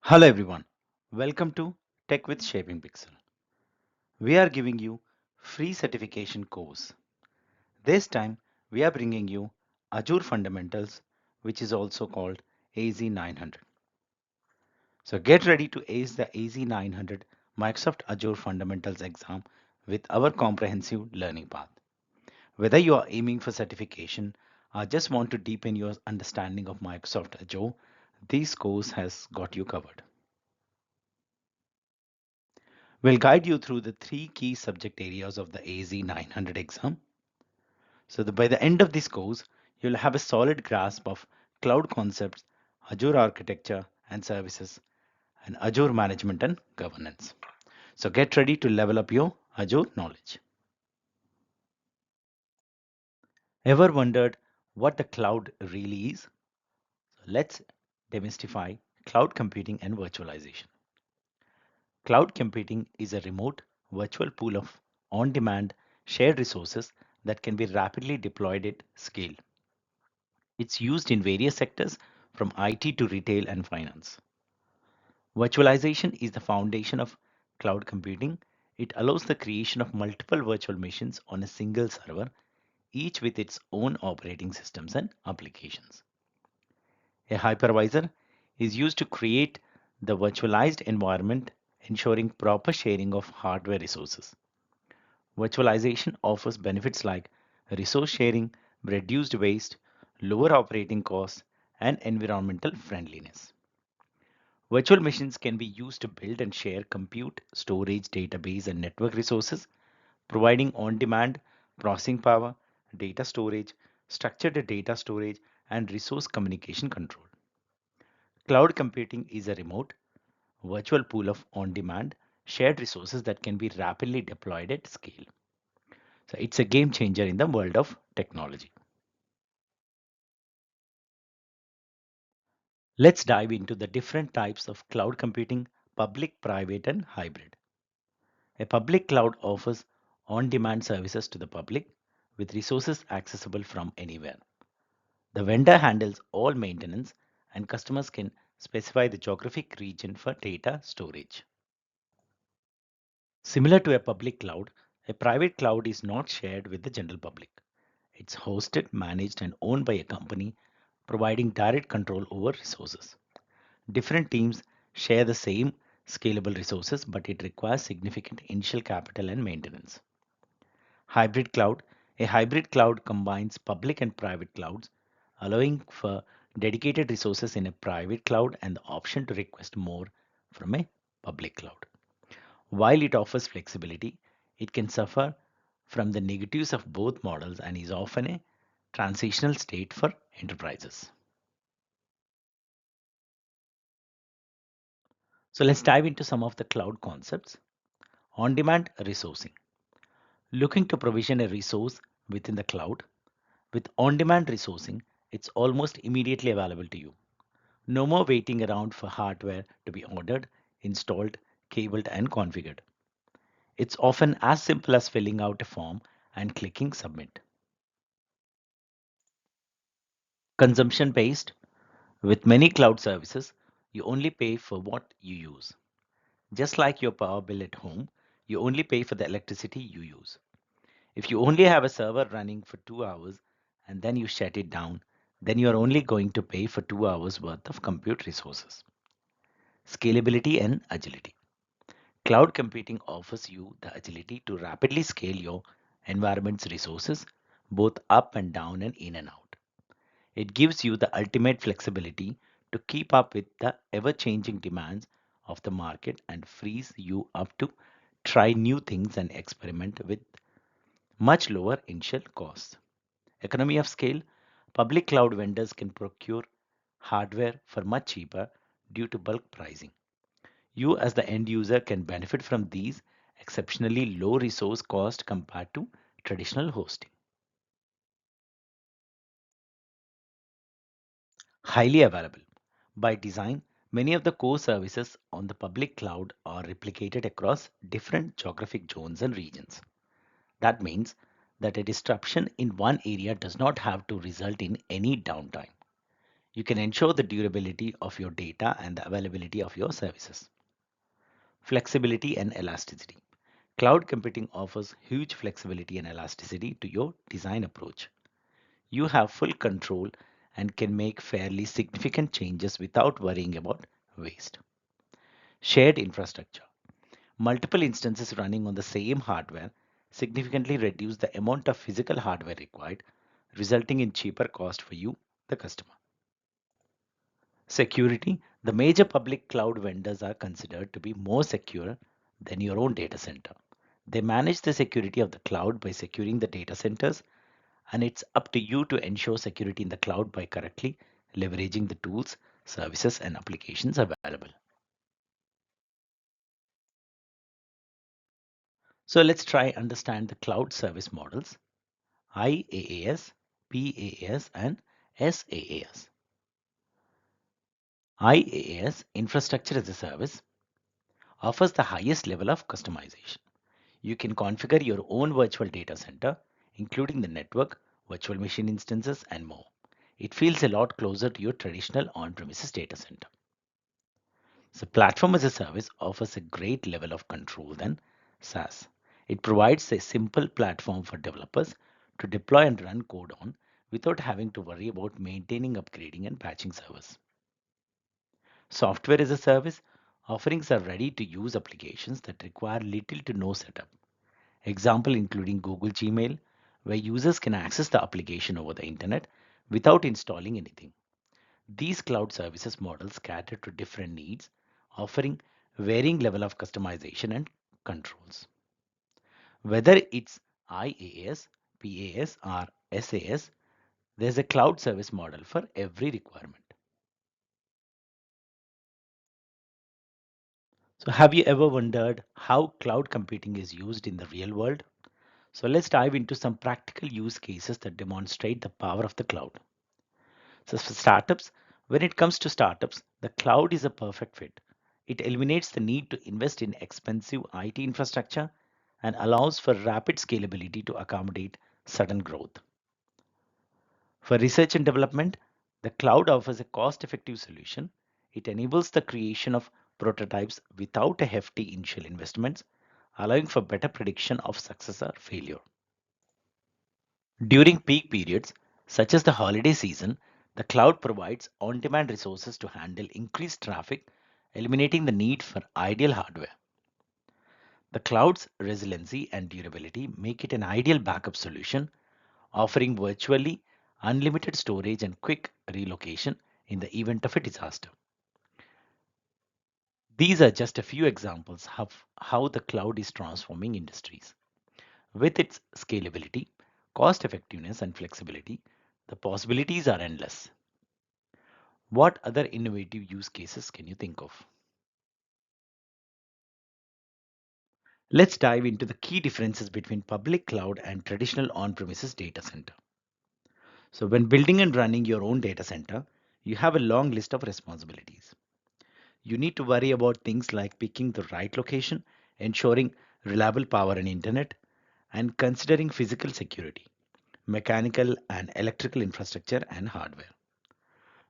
Hello everyone, welcome to Tech with Shaping Pixel. We are giving you free certification course. This time we are bringing you Azure Fundamentals, which is also called AZ900. So get ready to ace the AZ900 Microsoft Azure Fundamentals exam with our comprehensive learning path. Whether you are aiming for certification or just want to deepen your understanding of Microsoft Azure, this course has got you covered. We'll guide you through the three key subject areas of the AZ900 exam. So that by the end of this course, you'll have a solid grasp of cloud concepts, Azure architecture and services, and Azure management and governance. So get ready to level up your Azure knowledge. Ever wondered what the cloud really is? Let's demystify cloud computing and virtualization. Cloud computing is a remote, virtual pool of on-demand shared resources that can be rapidly deployed at scale. It's used in various sectors from IT to retail and finance. Virtualization is the foundation of cloud computing. It allows the creation of multiple virtual machines on a single server, each with its own operating systems and applications. A hypervisor is used to create the virtualized environment, ensuring proper sharing of hardware resources. Virtualization offers benefits like resource sharing, reduced waste, lower operating costs, and environmental friendliness. Virtual machines can be used to build and share compute, storage, database, and network resources, providing on demand processing power, data storage, structured data storage, and resource communication control. Cloud computing is a remote, virtual pool of on demand shared resources that can be rapidly deployed at scale. So it's a game changer in the world of technology. Let's dive into the different types of cloud computing: public, private, and hybrid. A public cloud offers on demand services to the public with resources accessible from anywhere. The vendor handles all maintenance, and customers can specify the geographic region for data storage. Similar to a public cloud, a private cloud is not shared with the general public. It's hosted, managed, and owned by a company, providing direct control over resources. Different teams share the same scalable resources, but it requires significant initial capital and maintenance. Hybrid cloud. A hybrid cloud combines public and private clouds, allowing for dedicated resources in a private cloud and the option to request more from a public cloud. While it offers flexibility, it can suffer from the negatives of both models and is often a transitional state for enterprises. So let's dive into some of the cloud concepts. On demand resourcing. Looking to provision a resource within the cloud. With on demand resourcing, it's almost immediately available to you. No more waiting around for hardware to be ordered, installed, cabled, and configured. It's often as simple as filling out a form and clicking submit. Consumption based. With many cloud services, you only pay for what you use. Just like your power bill at home, you only pay for the electricity you use. If you only have a server running for 2 hours and then you shut it down, then you are only going to pay for 2 hours worth of compute resources. Scalability and agility. Cloud computing offers you the agility to rapidly scale your environment's resources, both up and down and in and out. It gives you the ultimate flexibility to keep up with the ever changing demands of the market and frees you up to try new things and experiment with much lower initial costs. Economy of scale. Public cloud vendors can procure hardware for much cheaper due to bulk pricing. You, as the end user, can benefit from these exceptionally low resource cost compared to traditional hosting. Highly available. By design, many of the core services on the public cloud are replicated across different geographic zones and regions. That means that a disruption in one area does not have to result in any downtime. You can ensure the durability of your data and the availability of your services. Flexibility and elasticity. Cloud computing offers huge flexibility and elasticity to your design approach. You have full control and can make fairly significant changes without worrying about waste. Shared infrastructure. Multiple instances running on the same hardware significantly reduce the amount of physical hardware required, resulting in cheaper cost for you, the customer. Security. The major public cloud vendors are considered to be more secure than your own data center. They manage the security of the cloud by securing the data centers, and it's up to you to ensure security in the cloud by correctly leveraging the tools, services, and applications available. So let's try understand the cloud service models: IaaS, PaaS, and SaaS. IaaS, infrastructure as a service, offers the highest level of customization. You can configure your own virtual data center, including the network, virtual machine instances, and more. It feels a lot closer to your traditional on-premises data center. So platform as a service offers a great level of control than SaaS. It provides a simple platform for developers to deploy and run code on without having to worry about maintaining, upgrading, and patching servers. Software as a service offerings are ready to use applications that require little to no setup. Example including Google Gmail, where users can access the application over the internet without installing anything. These cloud services models cater to different needs, offering varying level of customization and controls. Whether it's IaaS, PaaS, or SaaS, there's a cloud service model for every requirement. So have you ever wondered how cloud computing is used in the real world? So let's dive into some practical use cases that demonstrate the power of the cloud. So for startups, when it comes to startups, the cloud is a perfect fit. It eliminates the need to invest in expensive IT infrastructure and allows for rapid scalability to accommodate sudden growth. For research and development, the cloud offers a cost-effective solution. It enables the creation of prototypes without a hefty initial investments, allowing for better prediction of success or failure. During peak periods, such as the holiday season, the cloud provides on demand resources to handle increased traffic, eliminating the need for ideal hardware. The cloud's resiliency and durability make it an ideal backup solution, offering virtually unlimited storage and quick relocation in the event of a disaster. These are just a few examples of how the cloud is transforming industries. With its scalability, cost effectiveness, and flexibility, the possibilities are endless. What other innovative use cases can you think of? Let's dive into the key differences between public cloud and traditional on-premises data center. So when building and running your own data center, you have a long list of responsibilities. You need to worry about things like picking the right location, ensuring reliable power and internet, and considering physical security, mechanical and electrical infrastructure, and hardware.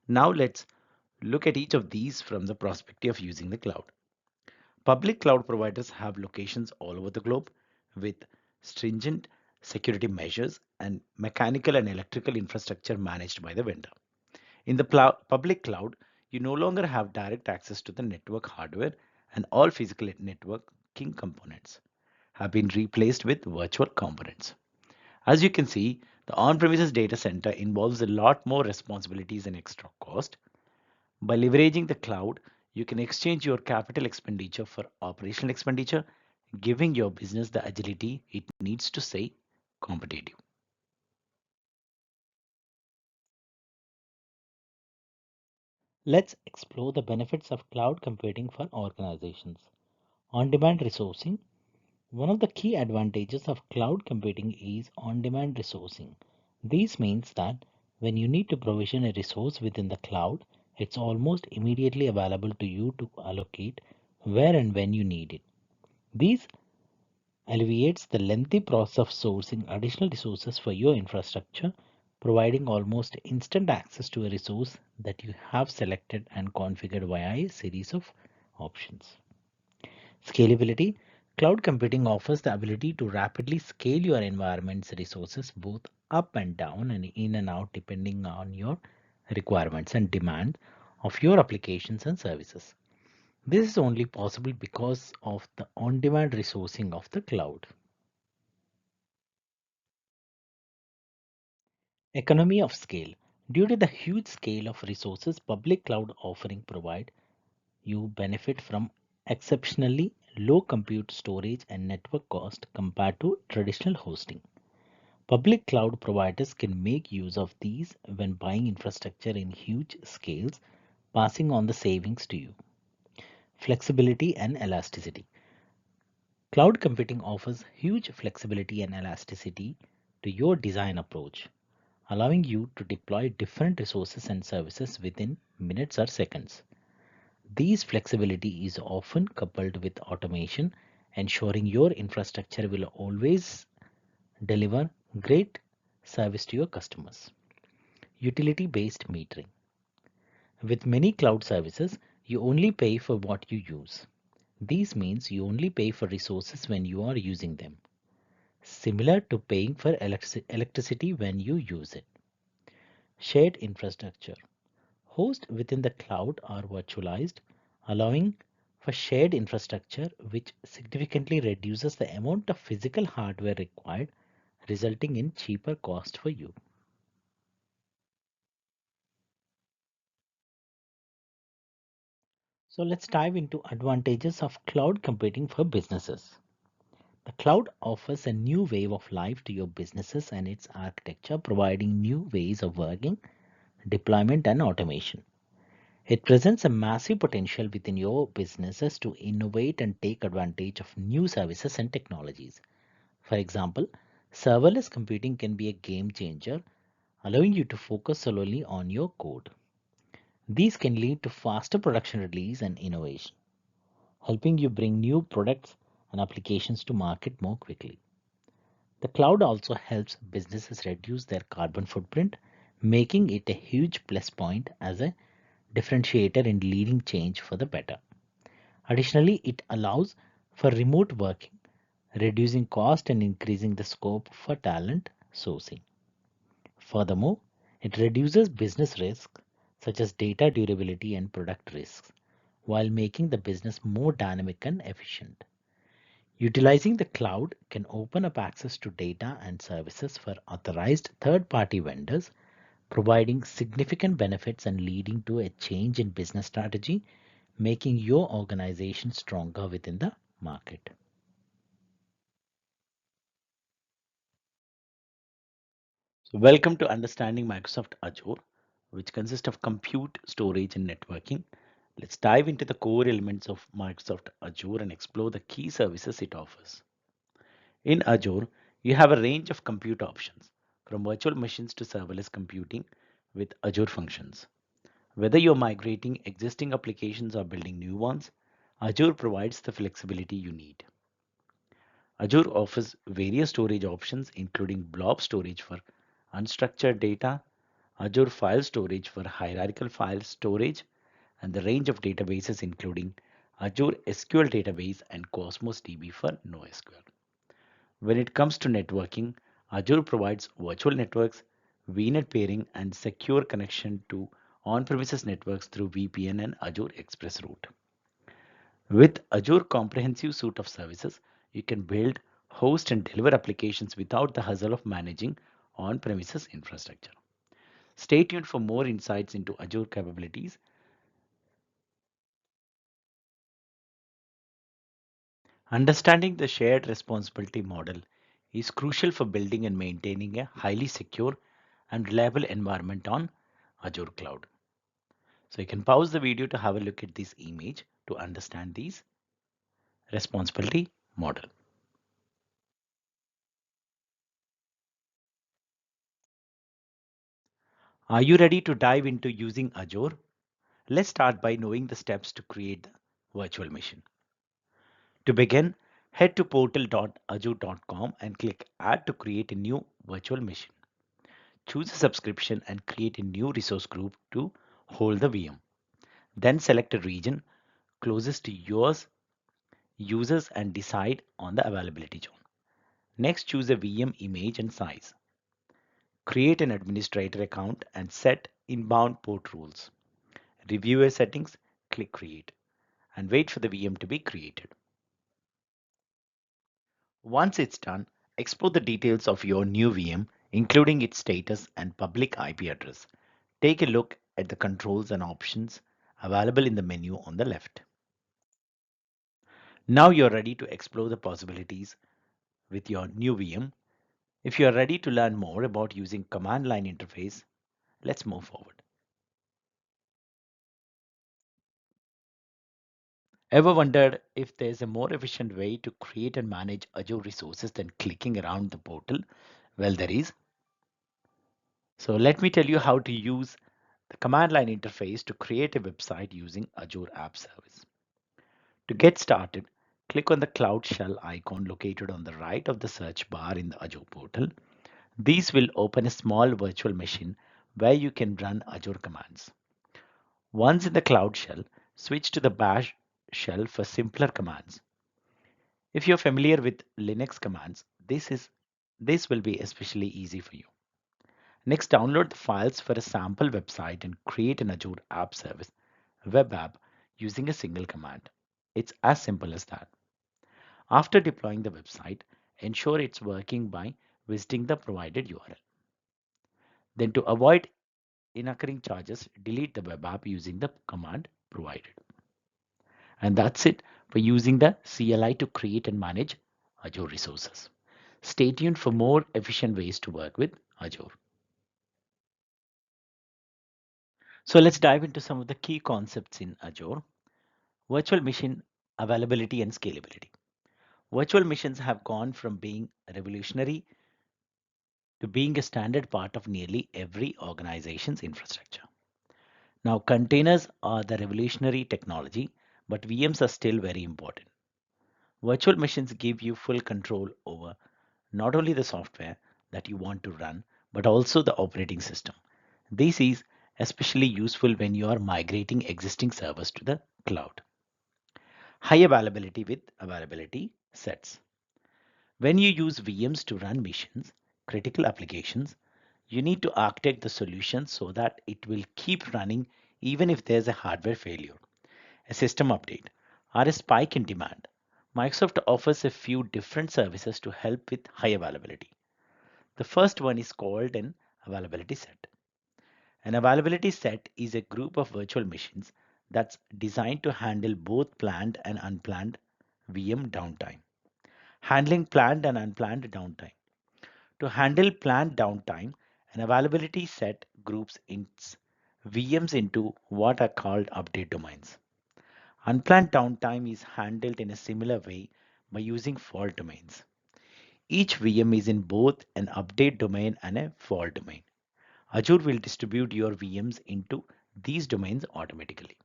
Now let's look at each of these from the perspective of using the cloud. Public cloud providers have locations all over the globe with stringent security measures and mechanical and electrical infrastructure managed by the vendor. In the public cloud, you no longer have direct access to the network hardware, and all physical networking components have been replaced with virtual components. As you can see, the on-premises data center involves a lot more responsibilities and extra cost. By leveraging the cloud, you can exchange your capital expenditure for operational expenditure, giving your business the agility it needs to stay competitive. Let's explore the benefits of cloud computing for organizations. On demand resourcing. One of the key advantages of cloud computing is on demand resourcing. This means that when you need to provision a resource within the cloud, it's almost immediately available to you to allocate where and when you need it. This alleviates the lengthy process of sourcing additional resources for your infrastructure providing almost instant access to a resource that you have selected and configured via a series of options. Scalability. Cloud computing offers the ability to rapidly scale your environment's resources both up and down and in and out depending on your requirements and demand of your applications and services. This is only possible because of the on-demand resourcing of the cloud. Economy of scale. Due to the huge scale of resources public cloud offering provide, you benefit from exceptionally low compute storage and network cost compared to traditional hosting. Public cloud providers can make use of these when buying infrastructure in huge scales, passing on the savings to you. Flexibility and elasticity. Cloud computing offers huge flexibility and elasticity to your design approach, allowing you to deploy different resources and services within minutes or seconds. This flexibility is often coupled with automation, ensuring your infrastructure will always deliver great service to your customers. Utility-based metering. With many cloud services, you only pay for what you use. This means you only pay for resources when you are using them, similar to paying for electricity when you use it. Shared infrastructure. Hosts within the cloud are virtualized, allowing for shared infrastructure, which significantly reduces the amount of physical hardware required, resulting in cheaper cost for you. So let's dive into advantages of cloud computing for businesses. The cloud offers a new wave of life to your businesses and its architecture, providing new ways of working, deployment, and automation. It presents a massive potential within your businesses to innovate and take advantage of new services and technologies. For example, serverless computing can be a game changer, allowing you to focus solely on your code. These can lead to faster production release and innovation, helping you bring new products and applications to market more quickly. The cloud also helps businesses reduce their carbon footprint, making it a huge plus point as a differentiator in leading change for the better. Additionally, it allows for remote working, reducing cost and increasing the scope for talent sourcing. Furthermore, it reduces business risks such as data durability and product risks while making the business more dynamic and efficient. Utilizing the cloud can open up access to data and services for authorized third-party vendors, providing significant benefits and leading to a change in business strategy, making your organization stronger within the market. So welcome to Understanding Microsoft Azure, which consists of compute, storage, and networking. Let's dive into the core elements of Microsoft Azure and explore the key services it offers. In Azure, you have a range of compute options, from virtual machines to serverless computing with Azure Functions. Whether you're migrating existing applications or building new ones, Azure provides the flexibility you need. Azure offers various storage options, including blob storage for unstructured data, Azure File Storage for hierarchical file storage, and the range of databases including Azure SQL Database and Cosmos DB for NoSQL. When it comes to networking, Azure provides virtual networks, VNet pairing, and secure connection to on-premises networks through VPN and Azure Express Route. With Azure comprehensive suite of services, you can build, host, and deliver applications without the hustle of managing on-premises infrastructure. Stay tuned for more insights into Azure capabilities. Understanding the shared responsibility model is crucial for building and maintaining a highly secure and reliable environment on Azure Cloud. So you can pause the video to have a look at this image to understand this responsibility model. Are you ready to dive into using Azure? Let's start by knowing the steps to create the virtual machine. To begin, head to portal.azure.com and click Add to create a new virtual machine. Choose a subscription and create a new resource group to hold the VM. Then select a region closest to yours users and decide on the availability zone. Next, choose a VM image and size. Create an administrator account and set inbound port rules. Review your settings, click Create, and wait for the VM to be created. Once it's done, explore the details of your new VM, including its status and public IP address. Take a look at the controls and options available in the menu on the left. Now you're ready to explore the possibilities with your new VM. If you are ready to learn more about using command line interface, let's move forward. Ever wondered if there's a more efficient way to create and manage Azure resources than clicking around the portal? Well, there is. So let me tell you how to use the command line interface to create a website using Azure App Service. To get started, click on the Cloud Shell icon located on the right of the search bar in the Azure portal. These will open a small virtual machine where you can run Azure commands. Once in the Cloud Shell, switch to the Bash shell for simpler commands. If you're familiar with Linux commands, this will be especially easy for you. Next, download the files for a sample website and create an Azure App Service web app using a single command. It's as simple as that. After deploying the website, ensure it's working by visiting the provided URL. Then to avoid incurring charges, delete the web app using the command provided. And that's it for using the CLI to create and manage Azure resources. Stay tuned for more efficient ways to work with Azure. So let's dive into some of the key concepts in Azure. Virtual machine availability and scalability. Virtual machines have gone from being revolutionary to being a standard part of nearly every organization's infrastructure. Now, containers are the revolutionary technology, but VMs are still very important. Virtual machines give you full control over not only the software that you want to run, but also the operating system. This is especially useful when you are migrating existing servers to the cloud. High availability with availability sets. When you use VMs to run missions, critical applications, you need to architect the solution so that it will keep running even if there's a hardware failure, a system update, or a spike in demand. Microsoft offers a few different services to help with high availability. The first one is called an availability set. An availability set is a group of virtual machines that's designed to handle both planned and unplanned VM downtime. Handling planned and unplanned downtime. To handle planned downtime, an availability set groups its VMs into what are called update domains. Unplanned downtime is handled in a similar way by using fault domains. Each VM is in both an update domain and a fault domain. Azure will distribute your VMs into these domains automatically.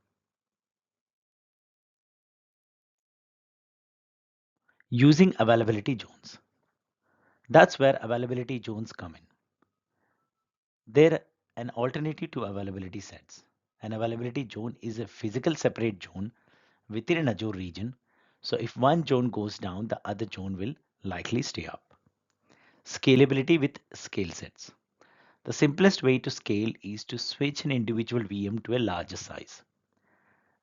Using availability zones. That's where availability zones come in. They're an alternative to availability sets. An availability zone is a physical separate zone within an Azure region. So if one zone goes down, the other zone will likely stay up. Scalability with scale sets. The simplest way to scale is to switch an individual VM to a larger size.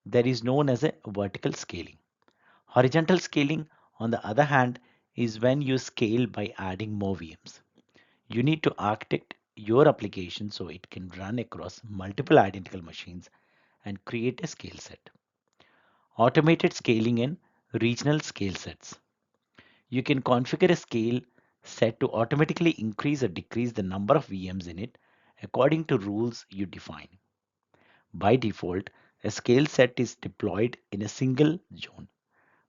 There is known as a vertical scaling. Horizontal scaling, on the other hand, is when you scale by adding more VMs. You need to architect your application so it can run across multiple identical machines and create a scale set. Automated scaling and regional scale sets. You can configure a scale set to automatically increase or decrease the number of VMs in it according to rules you define. By default, a scale set is deployed in a single zone.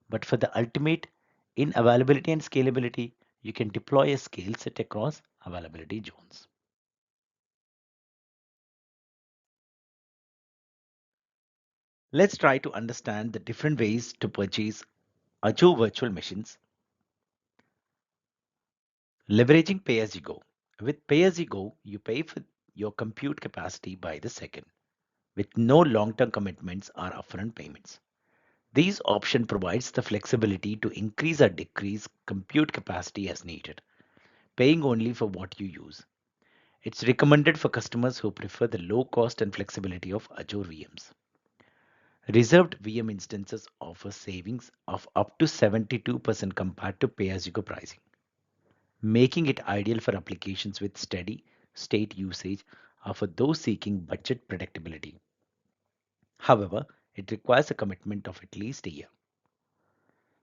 But for the ultimate in availability and scalability, you can deploy a scale set across availability zones. Let's try to understand the different ways to purchase Azure virtual machines. Leveraging pay as you go. With pay as you go, you pay for your compute capacity by the second, with no long-term commitments or upfront payments. These option provides the flexibility to increase or decrease compute capacity as needed, paying only for what you use. It's recommended for customers who prefer the low cost and flexibility of Azure VMs. Reserved VM instances offer savings of up to 72% compared to pay-as-you-go pricing, making it ideal for applications with steady state usage or for those seeking budget predictability. However, it requires a commitment of at least a year.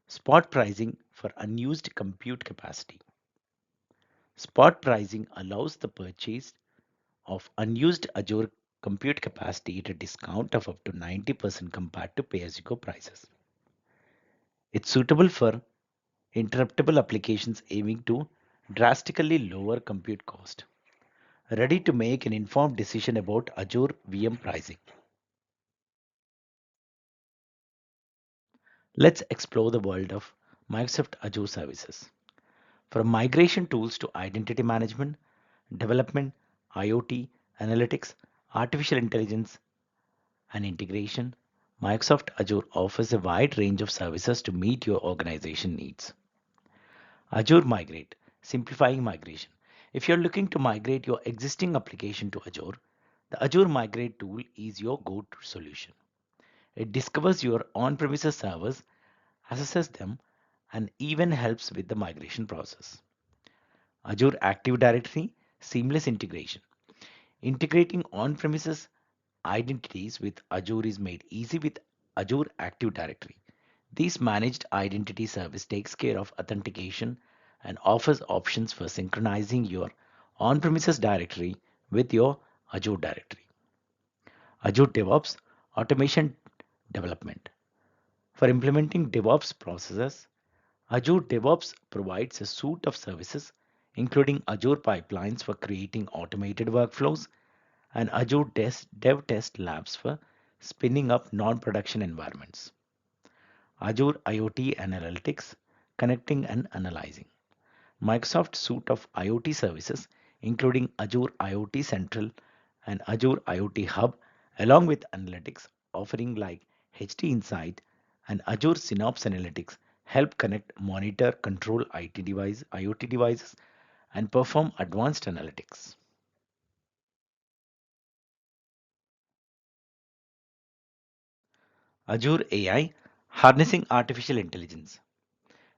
Spot pricing for unused compute capacity. Spot pricing allows the purchase of unused Azure compute capacity at a discount of up to 90% compared to pay-as-you-go prices. It's suitable for interruptible applications aiming to drastically lower compute cost. Ready to make an informed decision about Azure VM pricing. Let's explore the world of Microsoft Azure services. From migration tools to identity management, development, IoT, analytics, artificial intelligence, and integration, Microsoft Azure offers a wide range of services to meet your organization needs. Azure Migrate, simplifying migration. If you're looking to migrate your existing application to Azure, the Azure Migrate tool is your go-to solution. It discovers your on-premises servers, assesses them, and even helps with the migration process. Azure Active Directory, seamless integration. Integrating on-premises identities with Azure is made easy with Azure Active Directory. This managed identity service takes care of authentication and offers options for synchronizing your on-premises directory with your Azure directory. Azure DevOps automation development. For implementing DevOps processes, Azure DevOps provides a suite of services including Azure pipelines for creating automated workflows and Azure Dev Test Labs for spinning up non-production environments. Azure IoT Analytics, connecting and analyzing. Microsoft suite of IoT services, including Azure IoT Central and Azure IoT Hub, along with analytics offering like HD Insight and Azure Synapse Analytics, help connect, monitor, control IoT devices, and perform advanced analytics. Azure AI, harnessing artificial intelligence.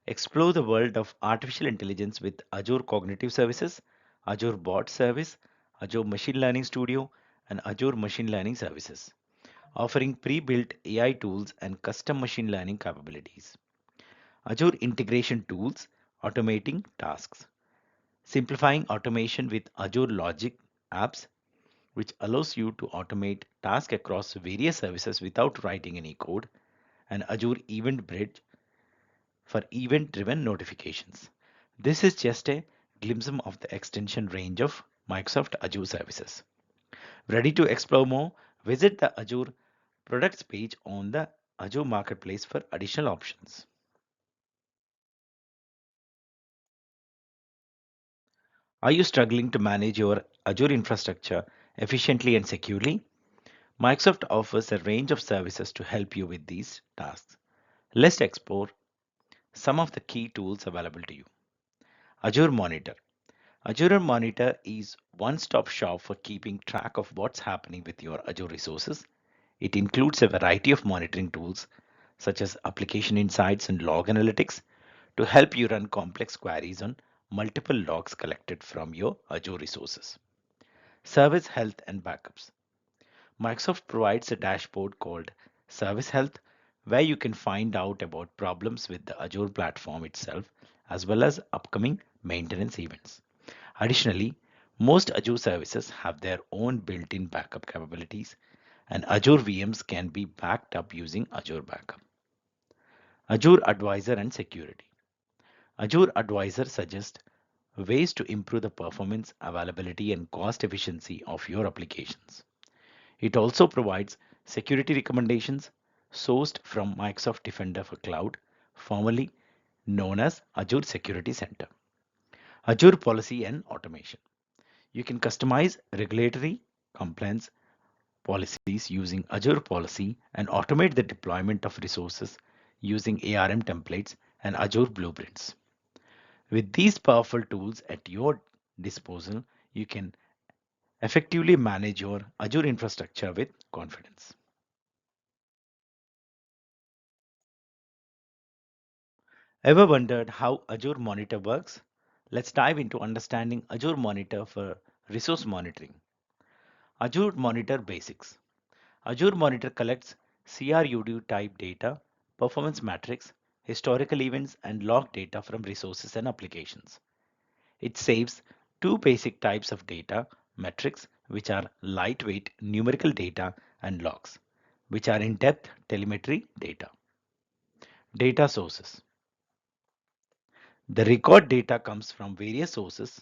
Explore the world of artificial intelligence with Azure Cognitive Services, Azure Bot Service, Azure Machine Learning Studio, and Azure Machine Learning Services, offering pre-built AI tools and custom machine learning capabilities. Azure Integration Tools, automating tasks, simplifying automation with Azure Logic apps, which allows you to automate tasks across various services without writing any code, and Azure Event Bridge for event-driven notifications. This is just a glimpse of the extension range of Microsoft Azure services. Ready to explore more? Visit the Azure products page on the Azure Marketplace for additional options. Are you struggling to manage your Azure infrastructure efficiently and securely? Microsoft offers a range of services to help you with these tasks. Let's explore some of the key tools available to you. Azure Monitor. Azure Monitor is one-stop shop for keeping track of what's happening with your Azure resources. It includes a variety of monitoring tools such as application insights and log analytics to help you run complex queries on multiple logs collected from your Azure resources. Service health and backups. Microsoft provides a dashboard called Service Health where you can find out about problems with the Azure platform itself as well as upcoming maintenance events. Additionally, most Azure services have their own built-in backup capabilities, and Azure VMs can be backed up using Azure Backup. Azure Advisor and Security. Azure Advisor suggests ways to improve the performance, availability, and cost efficiency of your applications. It also provides security recommendations sourced from Microsoft Defender for Cloud, formerly known as Azure Security Center. Azure Policy and Automation. You can customize regulatory compliance policies using Azure Policy and automate the deployment of resources using ARM templates and Azure blueprints. With these powerful tools at your disposal, you can effectively manage your Azure infrastructure with confidence. Ever wondered how Azure Monitor works? Let's dive into understanding Azure Monitor for resource monitoring. Azure Monitor Basics. Azure Monitor collects CRUD type data, performance metrics, historical events, and log data from resources and applications. It saves two basic types of data metrics, which are lightweight numerical data, and logs, which are in depth telemetry data. Data sources. The record data comes from various sources,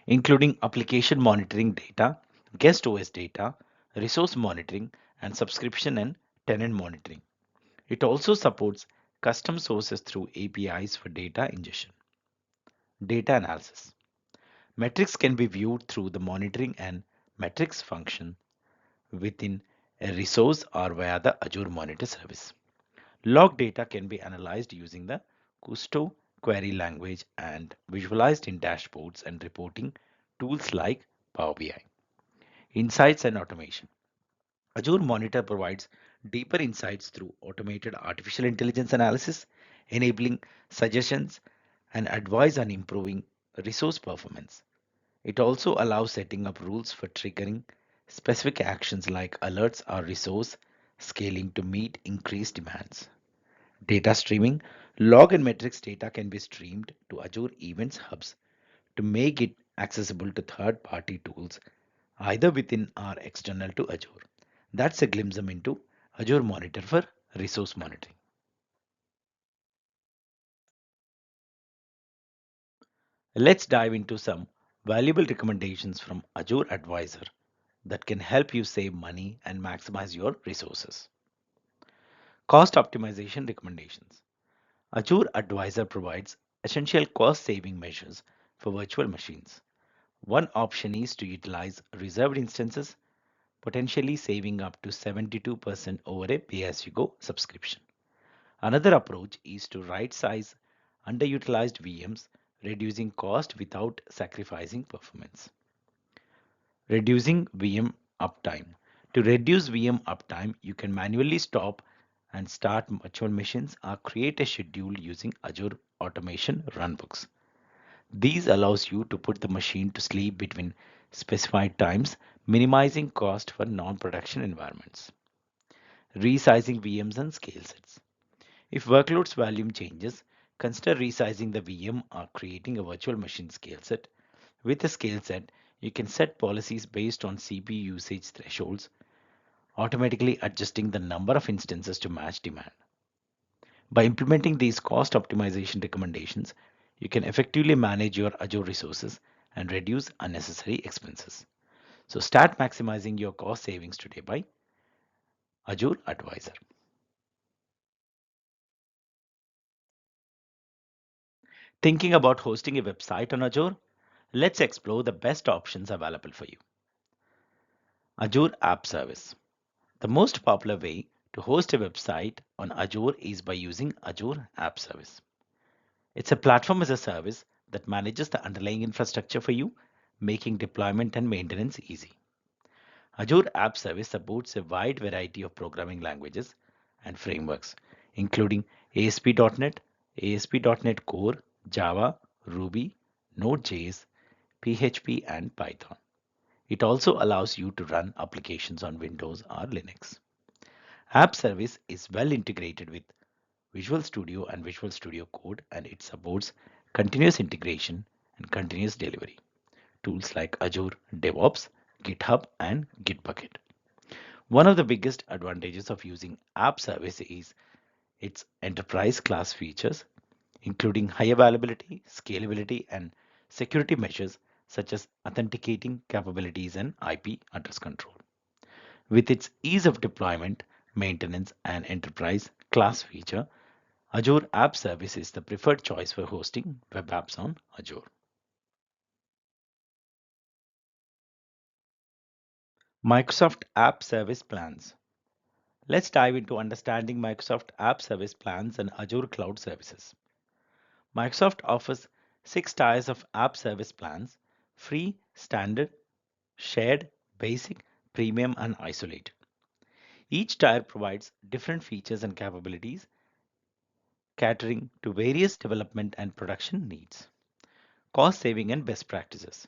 including application monitoring data, guest OS data, resource monitoring, and subscription and tenant monitoring. It also supports custom sources through APIs for data ingestion. Data analysis. Metrics can be viewed through the monitoring and metrics function within a resource or via the Azure Monitor service. Log data can be analyzed using the Custo query language and visualized in dashboards and reporting tools like Power BI. Insights and automation. Azure Monitor provides deeper insights through automated artificial intelligence analysis, enabling suggestions and advice on improving resource performance. It also allows setting up rules for triggering specific actions like alerts or resource scaling to meet increased demands. Data streaming. Log and metrics data can be streamed to Azure Events Hubs to make it accessible to third party tools either within or external to Azure. That's a glimpse into Azure Monitor for resource monitoring. Let's dive into some valuable recommendations from Azure Advisor that can help you save money and maximize your resources. Cost optimization recommendations. Azure Advisor provides essential cost saving measures for virtual machines. One option is to utilize reserved instances, potentially saving up to 72% over a pay as you go subscription. Another approach is to right size underutilized VMs, reducing cost without sacrificing performance. Reducing VM uptime. To reduce VM uptime, you can manually stop and start virtual machines or create a schedule using Azure Automation Runbooks. These allows you to put the machine to sleep between specified times, minimizing cost for non-production environments. Resizing VMs and scale sets. If workloads volume changes, consider resizing the VM or creating a virtual machine scale set. With a scale set, you can set policies based on CPU usage thresholds, automatically adjusting the number of instances to match demand. By implementing these cost optimization recommendations, you can effectively manage your Azure resources and reduce unnecessary expenses. So start maximizing your cost savings today by Azure Advisor. Thinking about hosting a website on Azure? Let's explore the best options available for you. Azure App Service. The most popular way to host a website on Azure is by using Azure App Service. It's a platform as a service that manages the underlying infrastructure for you, making deployment and maintenance easy. Azure App Service supports a wide variety of programming languages and frameworks, including ASP.NET, ASP.NET Core, Java, Ruby, Node.js, PHP, and Python. It also allows you to run applications on Windows or Linux. App Service is well integrated with Visual Studio and Visual Studio Code, and it supports continuous integration and continuous delivery. Tools like Azure DevOps, GitHub, and Gitbucket. One of the biggest advantages of using App Service is its enterprise class features, including high availability, scalability, and security measures such as authenticating capabilities and IP address control. With its ease of deployment, maintenance, and enterprise class feature, Azure App Service is the preferred choice for hosting web apps on Azure. Microsoft App Service Plans. Let's dive into understanding Microsoft App Service Plans and Azure Cloud Services. Microsoft offers 6 tiers of app service plans: free, standard, shared, basic, premium, and isolated. Each tier provides different features and capabilities, catering to various development and production needs. Cost saving and best practices.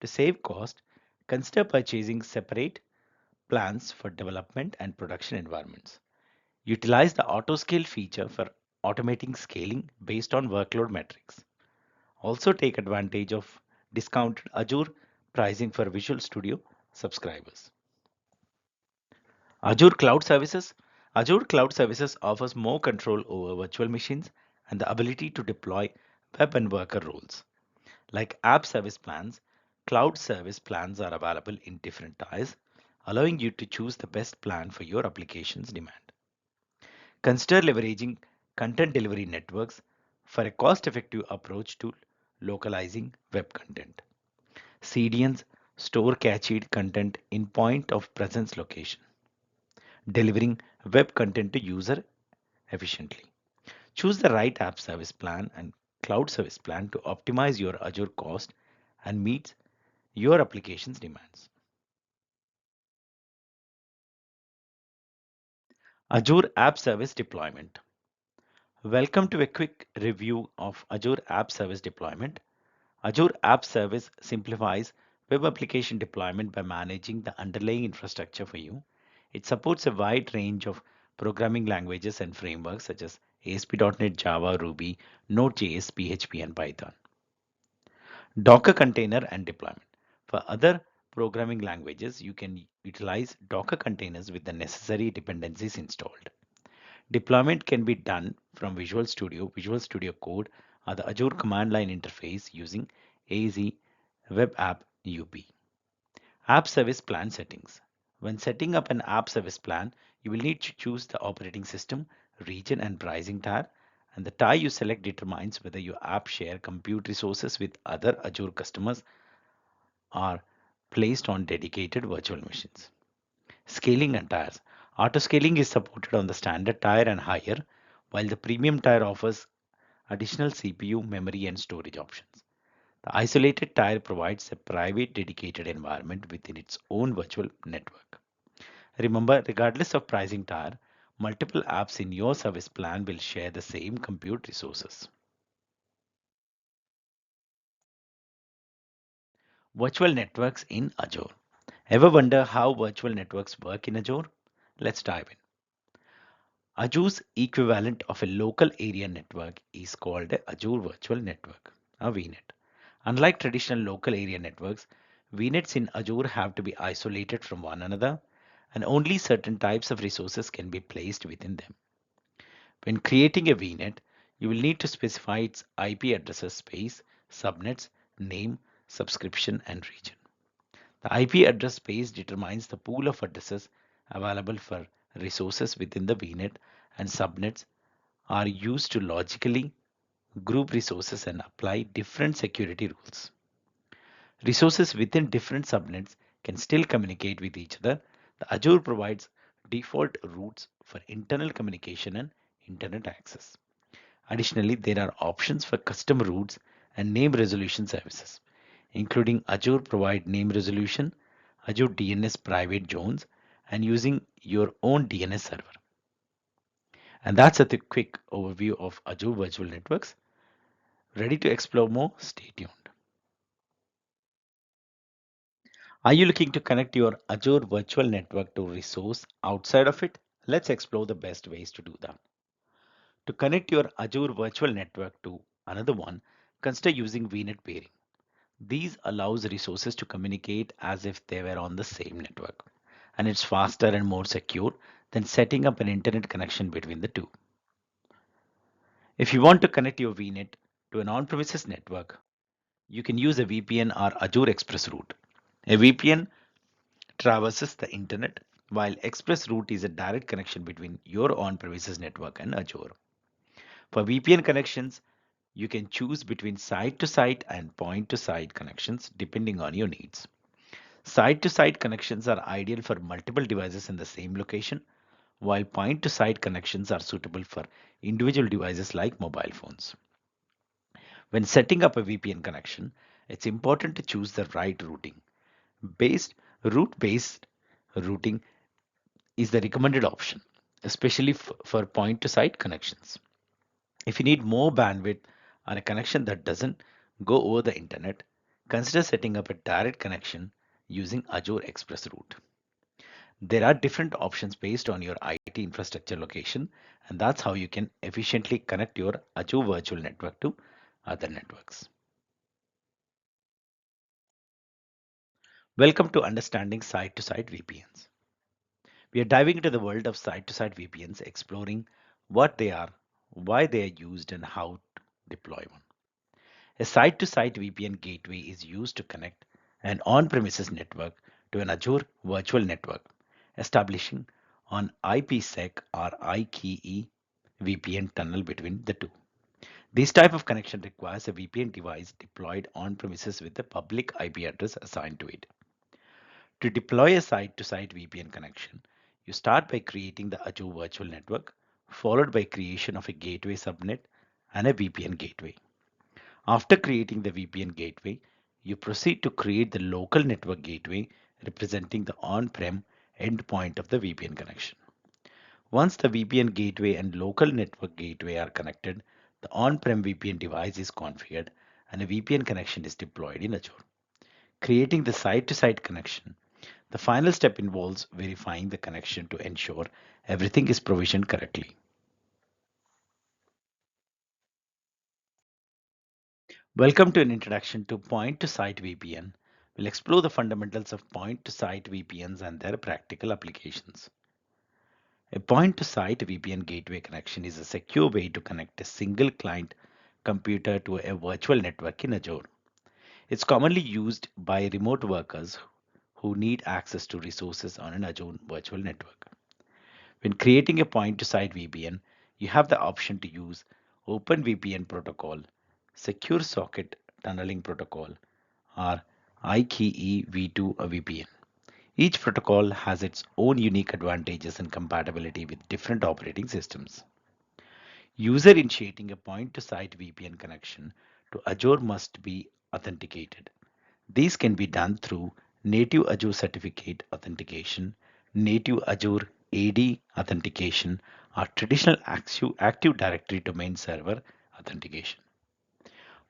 To save cost, consider purchasing separate plans for development and production environments. Utilize the auto scale feature for automating scaling based on workload metrics. Also take advantage of discounted Azure pricing for Visual Studio subscribers. Azure Cloud Services. Azure Cloud Services offers more control over virtual machines and the ability to deploy web and worker roles. Like app service plans, cloud service plans are available in different tiers, allowing you to choose the best plan for your application's demand. Consider leveraging content delivery networks for a cost-effective approach to localizing web content. CDNs store cached content in point of presence location, delivering web content to user efficiently. Choose the right app service plan and cloud service plan to optimize your Azure cost and meet your application's demands. Azure App Service Deployment. Welcome to a quick review of Azure App Service Deployment. Azure App Service simplifies web application deployment by managing the underlying infrastructure for you. It supports a wide range of programming languages and frameworks such as ASP.NET, Java, Ruby, Node.js, PHP, and Python. Docker container and deployment. For other programming languages, you can utilize Docker containers with the necessary dependencies installed. Deployment can be done from Visual Studio, Visual Studio Code, or the Azure command line interface using AZ Web App UP. App Service Plan Settings. When setting up an app service plan, you will need to choose the operating system, region, and pricing tier. And the tier you select determines whether your app share compute resources with other Azure customers or placed on dedicated virtual machines. Scaling and tiers. Auto scaling is supported on the standard tier and higher, while the premium tier offers additional CPU, memory, and storage options. The isolated tier provides a private dedicated environment within its own virtual network. Remember, regardless of pricing tier, multiple apps in your service plan will share the same compute resources. Virtual networks in Azure. Ever wonder how virtual networks work in Azure? Let's dive in. Azure's equivalent of a local area network is called a Azure Virtual Network, a VNet. Unlike traditional local area networks, VNets in Azure have to be isolated from one another, and only certain types of resources can be placed within them. When creating a VNet, you will need to specify its IP addresses space, subnets, name, subscription, and region. The IP address space determines the pool of addresses available for resources within the VNet, and subnets are used to logically group resources and apply different security rules. Resources within different subnets can still communicate with each other. The Azure provides default routes for internal communication and internet access. Additionally, there are options for custom routes and name resolution services, including Azure Provide Name Resolution, Azure DNS Private Zones, and using your own DNS server. And that's a quick overview of Azure Virtual Networks. Ready to explore more? Stay tuned. Are you looking to connect your Azure Virtual Network to a resource outside of it? Let's explore the best ways to do that. To connect your Azure Virtual Network to another one, consider using VNet pairing. These allows resources to communicate as if they were on the same network, and it's faster and more secure than setting up an internet connection between the two. If you want to connect your VNet to an on-premises network, you can use a VPN or Azure Express route. A VPN traverses the internet, while Express route is a direct connection between your on-premises network and Azure. For VPN connections, you can choose between site to site and point to site connections depending on your needs. Side-to-side connections are ideal for multiple devices in the same location, while point-to-side connections are suitable for individual devices like mobile phones. When setting up a VPN connection, it's important to choose the right routing. Based route-based routing is the recommended option, especially for point-to-side connections. If you need more bandwidth on a connection that doesn't go over the internet, consider setting up a direct connection using Azure Express Route. There are different options based on your IT infrastructure location, and that's how you can efficiently connect your Azure virtual network to other networks. Welcome to Understanding Site to Site VPNs. We are diving into the world of site to site VPNs, exploring what they are, why they are used, and how to deploy one. A site to site VPN gateway is used to connect an on premises network to an Azure virtual network, establishing an IPsec or IKE VPN tunnel between the two. This type of connection requires a VPN device deployed on premises with a public IP address assigned to it. To deploy a site to site VPN connection, you start by creating the Azure virtual network, followed by creation of a gateway subnet and a VPN gateway. After creating the VPN gateway, you proceed to create the local network gateway representing the on-prem endpoint of the VPN connection. Once the VPN gateway and local network gateway are connected, the on-prem VPN device is configured and a VPN connection is deployed in Azure. Creating the site-to-site connection. The final step involves verifying the connection to ensure everything is provisioned correctly. Welcome to an introduction to point-to-site VPN. We'll explore the fundamentals of point-to-site VPNs and their practical applications. A point-to-site VPN gateway connection is a secure way to connect a single client computer to a virtual network in Azure. It's commonly used by remote workers who need access to resources on an Azure virtual network. When creating a point-to-site VPN, you have the option to use OpenVPN protocol, Secure Socket Tunneling Protocol, or IKE V2 VPN. Each protocol has its own unique advantages and compatibility with different operating systems. User initiating a point-to-site VPN connection to Azure must be authenticated. These can be done through native Azure certificate authentication, native Azure AD authentication, or traditional Active Directory domain server authentication.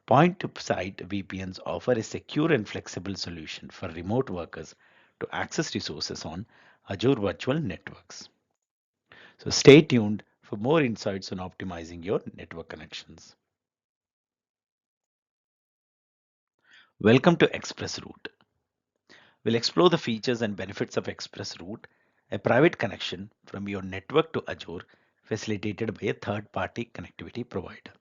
Point-to-site VPNs offer a secure and flexible solution for remote workers to access resources on Azure virtual networks. So stay tuned for more insights on optimizing your network connections. Welcome to Express Route. We'll explore the features and benefits of Express Route, a private connection from your network to Azure facilitated by a third-party connectivity provider.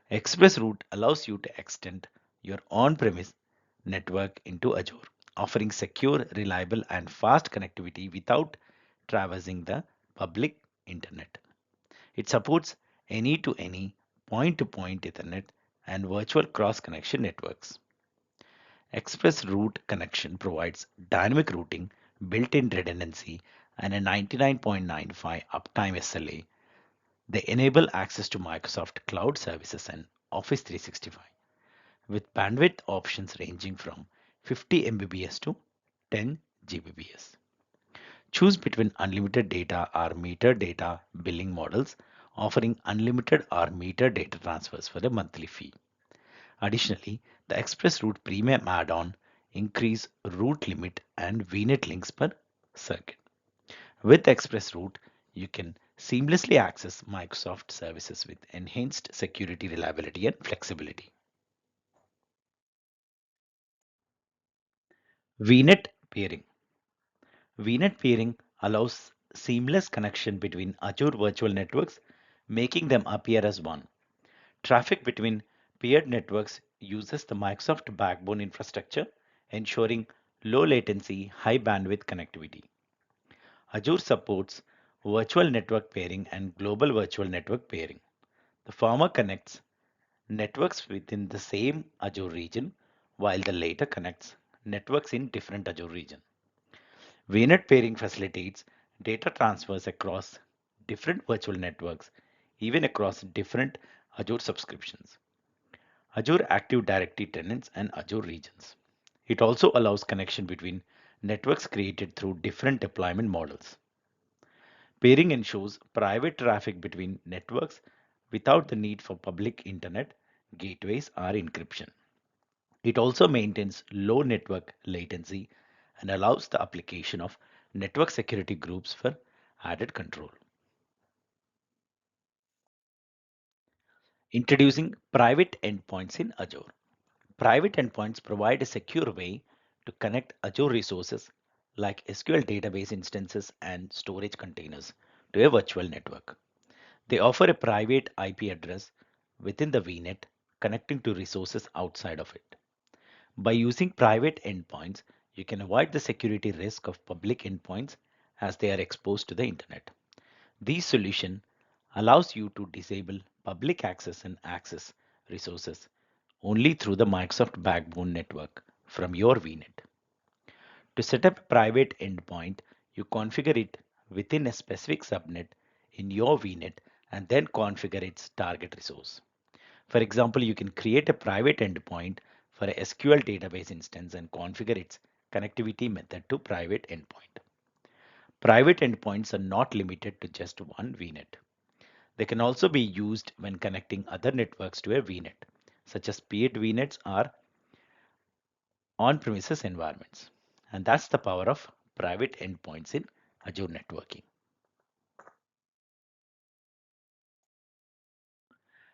Express Route allows you to extend your on-premise network into Azure, offering secure, reliable, and fast connectivity without traversing the public internet. It supports any-to-any, point-to-point Ethernet and virtual cross-connection networks. Express Route Connection provides dynamic routing, built-in redundancy, and a 99.95 uptime SLA. They enable access to Microsoft Cloud Services and Office 365 with bandwidth options ranging from 50 Mbps to 10 Gbps. Choose between unlimited data or meter data billing models, offering unlimited or meter data transfers for a monthly fee. Additionally, the Express Route Premium add-on increase route limit and VNet links per circuit. With Express Route, you can seamlessly access Microsoft services with enhanced security, reliability, and flexibility. VNet peering. VNet peering allows seamless connection between Azure virtual networks, making them appear as one. Traffic between peered networks uses the Microsoft backbone infrastructure, ensuring low latency, high bandwidth connectivity. Azure supports virtual network pairing and global virtual network pairing. The former connects networks within the same Azure region, while the latter connects networks in different Azure regions. VNet pairing facilitates data transfers across different virtual networks, even across different Azure subscriptions, Azure Active Directory tenants, and Azure regions. It also allows connection between networks created through different deployment models. Pairing ensures private traffic between networks without the need for public internet gateways or encryption. It also maintains low network latency and allows the application of network security groups for added control. Introducing private endpoints in Azure. Private endpoints provide a secure way to connect Azure resources like SQL database instances and storage containers to a virtual network. They offer a private IP address within the VNet connecting to resources outside of it. By using private endpoints, you can avoid the security risk of public endpoints as they are exposed to the internet. This solution allows you to disable public access and access resources only through the Microsoft Backbone network from your VNet. To set up a private endpoint, you configure it within a specific subnet in your VNet and then configure its target resource. For example, you can create a private endpoint for a SQL database instance and configure its connectivity method to private endpoint. Private endpoints are not limited to just one VNet. They can also be used when connecting other networks to a VNet, such as peered VNets or on-premises environments. And that's the power of private endpoints in Azure networking.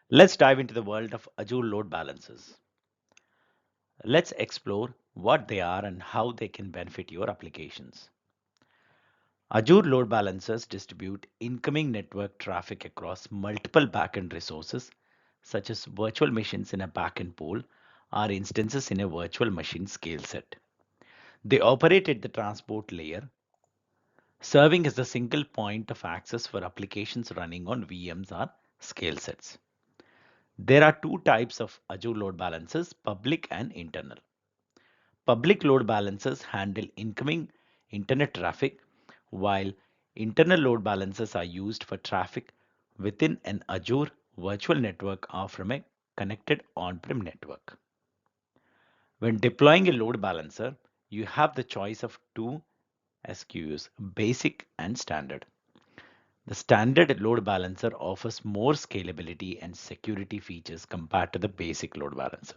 Let's dive into the world of Azure load balancers. Let's explore what they are and how they can benefit your applications. Azure load balancers distribute incoming network traffic across multiple backend resources, such as virtual machines in a backend pool or instances in a virtual machine scale set. They operate at the transport layer, serving as the single point of access for applications running on VMs or scale sets. There are two types of Azure load balancers, public and internal. Public load balancers handle incoming internet traffic, while internal load balancers are used for traffic within an Azure virtual network or from a connected on-prem network. When deploying a load balancer, you have the choice of two SKUs, basic and standard. The standard load balancer offers more scalability and security features compared to the basic load balancer.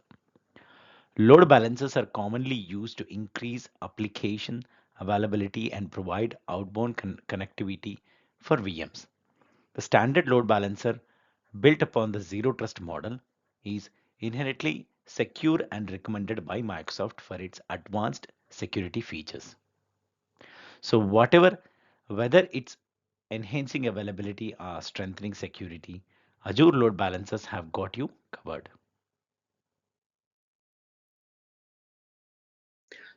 Load balancers are commonly used to increase application availability and provide outbound connectivity for VMs. The standard load balancer, built upon the zero trust model, is inherently secure and recommended by Microsoft for its advanced security features. So, whether it's enhancing availability or strengthening security, Azure load balancers have got you covered.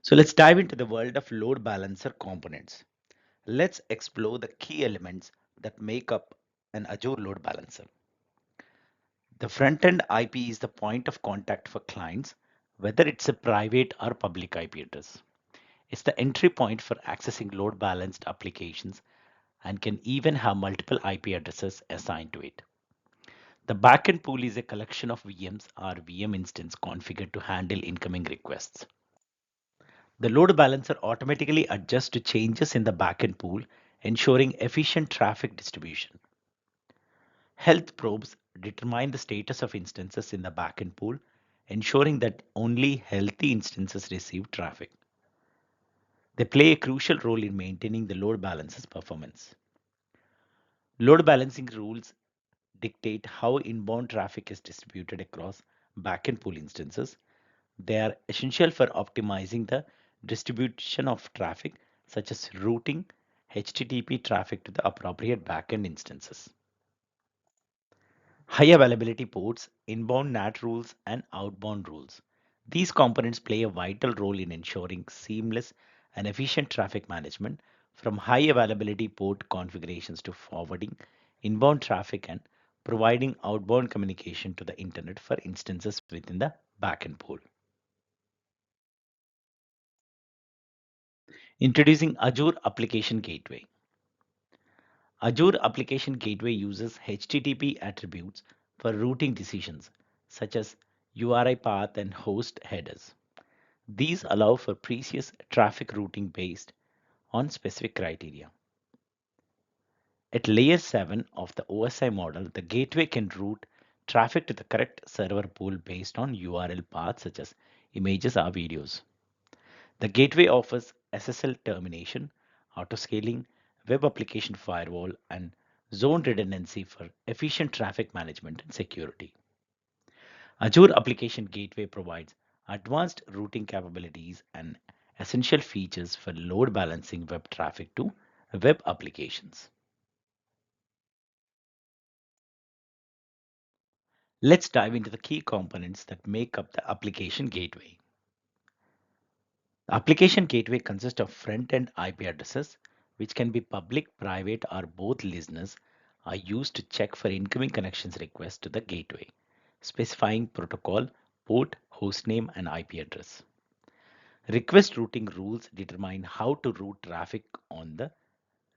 So, let's dive into the world of load balancer components. Let's explore the key elements that make up an Azure load balancer. The front-end IP is the point of contact for clients, whether it's a private or public IP address. It's the entry point for accessing load balanced applications and can even have multiple IP addresses assigned to it. The backend pool is a collection of VMs or VM instance configured to handle incoming requests. The load balancer automatically adjusts to changes in the backend pool, ensuring efficient traffic distribution. Health probes determine the status of instances in the backend pool, ensuring that only healthy instances receive traffic. They play a crucial role in maintaining the load balancer's performance. Load balancing rules dictate how inbound traffic is distributed across backend pool instances. They are essential for optimizing the distribution of traffic, such as routing HTTP traffic to the appropriate backend instances. High availability ports, inbound NAT rules, and outbound rules. These components play a vital role in ensuring seamless and efficient traffic management, from high availability port configurations to forwarding inbound traffic and providing outbound communication to the internet for instances within the backend pool. Introducing Azure Application Gateway. Azure Application Gateway uses HTTP attributes for routing decisions, such as URI path and host headers. These allow for precise traffic routing based on specific criteria. At layer 7 of the OSI model, the gateway can route traffic to the correct server pool based on URL paths such as images or videos. The gateway offers SSL termination, autoscaling, web application firewall, and zone redundancy for efficient traffic management and security. Azure Application Gateway provides advanced routing capabilities and essential features for load balancing web traffic to web applications. Let's dive into the key components that make up the application gateway. The application gateway consists of front-end IP addresses, which can be public, private, or both. Listeners are used to check for incoming connections requests to the gateway, specifying protocol, port, hostname, and IP address. Request routing rules determine how to route traffic on the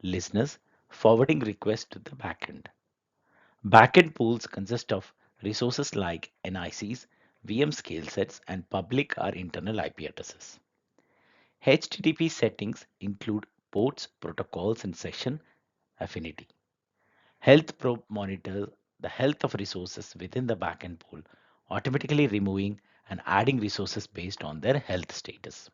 listeners, forwarding requests to the backend. Backend pools consist of resources like NICs, VM scale sets, and public or internal IP addresses. HTTP settings include ports, protocols, and session affinity. Health probe monitors the health of resources within the backend pool, automatically removing and adding resources based on their health status.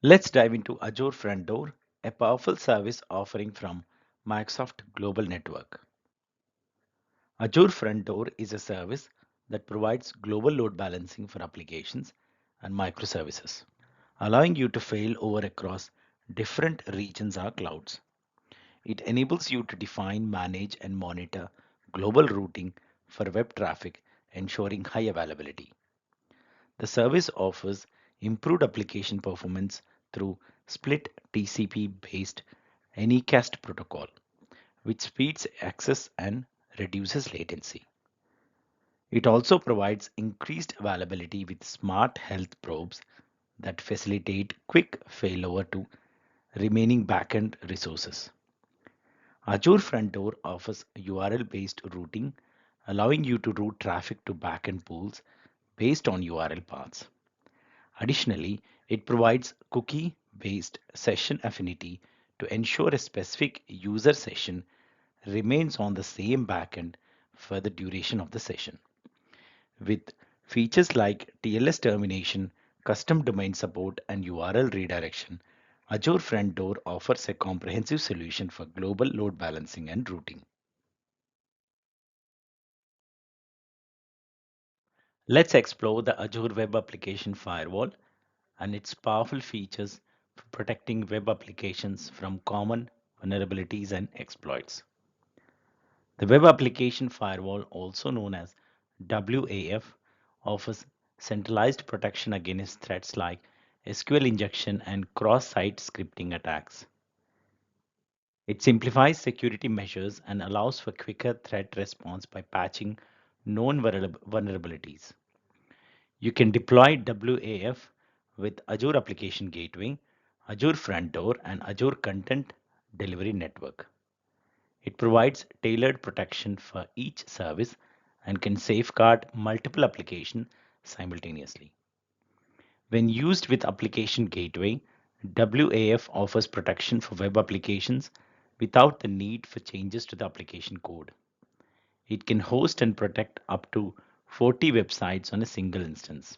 Let's dive into Azure Front Door, a powerful service offering from Microsoft Global Network. Azure Front Door is a service that provides global load balancing for applications and microservices, allowing you to fail over across different regions or clouds. It enables you to define, manage, and monitor global routing for web traffic, ensuring high availability. The service offers improved application performance through split TCP based Anycast protocol, which speeds access and reduces latency. It also provides increased availability with smart health probes that facilitate quick failover to remaining backend resources. Azure Front Door offers URL-based routing, allowing you to route traffic to backend pools based on URL paths. Additionally, it provides cookie-based session affinity to ensure a specific user session remains on the same backend for the duration of the session. With features like TLS termination, custom domain support, and URL redirection, Azure Front Door offers a comprehensive solution for global load balancing and routing. Let's explore the Azure Web Application Firewall and its powerful features for protecting web applications from common vulnerabilities and exploits. The Web Application Firewall, also known as WAF, offers centralized protection against threats like SQL injection and cross-site scripting attacks. It simplifies security measures and allows for quicker threat response by patching known vulnerabilities. You can deploy WAF with Azure Application Gateway, Azure Front Door, and Azure Content Delivery Network. It provides tailored protection for each service and can safeguard multiple applications simultaneously. When used with Application Gateway, WAF offers protection for web applications without the need for changes to the application code. It can host and protect up to 40 websites on a single instance.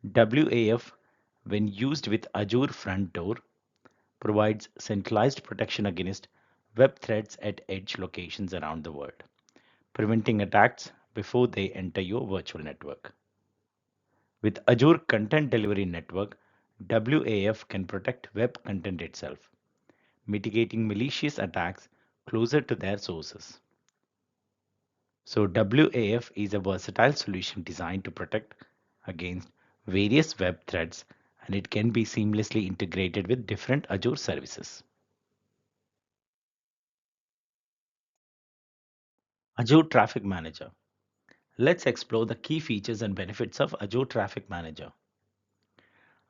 WAF, when used with Azure Front Door, provides centralized protection against web threats at edge locations around the world, preventing attacks before they enter your virtual network. With Azure Content Delivery Network, WAF can protect web content itself, mitigating malicious attacks closer to their sources. So, WAF is a versatile solution designed to protect against various web threats, and it can be seamlessly integrated with different Azure services. Azure Traffic Manager. Let's explore the key features and benefits of Azure Traffic Manager.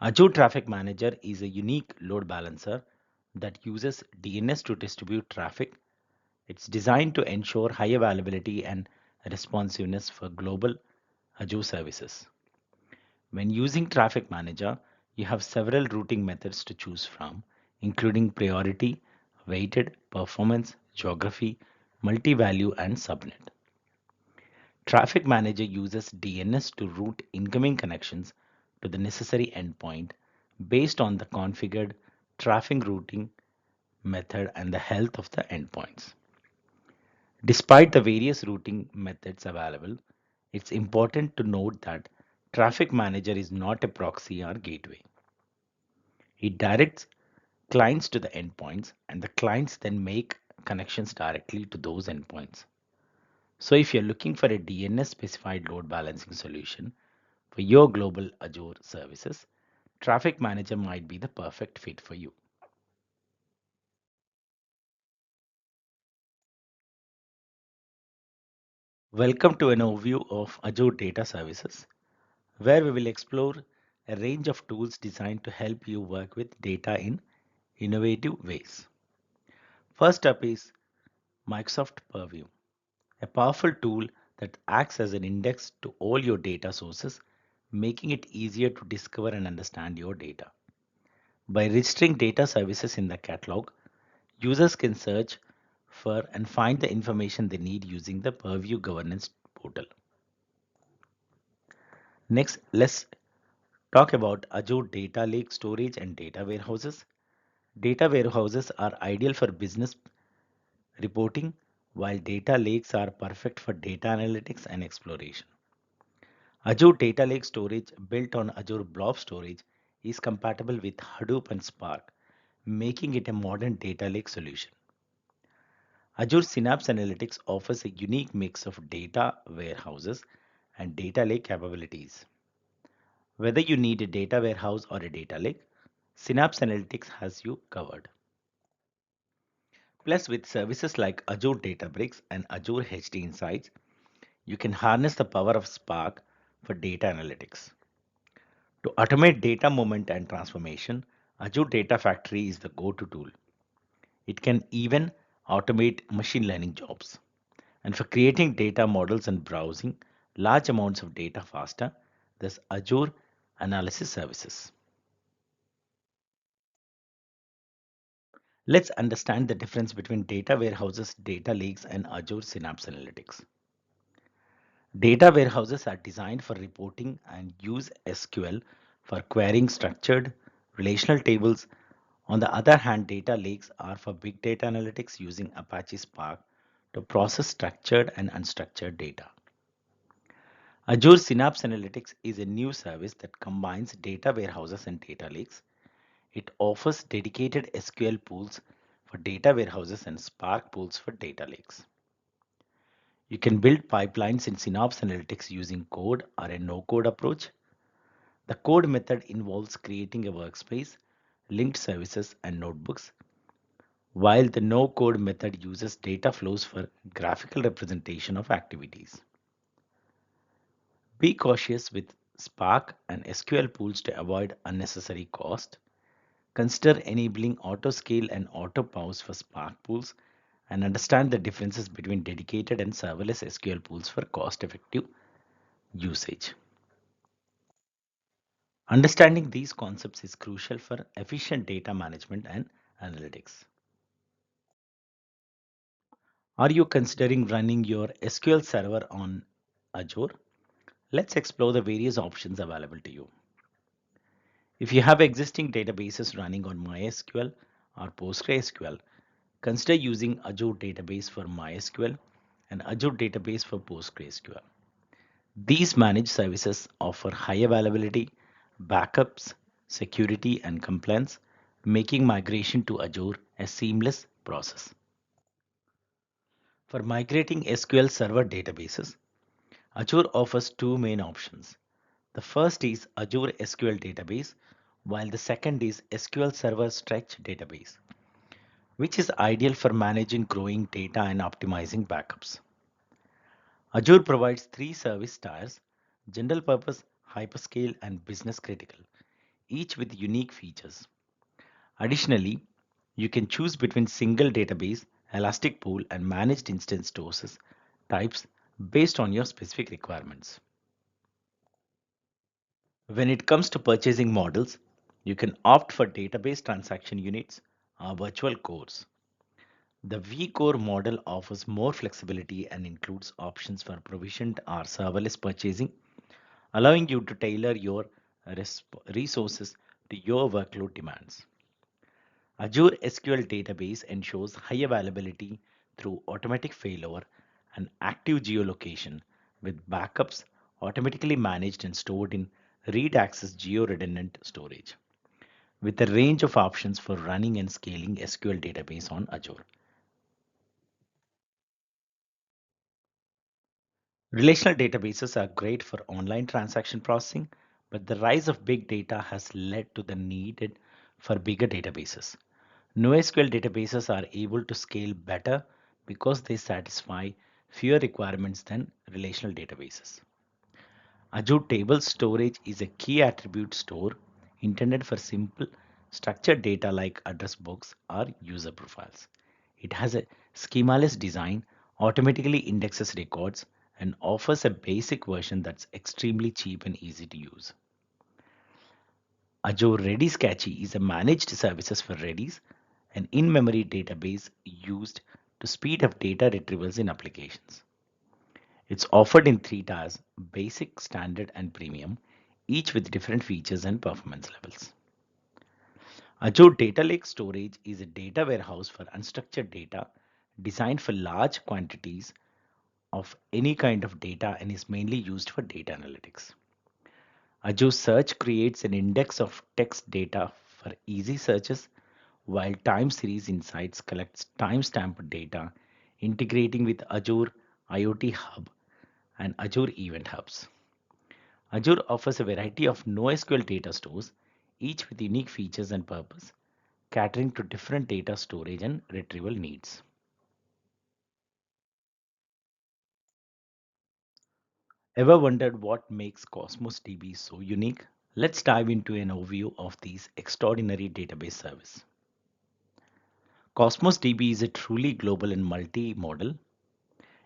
Azure Traffic Manager is a unique load balancer that uses DNS to distribute traffic. It's designed to ensure high availability and responsiveness for global Azure services. When using Traffic Manager, you have several routing methods to choose from, including priority, weighted, performance, geography, multi-value, and subnet. Traffic Manager uses DNS to route incoming connections to the necessary endpoint based on the configured traffic routing method and the health of the endpoints. Despite the various routing methods available, it's important to note that Traffic Manager is not a proxy or gateway. It directs clients to the endpoints, and the clients then make connections directly to those endpoints. So if you're looking for a DNS specified load balancing solution for your global Azure services, Traffic Manager might be the perfect fit for you. Welcome to an overview of Azure Data Services, where we will explore a range of tools designed to help you work with data in innovative ways. First up is Microsoft Purview, a powerful tool that acts as an index to all your data sources, making it easier to discover and understand your data. By registering data services in the catalog, users can search for and find the information they need using the Purview governance portal. Next, let's talk about Azure Data Lake Storage and Data Warehouses. Data warehouses are ideal for business reporting, while data lakes are perfect for data analytics and exploration. Azure Data Lake Storage, built on Azure Blob Storage, is compatible with Hadoop and Spark, making it a modern data lake solution. Azure Synapse Analytics offers a unique mix of data warehouses and data lake capabilities. Whether you need a data warehouse or a data lake, Synapse Analytics has you covered. Plus, with services like Azure Databricks and Azure HD Insights, you can harness the power of Spark for data analytics. To automate data movement and transformation, Azure Data Factory is the go-to tool. It can even automate machine learning jobs. And for creating data models and browsing large amounts of data faster, there's Azure Analysis Services. Let's understand the difference between data warehouses, data lakes, and Azure Synapse Analytics. Data warehouses are designed for reporting and use SQL for querying structured relational tables. On the other hand, data lakes are for big data analytics using Apache Spark to process structured and unstructured data. Azure Synapse Analytics is a new service that combines data warehouses and data lakes. It offers dedicated SQL pools for data warehouses and Spark pools for data lakes. You can build pipelines in Synapse Analytics using code or a no-code approach. The code method involves creating a workspace, linked services, and notebooks, while the no-code method uses data flows for graphical representation of activities. Be cautious with Spark and SQL pools to avoid unnecessary cost. Consider enabling auto scale and auto pause for Spark pools and understand the differences between dedicated and serverless SQL pools for cost effective usage. Understanding these concepts is crucial for efficient data management and analytics. Are you considering running your SQL server on Azure? Let's explore the various options available to you. If you have existing databases running on MySQL or PostgreSQL, consider using Azure Database for MySQL and Azure Database for PostgreSQL. These managed services offer high availability, backups, security, and compliance, making migration to Azure a seamless process. For migrating SQL Server databases, Azure offers two main options. The first is Azure SQL Database, while the second is SQL Server Stretch Database, which is ideal for managing growing data and optimizing backups. Azure provides three service tiers: general purpose, hyperscale, and business critical. each with unique features. Additionally, you can choose between single database, elastic pool, and managed instance sources types based on your specific requirements. When it comes to purchasing models, you can opt for database transaction units or virtual cores. The vCore model offers more flexibility and includes options for provisioned or serverless purchasing, allowing you to tailor your resources to your workload demands. Azure SQL Database ensures high availability through automatic failover and active geolocation, with backups automatically managed and stored in read access geo-redundant storage, with a range of options for running and scaling SQL database on Azure. Relational databases are great for online transaction processing, but the rise of big data has led to the need for bigger databases. NoSQL databases are able to scale better because they satisfy fewer requirements than relational databases. Azure Table Storage is a key attribute store intended for simple structured data like address books or user profiles. It has a schemaless design, automatically indexes records, and offers a basic version that's extremely cheap and easy to use. Azure Redis Cache is a managed services for Redis, an in-memory database used to speed up data retrievals in applications. It's offered in three tiers: basic, standard, and premium, each with different features and performance levels. Azure Data Lake Storage is a data warehouse for unstructured data designed for large quantities of any kind of data and is mainly used for data analytics. Azure Search creates an index of text data for easy searches, while Time Series Insights collects time-stamped data, integrating with Azure IoT Hub and Azure Event Hubs. Azure offers a variety of NoSQL data stores, each with unique features and purpose, catering to different data storage and retrieval needs. Ever wondered what makes Cosmos DB so unique? Let's dive into an overview of these extraordinary database service. Cosmos DB is a truly global and multi-model.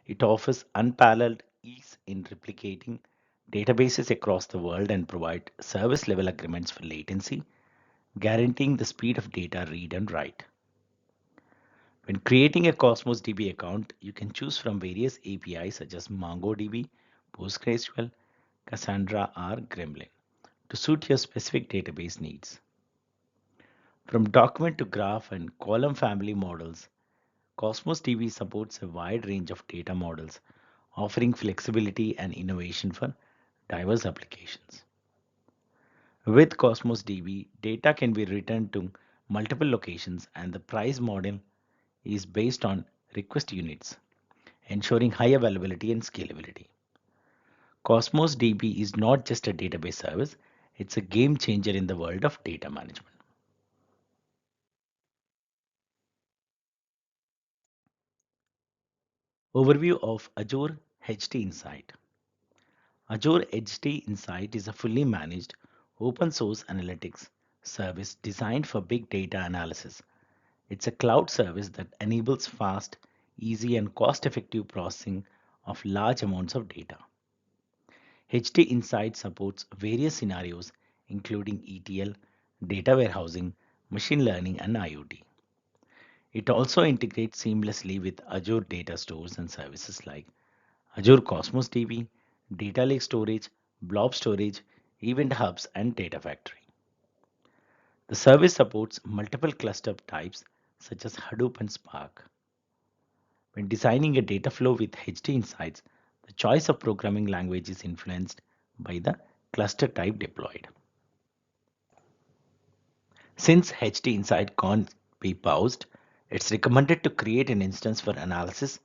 It offers unparalleled ease in replicating databases across the world and provide service level agreements for latency, guaranteeing the speed of data read and write. When creating a Cosmos DB account, you can choose from various APIs such as MongoDB, PostgreSQL, Cassandra, or Gremlin to suit your specific database needs. From document to graph and column family models, Cosmos DB supports a wide range of data models, offering flexibility and innovation for diverse applications. With Cosmos DB, data can be written to multiple locations and the price model is based on request units, ensuring high availability and scalability. Cosmos DB is not just a database service, it's a game changer in the world of data management. Overview of Azure HT Insight. Azure HT Insight is a fully managed open source analytics service designed for big data analysis. It's a cloud service that enables fast, easy, and cost effective processing of large amounts of data. HT Insight supports various scenarios, including ETL, data warehousing, machine learning, and IoT. It also integrates seamlessly with Azure data stores and services like Azure Cosmos DB, Data Lake Storage, Blob Storage, Event Hubs, and Data Factory. The service supports multiple cluster types such as Hadoop and Spark. When designing a data flow with HT Insights, the choice of programming language is influenced by the cluster type deployed. Since HT Insight can't be paused, it's recommended to create an instance for analysis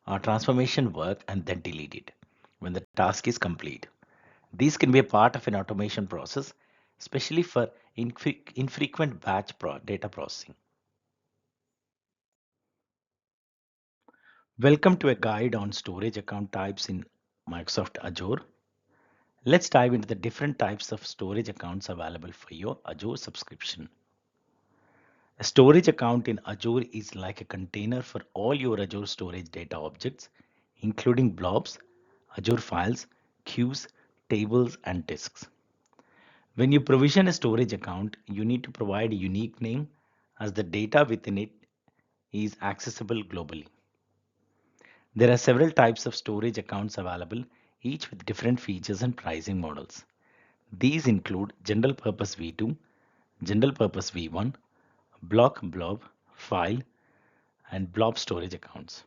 or transformation work and then delete it when the task is complete. These can be a part of an automation process, especially for infrequent batch data processing. Welcome to a guide on storage account types in Microsoft Azure. Let's dive into the different types of storage accounts available for your Azure subscription. A storage account in Azure is like a container for all your Azure storage data objects, including blobs, Azure files, queues, tables, and disks. When you provision a storage account, you need to provide a unique name as the data within it is accessible globally. There are several types of storage accounts available, each with different features and pricing models. These include General Purpose V2, General Purpose V1, Block Blob, File, and Blob storage accounts.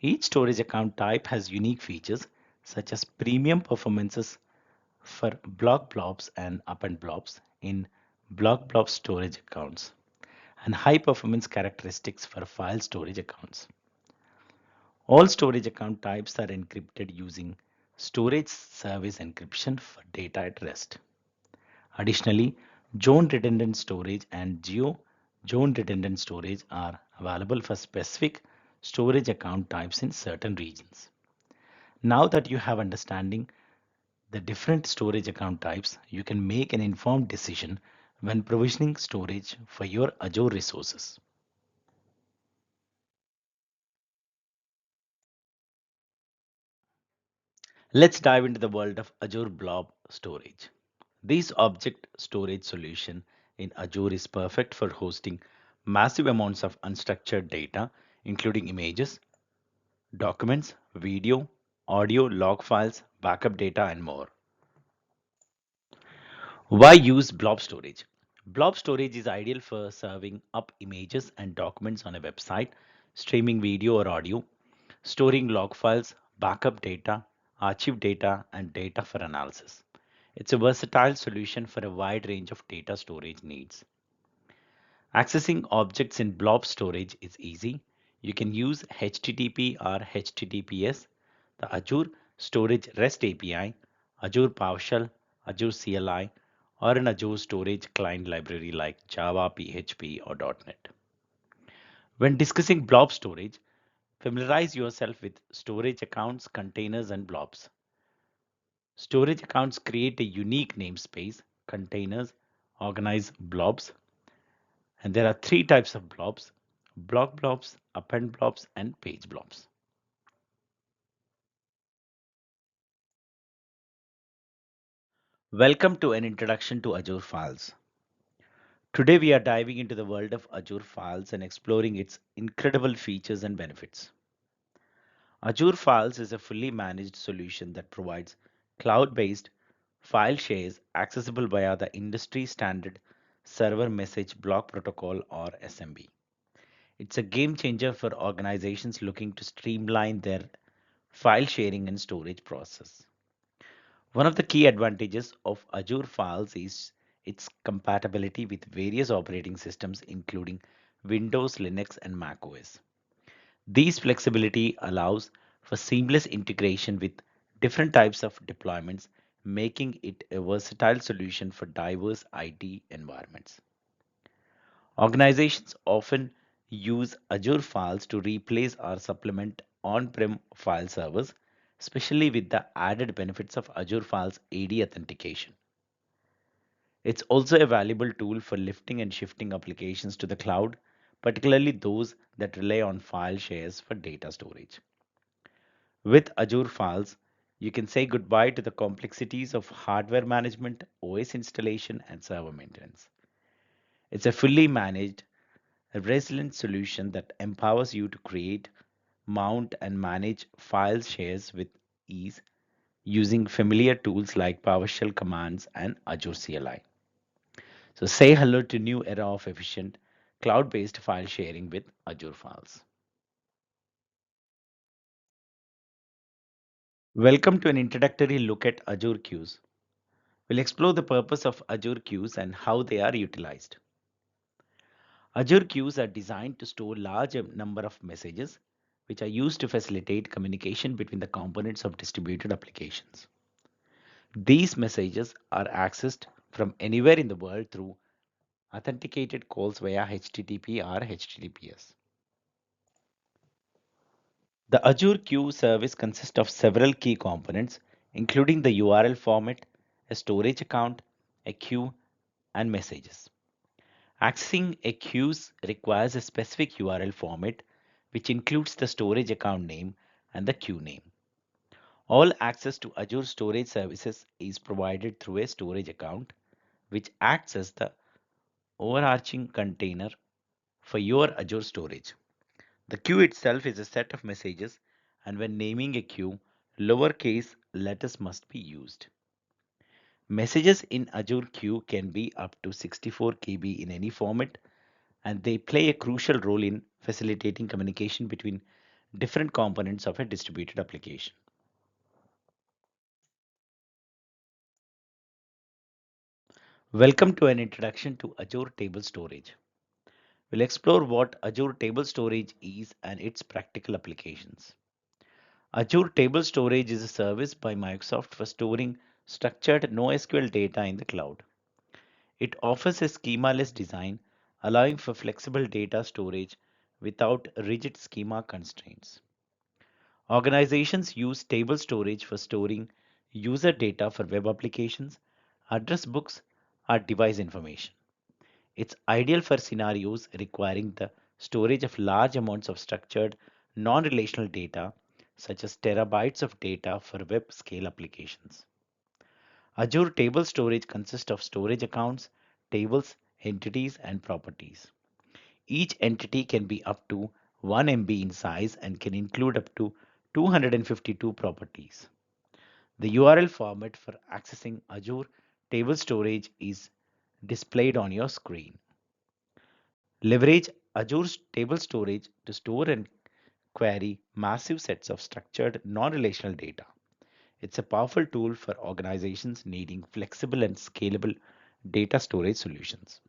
Each storage account type has unique features such as premium performances for block blobs and append blobs in block blob storage accounts, and high performance characteristics for file storage accounts. All storage account types are encrypted using storage service encryption for data at rest. Additionally, zone redundant storage and geo zone redundant storage are available for specific storage account types in certain regions. Now that you have understanding the different storage account types, you can make an informed decision when provisioning storage for your Azure resources. Let's dive into the world of Azure Blob Storage. This object storage solution in Azure is perfect for hosting massive amounts of unstructured data, including images, documents, video, audio, log files, backup data, and more. Why use blob storage? Blob storage is ideal for serving up images and documents on a website, streaming video or audio, storing log files, backup data, archive data, and data for analysis. It's a versatile solution for a wide range of data storage needs. Accessing objects in blob storage is easy. You can use HTTP or HTTPS, the Azure Storage REST API, Azure PowerShell, Azure CLI, or an Azure Storage Client library like Java, PHP, or .NET. When discussing blob storage, familiarize yourself with storage accounts, containers, and blobs. Storage accounts create a unique namespace. Containers organize blobs. And there are three types of blobs: block blobs, append blobs, and page blobs. Welcome to an introduction to Azure Files. Today we are diving into the world of Azure Files and exploring its incredible features and benefits. Azure Files is a fully managed solution that provides cloud-based file shares accessible via the industry standard Server Message Block Protocol or SMB. It's a game changer for organizations looking to streamline their file sharing and storage process. One of the key advantages of Azure Files is its compatibility with various operating systems including Windows, Linux, and Mac OS. This flexibility allows for seamless integration with different types of deployments, making it a versatile solution for diverse IT environments. Organizations often use Azure Files to replace or supplement on-prem file servers, especially with the added benefits of Azure Files AD authentication. It's also a valuable tool for lifting and shifting applications to the cloud, particularly those that rely on file shares for data storage. With Azure Files, you can say goodbye to the complexities of hardware management, OS installation, and server maintenance. It's a fully managed, resilient solution that empowers you to create, mount, and manage file shares with ease using familiar tools like PowerShell commands and Azure CLI. So say hello to new era of efficient cloud-based file sharing with Azure Files. Welcome to an introductory look at Azure Queues. We'll explore the purpose of Azure Queues and how they are utilized. Azure Queues are designed to store large number of messages which are used to facilitate communication between the components of distributed applications. These messages are accessed from anywhere in the world through authenticated calls via HTTP or HTTPS. The Azure Queue service consists of several key components, including the URL format, a storage account, a queue, and messages. Accessing a queue requires a specific URL format which includes the storage account name and the queue name. All access to Azure Storage Services is provided through a storage account, which acts as the overarching container for your Azure storage. The queue itself is a set of messages, and when naming a queue, lowercase letters must be used. Messages in Azure Queue can be up to 64 KB in any format, and they play a crucial role in facilitating communication between different components of a distributed application. Welcome to an introduction to Azure Table Storage. We'll explore what Azure Table Storage is and its practical applications. Azure Table Storage is a service by Microsoft for storing structured NoSQL data in the cloud. It offers a schema-less design, allowing for flexible data storage without rigid schema constraints. Organizations use table storage for storing user data for web applications, address books, or device information. It's ideal for scenarios requiring the storage of large amounts of structured, non relational data, such as terabytes of data for web scale applications. Azure Table Storage consists of storage accounts, tables, entities, and properties. Each entity can be up to 1 MB in size and can include up to 252 properties. The URL format for accessing Azure Table Storage is displayed on your screen. Leverage Azure's table storage to store and query massive sets of structured non-relational data. It's a powerful tool for organizations needing flexible and scalable data storage solutions.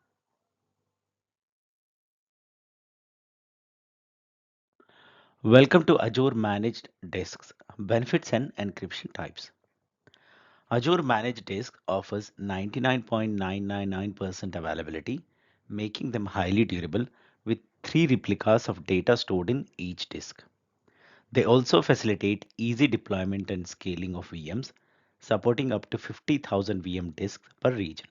Welcome to Azure Managed Disks, Benefits and Encryption Types. Azure Managed Disk offers 99.999% availability, making them highly durable with three replicas of data stored in each disk. They also facilitate easy deployment and scaling of VMs, supporting up to 50,000 VM disks per region.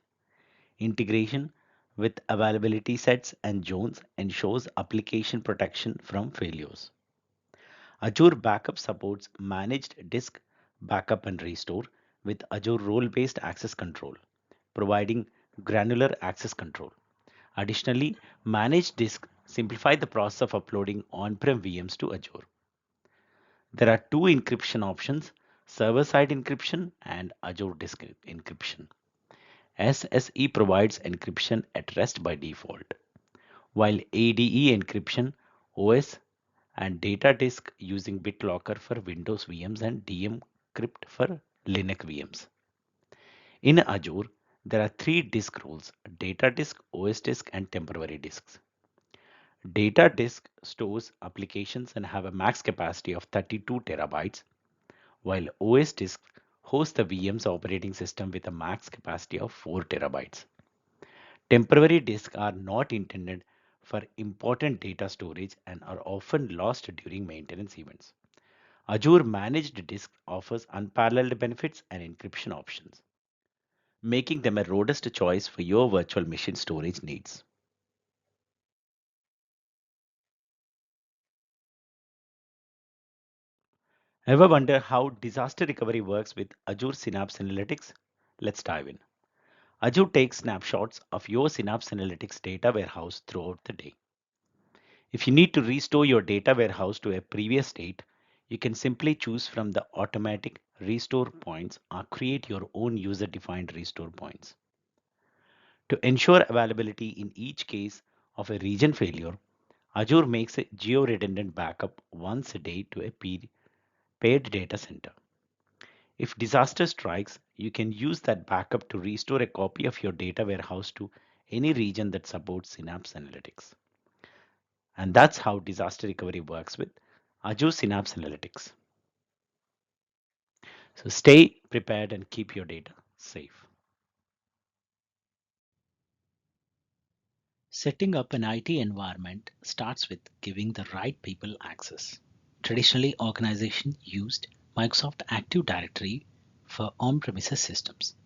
Integration with availability sets and zones ensures application protection from failures. Azure Backup supports managed disk backup and restore with Azure role-based access control, providing granular access control. Additionally, managed disk simplify the process of uploading on-prem VMs to Azure. There are two encryption options, server-side encryption and Azure Disk Encryption. SSE provides encryption at rest by default, while ADE encryption OS and data disk using BitLocker for Windows VMs and dmcrypt for Linux VMs. In Azure, there are three disk rules, data disk, OS disk, and temporary disks. Data disk stores applications and have a max capacity of 32 terabytes, while OS disk hosts the VM's operating system with a max capacity of 4 terabytes. Temporary disks are not intended for important data storage and are often lost during maintenance events. Azure Managed Disk offers unparalleled benefits and encryption options, making them a robust choice for your virtual machine storage needs. Ever wonder how disaster recovery works with Azure Synapse Analytics? Let's dive in. Azure takes snapshots of your Synapse Analytics data warehouse throughout the day. If you need to restore your data warehouse to a previous state, you can simply choose from the automatic restore points or create your own user-defined restore points. To ensure availability in each case of a region failure, Azure makes a geo-redundant backup once a day to a paired data center. If disaster strikes, you can use that backup to restore a copy of your data warehouse to any region that supports Synapse Analytics. And that's how disaster recovery works with Azure Synapse Analytics. So stay prepared and keep your data safe. Setting up an IT environment starts with giving the right people access. Traditionally, organizations used Microsoft Active Directory for on-premises systems.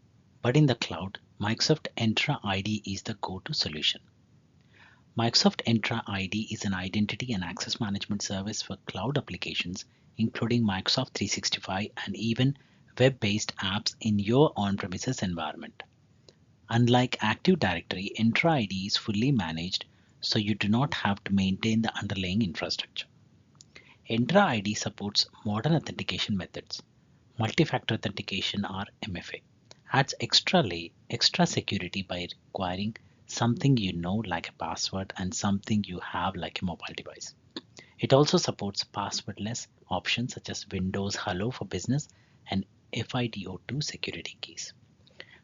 But in the cloud, Microsoft Entra ID is the go-to solution. Microsoft Entra ID is an identity and access management service for cloud applications, including Microsoft 365 and even web-based apps in your on-premises environment. Unlike Active Directory, Entra ID is fully managed, so you do not have to maintain the underlying infrastructure. Entra ID supports modern authentication methods. Multi-factor authentication or MFA adds extra security by requiring something you know like a password and something you have like a mobile device. It also supports passwordless options such as Windows Hello for Business and FIDO2 security keys.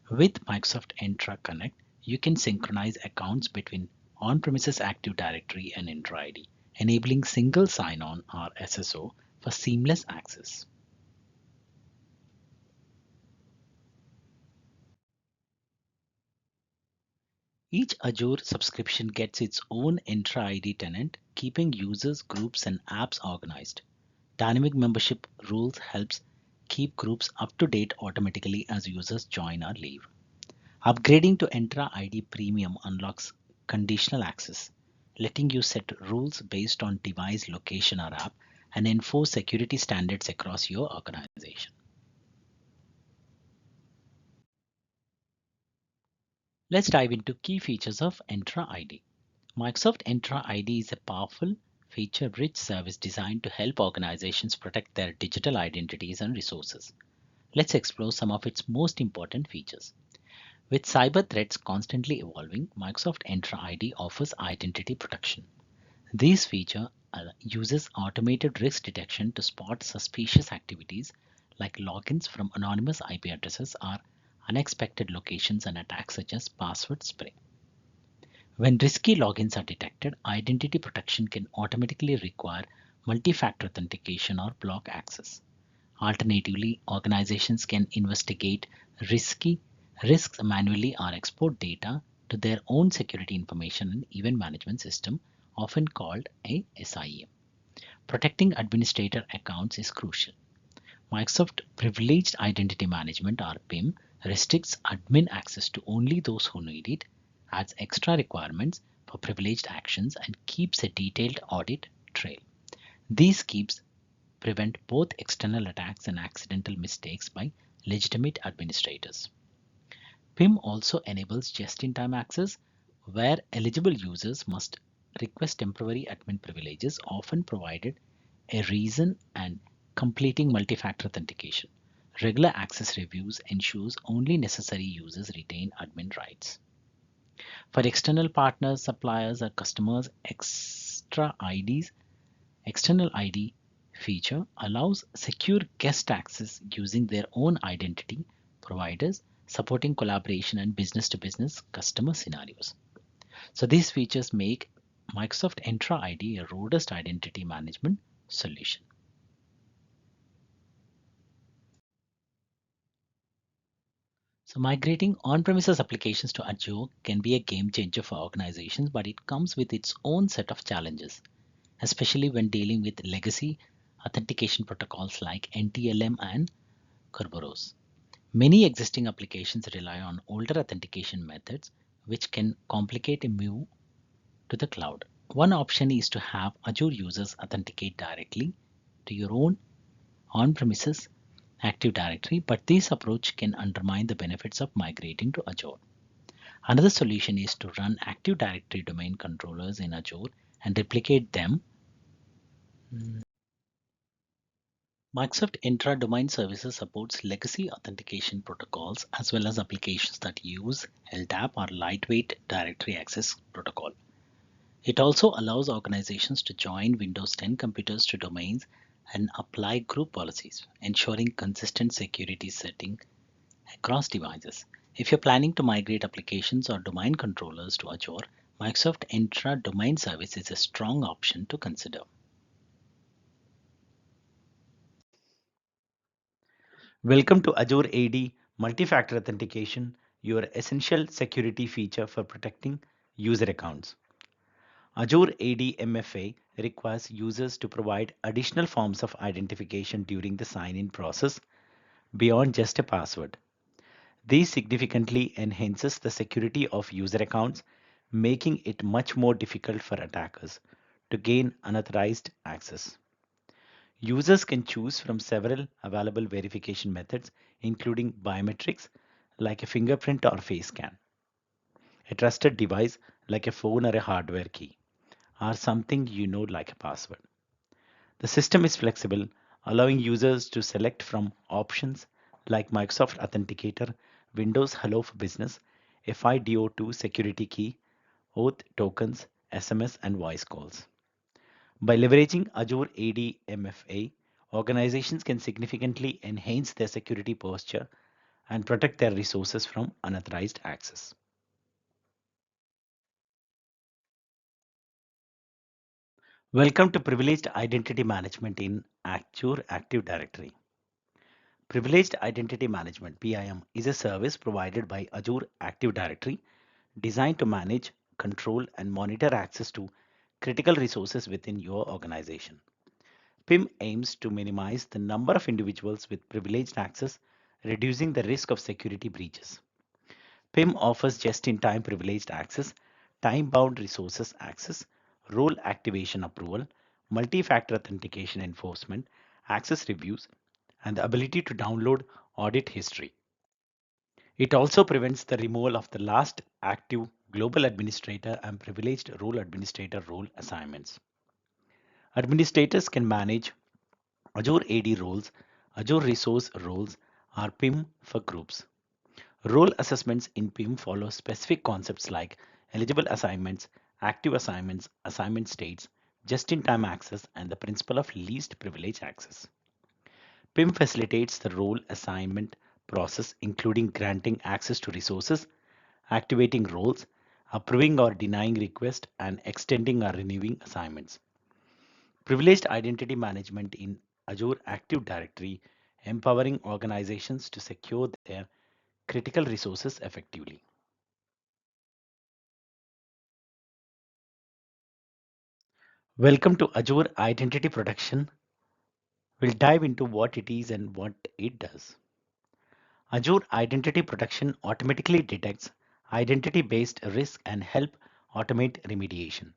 With Microsoft Entra Connect, you can synchronize accounts between on-premises Active Directory and Entra ID, enabling single sign-on or SSO for seamless access. Each Azure subscription gets its own Entra ID tenant, keeping users, groups, and apps organized. Dynamic membership rules helps keep groups up to date automatically as users join or leave. Upgrading to Entra ID Premium unlocks conditional access, letting you set rules based on device location or app and enforce security standards across your organization. Let's dive into key features of Entra ID. Microsoft Entra ID is a powerful, feature rich service designed to help organizations protect their digital identities and resources. Let's explore some of its most important features. With cyber threats constantly evolving, Microsoft Entra ID offers identity protection. This feature uses automated risk detection to spot suspicious activities like logins from anonymous IP addresses or unexpected locations and attacks such as password spray. When risky logins are detected, identity protection can automatically require multi-factor authentication or block access. Alternatively, organizations can investigate risky risks manually or export data to their own security information and event management system, often called a SIEM. Protecting administrator accounts is crucial. Microsoft Privileged Identity Management or PIM restricts admin access to only those who need it, adds extra requirements for privileged actions, and keeps a detailed audit trail. These keeps prevent both external attacks and accidental mistakes by legitimate administrators. PIM also enables just-in-time access, where eligible users must request temporary admin privileges, often provided a reason and completing multi-factor authentication. Regular access reviews ensures only necessary users retain admin rights. For external partners, suppliers, or customers, external ID feature allows secure guest access using their own identity providers, supporting collaboration and business to business customer scenarios. So these features make Microsoft Entra ID a robust identity management solution. So migrating on-premises applications to Azure can be a game changer for organizations, but it comes with its own set of challenges, especially when dealing with legacy authentication protocols like NTLM and Kerberos. Many existing applications rely on older authentication methods, which can complicate a move to the cloud. One option is to have Azure users authenticate directly to your own on-premises Active Directory, but this approach can undermine the benefits of migrating to Azure. Another solution is to run Active Directory domain controllers in Azure and replicate them. Microsoft Entra Domain Services supports legacy authentication protocols as well as applications that use LDAP or Lightweight Directory Access Protocol. It also allows organizations to join Windows 10 computers to domains and apply group policies, ensuring consistent security setting across devices. If you're planning to migrate applications or domain controllers to Azure, Microsoft Entra Domain Service is a strong option to consider. Welcome to Azure AD Multi-Factor Authentication, your essential security feature for protecting user accounts. Azure AD MFA requires users to provide additional forms of identification during the sign-in process, beyond just a password. This significantly enhances the security of user accounts, making it much more difficult for attackers to gain unauthorized access. Users can choose from several available verification methods, including biometrics like a fingerprint or face scan, a trusted device like a phone or a hardware key, or something you know like a password. The system is flexible, allowing users to select from options like Microsoft Authenticator, Windows Hello for Business, FIDO2 security key, OAuth tokens, SMS, and voice calls. By leveraging Azure AD organizations can significantly enhance their security posture and protect their resources from unauthorized access. Welcome to Privileged Identity Management in Azure Active Directory. Privileged Identity Management (PIM) is a service provided by Azure Active Directory designed to manage, control, and monitor access to critical resources within your organization. PIM aims to minimize the number of individuals with privileged access, reducing the risk of security breaches. PIM offers just-in-time privileged access, time-bound resources access, role activation approval, multi-factor authentication enforcement, access reviews, and the ability to download audit history. It also prevents the removal of the last active global administrator and privileged role administrator role assignments. Administrators can manage Azure AD roles, Azure resource roles, or PIM for groups. Role assessments in PIM follow specific concepts like eligible assignments, active assignments, assignment states, just-in-time access, and the principle of least privilege access. PIM facilitates the role assignment process, including granting access to resources, activating roles, approving or denying requests, and extending or renewing assignments. Privileged identity management in Azure Active Directory, empowering organizations to secure their critical resources effectively. Welcome to Azure Identity Protection. We'll dive into what it is and what it does. Azure Identity Protection automatically detects identity-based risk and help automate remediation.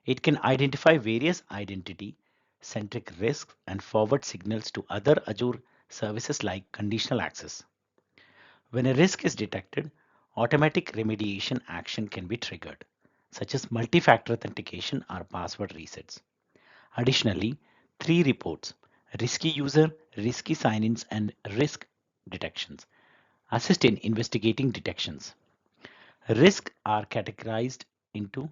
It can identify various identity-centric risks and forward signals to other Azure services like conditional access. When a risk is detected, automatic remediation action can be triggered, such as multi-factor authentication or password resets. Additionally, three reports, risky user, risky sign-ins, and risk detections, assist in investigating detections. Risks are categorized into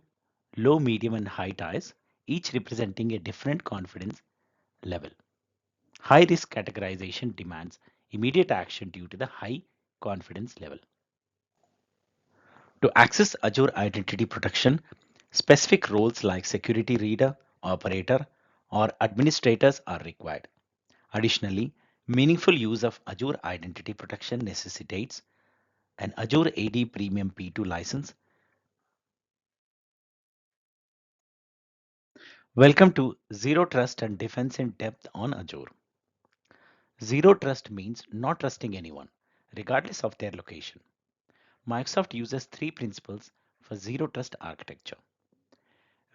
low, medium, and high tiers, each representing a different confidence level. High risk categorization demands immediate action due to the high confidence level. To access Azure Identity Protection, specific roles like security reader, operator, or administrators are required. Additionally, meaningful use of Azure Identity Protection necessitates an Azure AD Premium P2 license. Welcome to Zero Trust and Defense in Depth on Azure. Zero Trust means not trusting anyone, regardless of their location. Microsoft uses three principles for Zero Trust architecture.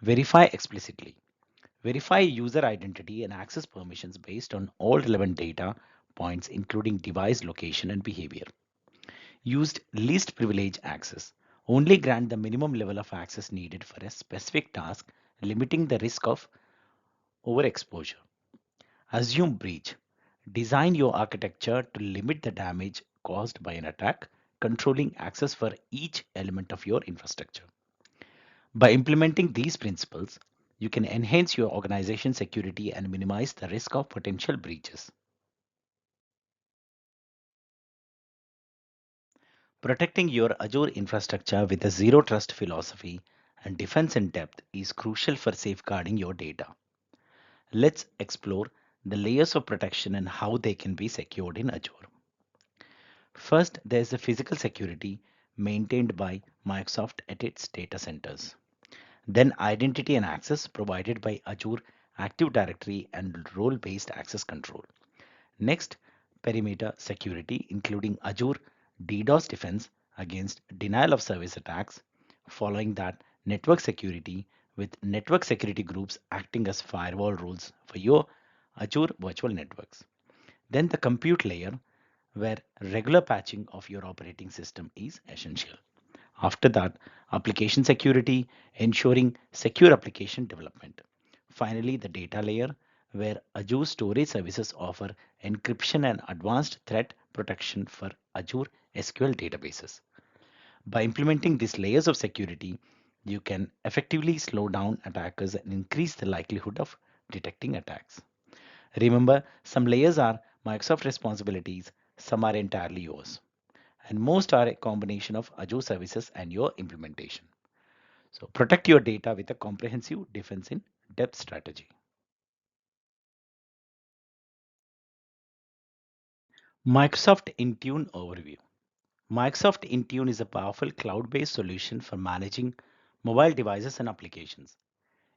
Verify explicitly. Verify user identity and access permissions based on all relevant data points, including device location and behavior. Used least privilege access. Only grant the minimum level of access needed for a specific task, limiting the risk of overexposure. Assume breach. Design your architecture to limit the damage caused by an attack, controlling access for each element of your infrastructure. By implementing these principles, you can enhance your organization's security and minimize the risk of potential breaches. Protecting your Azure infrastructure with a zero trust philosophy and defense in depth is crucial for safeguarding your data. Let's explore the layers of protection and how they can be secured in Azure. First, there's the physical security maintained by Microsoft at its data centers. Then, identity and access provided by Azure Active Directory and role based access control. Next, perimeter security, including Azure DDoS defense against denial of service attacks. Following that, network security with network security groups acting as firewall rules for your Azure virtual networks. Then the compute layer, where regular patching of your operating system is essential. After that, application security, ensuring secure application development. Finally, the data layer, where Azure storage services offer encryption and advanced threat protection for Azure SQL databases. By implementing these layers of security, you can effectively slow down attackers and increase the likelihood of detecting attacks. Remember, some layers are Microsoft responsibilities, some are entirely yours, and most are a combination of Azure services and your implementation. So protect your data with a comprehensive defense in depth strategy. Microsoft Intune overview. Microsoft Intune is a powerful cloud-based solution for managing mobile devices and applications.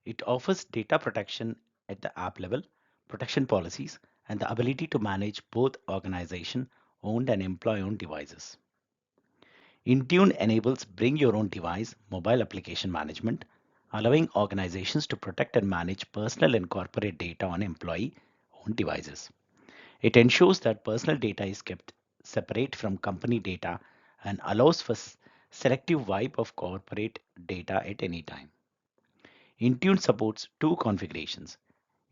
It offers data protection at the app level, protection policies, and the ability to manage both organization-owned and employee-owned devices. Intune enables bring your own device mobile application management, allowing organizations to protect and manage personal and corporate data on employee-owned devices. It ensures that personal data is kept separate from company data and allows for selective wipe of corporate data at any time. Intune supports two configurations,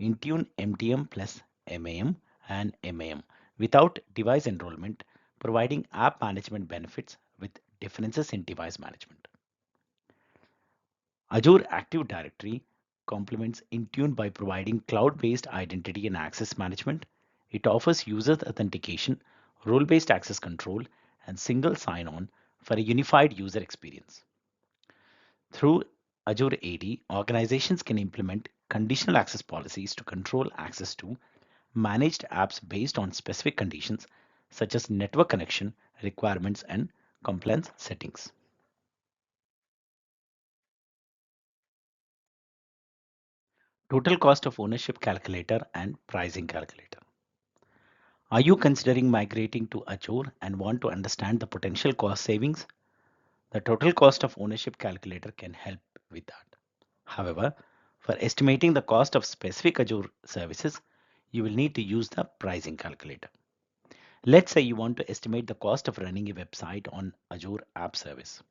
Intune MDM plus MAM and MAM without device enrollment, providing app management benefits with differences in device management. Azure Active Directory complements Intune by providing cloud-based identity and access management. It offers user authentication, role-based access control, and single sign-on for a unified user experience. Through Azure AD, organizations can implement conditional access policies to control access to managed apps based on specific conditions such as network connection requirements and compliance settings. Total cost of ownership calculator and pricing calculator. Are you considering migrating to Azure and want to understand the potential cost savings? The total cost of ownership calculator can help with that. However, for estimating the cost of specific Azure services, you will need to use the pricing calculator. Let's say you want to estimate the cost of running a website on Azure App Service.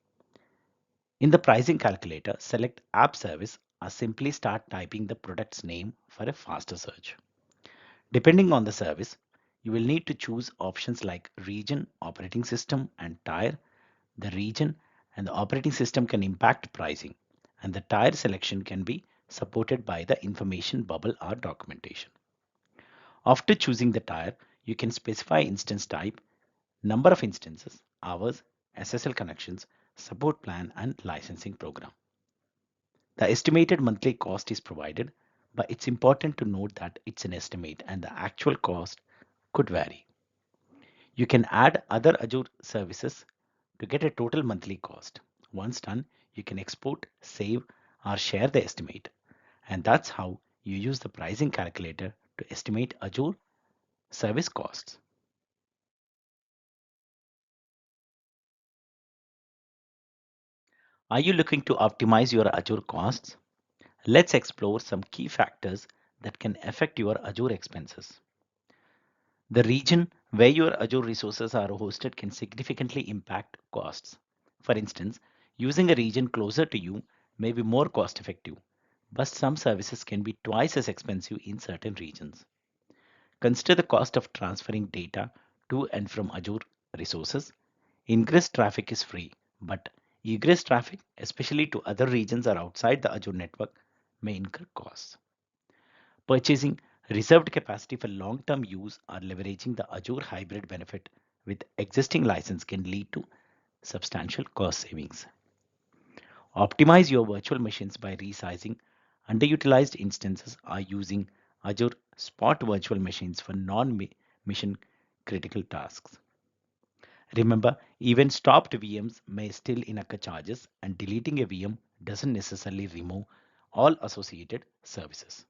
In the pricing calculator, select App Service or simply start typing the product's name for a faster search. Depending on the service, you will need to choose options like region, operating system, and tier. The region and the operating system can impact pricing, and the tier selection can be supported by the information bubble or documentation. After choosing the tier, you can specify instance type, number of instances, hours, SSL connections, support plan, and licensing program. The estimated monthly cost is provided, but it's important to note that it's an estimate and the actual cost could vary. You can add other Azure services to get a total monthly cost. Once done, you can export, save, or share the estimate. And that's how you use the pricing calculator to estimate Azure service costs. Are you looking to optimize your Azure costs? Let's explore some key factors that can affect your Azure expenses. The region where your Azure resources are hosted can significantly impact costs. For instance, using a region closer to you may be more cost effective, but some services can be twice as expensive in certain regions. Consider the cost of transferring data to and from Azure resources. Ingress traffic is free, but egress traffic, especially to other regions or outside the Azure network, may incur costs. Purchasing reserved capacity for long-term use or leveraging the Azure hybrid benefit with existing license can lead to substantial cost savings. Optimize your virtual machines by resizing underutilized instances or using Azure Spot virtual machines for non-mission critical tasks. Remember, even stopped VMs may still incur charges, and deleting a VM doesn't necessarily remove all associated services.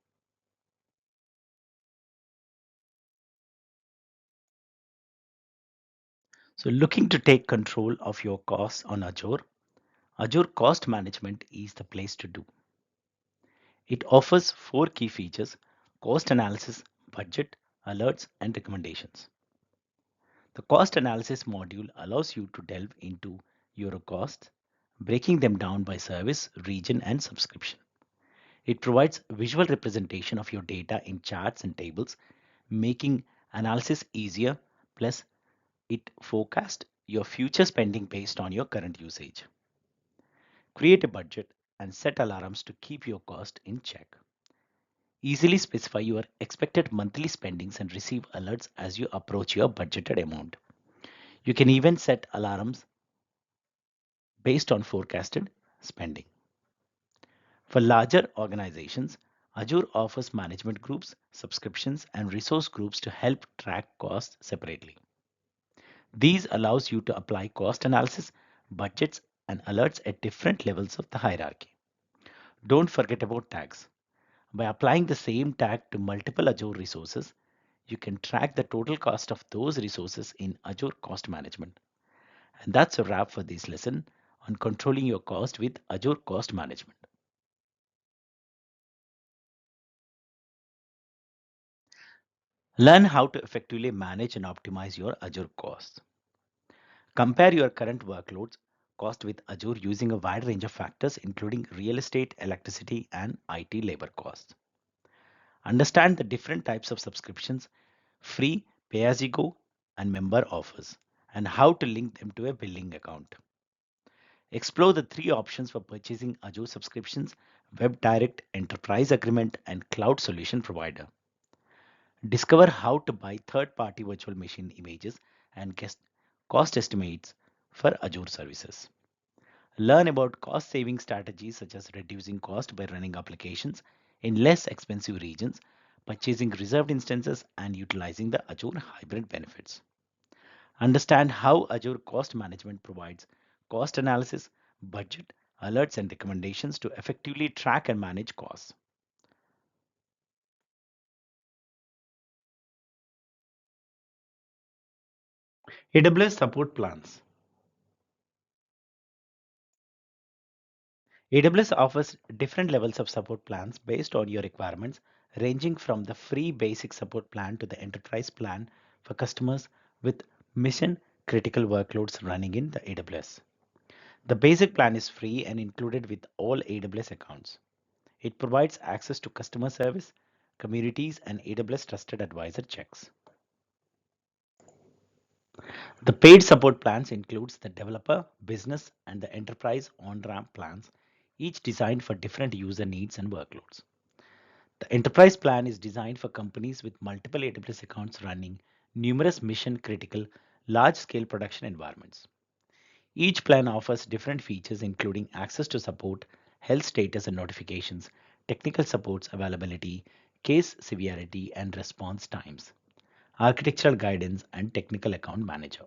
So looking to take control of your costs on Azure, Azure Cost Management is the place to do. It offers four key features: cost analysis, budget, alerts, and recommendations. The cost analysis module allows you to delve into your costs, breaking them down by service, region, and subscription. It provides visual representation of your data in charts and tables, making analysis easier. Plus, it forecasts your future spending based on your current usage. Create a budget and set alarms to keep your cost in check. Easily specify your expected monthly spendings and receive alerts as you approach your budgeted amount. You can even set alarms based on forecasted spending. For larger organizations, Azure offers management groups, subscriptions, and resource groups to help track costs separately. These allows you to apply cost analysis, budgets, and alerts at different levels of the hierarchy. Don't forget about tags. By applying the same tag to multiple Azure resources, you can track the total cost of those resources in Azure Cost Management. And that's a wrap for this lesson on controlling your cost with Azure Cost Management. Learn how to effectively manage and optimize your Azure costs. Compare your current workloads cost with Azure using a wide range of factors, including real estate, electricity, and IT labor costs. Understand the different types of subscriptions: free, pay as you go, and member offers, and how to link them to a billing account. Explore the three options for purchasing Azure subscriptions: Web Direct, Enterprise Agreement, and Cloud Solution Provider. Discover how to buy third-party virtual machine images and guess cost estimates for Azure services. Learn about cost-saving strategies such as reducing cost by running applications in less expensive regions, purchasing reserved instances, and utilizing the Azure hybrid benefits. Understand how Azure Cost Management provides cost analysis, budget, alerts, and recommendations to effectively track and manage costs. AWS support plans. AWS offers different levels of support plans based on your requirements, ranging from the free basic support plan to the enterprise plan for customers with mission critical workloads running in the AWS. The basic plan is free and included with all AWS accounts. It provides access to customer service, communities, and AWS Trusted Advisor checks. The paid support plans includes the developer, business, and the enterprise on-ramp plans, each designed for different user needs and workloads. The enterprise plan is designed for companies with multiple AWS accounts running numerous mission-critical, large-scale production environments. Each plan offers different features including access to support, health status and notifications, technical supports availability, case severity and response times, architectural guidance, and technical account manager.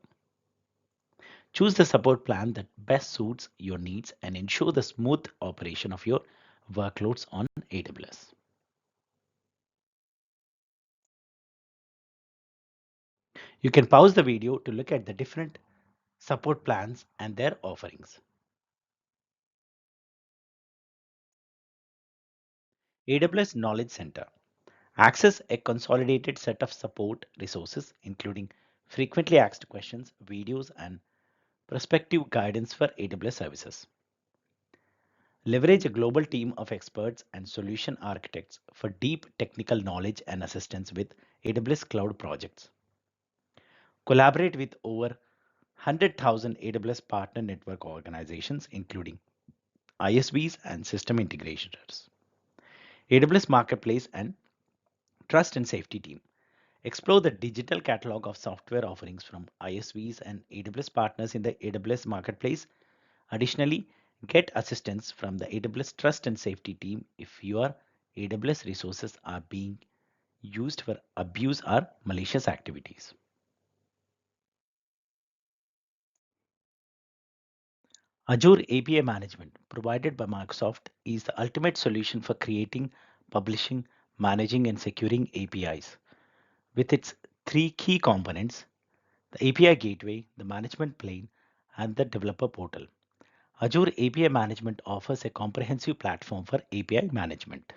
Choose the support plan that best suits your needs and ensure the smooth operation of your workloads on AWS. You can pause the video to look at the different support plans and their offerings. AWS Knowledge Center. Access a consolidated set of support resources, including frequently asked questions, videos, and prospective guidance for AWS services. Leverage a global team of experts and solution architects for deep technical knowledge and assistance with AWS cloud projects. Collaborate with over 100,000 AWS partner network organizations, including ISVs and system integrators. AWS Marketplace and Trust and Safety Team. Explore the digital catalog of software offerings from ISVs and AWS partners in the AWS Marketplace. Additionally, get assistance from the AWS Trust and Safety Team if your AWS resources are being used for abuse or malicious activities. Azure API Management, provided by Microsoft, is the ultimate solution for creating, publishing, managing, and securing APIs. With its three key components, the API gateway, the management plane, and the developer portal. Azure API Management offers a comprehensive platform for API management.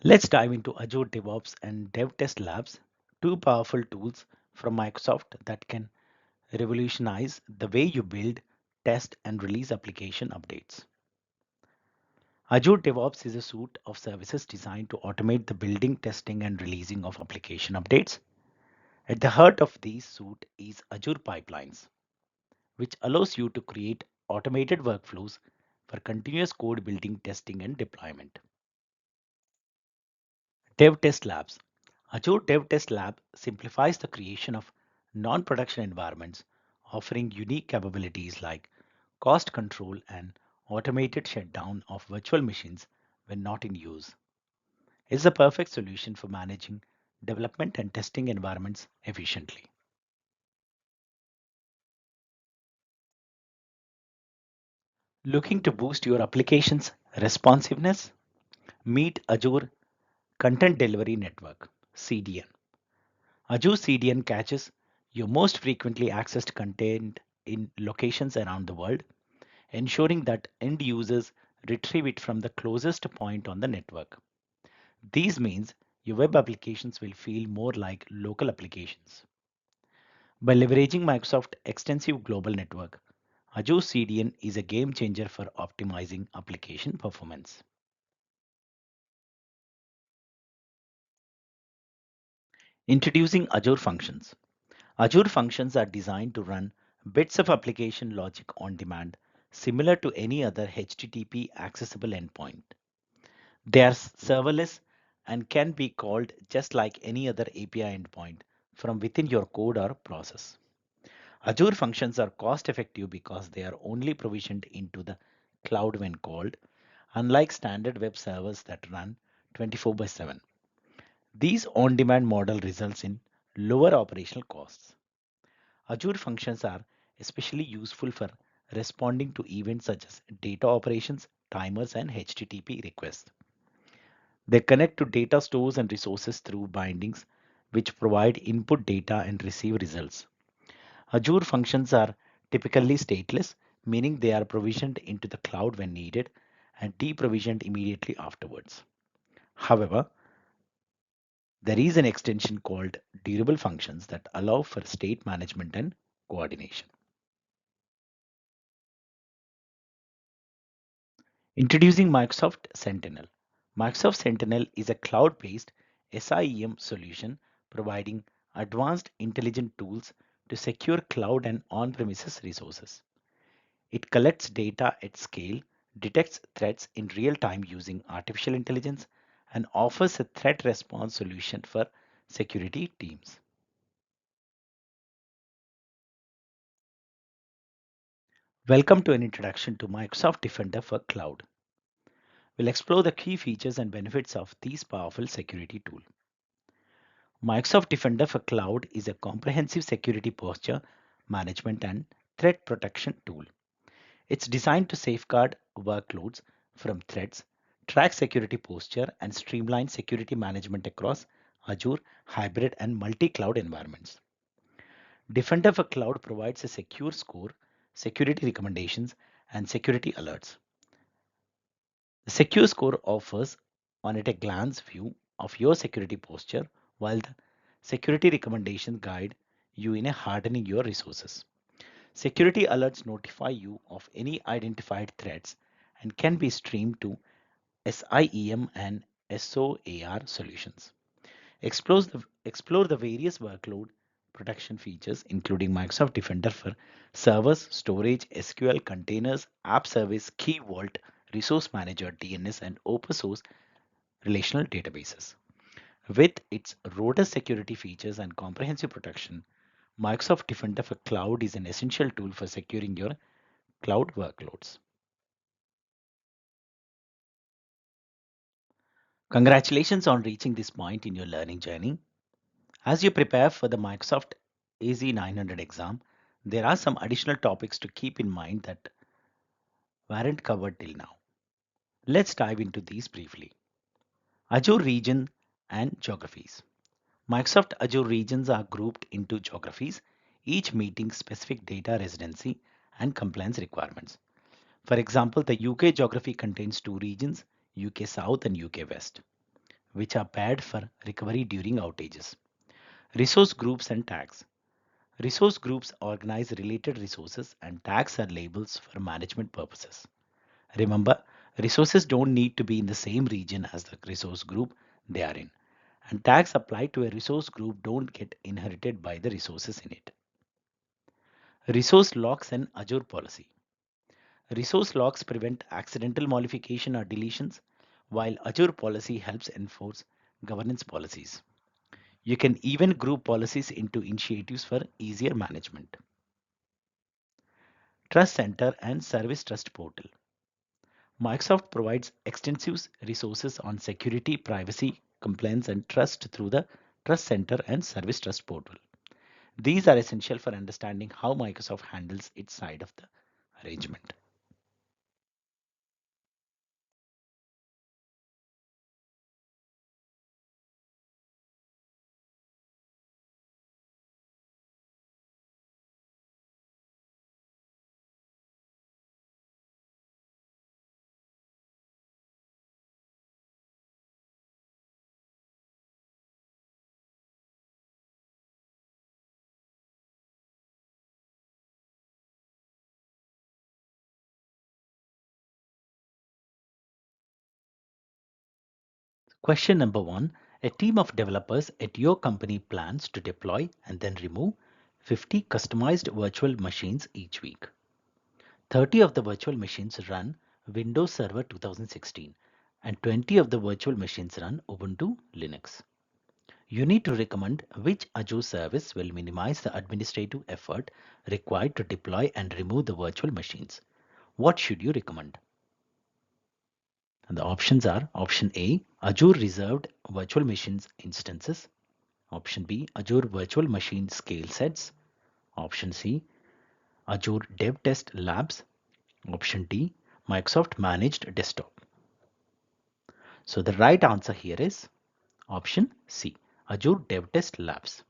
Let's dive into Azure DevOps and Dev Test Labs, two powerful tools from Microsoft that can revolutionize the way you build, test, and release application updates. Azure DevOps is a suite of services designed to automate the building, testing, and releasing of application updates. At the heart of this suite is Azure Pipelines, which allows you to create automated workflows for continuous code building, testing, and deployment. Dev Test Labs. Azure Dev Test Lab simplifies the creation of non-production environments, offering unique capabilities like cost control and automated shutdown of virtual machines when not in use. It's a perfect solution for managing development and testing environments efficiently. Looking to boost your application's responsiveness? Meet Azure Content Delivery Network (CDN). Azure CDN catches your most frequently accessed content in locations around the world, ensuring that end users retrieve it from the closest point on the network. This means your web applications will feel more like local applications. By leveraging Microsoft's extensive global network, Azure CDN is a game changer for optimizing application performance. Introducing Azure Functions. Azure Functions are designed to run bits of application logic on demand, similar to any other HTTP accessible endpoint. They are serverless and can be called just like any other API endpoint from within your code or process. Azure Functions are cost effective because they are only provisioned into the cloud when called, unlike standard web servers that run 24 by 7. These on demand model results in lower operational costs. Azure functions are especially useful for responding to events such as data operations, timers, and HTTP requests. They connect to data stores and resources through bindings, which provide input data and receive results. Azure functions are typically stateless, meaning they are provisioned into the cloud when needed and deprovisioned immediately afterwards. However, there is an extension called durable functions that allow for state management and coordination. Introducing Microsoft Sentinel. Microsoft Sentinel is a cloud-based SIEM solution providing advanced intelligent tools to secure cloud and on-premises resources. It collects data at scale, detects threats in real time using artificial intelligence, and offers a threat response solution for security teams. Welcome to an introduction to Microsoft Defender for Cloud. We'll explore the key features and benefits of this powerful security tool. Microsoft Defender for Cloud is a comprehensive security posture management and threat protection tool. It's designed to safeguard workloads from threats, track security posture, and streamline security management across Azure, hybrid, and multi-cloud environments. Defender for Cloud provides a secure score, security recommendations, and security alerts. The secure score offers on at a glance view of your security posture, while the security recommendation guide you in a hardening your resources. Security alerts notify you of any identified threats and can be streamed to SIEM and SOAR solutions. Explore the various workload protection features, including Microsoft Defender for servers, storage, SQL, containers, app service, key vault, resource manager, DNS, and open source relational databases. With its robust security features and comprehensive protection, Microsoft Defender for Cloud is an essential tool for securing your cloud workloads. Congratulations on reaching this point in your learning journey. As you prepare for the Microsoft AZ900 exam, there are some additional topics to keep in mind that weren't covered till now. Let's dive into these briefly. Azure region and geographies. Microsoft Azure regions are grouped into geographies, each meeting specific data residency and compliance requirements. For example, the UK geography contains two regions, UK South and UK West, which are paired for recovery during outages. Resource groups and tags. Resource groups organize related resources and tags are labels for management purposes. Remember, resources don't need to be in the same region as the resource group they are in, and tags applied to a resource group don't get inherited by the resources in it. Resource locks and Azure policy. Resource locks prevent accidental modification or deletions, while Azure policy helps enforce governance policies. You can even group policies into initiatives for easier management. Trust Center and Service Trust Portal. Microsoft provides extensive resources on security, privacy, compliance, and trust through the Trust Center and Service Trust Portal. These are essential for understanding how Microsoft handles its side of the arrangement. Question number one. A team of developers at your company plans to deploy and then remove 50 customized virtual machines each week. 30 of the virtual machines run Windows Server 2016 and 20 of the virtual machines run Ubuntu Linux. You need to recommend which Azure service will minimize the administrative effort required to deploy and remove the virtual machines. What should you recommend? And the options are option A, Azure reserved virtual machines instances. Option B, Azure virtual machine scale sets. Option C, Azure Dev Test Labs. Option D, Microsoft Managed Desktop. So the right answer here is option C, Azure Dev Test Labs.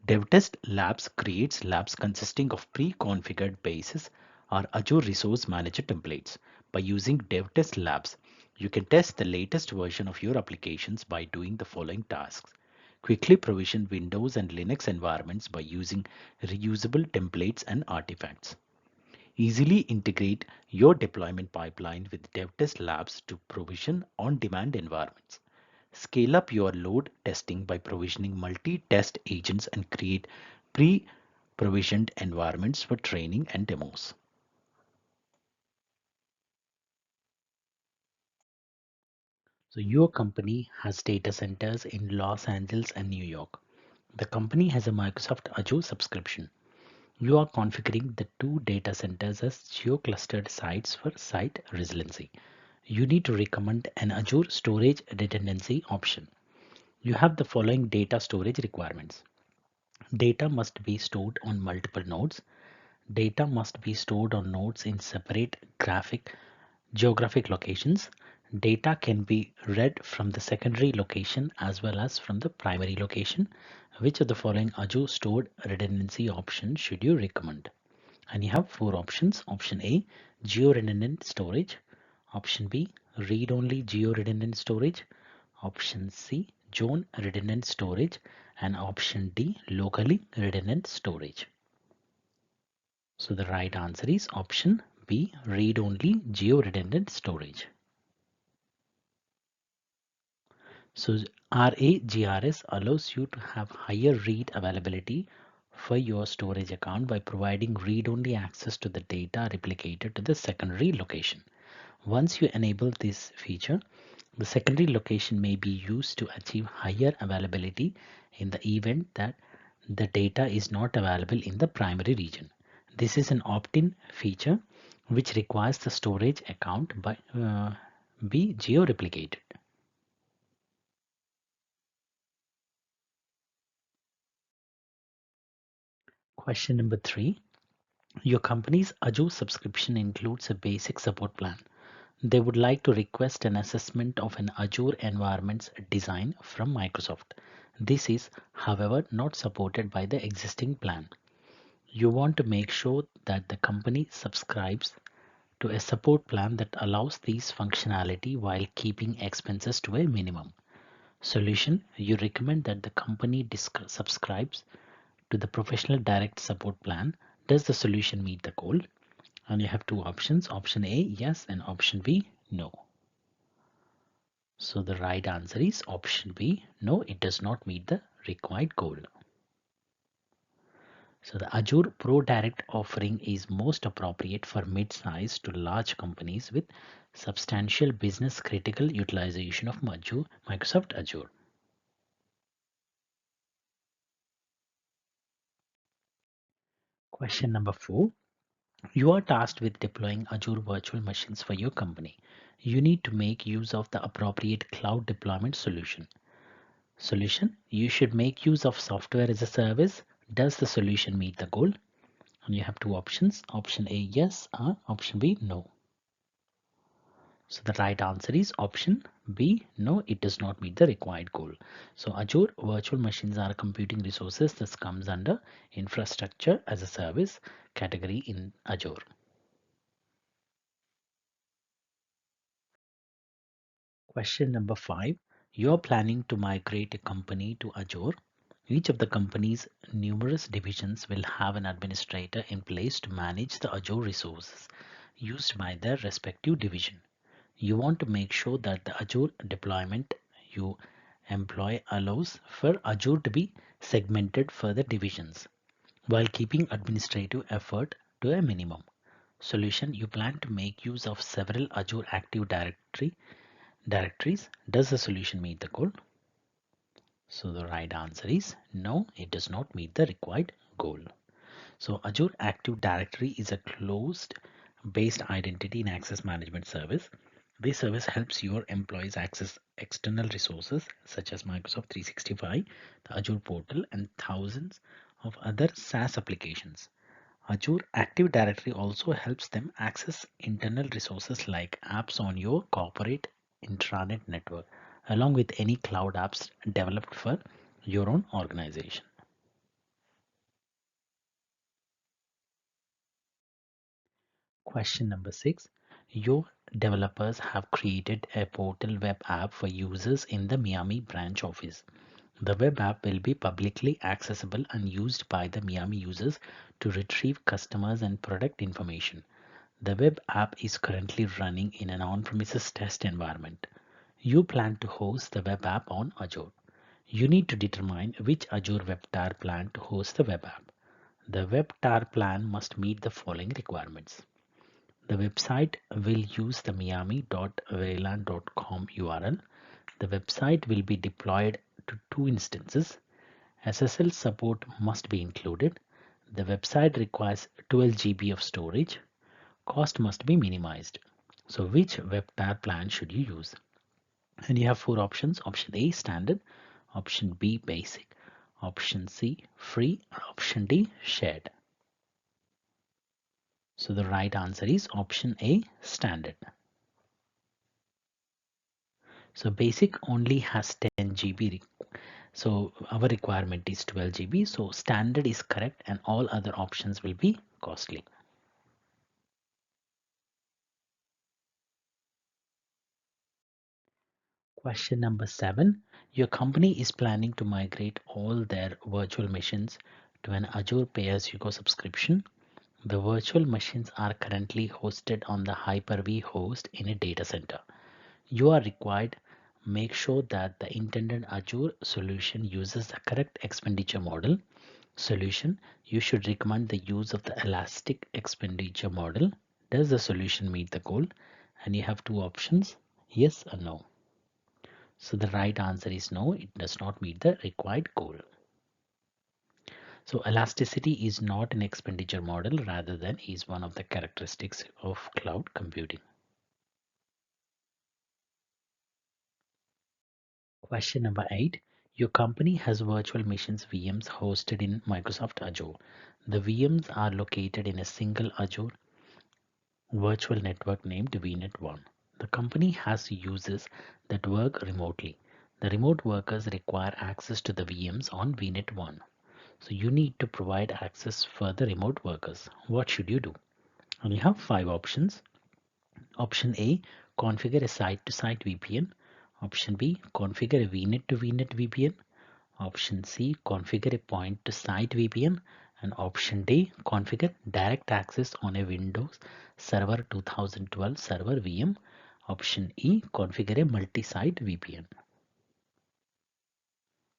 DevTest Labs creates labs consisting of pre-configured bases or Azure Resource Manager templates. By using DevTest Labs, you can test the latest version of your applications by doing the following tasks. Quickly provision Windows and Linux environments by using reusable templates and artifacts. Easily integrate your deployment pipeline with DevTest Labs to provision on-demand environments. Scale up your load testing by provisioning multi-test agents and create pre-provisioned environments for training and demos. So your company has data centers in Los Angeles and New York. The company has a Microsoft Azure subscription. You are configuring the two data centers as geo-clustered sites for site resiliency. You need to recommend an Azure storage redundancy option. You have the following data storage requirements. Data must be stored on multiple nodes. Data must be stored on nodes in separate geographic locations. Data can be read from the secondary location as well as from the primary location. Which of the following Azure stored redundancy options should you recommend? And you have four options. Option A, geo-redundant storage. Option B, read-only geo-redundant storage. Option C, zone redundant storage. And option D, locally redundant storage. So the right answer is option B, read-only geo-redundant storage. So RAGRS allows you to have higher read availability for your storage account by providing read-only access to the data replicated to the secondary location. Once you enable this feature, the secondary location may be used to achieve higher availability in the event that the data is not available in the primary region. This is an opt-in feature which requires the storage account B. Geo-replicated. Question number 3. Your company's Azure subscription includes a basic support plan. They would like to request an assessment of an Azure environment's design from Microsoft. This is, however, not supported by the existing plan. You want to make sure that the company subscribes to a support plan that allows these functionality while keeping expenses to a minimum. Solution: you recommend that the company subscribes to the professional direct support plan. Does the solution meet the goal? And you have two options: option A, yes, and option B, no. So the right answer is option B, no, it does not meet the required goal. So the Azure Pro Direct offering is most appropriate for mid-sized to large companies with substantial business critical utilization of Microsoft Azure. Question number 4. You are tasked with deploying Azure virtual machines for your company. You need to make use of the appropriate cloud deployment solution. Solution: you should make use of software as a service. Does the solution meet the goal? And you have two options: option A, yes, or option B, no. So the right answer is option B, no, it does not meet the required goal. So Azure virtual machines are computing resources that comes under infrastructure as a service category in Azure. Question number 5. You're planning to migrate a company to Azure. Each of the company's numerous divisions will have an administrator in place to manage the Azure resources used by their respective division. You want to make sure that the Azure deployment you employ allows for Azure to be segmented for the divisions while keeping administrative effort to a minimum. Solution: you plan to make use of several Azure Active directories. Does the solution meet the goal? So the right answer is no, it does not meet the required goal. So Azure Active Directory is a closed based identity and access management service. This service helps your employees access external resources such as Microsoft 365, the Azure portal, and thousands of other SaaS applications. Azure Active Directory also helps them access internal resources like apps on your corporate intranet network, along with any cloud apps developed for your own organization. Question number 6. Your developers have created a portal web app for users in the Miami branch office. The web app will be publicly accessible and used by the Miami users to retrieve customers and product information. The web app is currently running in an on-premises test environment. You plan to host the web app on Azure. You need to determine which Azure web tier plan to host the web app. The web tier plan must meet the following requirements. The website will use the miami.velan.com URL. The website will be deployed to two instances. SSL support must be included. The website requires 12 GB of storage. Cost must be minimized. So which web tier plan should you use? And you have four options. Option A, standard. Option B, basic. Option C, free. Or option D, shared. So the right answer is option A, standard. So basic only has 10 GB. So our requirement is 12 GB. So standard is correct and all other options will be costly. Question number 7. Your company is planning to migrate all their virtual machines to an Azure pay-as-you-go subscription. The virtual machines are currently hosted on the Hyper-V host in a data center. You are required make sure that the intended Azure solution uses the correct expenditure model. Solution: you should recommend the use of the elastic expenditure model. Does the solution meet the goal? And you have two options: yes or no. So the right answer is no, it does not meet the required goal. So elasticity is not an expenditure model, rather than is one of the characteristics of cloud computing. Question number 8. Your company has virtual machines VMs hosted in Microsoft Azure. The VMs are located in a single Azure virtual network named VNet1. The company has users that work remotely. The remote workers require access to the VMs on VNet1. So you need to provide access for the remote workers. What should you do? And you have 5 options. Option A, configure a site-to-site VPN. Option B, configure a VNet to VNet VPN. Option C, configure a point-to-site VPN. And option D, configure direct access on a Windows Server 2012 server VM. Option E, configure a multi-site VPN.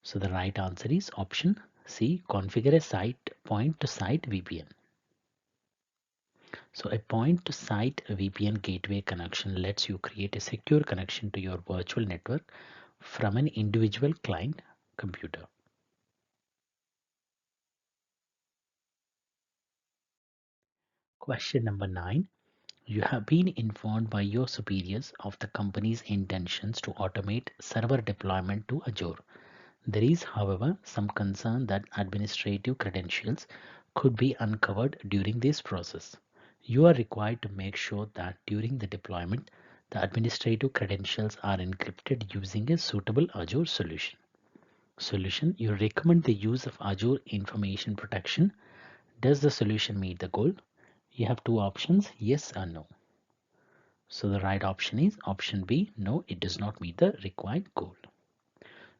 So the right answer is option C, configure a site point-to-site VPN. So a point-to-site VPN gateway connection lets you create a secure connection to your virtual network from an individual client computer. Question number 9. You have been informed by your superiors of the company's intentions to automate server deployment to Azure. There is, however, some concern that administrative credentials could be uncovered during this process. You are required to make sure that during the deployment, the administrative credentials are encrypted using a suitable Azure solution. You recommend the use of Azure information protection. Does the solution meet the goal? You have 2 options, yes or no. So the right option is option B, no, it does not meet the required goal.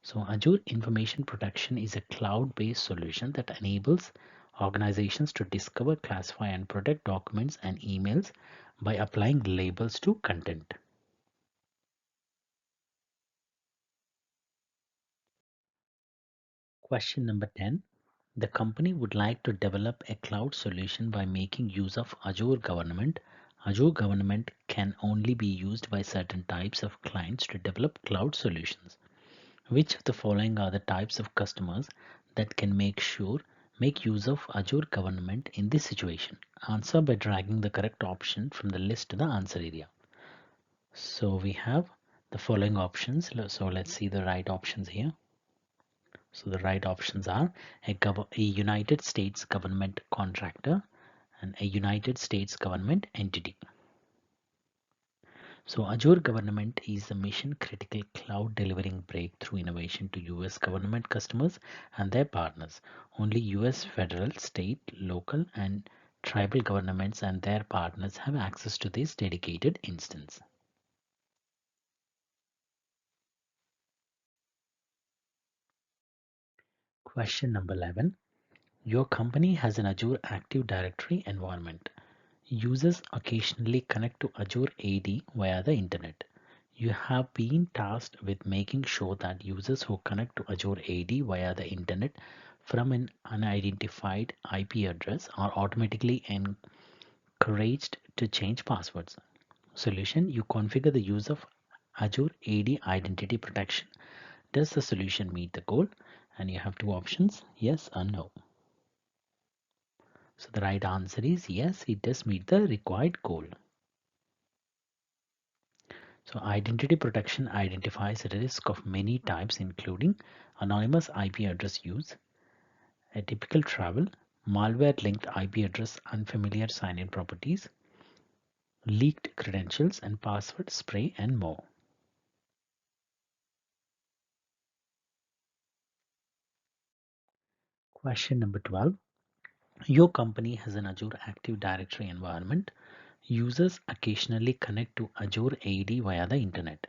So Azure Information Protection is a cloud-based solution that enables organizations to discover, classify, and protect documents and emails by applying labels to content. Question number 10. The company would like to develop a cloud solution by making use of Azure Government. Azure Government can only be used by certain types of clients to develop cloud solutions. Which of the following are the types of customers that can make use of Azure Government in this situation? Answer by dragging the correct option from the list to the answer area. So we have the following options. So let's see the right options here. So the right options are a United States government contractor and a United States government entity. So Azure Government is a mission critical cloud delivering breakthrough innovation to US government customers and their partners. Only US federal, state, local and tribal governments and their partners have access to this dedicated instance. Question number 11. Your company has an Azure Active Directory environment. Users occasionally connect to Azure AD via the internet. You have been tasked with making sure that users who connect to Azure AD via the internet from an unidentified IP address are automatically encouraged to change passwords. Solution: you configure the use of Azure AD identity protection. Does the solution meet the goal? And you have 2 options, yes or no. So the right answer is yes, it does meet the required goal. So identity protection identifies a risk of many types, including anonymous IP address use, atypical travel, malware-linked IP address, unfamiliar sign-in properties, leaked credentials, and password spray, and more. Question number 12. Your company has an Azure Active Directory environment. Users occasionally connect to Azure AD via the internet.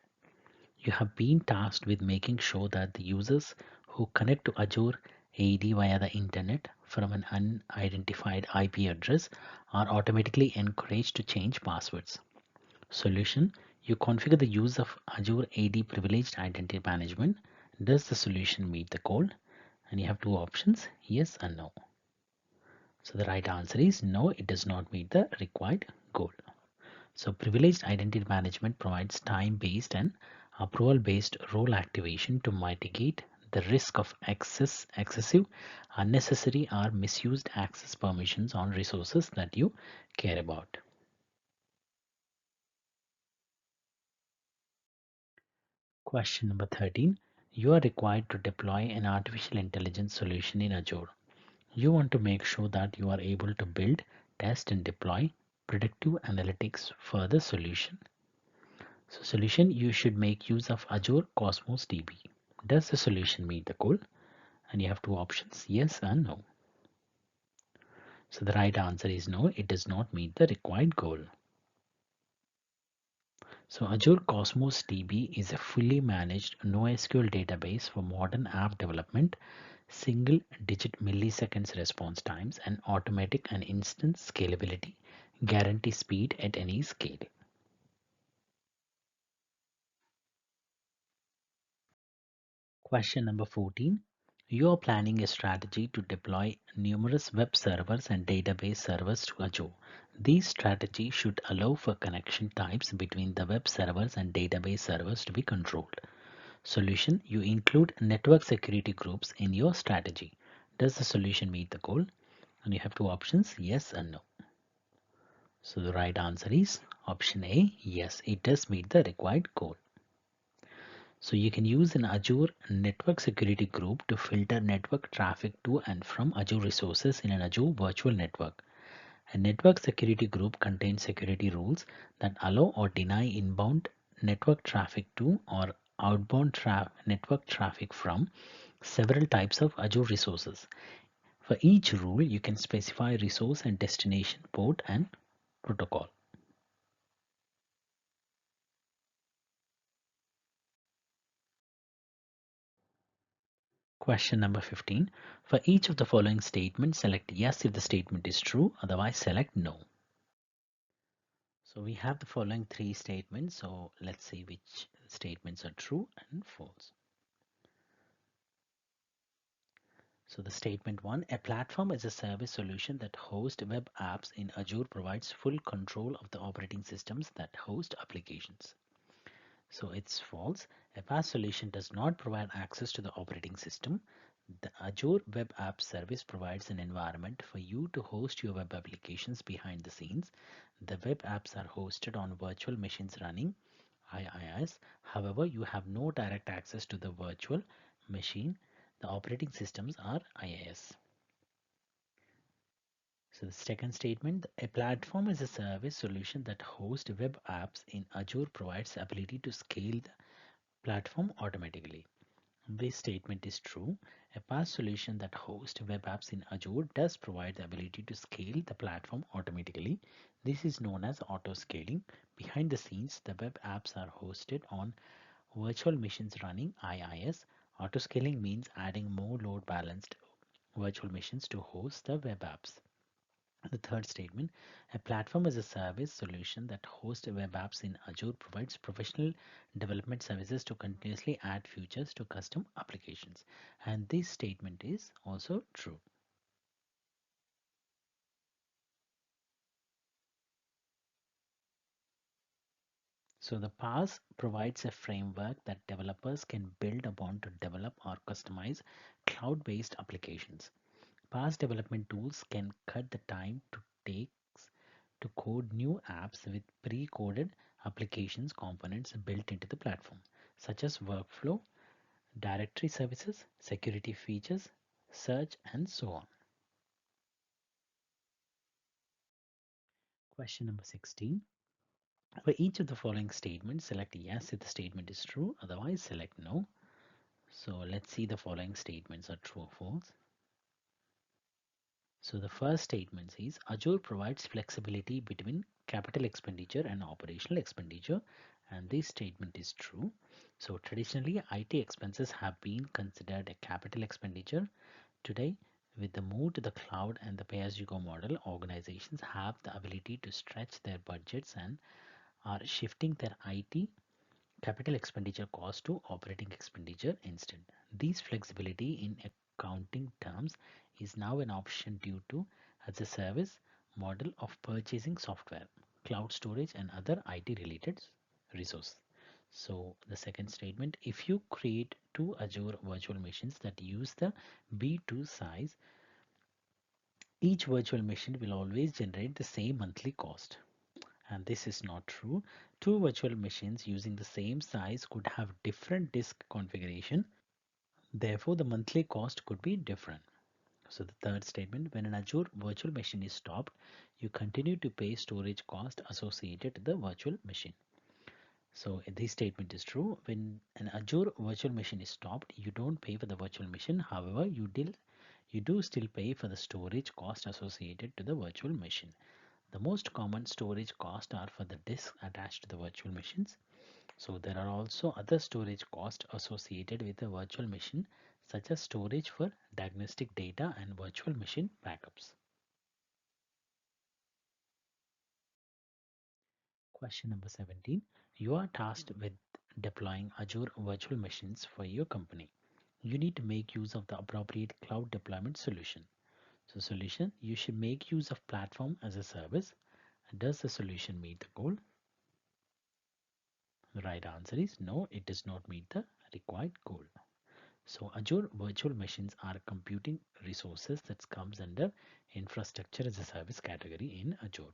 You have been tasked with making sure that the users who connect to Azure AD via the internet from an unidentified IP address are automatically encouraged to change passwords. Solution: you configure the use of Azure AD privileged identity management. Does the solution meet the goal? And you have 2 options, yes and no. So the right answer is no, it does not meet the required goal. So privileged identity management provides time-based and approval-based role activation to mitigate the risk of excessive, unnecessary or misused access permissions on resources that you care about. Question number 13. You are required to deploy an artificial intelligence solution in Azure. You want to make sure that you are able to build, test, and deploy predictive analytics for the solution. So, solution you should make use of Azure Cosmos DB. Does the solution meet the goal? And you have two options, yes and no. So the right answer is no, it does not meet the required goal. So Azure Cosmos DB is a fully managed NoSQL database for modern app development, single digit milliseconds response times, and automatic and instant scalability, guarantee speed at any scale. Question number 14. You are planning a strategy to deploy numerous web servers and database servers to Azure. These strategies should allow for connection types between the web servers and database servers to be controlled. Solution. You include network security groups in your strategy. Does the solution meet the goal? And you have two options, yes and no. So the right answer is option A, yes, it does meet the required goal. So you can use an Azure network security group to filter network traffic to and from Azure resources in an Azure virtual network. A network security group contains security rules that allow or deny inbound network traffic to or outbound network traffic from several types of Azure resources. For each rule, you can specify resource and destination port and protocol. Question number 15. For each of the following statements, select yes if the statement is true, otherwise select no. So we have the following three statements. So let's see which statements are true and false. So the statement one, a platform as a service solution that hosts web apps in Azure provides full control of the operating systems that host applications. So it's false. A PaaS solution does not provide access to the operating system. The Azure Web App Service provides an environment for you to host your web applications behind the scenes. The web apps are hosted on virtual machines running IIS. However, you have no direct access to the virtual machine. The operating systems are IIS. So the second statement, a platform as a service solution that hosts web apps in Azure provides the ability to scale the platform automatically. This statement is true. A PaaS solution that hosts web apps in Azure does provide the ability to scale the platform automatically. This is known as auto scaling. Behind the scenes, the web apps are hosted on virtual machines running IIS. Auto scaling means adding more load balanced virtual machines to host the web apps. The third statement, a platform as a service solution that hosts web apps in Azure provides professional development services to continuously add features to custom applications. And this statement is also true. So the PaaS provides a framework that developers can build upon to develop or customize cloud-based applications. PaaS development tools can cut the time to takes to code new apps with pre-coded applications components built into the platform, such as workflow, directory services, security features, search, and so on. Question number 16. For each of the following statements, select yes if the statement is true, otherwise select no. So let's see the following statements are true or false. So the first statement is Azure provides flexibility between capital expenditure and operational expenditure, and this statement is true. So traditionally IT expenses have been considered a capital expenditure. Today, with the move to the cloud and the pay-as-you-go model, organizations have the ability to stretch their budgets and are shifting their IT capital expenditure cost to operating expenditure instead. This flexibility in accounting terms is now an option due to as a service model of purchasing software, cloud storage and other IT related resources. So the second statement, if you create two Azure virtual machines that use the B2 size, each virtual machine will always generate the same monthly cost. And this is not true. Two virtual machines using the same size could have different disk configuration. Therefore, the monthly cost could be different. So the third statement, when an Azure virtual machine is stopped, you continue to pay storage cost associated to the virtual machine. So this statement is true. When an Azure virtual machine is stopped, you don't pay for the virtual machine. However, you do still pay for the storage cost associated to the virtual machine. The most common storage costs are for the disk attached to the virtual machines. So there are also other storage costs associated with the virtual machine, such as storage for diagnostic data and virtual machine backups. Question number 17. You are tasked with deploying Azure virtual machines for your company. You need to make use of the appropriate cloud deployment solution. So solution, you should make use of platform as a service. Does the solution meet the goal? The right answer is no, it does not meet the required goal. So Azure virtual machines are computing resources that comes under infrastructure as a service category in Azure.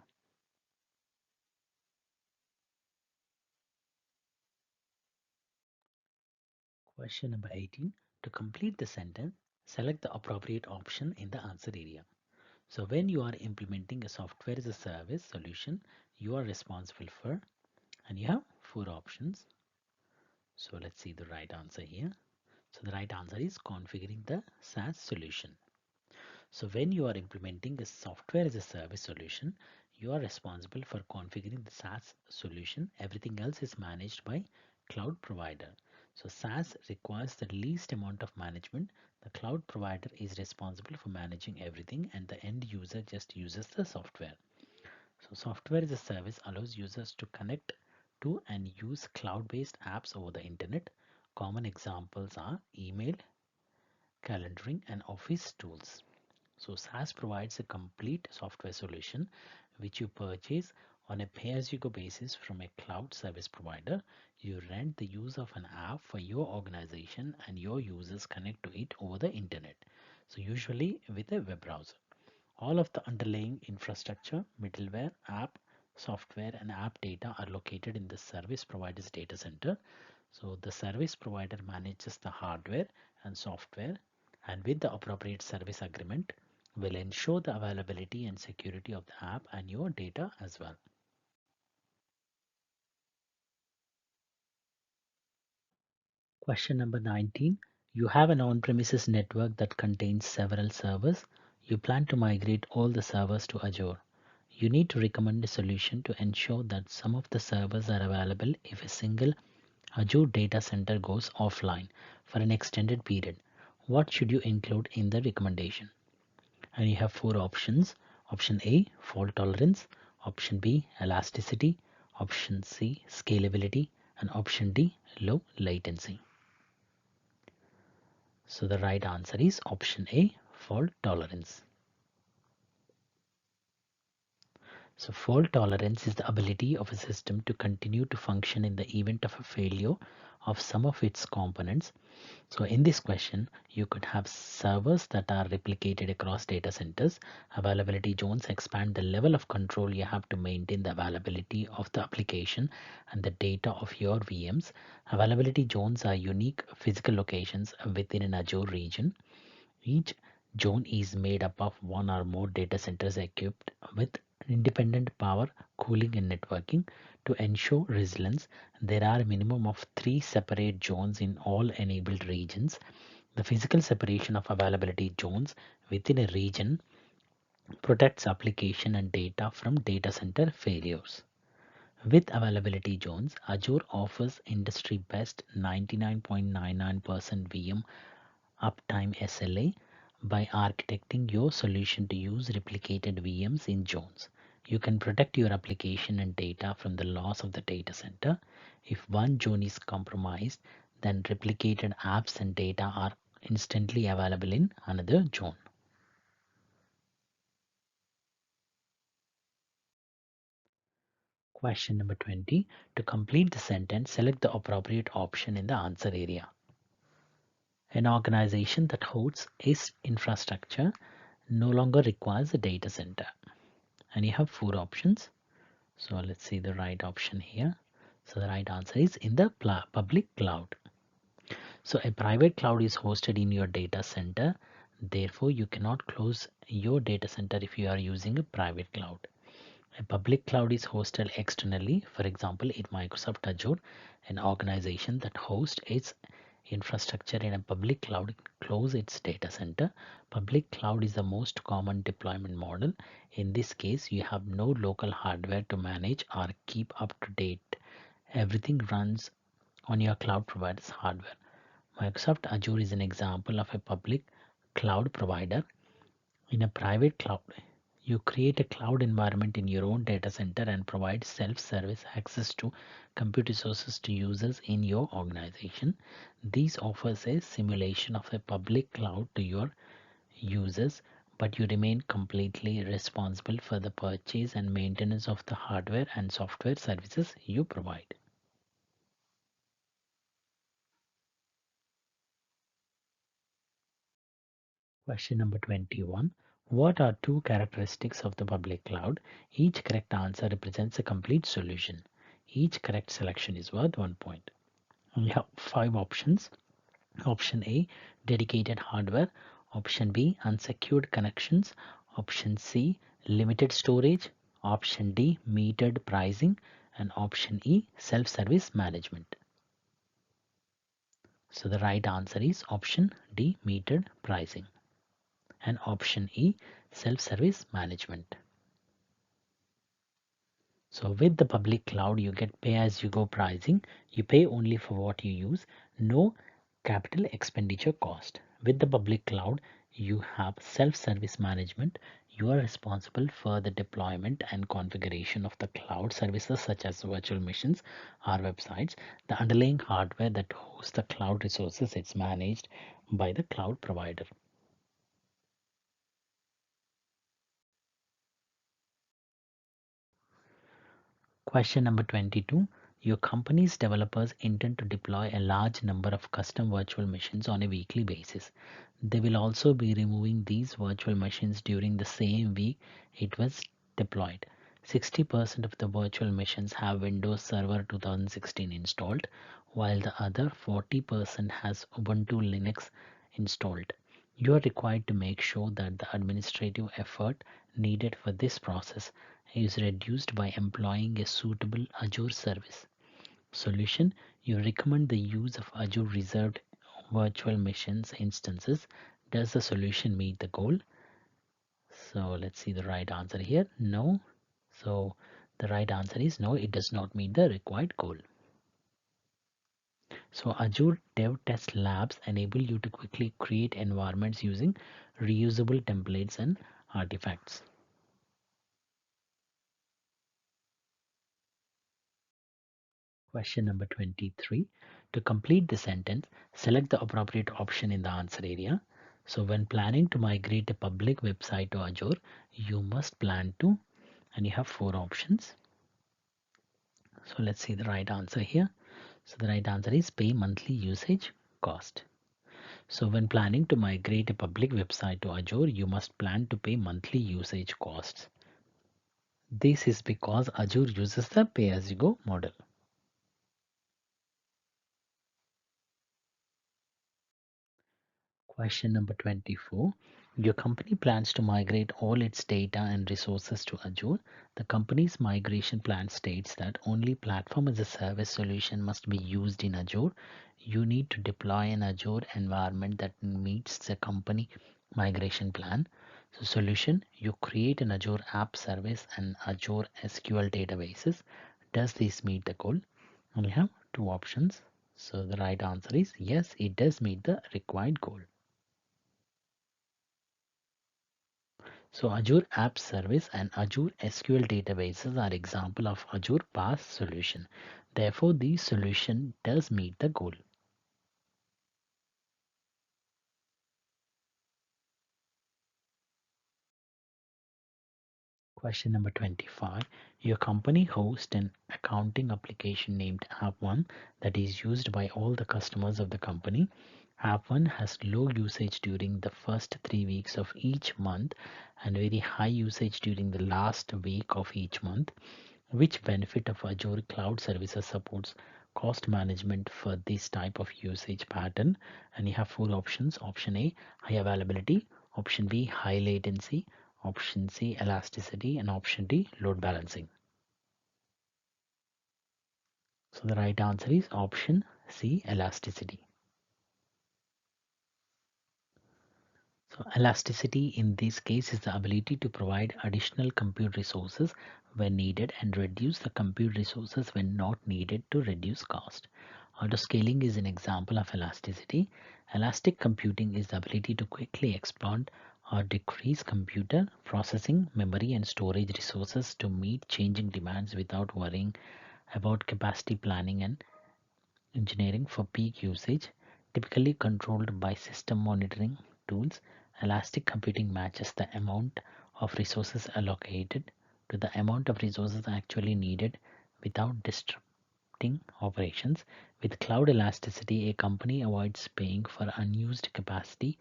Question number 18. To complete the sentence, select the appropriate option in the answer area. So when you are implementing a software as a service solution, you are responsible for, and you have four options. So let's see the right answer here. So the right answer is configuring the SaaS solution. So when you are implementing a software as a service solution, you are responsible for configuring the SaaS solution. Everything else is managed by cloud provider. So SaaS requires the least amount of management. The cloud provider is responsible for managing everything and the end user just uses the software. So software as a service allows users to connect to and use cloud-based apps over the internet. Common examples are email, calendaring, and office tools. So SaaS provides a complete software solution which you purchase on a pay-as-you-go basis from a cloud service provider. You rent the use of an app for your organization and your users connect to it over the internet. So usually with a web browser. All of the underlying infrastructure, middleware, app, software, and app data are located in the service provider's data center. So the service provider manages the hardware and software, and with the appropriate service agreement will ensure the availability and security of the app and your data as well. Question number 19. You have an on-premises network that contains several servers. You plan to migrate all the servers to Azure. You need to recommend a solution to ensure that some of the servers are available if a single Azure data center goes offline for an extended period. What should you include in the recommendation? And you have four options. Option A, fault tolerance. Option B, elasticity. Option C, scalability. And option D, low latency. So the right answer is option A, fault tolerance. So fault tolerance is the ability of a system to continue to function in the event of a failure of some of its components. So in this question, you could have servers that are replicated across data centers. Availability zones expand the level of control you have to maintain the availability of the application and the data of your VMs. Availability zones are unique physical locations within an Azure region. Each zone is made up of one or more data centers equipped with independent power, cooling, and networking. To ensure resilience, there are a minimum of three separate zones in all enabled regions. The physical separation of availability zones within a region protects application and data from data center failures. With availability zones, Azure offers industry best 99.99% VM uptime SLA by architecting your solution to use replicated VMs in zones. You can protect your application and data from the loss of the data center. If one zone is compromised, then replicated apps and data are instantly available in another zone. Question number 20. To complete the sentence, select the appropriate option in the answer area. An organization that hosts its infrastructure no longer requires a data center. And you have four options. So let's see the right option here. So the right answer is in the public cloud. So a private cloud is hosted in your data center. Therefore, you cannot close your data center if you are using a private cloud. A public cloud is hosted externally, for example, in Microsoft Azure, an organization that hosts its infrastructure in a public cloud close its data center. Public cloud is the most common deployment model. In this case, you have no local hardware to manage or keep up to date. Everything runs on your cloud provider's hardware. Microsoft Azure is an example of a public cloud provider. In a private cloud, you create a cloud environment in your own data center and provide self-service access to compute resources to users in your organization. This offers a simulation of a public cloud to your users, but you remain completely responsible for the purchase and maintenance of the hardware and software services you provide. Question number 21. What are two characteristics of the public cloud? Each correct answer represents a complete solution. Each correct selection is worth 1 point. We have five options. Option A, dedicated hardware. Option B, unsecured connections. Option C, limited storage. Option D, metered pricing. And option E, self-service management. So the right answer is option D, metered pricing. And option E, self-service management. So with the public cloud, you get pay-as-you-go pricing. You pay only for what you use, no capital expenditure cost. With the public cloud, you have self-service management. You are responsible for the deployment and configuration of the cloud services such as virtual machines or websites. The underlying hardware that hosts the cloud resources is managed by the cloud provider. Question number 22. Your company's developers intend to deploy a large number of custom virtual machines on a weekly basis. They will also be removing these virtual machines during the same week it was deployed. 60% of the virtual machines have Windows Server 2016 installed, while the other 40% has Ubuntu Linux installed. You are required to make sure that the administrative effort needed for this process is reduced by employing a suitable Azure service. Solution. You recommend the use of Azure reserved virtual machines instances. Does the solution meet the goal? So let's see the right answer here. No. So the right answer is no, it does not meet the required goal. So Azure Dev Test Labs enable you to quickly create environments using reusable templates and artifacts. Question number 23. To complete the sentence, select the appropriate option in the answer area. So when planning to migrate a public website to Azure, you must plan to, and you have four options. So let's see the right answer here. So the right answer is pay monthly usage cost. So when planning to migrate a public website to Azure, you must plan to pay monthly usage costs. This is because Azure uses the pay-as-you-go model. Question number 24. Your company plans to migrate all its data and resources to Azure. The company's migration plan states that only platform as a service solution must be used in Azure. You need to deploy an Azure environment that meets the company migration plan. So solution, you create an Azure app service and Azure SQL databases. Does this meet the goal? And we have two options. So the right answer is yes, it does meet the required goal. So Azure App Service and Azure SQL databases are example of Azure PaaS solution. Therefore, the solution does meet the goal. Question number 25. Your company hosts an accounting application named App1 that is used by all the customers of the company. App1 has low usage during the first 3 weeks of each month and very high usage during the last week of each month. Which benefit of Azure Cloud Services supports cost management for this type of usage pattern. And you have four options. Option A, high availability. Option B, high latency. Option C, elasticity. And option D, load balancing. So the right answer is option C, elasticity. So elasticity in this case is the ability to provide additional compute resources when needed and reduce the compute resources when not needed to reduce cost. Autoscaling is an example of elasticity. Elastic computing is the ability to quickly expand or decrease computer processing, memory, and storage resources to meet changing demands without worrying about capacity planning and engineering for peak usage, typically controlled by system monitoring tools. Elastic computing matches the amount of resources allocated to the amount of resources actually needed without disrupting operations. With cloud elasticity, a company avoids paying for unused capacity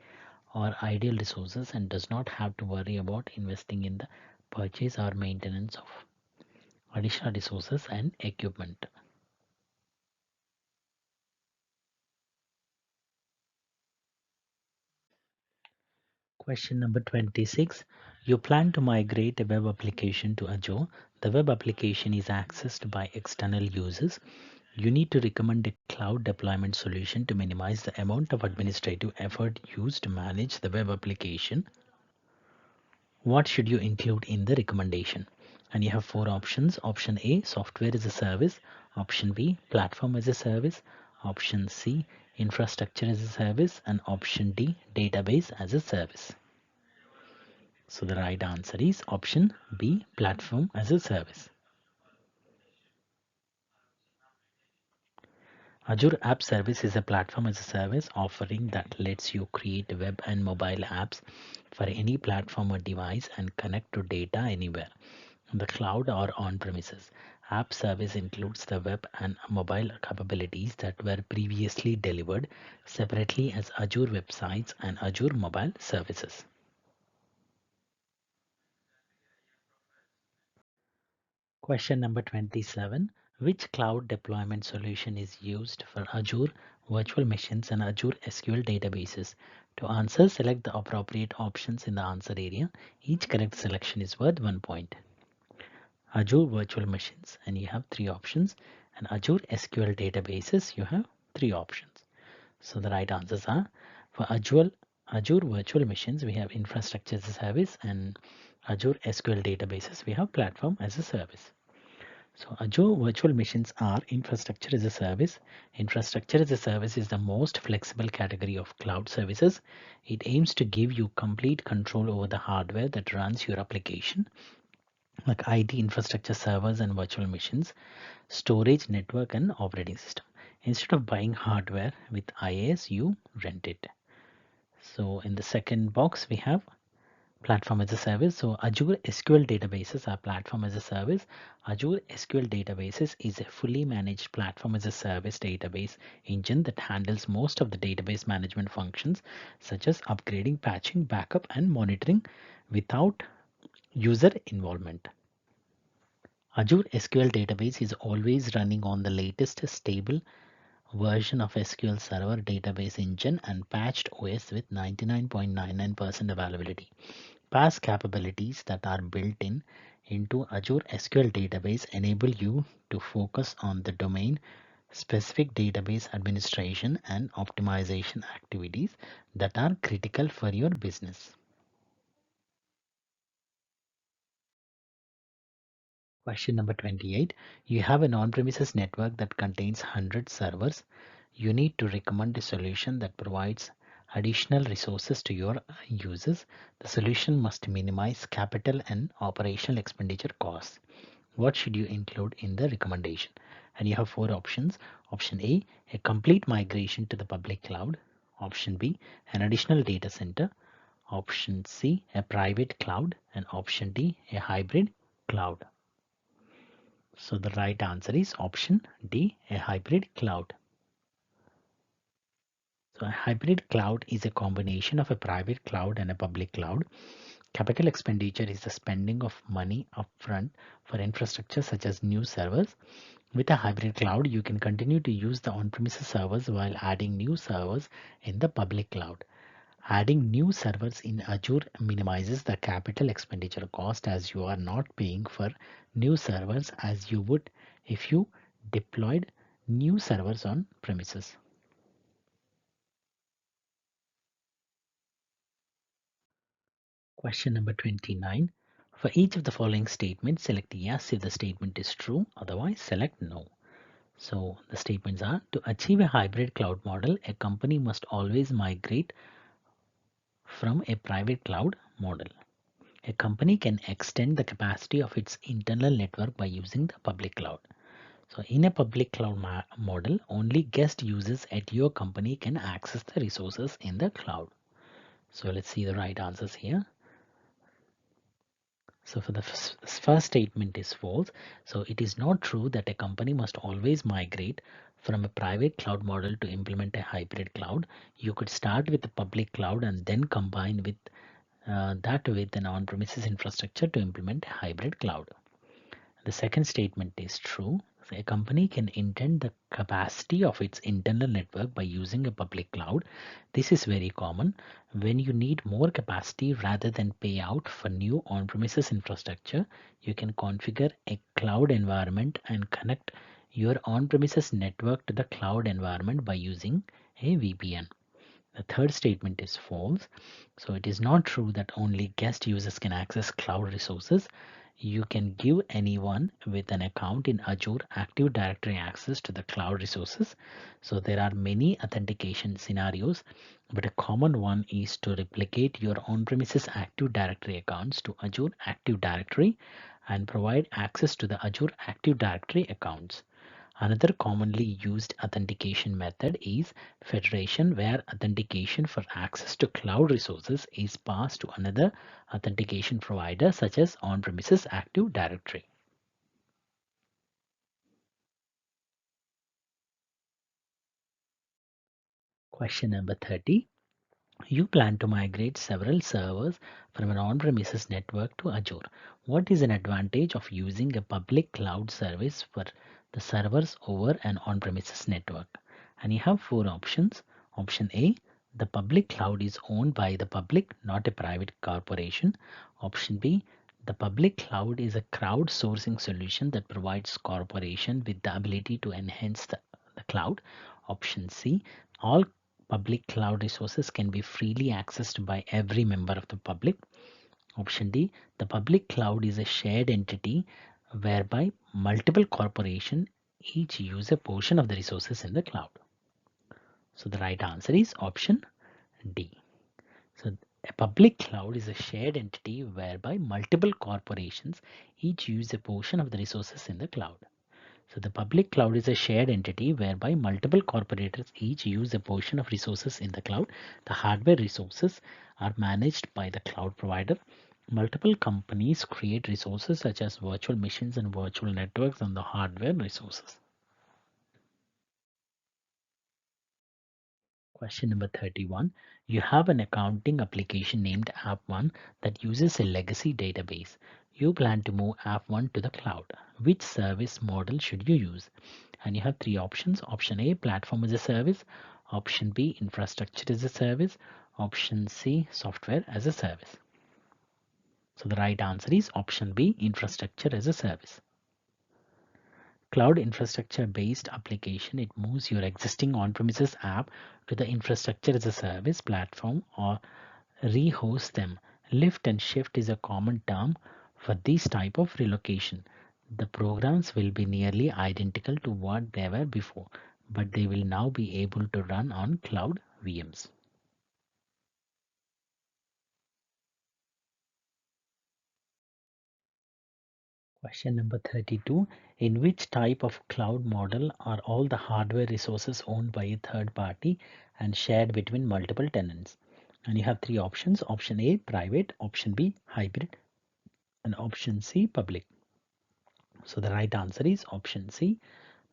or idle resources and does not have to worry about investing in the purchase or maintenance of additional resources and equipment. Question number 26. You plan to migrate a web application to Azure. The web application is accessed by external users. You need to recommend a cloud deployment solution to minimize the amount of administrative effort used to manage the web application. What should you include in the recommendation? And you have four options. Option A, software as a service. Option B, platform as a service. Option C, infrastructure as a service. And option D, database as a service. So the right answer is option B, platform as a service. Azure App Service is a platform as a service offering that lets you create web and mobile apps for any platform or device and connect to data anywhere, in the cloud or on premises. App Service includes the web and mobile capabilities that were previously delivered separately as Azure websites and Azure mobile services. Question number 27. Which cloud deployment solution is used for Azure virtual machines and Azure SQL databases? To answer, select the appropriate options in the answer area. Each correct selection is worth 1 point. Azure virtual machines, and you have three options. And Azure SQL databases, you have three options. So the right answers are for Azure virtual machines, we have infrastructure as a service, and Azure SQL databases, we have platform as a service. So Azure virtual machines are infrastructure as a service. Infrastructure as a service is the most flexible category of cloud services. It aims to give you complete control over the hardware that runs your application, like IT infrastructure, servers and virtual machines, storage, network and operating system. Instead of buying hardware with IaaS, you rent it. So in the second box, we have platform as a service. So Azure SQL databases are platform as a service. Azure SQL databases is a fully managed platform as a service database engine that handles most of the database management functions such as upgrading, patching, backup, and monitoring without user involvement. Azure SQL database is always running on the latest stable version of SQL Server database engine and patched OS with 99.99% availability. PaaS capabilities that are built in into Azure SQL database enable you to focus on the domain specific database administration and optimization activities that are critical for your business. Question number 28. You have an on-premises network that contains 100 servers. You need to recommend a solution that provides additional resources to your users. The solution must minimize capital and operational expenditure costs. What should you include in the recommendation? And you have four options. Option A, a complete migration to the public cloud. Option B, an additional data center. Option C, a private cloud. And option D, a hybrid cloud. So the right answer is option D, a hybrid cloud. So a hybrid cloud is a combination of a private cloud and a public cloud. Capital expenditure is the spending of money upfront for infrastructure such as new servers. With a hybrid cloud, you can continue to use the on-premises servers while adding new servers in the public cloud. Adding new servers in Azure minimizes the capital expenditure cost as you are not paying for new servers as you would if you deployed new servers on premises. Question number 29. For each of the following statements, select yes if the statement is true, otherwise select no. So the statements are: to achieve a hybrid cloud model, a company must always migrate from a private cloud model. A company can extend the capacity of its internal network by using the public cloud. So in a public cloud model, only guest users at your company can access the resources in the cloud. So let's see the right answers here. So for the first statement is false. So it is not true that a company must always migrate from a private cloud model to implement a hybrid cloud. You could start with the public cloud and then combine with that with an on-premises infrastructure to implement a hybrid cloud. The second statement is true. So a company can intend the capacity of its internal network by using a public cloud. This is very common. When you need more capacity rather than pay out for new on-premises infrastructure, you can configure a cloud environment and connect your on-premises network to the cloud environment by using a VPN. The third statement is false. So it is not true that only guest users can access cloud resources. You can give anyone with an account in Azure Active Directory access to the cloud resources. So there are many authentication scenarios, but a common one is to replicate your on-premises Active Directory accounts to Azure Active Directory and provide access to the Azure Active Directory accounts. Another commonly used authentication method is federation, where authentication for access to cloud resources is passed to another authentication provider such as on-premises Active Directory. Question number 30. You plan to migrate several servers from an on-premises network to Azure. What is an advantage of using a public cloud service for the servers over an on-premises network? And you have four options. Option A, the public cloud is owned by the public, not a private corporation. Option B, the public cloud is a crowdsourcing solution that provides corporation with the ability to enhance the cloud. Option C, all public cloud resources can be freely accessed by every member of the public. Option D, the public cloud is a shared entity whereby multiple corporations each use a portion of the resources in the cloud. So the right answer is option D. So a public cloud is a shared entity whereby multiple corporations each use a portion of the resources in the cloud. So the public cloud is a shared entity whereby multiple corporators each use a portion of resources in the cloud. The hardware resources are managed by the cloud provider. Multiple companies create resources such as virtual machines and virtual networks on the hardware resources. Question number 31. You have an accounting application named App1 that uses a legacy database. You plan to move App1 to the cloud. Which service model should you use? And you have three options. Option A, platform as a service. Option B, infrastructure as a service. Option C, software as a service. So the right answer is option B, infrastructure as a service. Cloud infrastructure based application, it moves your existing on-premises app to the infrastructure as a service platform or rehost them. Lift and shift is a common term for this type of relocation. The programs will be nearly identical to what they were before, but they will now be able to run on cloud VMs. Question number 32. In which type of cloud model are all the hardware resources owned by a third party and shared between multiple tenants? And you have three options. Option A, private. Option B, hybrid. And option C, public. So the right answer is option C,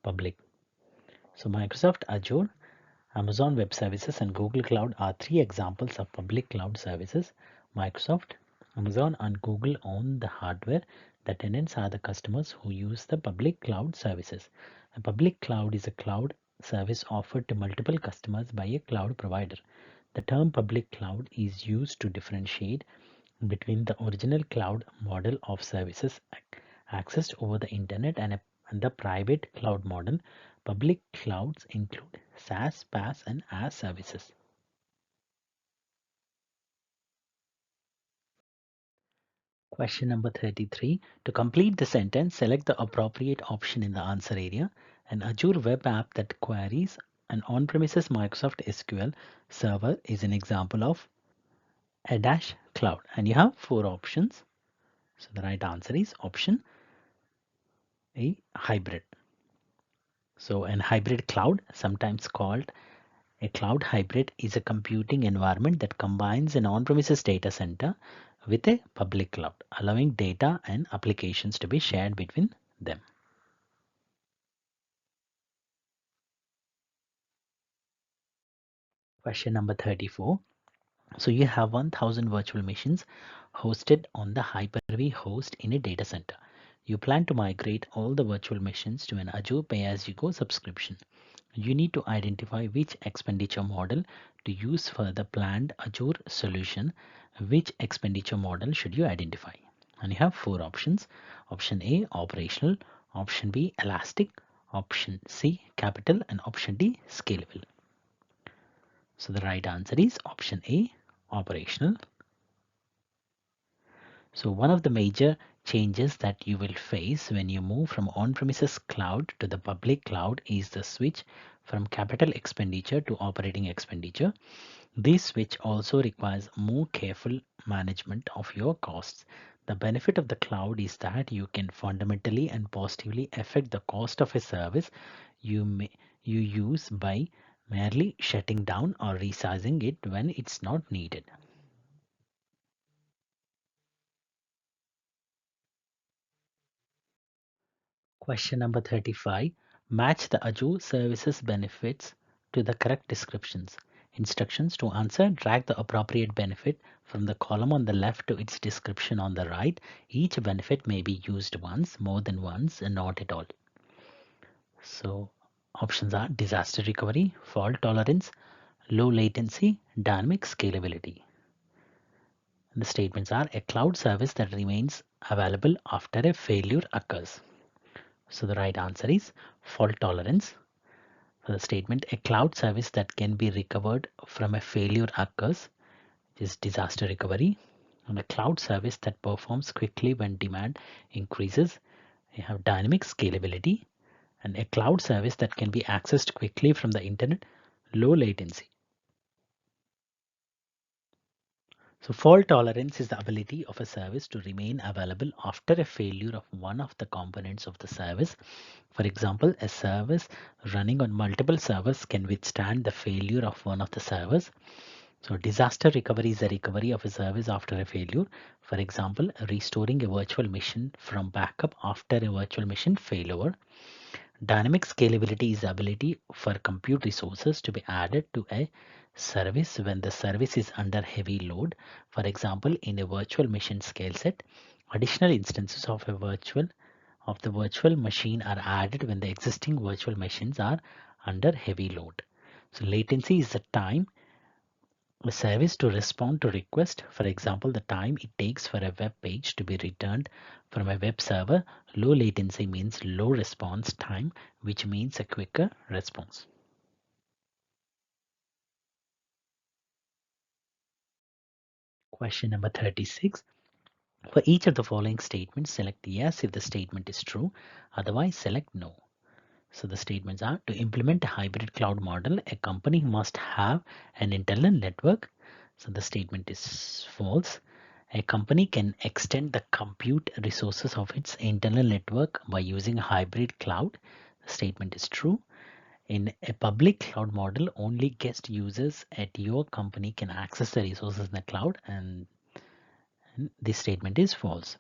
public. So Microsoft Azure, Amazon Web Services, and Google Cloud are three examples of public cloud services. Microsoft Amazon and Google own the hardware. The tenants are the customers who use the public cloud services. A public cloud is a cloud service offered to multiple customers by a cloud provider. The term public cloud is used to differentiate between the original cloud model of services accessed over the internet and the private cloud model. Public clouds include SaaS, PaaS, and IaaS services. Question number 33. To complete the sentence, select the appropriate option in the answer area. An Azure web app that queries an on-premises Microsoft SQL server is an example of a dash cloud. And you have four options. So the right answer is option A, hybrid. So an hybrid cloud, sometimes called a cloud hybrid, is a computing environment that combines an on-premises data center with a public cloud, allowing data and applications to be shared between them. Question number 34. So you have 1000 virtual machines hosted on the Hyper-V host in a data center. You plan to migrate all the virtual machines to an Azure pay-as-you-go subscription. You need to identify which expenditure model to use for the planned Azure solution. Which expenditure model should you identify? And you have four options. Option A, operational. Option B, elastic. Option C, capital. And option D, scalable. So the right answer is option A, operational. So one of the major changes that you will face when you move from on-premises cloud to the public cloud is the switch from capital expenditure to operating expenditure. This switch also requires more careful management of your costs. The benefit of the cloud is that you can fundamentally and positively affect the cost of a service you use by merely shutting down or resizing it when it's not needed. Question number 35. Match the Azure services benefits to the correct descriptions. Instructions to answer: drag the appropriate benefit from the column on the left to its description on the right. Each benefit may be used once, more than once, and not at all. So options are disaster recovery, fault tolerance, low latency, dynamic scalability. And the statements are a cloud service that remains available after a failure occurs. So the right answer is fault tolerance. For the statement, a cloud service that can be recovered from a failure occurs, is disaster recovery. And a cloud service that performs quickly when demand increases, you have dynamic scalability. And a cloud service that can be accessed quickly from the internet, low latency. So fault tolerance is the ability of a service to remain available after a failure of one of the components of the service. For example, a service running on multiple servers can withstand the failure of one of the servers. So disaster recovery is the recovery of a service after a failure. For example, restoring a virtual machine from backup after a virtual machine failover. Dynamic scalability is the ability for compute resources to be added to a service when the service is under heavy load. For example, in a virtual machine scale set, additional instances of the virtual machine are added when the existing virtual machines are under heavy load. So latency is the time a service to respond to request. For example, the time it takes for a web page to be returned from a web server. Low latency means low response time, which means a quicker response. Question number 36. For each of the following statements, select yes if the statement is true, otherwise select no. So the statements are: to implement a hybrid cloud model, a company must have an internal network. So the statement is false. A company can extend the compute resources of its internal network by using a hybrid cloud. The statement is true. In a public cloud model, only guest users at your company can access the resources in the cloud, and this statement is false.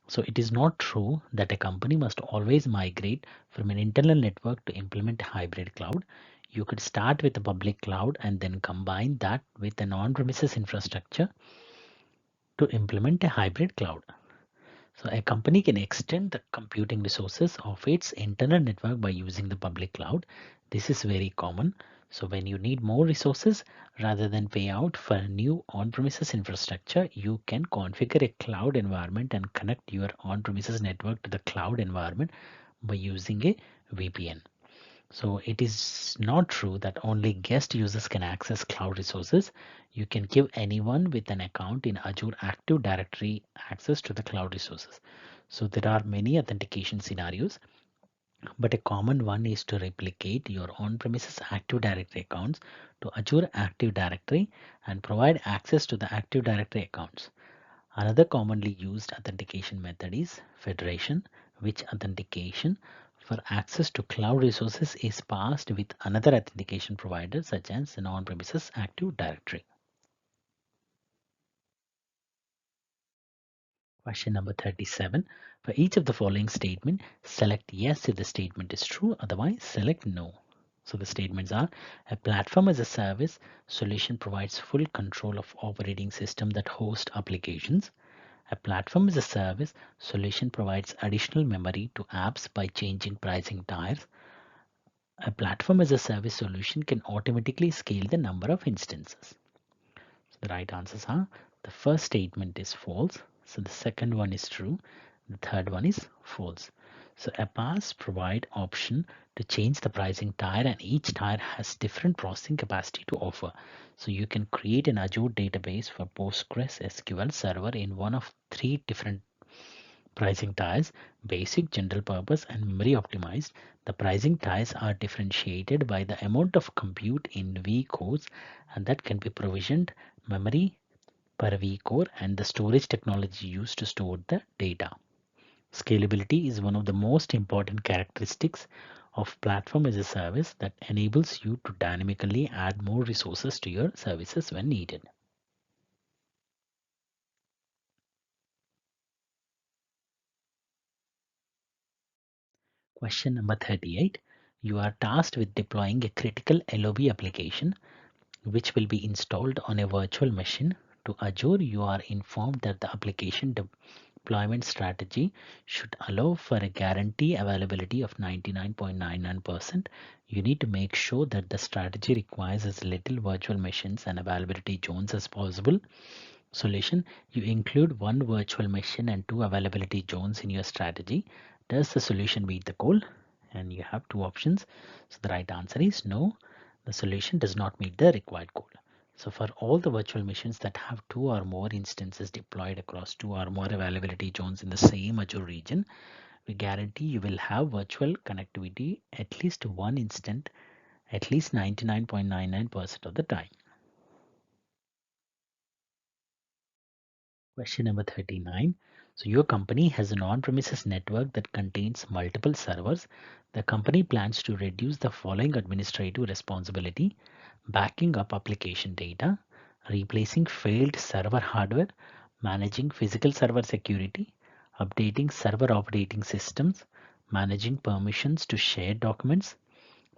So it is not true that a company must always migrate from an internal network to implement hybrid cloud. You could start with a public cloud and then combine that with an on-premises infrastructure to implement a hybrid cloud. So a company can extend the computing resources of its internal network by using the public cloud. This is very common. So when you need more resources, rather than pay out for a new on-premises infrastructure, you can configure a cloud environment and connect your on-premises network to the cloud environment by using a VPN. So it is not true that only guest users can access cloud resources. You can give anyone with an account in Azure Active Directory access to the cloud resources. So there are many authentication scenarios, but a common one is to replicate your on-premises Active Directory accounts to Azure Active Directory and provide access to the Active Directory accounts. Another commonly used authentication method is federation, which authentication for access to cloud resources is passed with another authentication provider such as an on-premises Active Directory. Question number 37. For each of the following statement, select yes if the statement is true, otherwise select no. So the statements are: a platform as a service solution provides full control of operating system that host applications. A platform as a service solution provides additional memory to apps by changing pricing tiers. A platform as a service solution can automatically scale the number of instances. So the right answers are: the first statement is false. So the second one is true. The third one is false. So APAs provide option to change the pricing tier, and each tier has different processing capacity to offer. So you can create an Azure database for Postgres SQL server in one of three different pricing tiers: basic, general purpose, and memory optimized. The pricing tiers are differentiated by the amount of compute in vCores, and that can be provisioned memory per vCore and the storage technology used to store the data. Scalability is one of the most important characteristics of platform as a service that enables you to dynamically add more resources to your services when needed. Question number 38. You are tasked with deploying a critical LOB application which will be installed on a virtual machine. To Azure, you are informed that the application deployment strategy should allow for a guarantee availability of 99.99%. You need to make sure that the strategy requires as little virtual machines and availability zones as possible. Solution: you include one virtual machine and two availability zones in your strategy. Does the solution meet the goal? And you have two options. So the right answer is no, the solution does not meet the required goal. So for all the virtual machines that have two or more instances deployed across two or more availability zones in the same Azure region, we guarantee you will have virtual connectivity at least one instant at least 99.99% of the time. Question number 39. So your company has an on-premises network that contains multiple servers. The company plans to reduce the following administrative responsibility: backing up application data, replacing failed server hardware, managing physical server security, updating server operating systems, managing permissions to shared documents.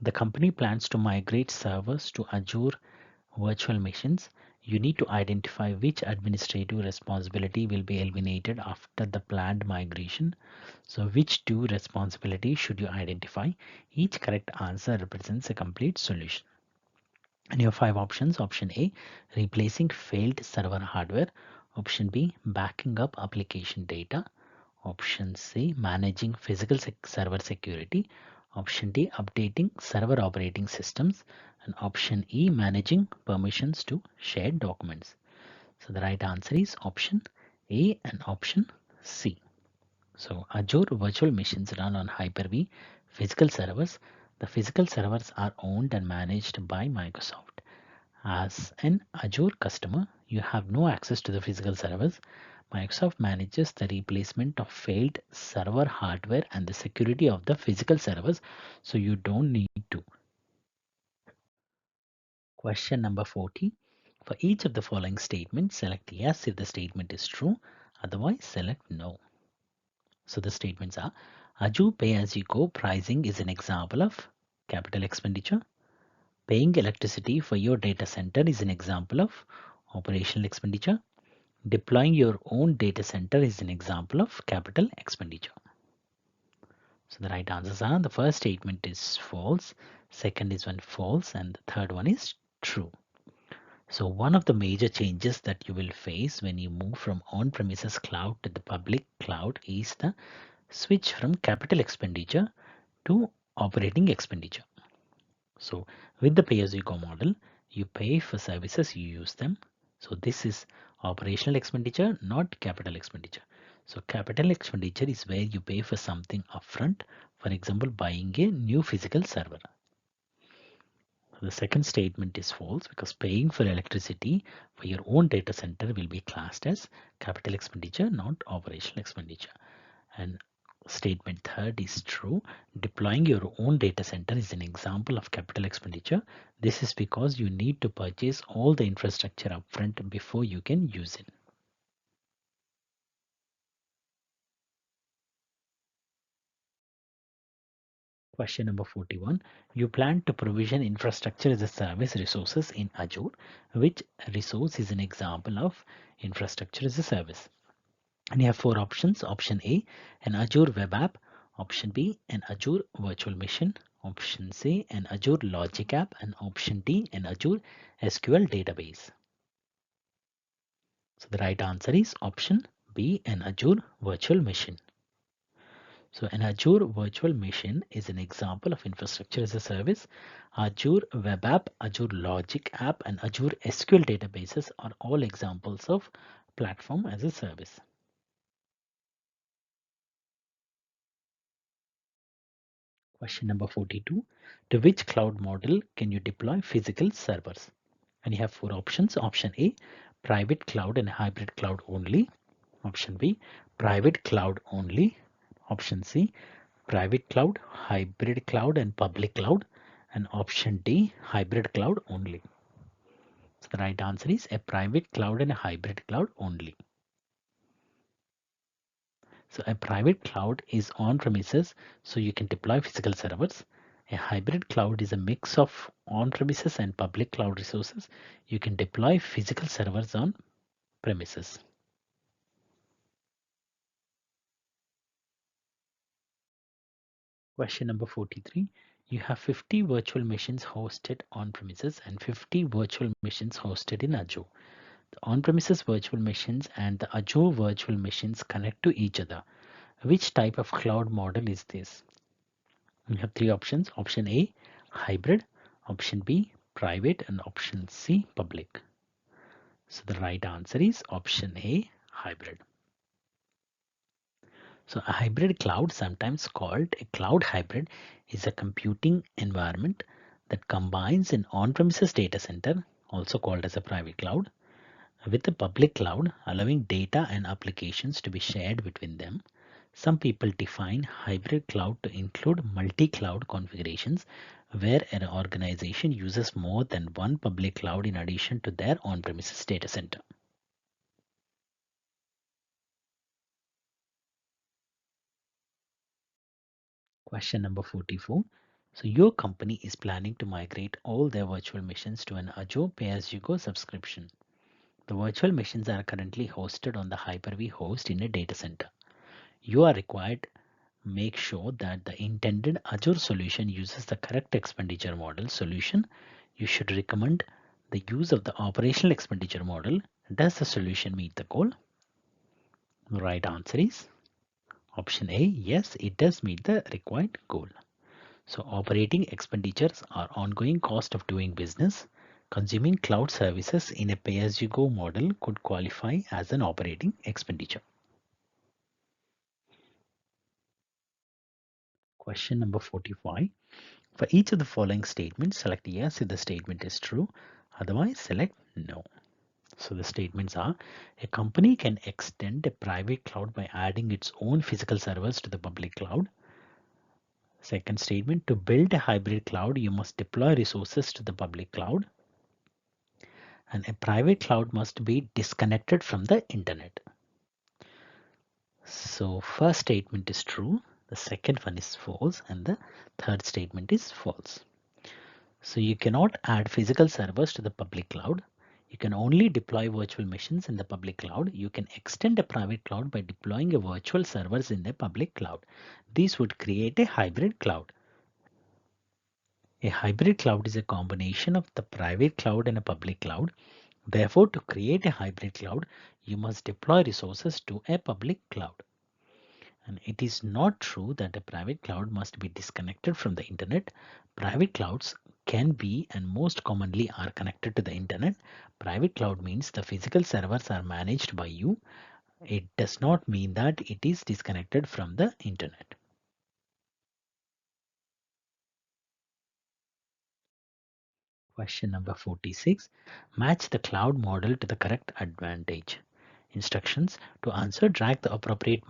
The company plans to migrate servers to Azure virtual machines. You need to identify which administrative responsibility will be eliminated after the planned migration. So which two responsibilities should you identify? Each correct answer represents a complete solution. And you have five options. Option A, replacing failed server hardware. Option B, backing up application data. Option C, managing physical server security. Option D, updating server operating systems. And option E, managing permissions to shared documents. So the right answer is option A and option C. So Azure virtual machines run on Hyper-V physical servers. The physical servers are owned and managed by Microsoft. As an Azure customer, you have no access to the physical servers. Microsoft manages the replacement of failed server hardware and the security of the physical servers, so you don't need to. Question number 40. For each of the following statements, select yes if the statement is true, otherwise select no. So the statements are: Azure pay-as-you-go pricing is an example of capital expenditure. Paying electricity for your data center is an example of operational expenditure. Deploying your own data center is an example of capital expenditure. So the right answers are the first statement is false, second is one false, and the third one is true. So one of the major changes that you will face when you move from on-premises cloud to the public cloud is the switch from capital expenditure to operating expenditure. So with the pay-as-you-go model, you pay for services, you use them. So this is operational expenditure, not capital expenditure. So capital expenditure is where you pay for something upfront, for example, buying a new physical server. The second statement is false because paying for electricity for your own data center will be classed as capital expenditure, not operational expenditure. And statement third is true. Deploying your own data center is an example of capital expenditure. This is because you need to purchase all the infrastructure upfront before you can use it. Question number 41. You plan to provision infrastructure as a service resources in Azure. Which resource is an example of infrastructure as a service? And you have four options. Option A, an Azure web app. Option B, an Azure virtual machine. Option C, an Azure logic app. And option D, an Azure SQL database. So the right answer is option B, an Azure virtual machine. So an Azure virtual machine is an example of infrastructure as a service. Azure web app, Azure logic app, and Azure SQL databases are all examples of platform as a service. Question number 42. To which cloud model can you deploy physical servers? And you have four options. Option A, private cloud and hybrid cloud only. Option B, private cloud only. Option C, private cloud, hybrid cloud and public cloud. And option D, hybrid cloud only. So the right answer is a private cloud and a hybrid cloud only. So a private cloud is on premises, so you can deploy physical servers. A hybrid cloud is a mix of on premises and public cloud resources. You can deploy physical servers on premises. Question number 43. You have 50 virtual machines hosted on premises and 50 virtual machines hosted in Azure. The on premises virtual machines and the Azure virtual machines connect to each other. Which type of cloud model is this? We have three options. Option A, hybrid. Option B, private. And option C, public. So the right answer is option A, hybrid. So a hybrid cloud, sometimes called a cloud hybrid, is a computing environment that combines an on-premises data center, also called as a private cloud, with a public cloud, allowing data and applications to be shared between them. Some people define hybrid cloud to include multi-cloud configurations where an organization uses more than one public cloud in addition to their on-premises data center. Question number 44. So your company is planning to migrate all their virtual machines to an Azure pay-as-you-go subscription. The virtual machines are currently hosted on the Hyper-V host in a data center. You are required make sure that the intended Azure solution uses the correct expenditure model solution. You should recommend the use of the operational expenditure model. Does the solution meet the goal? The right answer is option A. Yes, it does meet the required goal. So operating expenditures are ongoing cost of doing business. Consuming cloud services in a pay-as-you-go model could qualify as an operating expenditure. Question number 45. For each of the following statements, select yes if the statement is true, otherwise select no. So the statements are: a company can extend a private cloud by adding its own physical servers to the public cloud. Second statement, to build a hybrid cloud, you must deploy resources to the public cloud. And a private cloud must be disconnected from the internet. So first statement is true, the second one is false, and the third statement is false. So you cannot add physical servers to the public cloud. You can only deploy virtual machines in the public cloud. You can extend a private cloud by deploying a virtual servers in the public cloud. This would create a hybrid cloud. A hybrid cloud is a combination of the private cloud and a public cloud. Therefore, to create a hybrid cloud, you must deploy resources to a public cloud. And it is not true that a private cloud must be disconnected from the internet. Private clouds can be and most commonly are connected to the internet. Private cloud means the physical servers are managed by you. It does not mean that it is disconnected from the internet. Question number 46. Match the cloud model to the correct advantage. Instructions to answer, drag the appropriate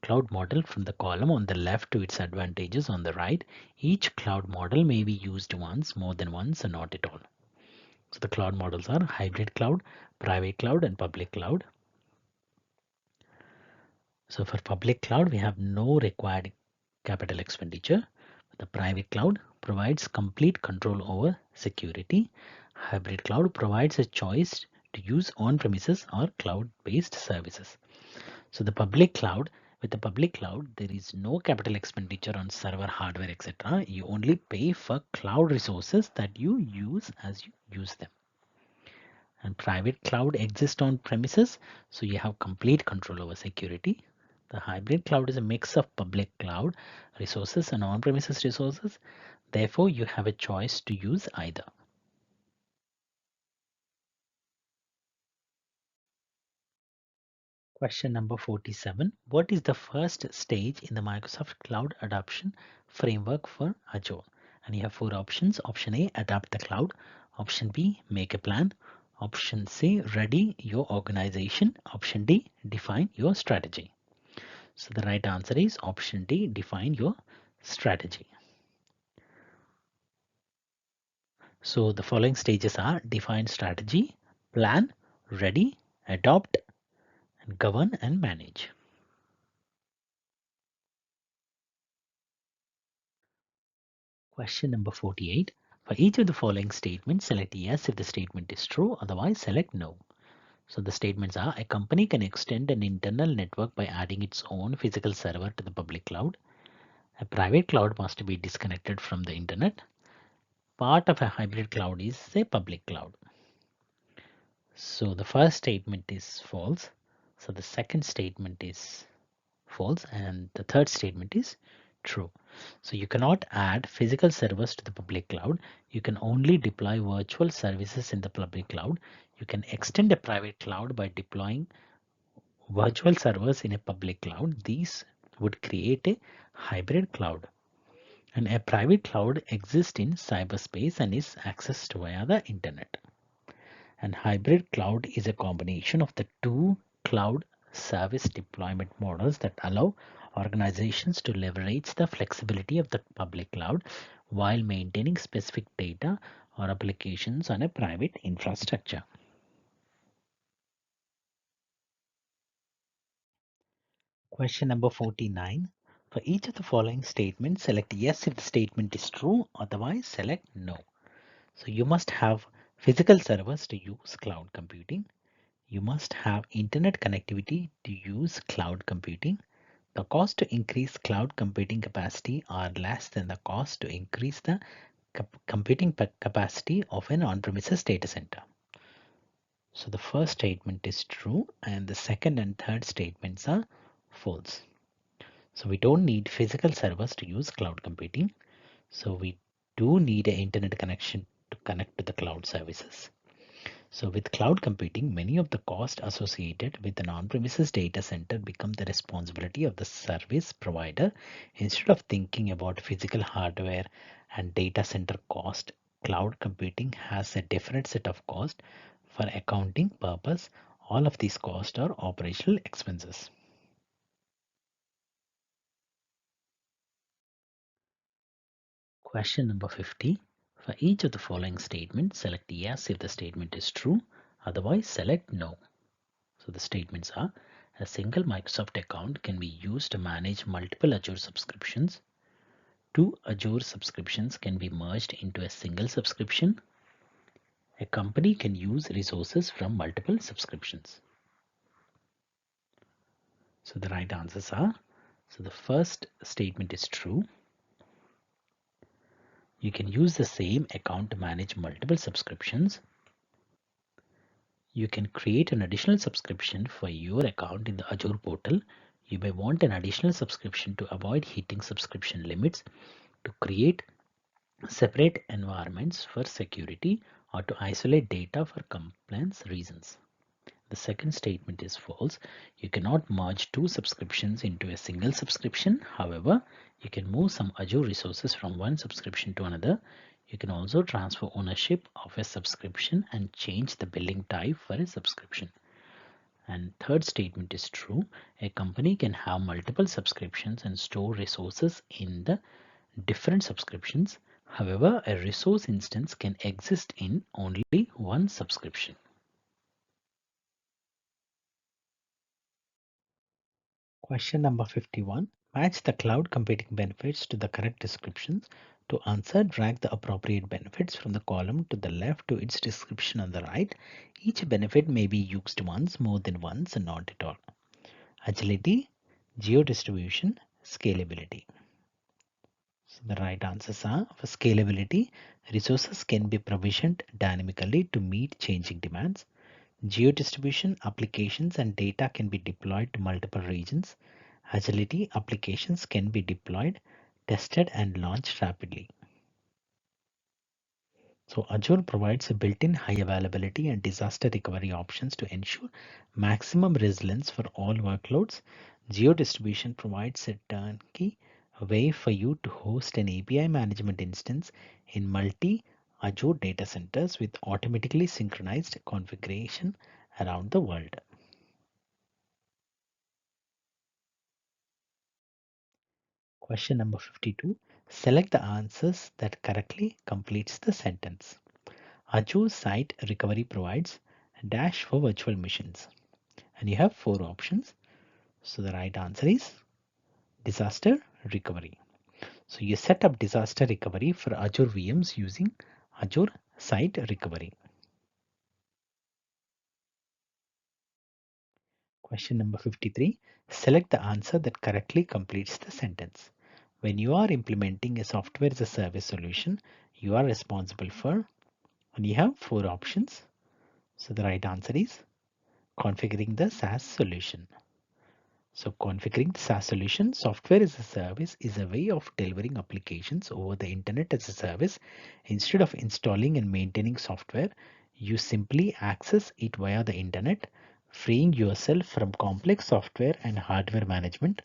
cloud model from the column on the left to its advantages on the right. Each cloud model may be used once, more than once, or not at all. So the cloud models are hybrid cloud, private cloud, and public cloud. So for public cloud, we have no required capital expenditure. The private cloud provides complete control over security. Hybrid cloud provides a choice to use on-premises or cloud-based services. So the public cloud, with the public cloud, there is no capital expenditure on server hardware, etc. You only pay for cloud resources that you use as you use them. And private cloud exists on premises, so you have complete control over security. The hybrid cloud is a mix of public cloud resources and on-premises resources. Therefore, you have a choice to use either. Question number 47. What is the first stage in the Microsoft Cloud Adoption Framework for Azure? And you have four options. Option A, adopt the cloud. Option B, make a plan. Option C, ready your organization. Option D, define your strategy. So the right answer is option D, define your strategy. So the following stages are define strategy, plan, ready, adopt, and govern and manage. Question number 48. For each of the following statements, select yes if the statement is true, otherwise select no. So the statements are a company can extend an internal network by adding its own physical server to the public cloud. A private cloud must be disconnected from the internet. Part of a hybrid cloud is a public cloud. So the first statement is false. So the second statement is false and the third statement is true. So you cannot add physical servers to the public cloud. You can only deploy virtual services in the public cloud. You can extend a private cloud by deploying virtual servers in a public cloud. These would create a hybrid cloud. And a private cloud exists in cyberspace and is accessed via the internet. And hybrid cloud is a combination of the two cloud service deployment models that allow organizations to leverage the flexibility of the public cloud while maintaining specific data or applications on a private infrastructure. Question number 49. For each of the following statements, select yes if the statement is true, otherwise select no. So you must have physical servers to use cloud computing. You must have internet connectivity to use cloud computing. The cost to increase cloud computing capacity are less than the cost to increase the computing capacity of an on-premises data center. So the first statement is true and the second and third statements are false. So we don't need physical servers to use cloud computing. So we do need an internet connection to connect to the cloud services. So with cloud computing, many of the costs associated with an on-premises data center become the responsibility of the service provider. Instead of thinking about physical hardware and data center cost, cloud computing has a different set of costs for accounting purpose. All of these costs are operational expenses. Question number 50. For each of the following statements, select yes if the statement is true, otherwise select no. So the statements are a single Microsoft account can be used to manage multiple Azure subscriptions. Two Azure subscriptions can be merged into a single subscription. A company can use resources from multiple subscriptions. So the right answers are, so the first statement is true. You can use the same account to manage multiple subscriptions. You can create an additional subscription for your account in the Azure portal. You may want an additional subscription to avoid hitting subscription limits, to create separate environments for security, or to isolate data for compliance reasons. The second statement is false. You cannot merge two subscriptions into a single subscription. However, you can move some Azure resources from one subscription to another. You can also transfer ownership of a subscription and change the billing type for a subscription. And third statement is true. A company can have multiple subscriptions and store resources in the different subscriptions. However, a resource instance can exist in only one subscription. Question number 51. Match the cloud computing benefits to the correct descriptions. To answer, drag the appropriate benefits from the column to the left to its description on the right. Each benefit may be used once, more than once, and not at all. Agility, geo-distribution, scalability. So the right answers are, for scalability, resources can be provisioned dynamically to meet changing demands. Geo-distribution, applications and data can be deployed to multiple regions. Agility, applications can be deployed, tested and launched rapidly. So Azure provides a built-in high availability and disaster recovery options to ensure maximum resilience for all workloads. Geo-distribution provides a turnkey way for you to host an API management instance in multi-Azure data centers with automatically synchronized configuration around the world. Question number 52. Select the answers that correctly completes the sentence. Azure Site Recovery provides a dash for virtual machines. And you have four options. So the right answer is disaster recovery. So you set up disaster recovery for Azure VMs using Azure Site Recovery. Question number 53. Select the answer that correctly completes the sentence. When you are implementing a software as a service solution, you are responsible for, and you have four options. So the right answer is configuring the SaaS solution. So configuring the SaaS solution, software as a service, is a way of delivering applications over the internet as a service. Instead of installing and maintaining software, you simply access it via the internet, freeing yourself from complex software and hardware management.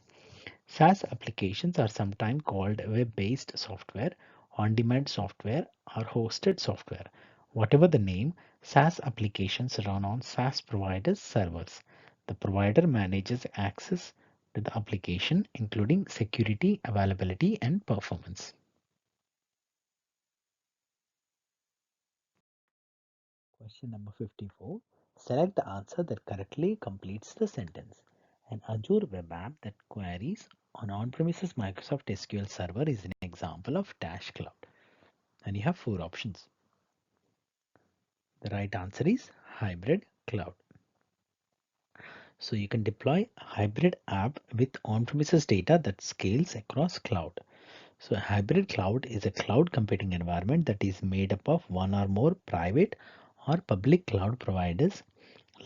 SaaS applications are sometimes called web-based software, on-demand software, or hosted software. Whatever the name, SaaS applications run on SaaS providers' servers. The provider manages access to the application, including security, availability, and performance. Question number 54. Select the answer that correctly completes the sentence. An Azure web app that queries on on-premises Microsoft SQL Server is an example of Dash Cloud. And you have four options. The right answer is hybrid cloud. So you can deploy a hybrid app with on-premises data that scales across cloud. So a hybrid cloud is a cloud computing environment that is made up of one or more private or public cloud providers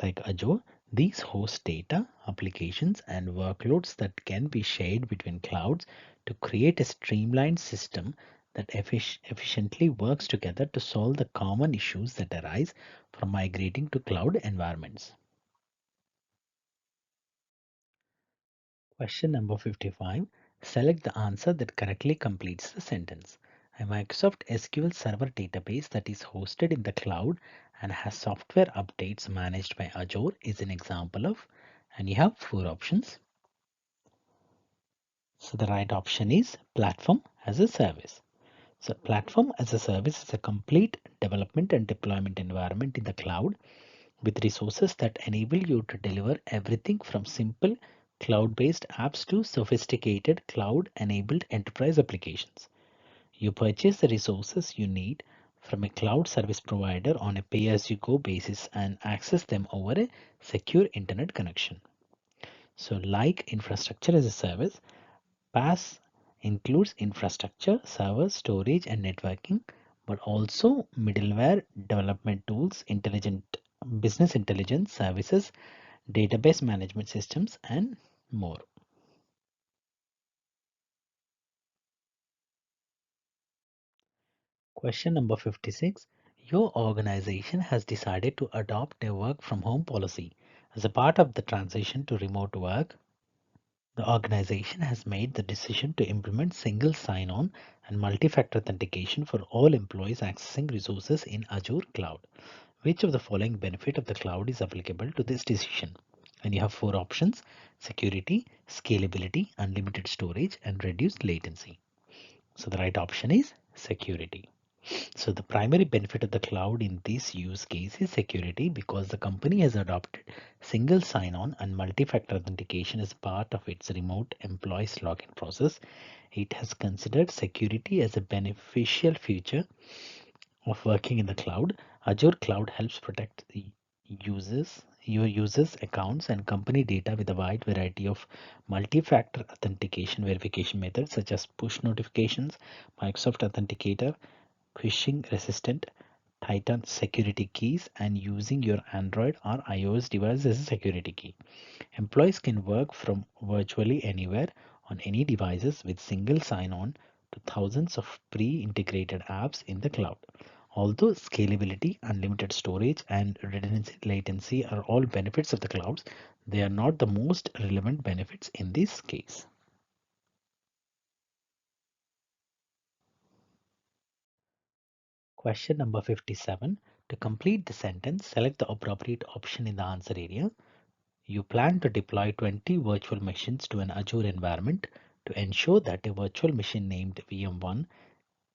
like Azure. These host data, applications, and workloads that can be shared between clouds to create a streamlined system that efficiently works together to solve the common issues that arise from migrating to cloud environments. Question number 55. Select the answer that correctly completes the sentence. A Microsoft SQL Server database that is hosted in the cloud and has software updates managed by Azure is an example of, and you have four options. So the right option is platform as a service. So platform as a service is a complete development and deployment environment in the cloud with resources that enable you to deliver everything from simple cloud-based apps to sophisticated cloud-enabled enterprise applications. You purchase the resources you need from a cloud service provider on a pay-as-you-go basis and access them over a secure internet connection. So, like infrastructure as a service, PaaS includes infrastructure, server, storage, and networking, but also middleware, development tools, intelligent business intelligence services, database management systems, and more. Question number 56. Your organization has decided to adopt a work from home policy. As a part of the transition to remote work, the organization has made the decision to implement single sign on and multi factor authentication for all employees accessing resources in Azure cloud. Which of the following benefit of the cloud is applicable to this decision? And you have four options: security, scalability, unlimited storage, and reduced latency. So the right option is security. So the primary benefit of the cloud in this use case is security because the company has adopted single sign-on and multi-factor authentication as part of its remote employees login process. It has considered security as a beneficial feature of working in the cloud. Azure Cloud helps protect the your users' accounts and company data with a wide variety of multi-factor authentication verification methods such as push notifications, Microsoft Authenticator, phishing resistant Titan security keys, and using your Android or iOS device as a security key. Employees can work from virtually anywhere on any devices with single sign-on to thousands of pre-integrated apps in the cloud. Although scalability, unlimited storage, and redundancy latency are all benefits of the clouds, they are not the most relevant benefits in this case. Question number 57. To complete the sentence, select the appropriate option in the answer area. You plan to deploy 20 virtual machines to an Azure environment. To ensure that a virtual machine named VM1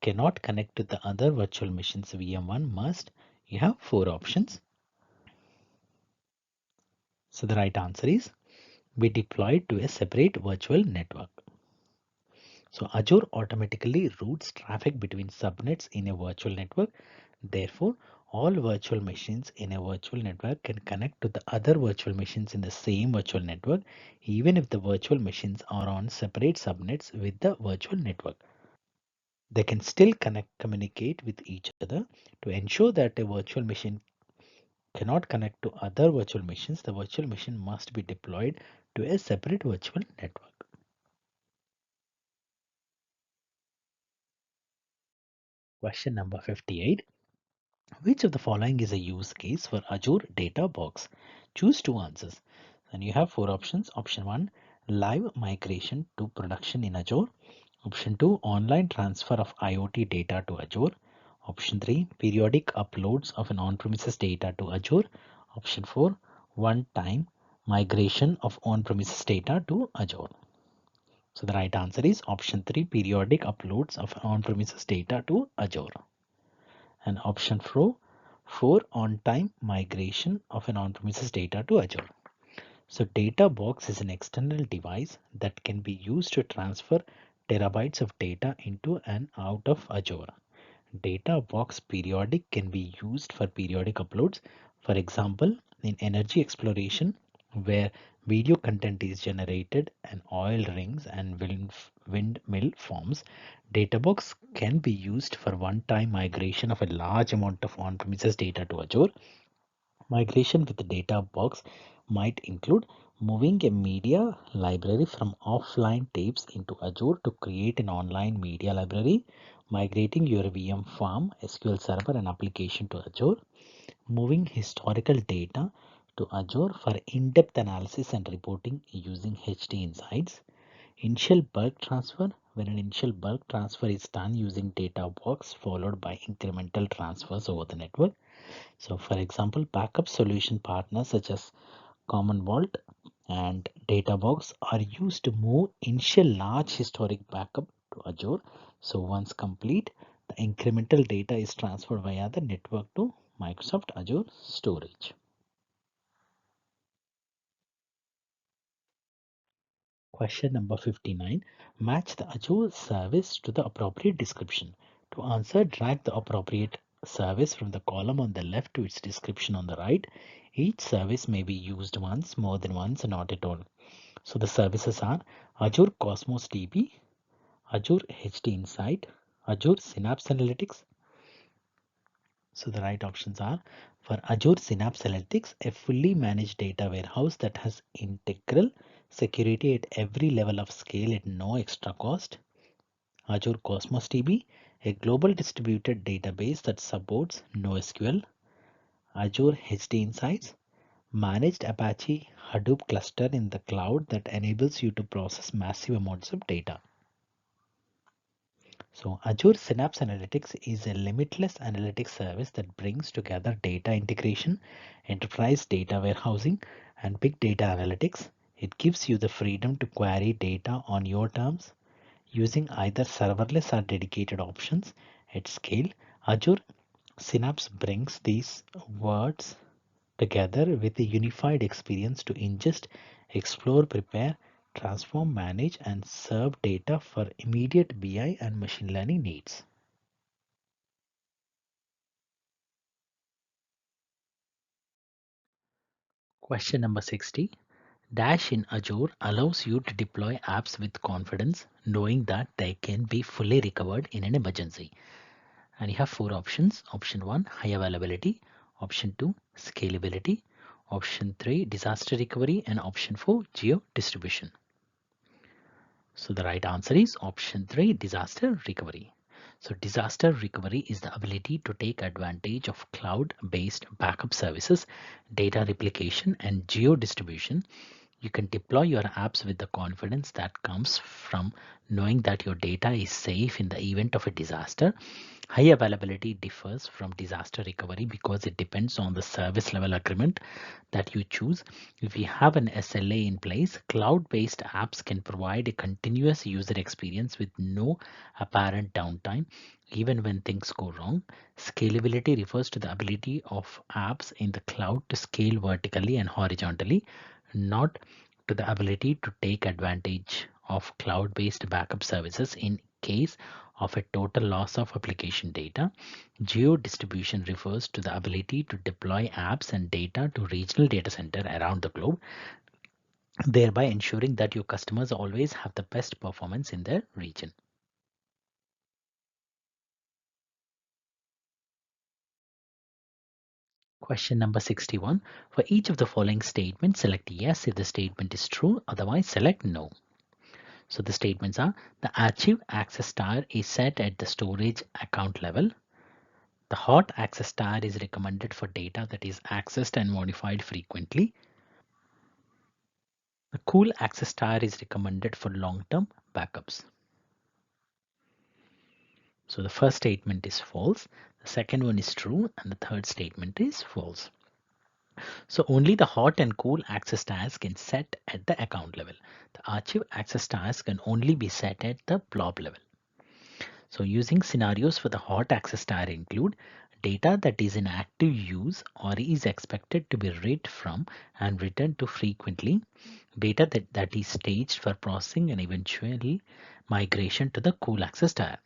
cannot connect to the other virtual machines VM1 must, you have four options. So the right answer is be deployed to a separate virtual network. So Azure automatically routes traffic between subnets in a virtual network. Therefore, all virtual machines in a virtual network can connect to the other virtual machines in the same virtual network, even if the virtual machines are on separate subnets with the virtual network. They can still communicate with each other. To ensure that a virtual machine cannot connect to other virtual machines, the virtual machine must be deployed to a separate virtual network. Question number 58. Which of the following is a use case for Azure Data Box? Choose two answers. And you have four options. Option 1, live migration to production in Azure. Option 2, online transfer of IoT data to Azure. Option 3, periodic uploads of an on-premises data to Azure. Option 4, one-time migration of on-premises data to Azure. So the right answer is option 3, periodic uploads of on-premises data to Azure. And option 4, on-time migration of an on-premises data to Azure. So data box is an external device that can be used to transfer terabytes of data into and out of Azure. Data box periodic can be used for periodic uploads. For example, in energy exploration, where video content is generated and oil rings and windmill farms, Databox can be used for one-time migration of a large amount of on-premises data to Azure. Migration with the data box might include moving a media library from offline tapes into Azure to create an online media library, migrating your VM farm, SQL Server, and application to Azure, moving historical data to Azure for in-depth analysis and reporting using HT Insights, initial bulk transfer, when an initial bulk transfer is done using data box followed by incremental transfers over the network. So for example, backup solution partners such as Common Vault and Databox are used to move initial large historic backup to Azure. So once complete, the incremental data is transferred via the network to Microsoft Azure storage. Question number 59. Match the Azure service to the appropriate description. To answer, drag the appropriate service from the column on the left to its description on the right. Each service may be used once, more than once, and not at all. So the services are Azure Cosmos DB, Azure HD Insight, Azure Synapse Analytics. So the right options are for Azure Synapse Analytics, a fully managed data warehouse that has integral security at every level of scale at no extra cost. Azure Cosmos DB, a global distributed database that supports NoSQL. Azure HD Insights, managed Apache Hadoop cluster in the cloud that enables you to process massive amounts of data. So Azure Synapse Analytics is a limitless analytics service that brings together data integration, enterprise data warehousing, and big data analytics. It gives you the freedom to query data on your terms using either serverless or dedicated options at scale. Azure Synapse brings these words together with a unified experience to ingest, explore, prepare, transform, manage, and serve data for immediate BI and machine learning needs. Question number 60. Dash in Azure allows you to deploy apps with confidence, knowing that they can be fully recovered in an emergency. And you have four options. Option 1, high availability. Option 2, scalability. Option 3, disaster recovery. And option 4, geo distribution. So the right answer is option 3, disaster recovery. So disaster recovery is the ability to take advantage of cloud-based backup services, data replication, and geo distribution. You can deploy your apps with the confidence that comes from knowing that your data is safe in the event of a disaster. High availability differs from disaster recovery because it depends on the service level agreement that you choose. If you have an SLA in place, cloud-based apps can provide a continuous user experience with no apparent downtime, even when things go wrong. Scalability refers to the ability of apps in the cloud to scale vertically and horizontally, not to the ability to take advantage of cloud-based backup services in case of a total loss of application data. Geo distribution refers to the ability to deploy apps and data to regional data center around the globe, thereby ensuring that your customers always have the best performance in their region. Question number 61. For each of the following statements, select yes if the statement is true, otherwise select no. So the statements are: the archive access star is set at the storage account level. The hot access star is recommended for data that is accessed and modified frequently. The cool access star is recommended for long-term backups. So the first statement is false, the second one is true, and the third statement is false. So only the hot and cool access stars can set at the account level. The archive access stars can only be set at the blob level. So using scenarios for the hot access star include data that is in active use or is expected to be read from and returned to frequently, data that is staged for processing and eventually migration to the cool access star.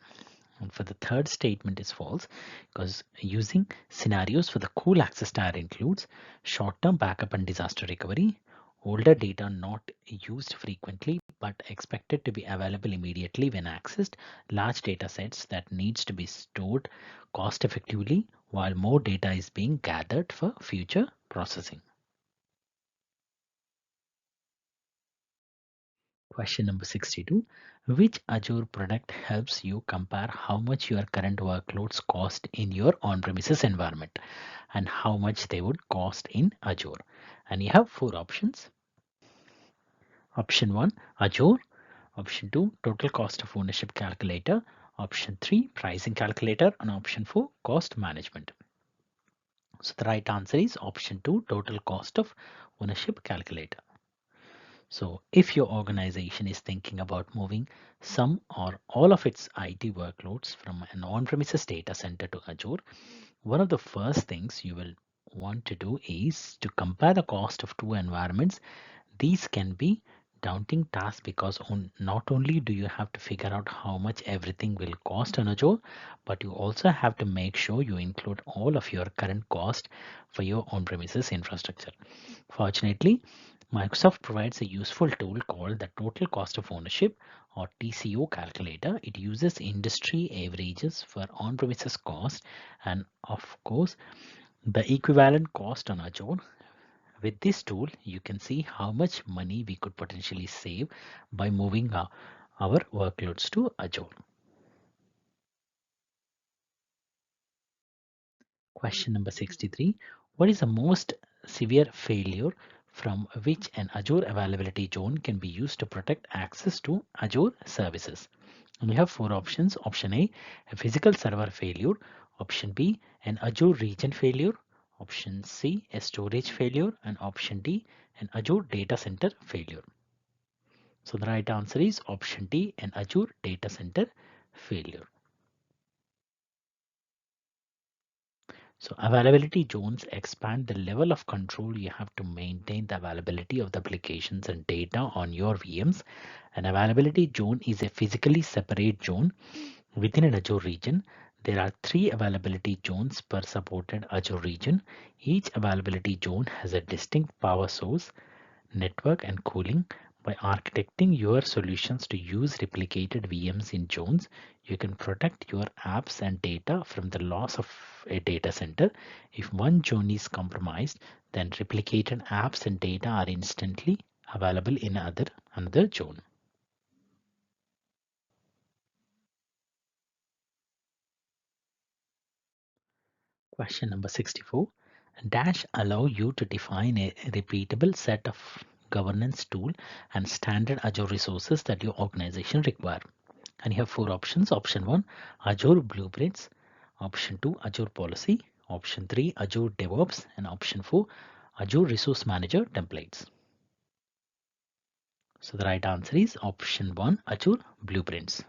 And for the third statement is false because using scenarios for the cool access star includes short-term backup and disaster recovery, older data not used frequently but expected to be available immediately when accessed, large data sets that needs to be stored cost effectively while more data is being gathered for future processing. Question number 62. Which Azure product helps you compare how much your current workloads cost in your on-premises environment and how much they would cost in Azure? And you have four options. Option 1, Azure. Option 2, total cost of ownership calculator. Option 3, pricing calculator. And option 4, cost management. So the right answer is option 2, total cost of ownership calculator. So if your organization is thinking about moving some or all of its IT workloads from an on-premises data center to Azure, one of the first things you will want to do is to compare the cost of two environments. These can be daunting task because not only do you have to figure out how much everything will cost on Azure, but you also have to make sure you include all of your current cost for your on-premises infrastructure. Fortunately, Microsoft provides a useful tool called the Total Cost of Ownership or TCO calculator. It uses industry averages for on-premises cost and of course the equivalent cost on Azure. With this tool, you can see how much money we could potentially save by moving our workloads to Azure. Question number 63. What is the most severe failure from which an Azure availability zone can be used to protect access to Azure services? And we have four options. Option a physical server failure. Option B, an Azure region failure. Option C, a storage failure. And option D, an Azure data center failure. So the right answer is option D, an Azure data center failure. So availability zones expand the level of control you have to maintain the availability of the applications and data on your VMs. An availability zone is a physically separate zone within an Azure region. There are three availability zones per supported Azure region. Each availability zone has a distinct power source, network, and cooling. By architecting your solutions to use replicated VMs in zones, you can protect your apps and data from the loss of a data center. If one zone is compromised, then replicated apps and data are instantly available in another zone. Question number 64. Dash allow you to define a repeatable set of governance tool and standard Azure resources that your organization require. And you have four options. Option 1, Azure Blueprints. Option 2, Azure Policy. Option 3, Azure DevOps. And option 4, Azure Resource Manager Templates. So the right answer is option 1, Azure Blueprints.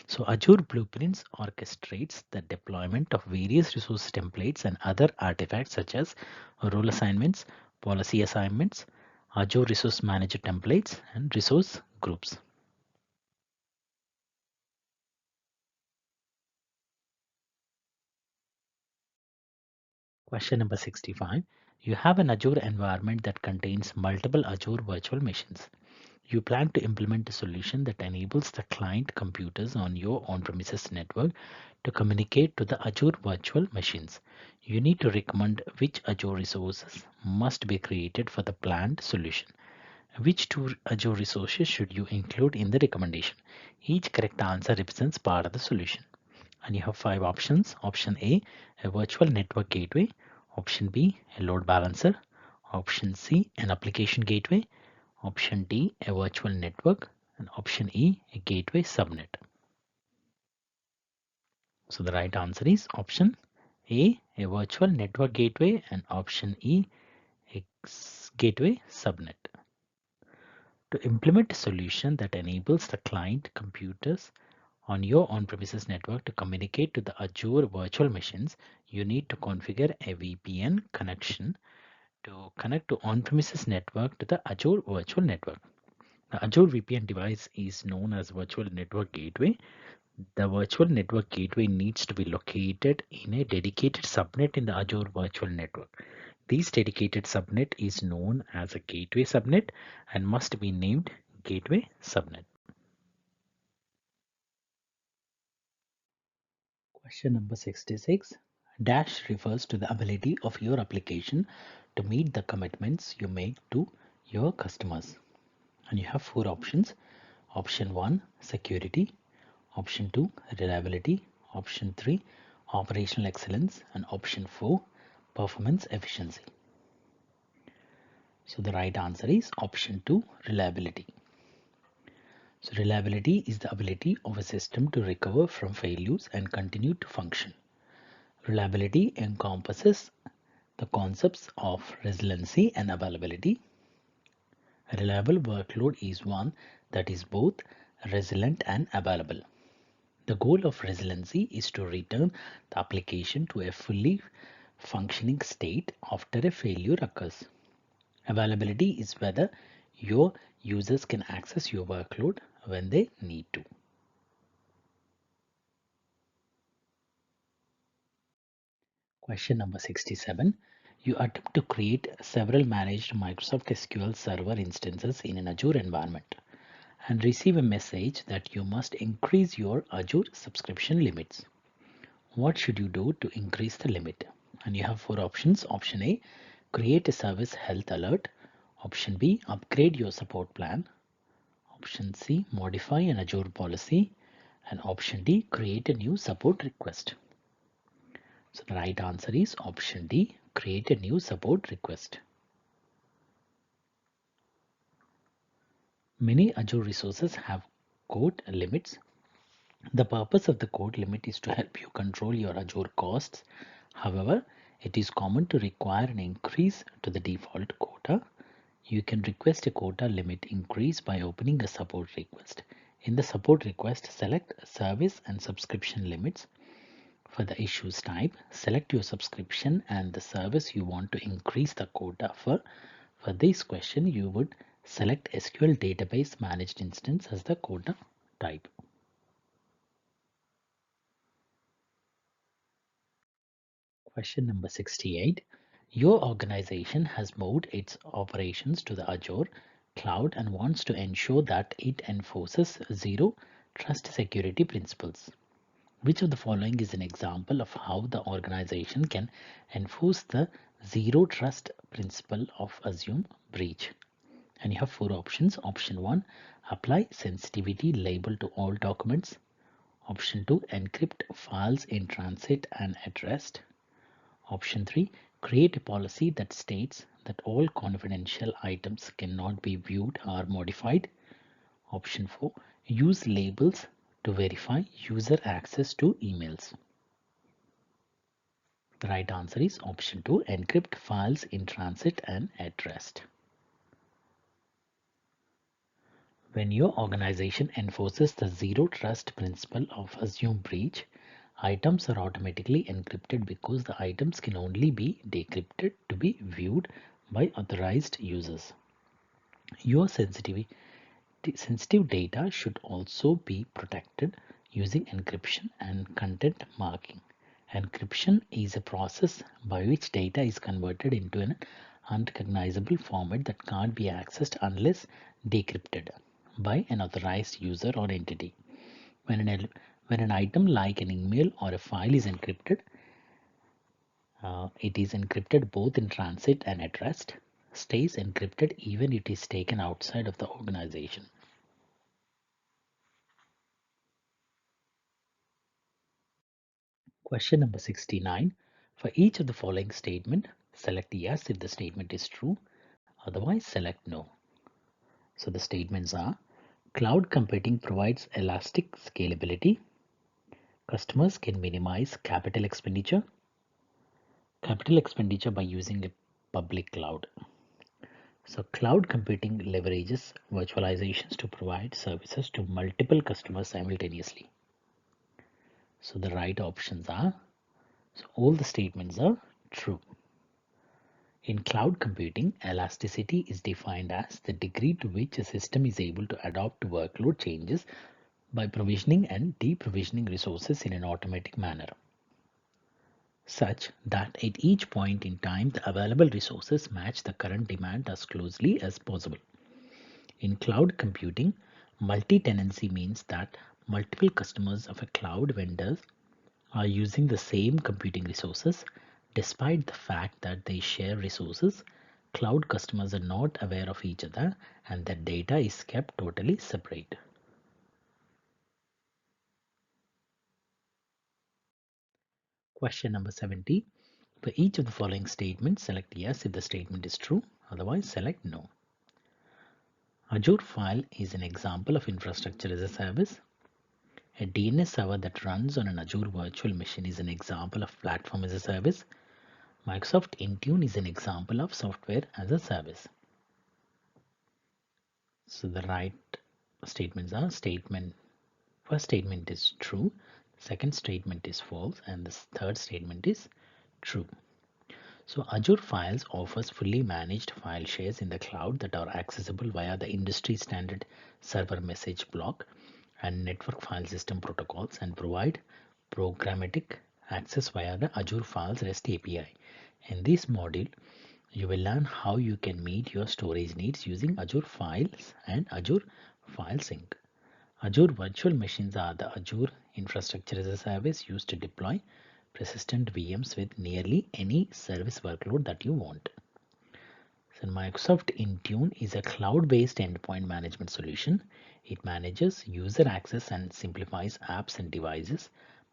So Azure Blueprints orchestrates the deployment of various resource templates and other artifacts such as role assignments, policy assignments, Azure Resource Manager templates, and resource groups. Question number 65. You have an Azure environment that contains multiple Azure virtual machines. You plan to implement a solution that enables the client computers on your on-premises network to communicate to the Azure virtual machines. You need to recommend which Azure resources must be created for the planned solution. Which two Azure resources should you include in the recommendation? Each correct answer represents part of the solution. And you have five options. Option a virtual network gateway. Option B, a load balancer. Option C, an application gateway. Option D, a virtual network. And option E, a gateway subnet. So the right answer is option a virtual network gateway, and option E, a gateway subnet. To implement a solution that enables the client computers on your on-premises network to communicate to the Azure virtual machines, you need to configure a VPN connection to connect to on-premises network to the Azure virtual network. The Azure VPN device is known as Virtual Network Gateway. The Virtual Network Gateway needs to be located in a dedicated subnet in the Azure virtual network. This dedicated subnet is known as a gateway subnet and must be named gateway subnet. Question number 66. Dash refers to the ability of your application to meet the commitments you make to your customers. And you have four options. Option 1, security. Option 2, reliability. Option 3, operational excellence. And option 4, performance efficiency. So the right answer is option 2, reliability. So reliability is the ability of a system to recover from failures and continue to function. Reliability encompasses the concepts of resiliency and availability. A reliable workload is one that is both resilient and available. The goal of resiliency is to return the application to a fully functioning state after a failure occurs. Availability is whether your Users can access your workload when they need to. Question number 67. You attempt to create several managed Microsoft SQL Server instances in an Azure environment and receive a message that you must increase your Azure subscription limits. What should you do to increase the limit? And you have four options. Option A, create a service health alert. Option B, upgrade your support plan. Option C, modify an Azure policy. And option D, create a new support request. So the right answer is option D, create a new support request. Many Azure resources have code limits. The purpose of the code limit is to help you control your Azure costs. However, it is common to require an increase to the default quota. You can request a quota limit increase by opening a support request. In the support request, select service and subscription limits. For the issues type, select your subscription and the service you want to increase the quota for. For this question, you would select SQL database managed instance as the quota type. Question number 68. Your organization has moved its operations to the Azure cloud and wants to ensure that it enforces zero trust security principles. Which of the following is an example of how the organization can enforce the zero trust principle of assume breach? And you have four options. Option 1, apply sensitivity label to all documents. Option 2, encrypt files in transit and at rest. Option 3, create a policy that states that all confidential items cannot be viewed or modified. Option 4, use labels to verify user access to emails. The right answer is option 2, encrypt files in transit and at rest. When your organization enforces the zero trust principle of assume breach, items are automatically encrypted because the items can only be decrypted to be viewed by authorized users. Your sensitive data should also be protected using encryption and content marking. Encryption is a process by which data is converted into an unrecognizable format that can't be accessed unless decrypted by an authorized user or entity. When an item like an email or a file is encrypted, it is encrypted both in transit and at rest, stays encrypted even if it is taken outside of the organization. Question number 69. For each of the following statement, select yes if the statement is true, otherwise select no. So the statements are: cloud computing provides elastic scalability. Customers can minimize capital expenditure by using a public cloud. So cloud computing leverages virtualizations to provide services to multiple customers simultaneously. So the right options are, so all the statements are true. In cloud computing, elasticity is defined as the degree to which a system is able to adapt to workload changes by provisioning and deprovisioning resources in an automatic manner, such that at each point in time the available resources match the current demand as closely as possible. In cloud computing, multi-tenancy means that multiple customers of a cloud vendor are using the same computing resources. Despite the fact that they share resources, cloud customers are not aware of each other and their data is kept totally separate. Question number 70. For each of the following statements, select yes if the statement is true, otherwise select no. Azure File is an example of infrastructure as a service. A DNS server that runs on an Azure virtual machine is an example of platform as a service. Microsoft Intune is an example of software as a service. So the right statements are: first statement is true, second statement is false, and the third statement is true. So Azure Files offers fully managed file shares in the cloud that are accessible via the industry standard server message block and network file system protocols and provide programmatic access via the Azure Files REST API. In this module, you will learn how you can meet your storage needs using Azure Files and Azure File Sync. Azure virtual machines are the Azure infrastructure as a service used to deploy persistent VMs with nearly any service workload that you want. So Microsoft Intune is a cloud-based endpoint management solution. It manages user access and simplifies apps and devices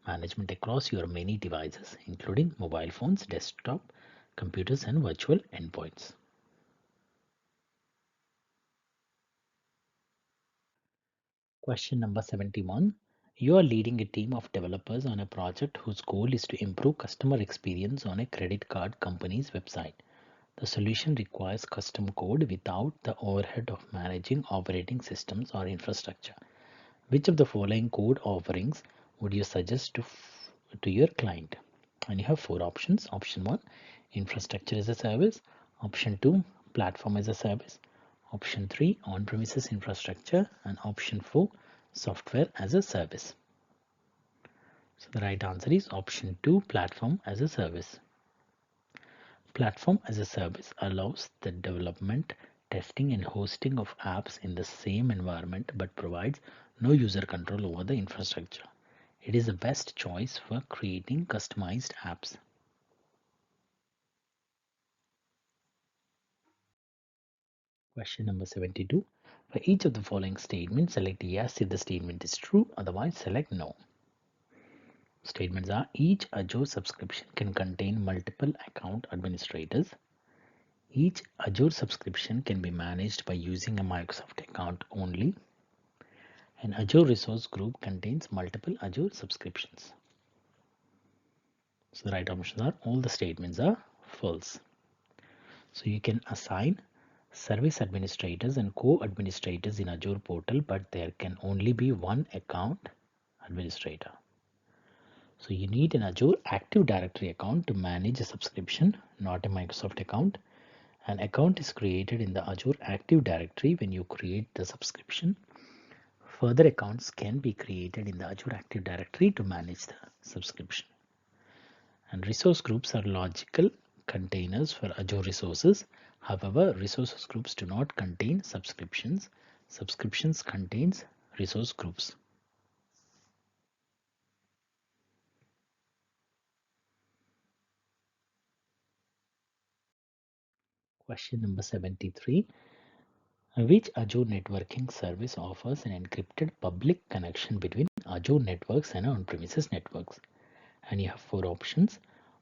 management across your many devices, including mobile phones, desktop, computers, and virtual endpoints. Question number 71. You are leading a team of developers on a project whose goal is to improve customer experience on a credit card company's website. The solution requires custom code without the overhead of managing operating systems or infrastructure. Which of the following code offerings would you suggest to your client? And you have four options. Option 1, infrastructure as a service. Option 2, platform as a service. Option 3, on-premises infrastructure. And option 4, software as a service. So the right answer is option 2, platform as a service. Platform as a service allows the development, testing, and hosting of apps in the same environment but provides no user control over the infrastructure. It is the best choice for creating customized apps. Question number 72. For each of the following statements, select yes if the statement is true, otherwise select no. Statements are: each Azure subscription can contain multiple account administrators. Each Azure subscription can be managed by using a Microsoft account only. An Azure resource group contains multiple Azure subscriptions. So the right options are all the statements are false. So you can assign service administrators and co-administrators in Azure portal, but there can only be one account administrator. So you need an Azure Active Directory account to manage a subscription, not a Microsoft account. An account is created in the Azure Active Directory when you create the subscription. Further accounts can be created in the Azure Active Directory to manage the subscription. And resource groups are logical containers for Azure resources. However, resources groups do not contain subscriptions. Subscriptions contains resource groups. Question number 73. Which Azure networking service offers an encrypted public connection between Azure networks and on-premises networks? And you have four options.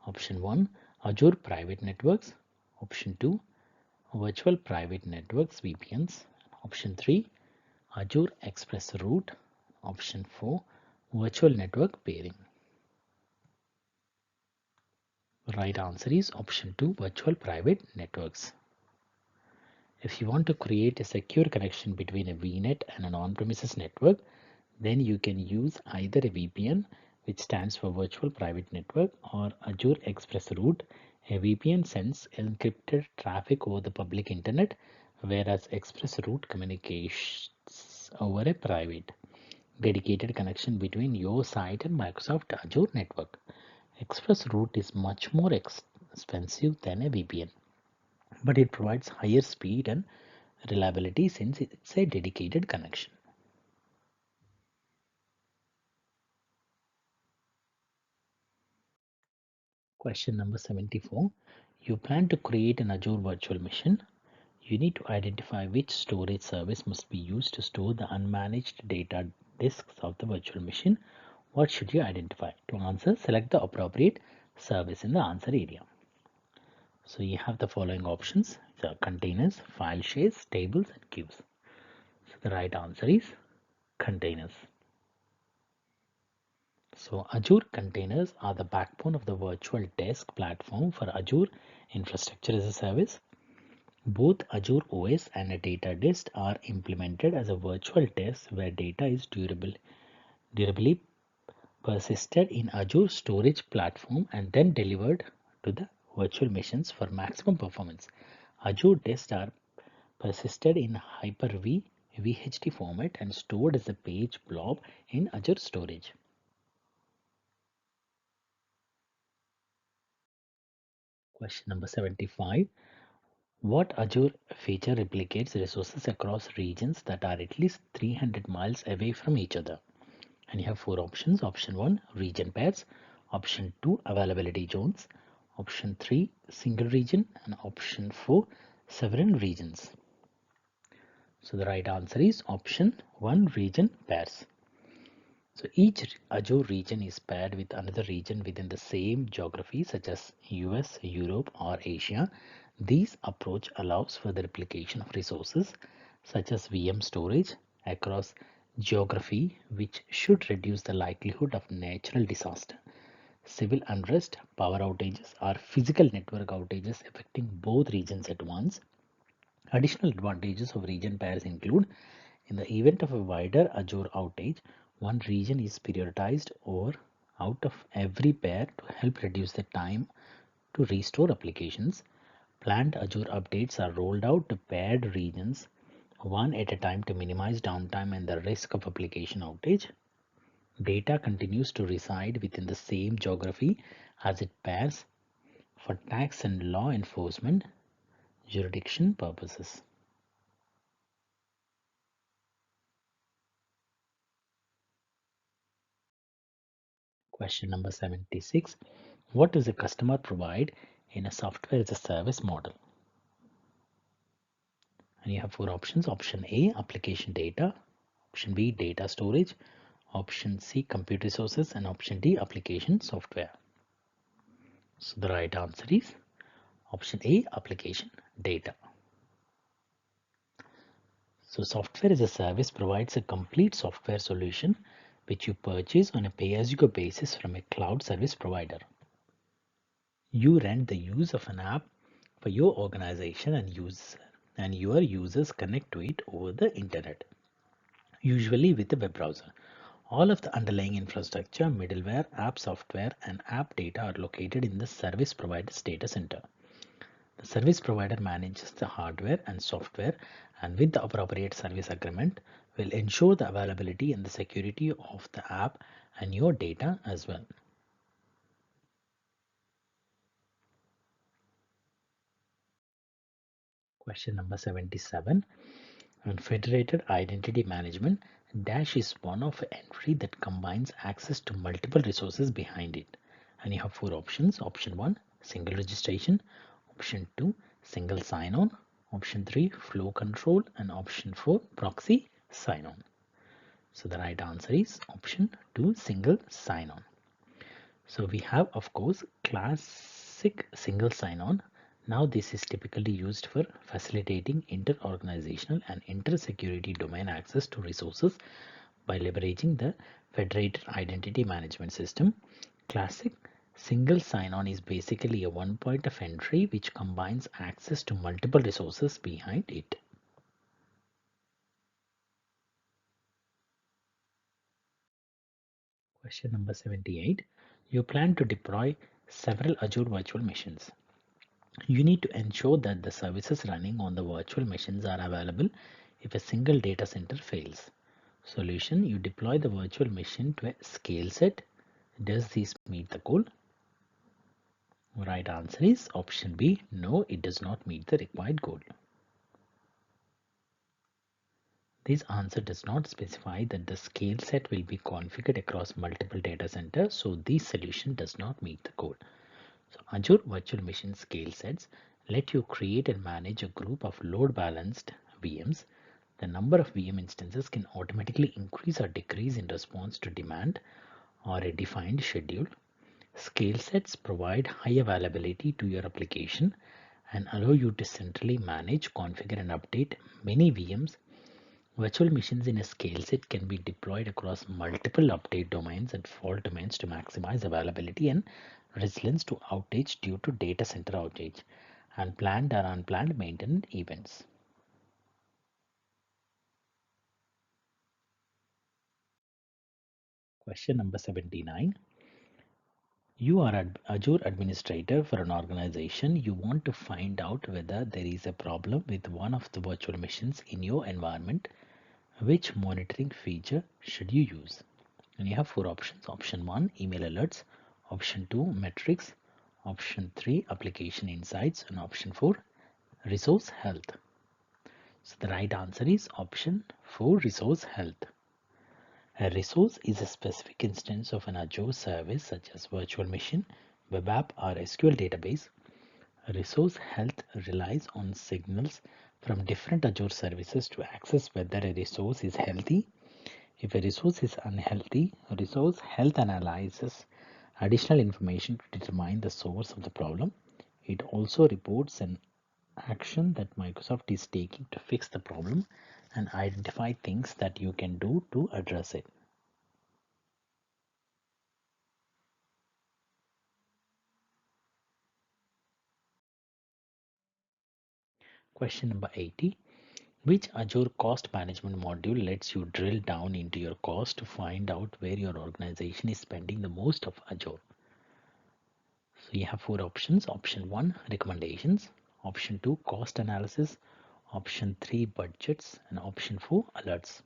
Option 1, Azure Private Networks. Option 2, Virtual Private Networks VPNs. Option 3, Azure Express Route. Option 4, Virtual Network Pairing. The right answer is option 2, Virtual Private Networks. If you want to create a secure connection between a VNet and an on-premises network, then you can use either a VPN, which stands for Virtual Private Network, or Azure Express Route. A VPN sends encrypted traffic over the public internet, whereas Express Route communicates over a private, dedicated connection between your site and Microsoft Azure network. Express Route is much more expensive than a VPN, but it provides higher speed and reliability since it's a dedicated connection. Question number 74. You plan to create an Azure virtual machine. You need to identify which storage service must be used to store the unmanaged data disks of the virtual machine. What should you identify? To answer, select the appropriate service in the answer area. So you have the following options: the containers, file shares, tables, and queues. So the right answer is containers. So Azure containers are the backbone of the virtual desk platform for Azure infrastructure as a service. Both Azure OS and a data disk are implemented as a virtual disk where data is durably persisted in Azure storage platform and then delivered to the virtual machines for maximum performance. Azure tests are persisted in Hyper-V VHD format and stored as a page blob in Azure storage. Question number 75. What Azure feature replicates resources across regions that are at least 300 miles away from each other? And you have four options. Option 1, region pairs. Option 2, availability zones. Option 3, single region. And option 4, several regions. So the right answer is option 1, region pairs. So each Azure region is paired with another region within the same geography, such as US, Europe, or Asia. This approach allows for the replication of resources such as VM storage across geography, which should reduce the likelihood of natural disaster, civil unrest, power outages, or physical network outages affecting both regions at once. Additional advantages of region pairs include in the event of a wider Azure outage, one region is prioritized over out of every pair to help reduce the time to restore applications. Planned Azure updates are rolled out to paired regions one at a time to minimize downtime and the risk of application outage. Data continues to reside within the same geography as it pairs for tax and law enforcement jurisdiction purposes. Question number 76. What does a customer provide in a software as a service model? And you have four options. Option A, application data. Option B, data storage. Option C, compute resources. And option D, application software. So the right answer is option A, application data. So software as a service provides a complete software solution which you purchase on a pay-as-you-go basis from a cloud service provider. You rent the use of an app for your organization and your users connect to it over the internet, usually with a web browser. All of the underlying infrastructure, middleware, app software, and app data are located in the service provider's data center. The service provider manages the hardware and software and with the appropriate service agreement will ensure the availability and the security of the app and your data as well. Question number 77. On federated identity management, Dash is one of entry that combines access to multiple resources behind it. And you have four options. Option 1, single registration. Option 2, single sign-on. Option 3, flow control. And option 4, proxy sign-on. So the right answer is option 2, single sign-on. So we have, of course, classic single sign-on. Now this is typically used for facilitating inter-organizational and inter-security domain access to resources by leveraging the federated identity management system. Classic single sign-on is basically a one point of entry which combines access to multiple resources behind it. Question number 78. You plan to deploy several Azure virtual machines. You need to ensure that the services running on the virtual machines are available if a single data center fails. Solution: you deploy the virtual machine to a scale set. Does this meet the goal? Right answer is option B. No, it does not meet the required goal. This answer does not specify that the scale set will be configured across multiple data centers, so this solution does not meet the goal. So Azure Virtual Machine scale sets let you create and manage a group of load balanced VMs. The number of VM instances can automatically increase or decrease in response to demand or a defined schedule. Scale sets provide high availability to your application and allow you to centrally manage, configure, and update many VMs. Virtual machines in a scale set can be deployed across multiple update domains and fault domains to maximize availability and resilience to outage due to data center outage and planned or unplanned maintenance events. Question number 79. You are an Azure administrator for an organization. You want to find out whether there is a problem with one of the virtual machines in your environment. Which monitoring feature should you use? And you have four options. Option 1, email alerts. Option 2, metrics. Option 3, application insights. And option 4, resource health. So the right answer is option 4, resource health. A resource is a specific instance of an Azure service such as virtual machine, web app, or SQL database. Resource health relies on signals from different Azure services to access whether a resource is healthy. If a resource is unhealthy, resource health analyzes additional information to determine the source of the problem. It also reports an action that Microsoft is taking to fix the problem and identify things that you can do to address it. Question number 80. Which Azure cost management module lets you drill down into your cost to find out where your organization is spending the most of Azure? So you have four options. Option 1, recommendations. Option 2, cost analysis. Option 3, budgets. And option 4, alerts.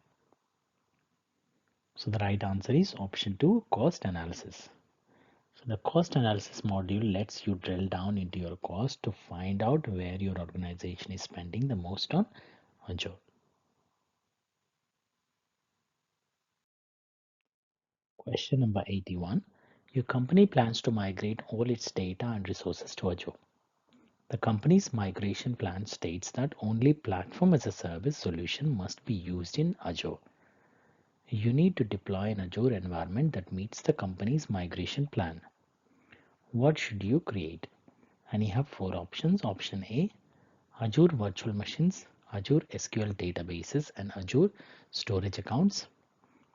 So the right answer is option 2, cost analysis. So the cost analysis module lets you drill down into your cost to find out where your organization is spending the most on Azure. Question number 81. Your company plans to migrate all its data and resources to Azure. The company's migration plan states that only platform as a service solution must be used in Azure. You need to deploy an Azure environment that meets the company's migration plan. What should you create? And you have four options. Option A, Azure virtual machines, Azure SQL databases, and Azure storage accounts.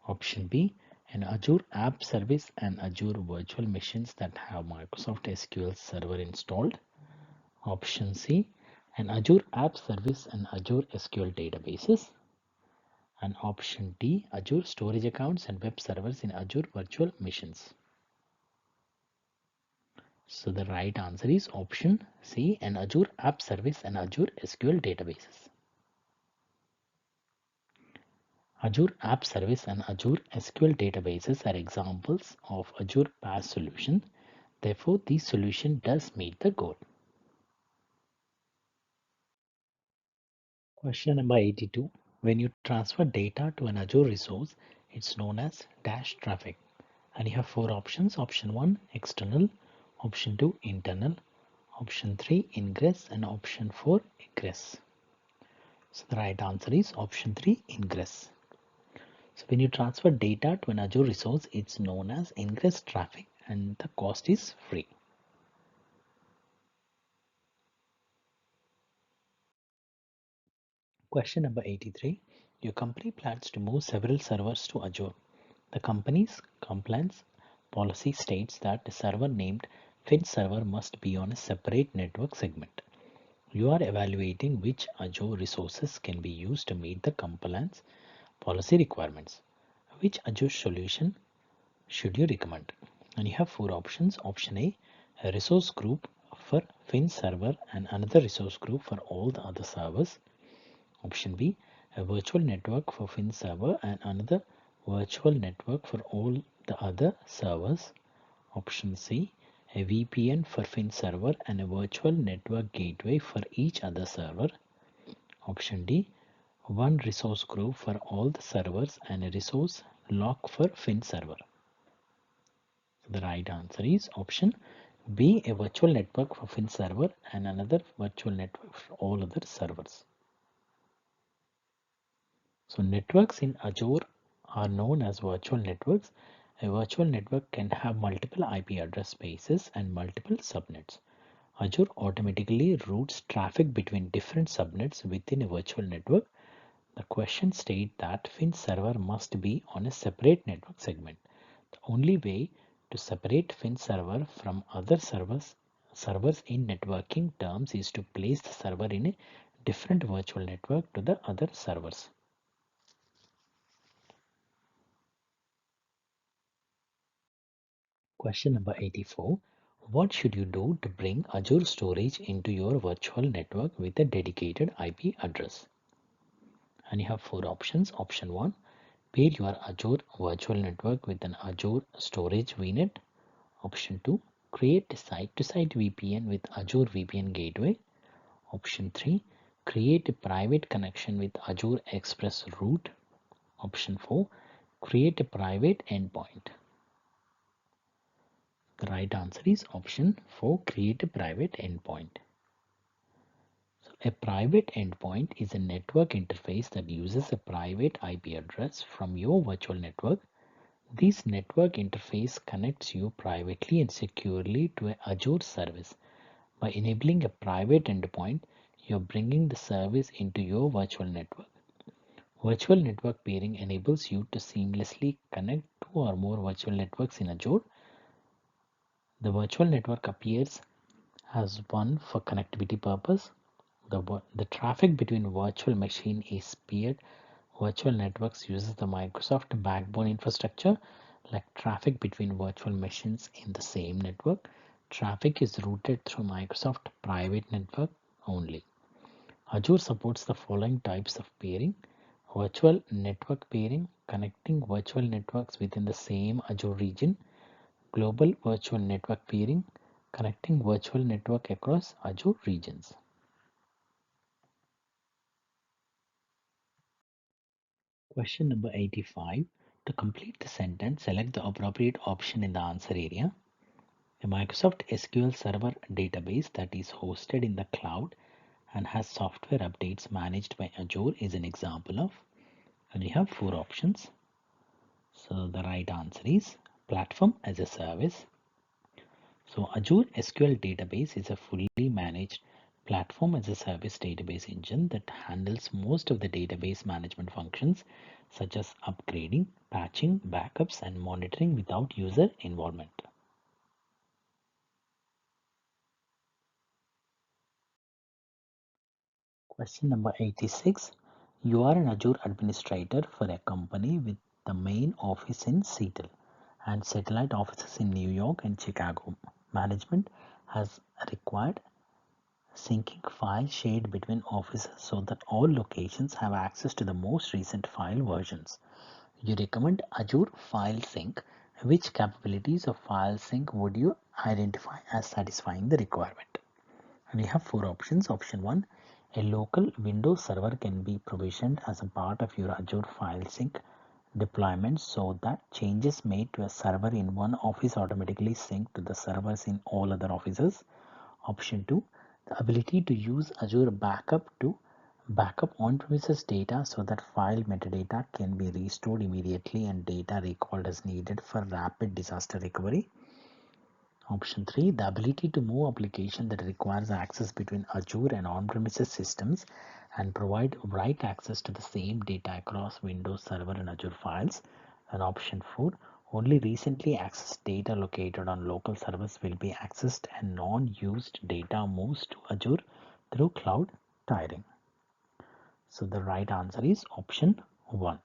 Option B, an Azure app service and Azure virtual machines that have Microsoft SQL Server installed. Option C, an Azure app service and Azure SQL databases. And option D, Azure storage accounts and web servers in Azure virtual machines. So the right answer is option C, an Azure app service and Azure SQL databases. Azure App Service and Azure SQL databases are examples of Azure PaaS solution. Therefore, this solution does meet the goal. Question number 82. When you transfer data to an Azure resource, it's known as dash traffic. And you have four options. Option 1, external. Option 2, internal. Option 3, ingress. And option 4, egress. So the right answer is option 3, ingress. So when you transfer data to an Azure resource, it's known as ingress traffic and the cost is free. Question number 83. Your company plans to move several servers to Azure. The company's compliance policy states that a server named FinServer must be on a separate network segment. You are evaluating which Azure resources can be used to meet the compliance policy requirements. Which Azure solution should you recommend? And you have four options. Option a resource group for FinServer and another resource group for all the other servers. Option B, a virtual network for FinServer and another virtual network for all the other servers. Option C, a VPN for FinServer and a virtual network gateway for each other server. Option D, one resource group for all the servers and a resource lock for FinServer. The right answer is option B, a virtual network for FinServer and another virtual network for all other servers. So networks in Azure are known as virtual networks. A virtual network can have multiple IP address spaces and multiple subnets. Azure automatically routes traffic between different subnets within a virtual network. The question states that FinServer must be on a separate network segment. The only way to separate FinServer from other servers in networking terms is to place the server in a different virtual network to the other servers. Question number 84. What should you do to bring Azure storage into your virtual network with a dedicated IP address? And you have four options. Option 1. Pair your Azure virtual network with an Azure storage VNet. Option 2. Create a site-to-site VPN with Azure VPN Gateway. Option 3. Create a private connection with Azure Express Route. Option 4. Create a private endpoint. The right answer is option 4. Create a private endpoint. So a private endpoint is a network interface that uses a private IP address from your virtual network. This network interface connects you privately and securely to an Azure service. By enabling a private endpoint, you're bringing the service into your virtual network. Virtual network pairing enables you to seamlessly connect two or more virtual networks in Azure. The virtual network appears as one for connectivity purpose. The traffic between virtual machine is peered. Virtual networks uses the Microsoft backbone infrastructure, like traffic between virtual machines in the same network. Traffic is routed through Microsoft private network only. Azure supports the following types of pairing: virtual network pairing, connecting virtual networks within the same Azure region; global virtual network pairing, connecting virtual network across Azure regions. Question number 85. To complete the sentence, select the appropriate option in the answer area. A Microsoft SQL Server database that is hosted in the cloud and has software updates managed by Azure is an example of, and we have four options. So the right answer is platform as a service. So Azure SQL database is a fully managed platform as a service database engine that handles most of the database management functions such as upgrading, patching, backups, and monitoring without user involvement. Question number 86. You are an Azure administrator for a company with the main office in Seattle and satellite offices in New York and Chicago. Management has required syncing file shared between offices so that all locations have access to the most recent file versions. You recommend Azure File Sync. Which capabilities of File Sync would you identify as satisfying the requirement? And we have four options. Option 1. A local Windows server can be provisioned as a part of your Azure File Sync deployment so that changes made to a server in one office automatically sync to the servers in all other offices. Option 2. The ability to use Azure Backup to backup on-premises data so that file metadata can be restored immediately and data recalled as needed for rapid disaster recovery. Option 3. The ability to move application that requires access between Azure and on-premises systems and provide write access to the same data across Windows Server and Azure files. And option 4. Only recently accessed data located on local servers will be accessed and non-used data moves to Azure through cloud tiering. So the right answer is option 1.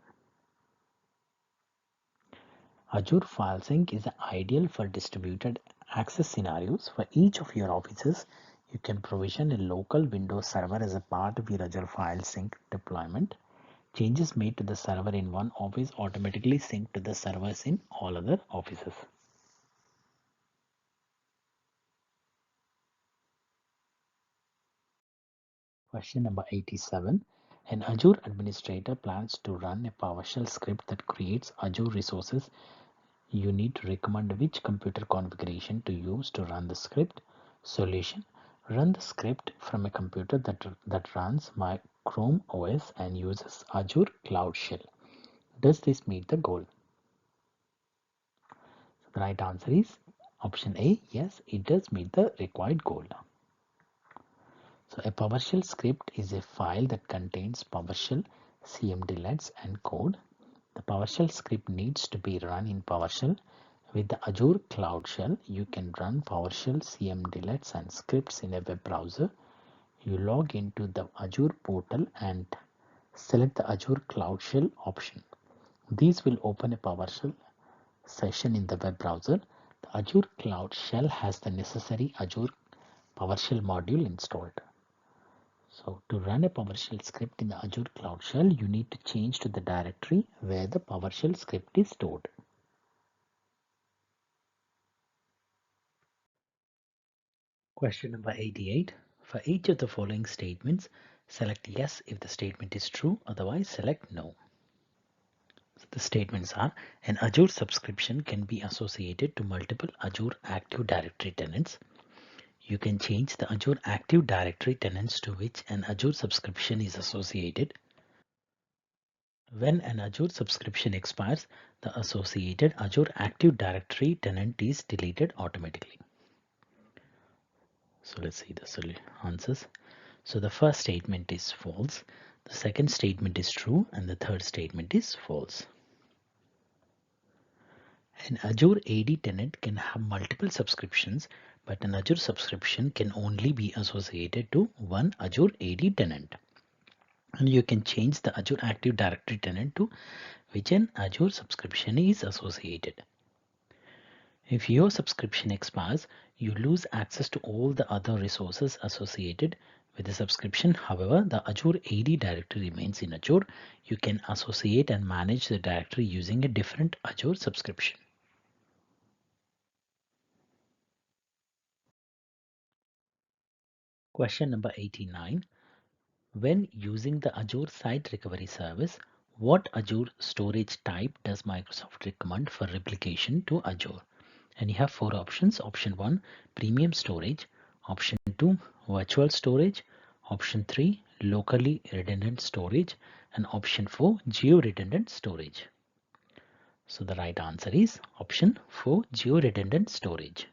Azure File Sync is ideal for distributed access scenarios. For each of your offices, you can provision a local Windows server as a part of your Azure File Sync deployment. Changes made to the server in one office automatically sync to the servers in all other offices. Question number 87. An Azure administrator plans to run a PowerShell script that creates Azure resources. You need to recommend which computer configuration to use to run the script. Solution: run the script from a computer that runs my Chrome OS and uses Azure Cloud Shell. Does this meet the goal? The right answer is option A. Yes, it does meet the required goal. So a PowerShell script is a file that contains PowerShell cmdlets and code. The PowerShell script needs to be run in PowerShell. With the Azure Cloud Shell, you can run PowerShell cmdlets and scripts in a web browser. You log into the Azure portal and select the Azure Cloud Shell option. These will open a PowerShell session in the web browser. The Azure Cloud Shell has the necessary Azure PowerShell module installed. So to run a PowerShell script in the Azure Cloud Shell, you need to change to the directory where the PowerShell script is stored. Question number 88. For each of the following statements, select yes if the statement is true, otherwise select no. So the statements are: an Azure subscription can be associated to multiple Azure Active Directory tenants. You can change the Azure Active Directory tenants to which an Azure subscription is associated. When an Azure subscription expires, the associated Azure Active Directory tenant is deleted automatically. So let's see the answers. So the first statement is false, the second statement is true, and the third statement is false. An Azure AD tenant can have multiple subscriptions, but an Azure subscription can only be associated to one Azure AD tenant. And you can change the Azure Active Directory tenant to which an Azure subscription is associated. If your subscription expires, you lose access to all the other resources associated with the subscription. However, the Azure AD directory remains in Azure. You can associate and manage the directory using a different Azure subscription. Question number 89. When using the Azure Site Recovery Service, what Azure storage type does Microsoft recommend for replication to Azure? And you have four options. Option 1, premium storage. Option 2, virtual storage. Option 3, locally redundant storage. And option 4, geo-redundant storage. So the right answer is option 4, geo-redundant storage.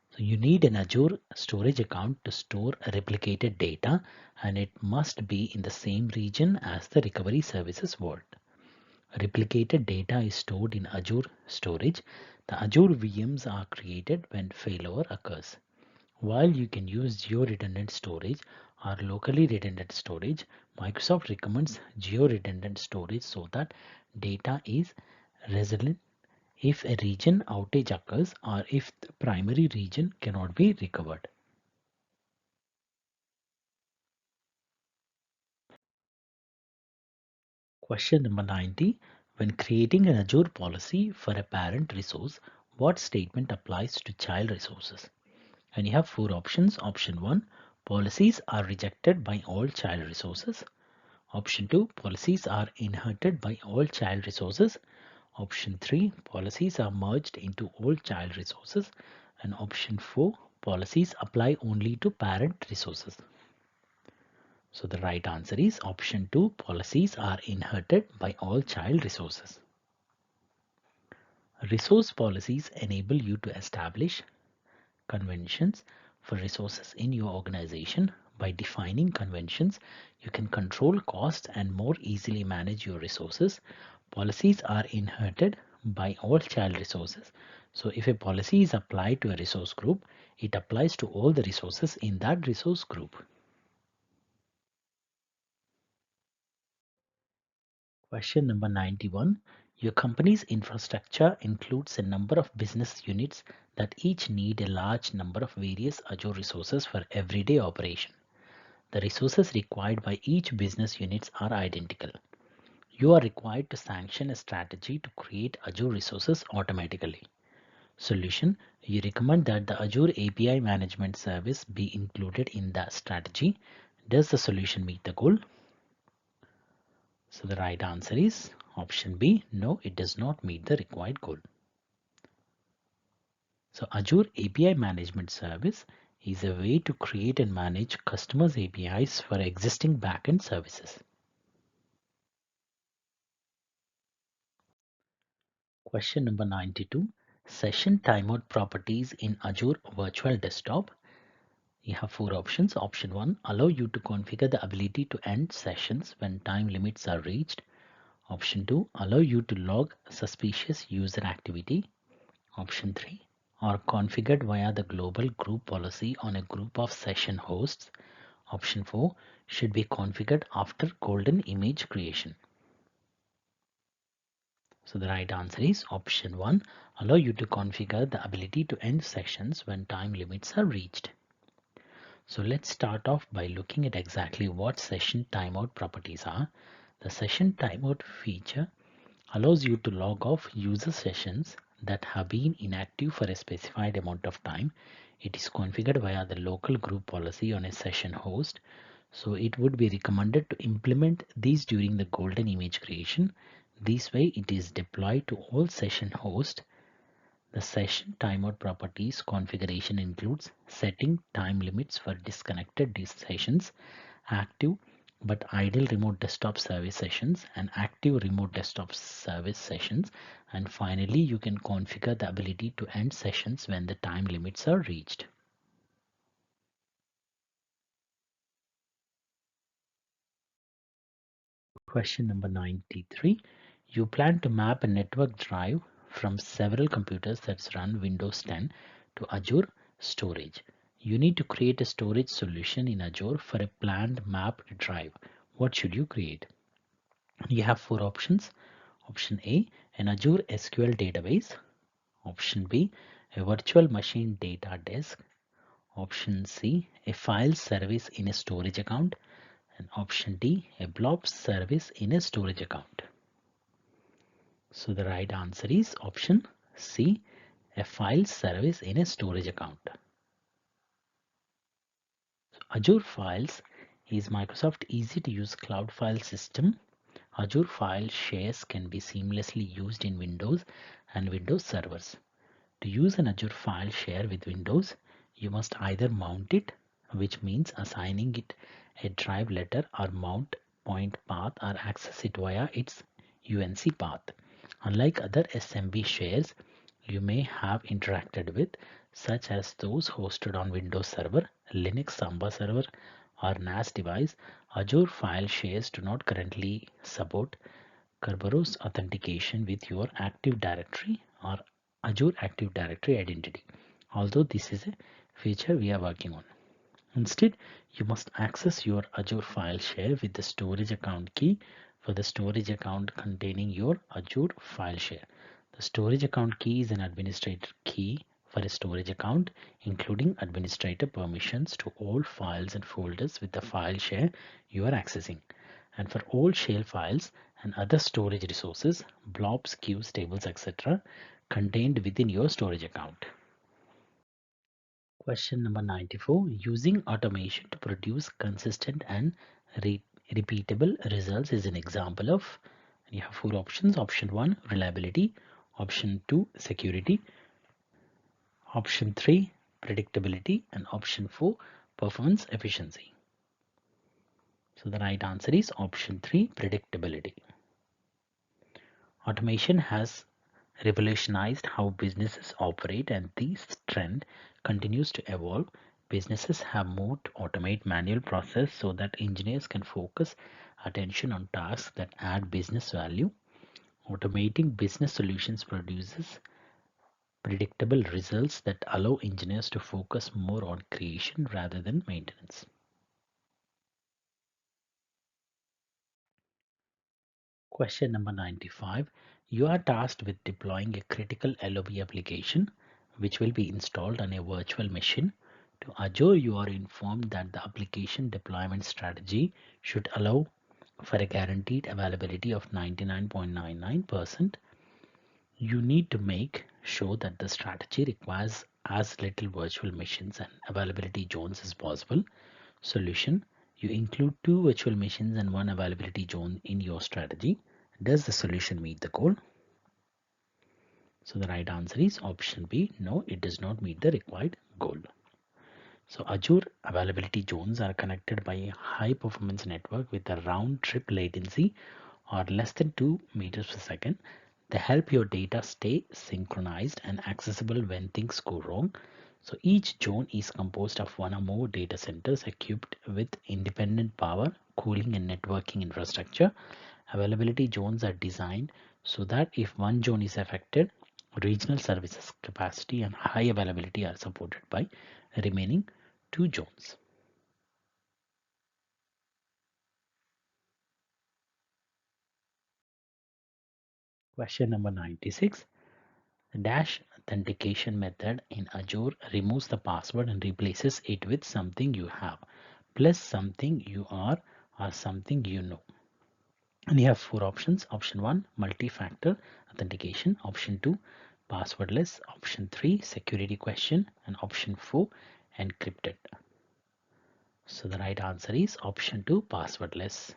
So you need an Azure storage account to store replicated data, and it must be in the same region as the recovery services vault. Replicated data is stored in Azure storage. The Azure VMs are created when failover occurs. While you can use geo-redundant storage or locally redundant storage, Microsoft recommends geo-redundant storage so that data is resilient if a region outage occurs or if the primary region cannot be recovered. Question number 90. When creating an Azure policy for a parent resource, what statement applies to child resources? And you have four options. Option 1, policies are rejected by all child resources. Option 2, policies are inherited by all child resources. Option 3, policies are merged into all child resources. And option 4, policies apply only to parent resources. So the right answer is option 2, policies are inherited by all child resources. Resource policies enable you to establish conventions for resources in your organization. By defining conventions, you can control costs and more easily manage your resources. Policies are inherited by all child resources. So if a policy is applied to a resource group, it applies to all the resources in that resource group. Question number 91. Your company's infrastructure includes a number of business units that each need a large number of various Azure resources for everyday operation. The resources required by each business units are identical. You are required to sanction a strategy to create Azure resources automatically. Solution: you recommend that the Azure API management service be included in the strategy. Does the solution meet the goal? So the right answer is option B. No, it does not meet the required goal. So Azure API Management Service is a way to create and manage customers' APIs for existing backend services. Question number 92. Session timeout properties in Azure Virtual Desktop. You have four options. Option 1, allow you to configure the ability to end sessions when time limits are reached. Option 2, allow you to log suspicious user activity. Option 3, are configured via the global group policy on a group of session hosts. Option 4, should be configured after golden image creation. So the right answer is option 1. Allow you to configure the ability to end sessions when time limits are reached. So let's start off by looking at exactly what session timeout properties are. The session timeout feature allows you to log off user sessions that have been inactive for a specified amount of time. It is configured via the local group policy on a session host. So it would be recommended to implement these during the golden image creation. This way it is deployed to all session hosts. The session timeout properties configuration includes setting time limits for disconnected sessions, active but idle remote desktop service sessions, and active remote desktop service sessions. And finally, you can configure the ability to end sessions when the time limits are reached. Question number 93. You plan to map a network drive from several computers that run Windows 10 to Azure storage. You need to create a storage solution in Azure for a planned mapped drive. What should you create? You have four options. Option A, an Azure SQL database. Option B, a virtual machine data disk. Option C, a file service in a storage account. And option D, a blob service in a storage account. So the right answer is option C, a file service in a storage account. Azure Files is Microsoft easy to use cloud file system. Azure file shares can be seamlessly used in Windows and Windows servers. To use an Azure file share with Windows, you must either mount it, which means assigning it a drive letter or mount point path, or access it via its UNC path. Unlike other SMB shares you may have interacted with, such as those hosted on Windows Server, Linux Samba Server, or NAS device, Azure file shares do not currently support Kerberos authentication with your Active Directory or Azure Active Directory identity, although this is a feature we are working on. Instead, you must access your Azure file share with the storage account key for the storage account containing your Azure file share. The storage account key is an administrator key for a storage account, including administrator permissions to all files and folders with the file share you are accessing. And for all shell files and other storage resources, blobs, queues, tables, etc., contained within your storage account. Question number 94. Using automation to produce consistent and repeatable results is an example of. You have four options. Option 1, reliability. Option 2, security. Option 3, predictability. And option 4, performance efficiency. So the right answer is option 3, predictability. Automation has revolutionized how businesses operate, and this trend continues to evolve. Businesses have moved to automate manual process so that engineers can focus attention on tasks that add business value. Automating business solutions produces predictable results that allow engineers to focus more on creation rather than maintenance. Question number 95. You are tasked with deploying a critical LOB application which will be installed on a virtual machine. To Azure, you are informed that the application deployment strategy should allow for a guaranteed availability of 99.99%. You need to make sure that the strategy requires as little virtual machines and availability zones as possible. Solution: you include two virtual machines and one availability zone in your strategy. Does the solution meet the goal? So the right answer is option B. No, it does not meet the required goal. So Azure availability zones are connected by a high performance network with a round trip latency or less than 2 meters per second. They help your data stay synchronized and accessible when things go wrong. So each zone is composed of one or more data centers equipped with independent power, cooling, and networking infrastructure. Availability zones are designed so that if one zone is affected, regional services capacity and high availability are supported by remaining two zones. Question number 96. The dash authentication method in Azure removes the password and replaces it with something you have, plus something you are, or something you know. And you have four options. Option 1, multi-factor authentication. Option 2, passwordless. Option 3, security question. And option 4, encrypted. So the right answer is option 2, passwordless.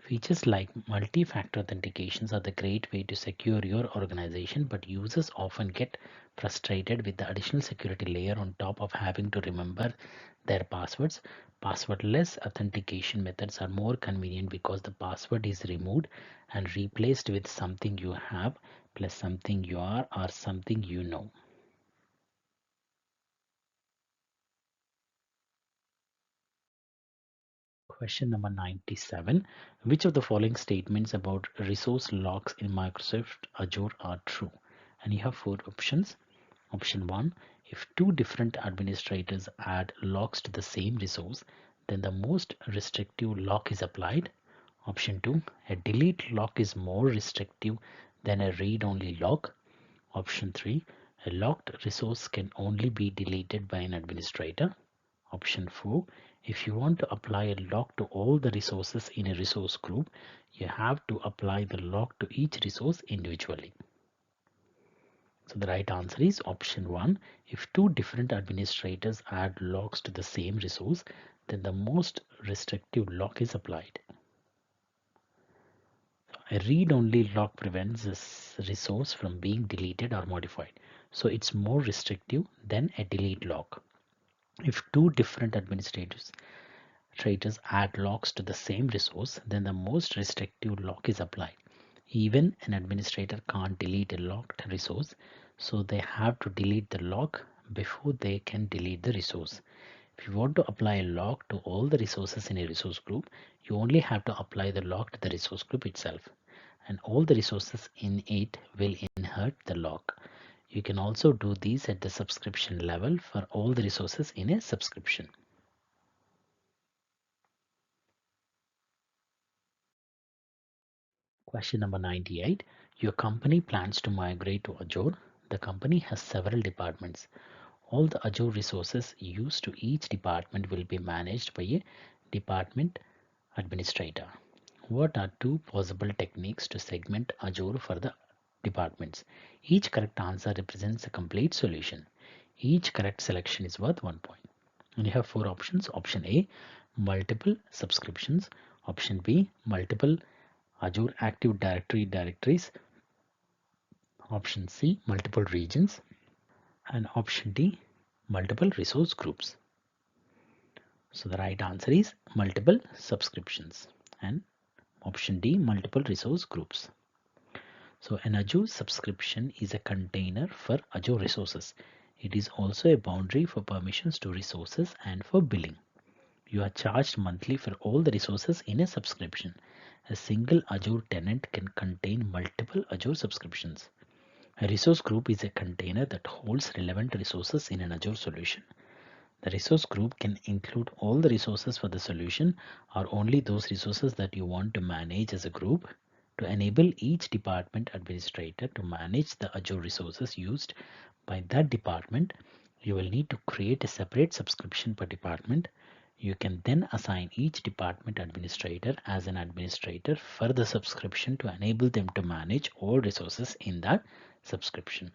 Features like multi-factor authentications are the great way to secure your organization, but users often get frustrated with the additional security layer on top of having to remember their passwords. Passwordless authentication methods are more convenient because the password is removed and replaced with something you have plus something you are or something you know. Question number 97. Which of the following statements about resource locks in Microsoft Azure are true? And you have four options. Option 1. If two different administrators add locks to the same resource, then the most restrictive lock is applied. Option 2. A delete lock is more restrictive than a read-only lock. Option 3. A locked resource can only be deleted by an administrator. Option 4. If you want to apply a lock to all the resources in a resource group, you have to apply the lock to each resource individually. So the right answer is option 1. If two different administrators add locks to the same resource, then the most restrictive lock is applied. A read-only lock prevents this resource from being deleted or modified. So it's more restrictive than a delete lock. If two different administrators traders add locks to the same resource, then the most restrictive lock is applied. Even an administrator can't delete a locked resource, so they have to delete the lock before they can delete the resource. If you want to apply a lock to all the resources in a resource group, you only have to apply the lock to the resource group itself, and all the resources in it will inherit the lock. You can also do these at the subscription level for all the resources in a subscription. Question number 98. Your company plans to migrate to Azure. The company has several departments. All the Azure resources used to each department will be managed by a department administrator. What are two possible techniques to segment Azure for the departments? Each correct answer represents a complete solution. Each correct selection is worth 1 point. And you have four options. Option A, multiple subscriptions. Option B, multiple Azure Active Directory directories. Option C, multiple regions. And option D, multiple resource groups. So the right answer is multiple subscriptions and option D, multiple resource groups. So an Azure subscription is a container for Azure resources. It is also a boundary for permissions to resources and for billing. You are charged monthly for all the resources in a subscription. A single Azure tenant can contain multiple Azure subscriptions. A resource group is a container that holds relevant resources in an Azure solution. The resource group can include all the resources for the solution or only those resources that you want to manage as a group. To enable each department administrator to manage the Azure resources used by that department, you will need to create a separate subscription per department. You can then assign each department administrator as an administrator for the subscription to enable them to manage all resources in that subscription.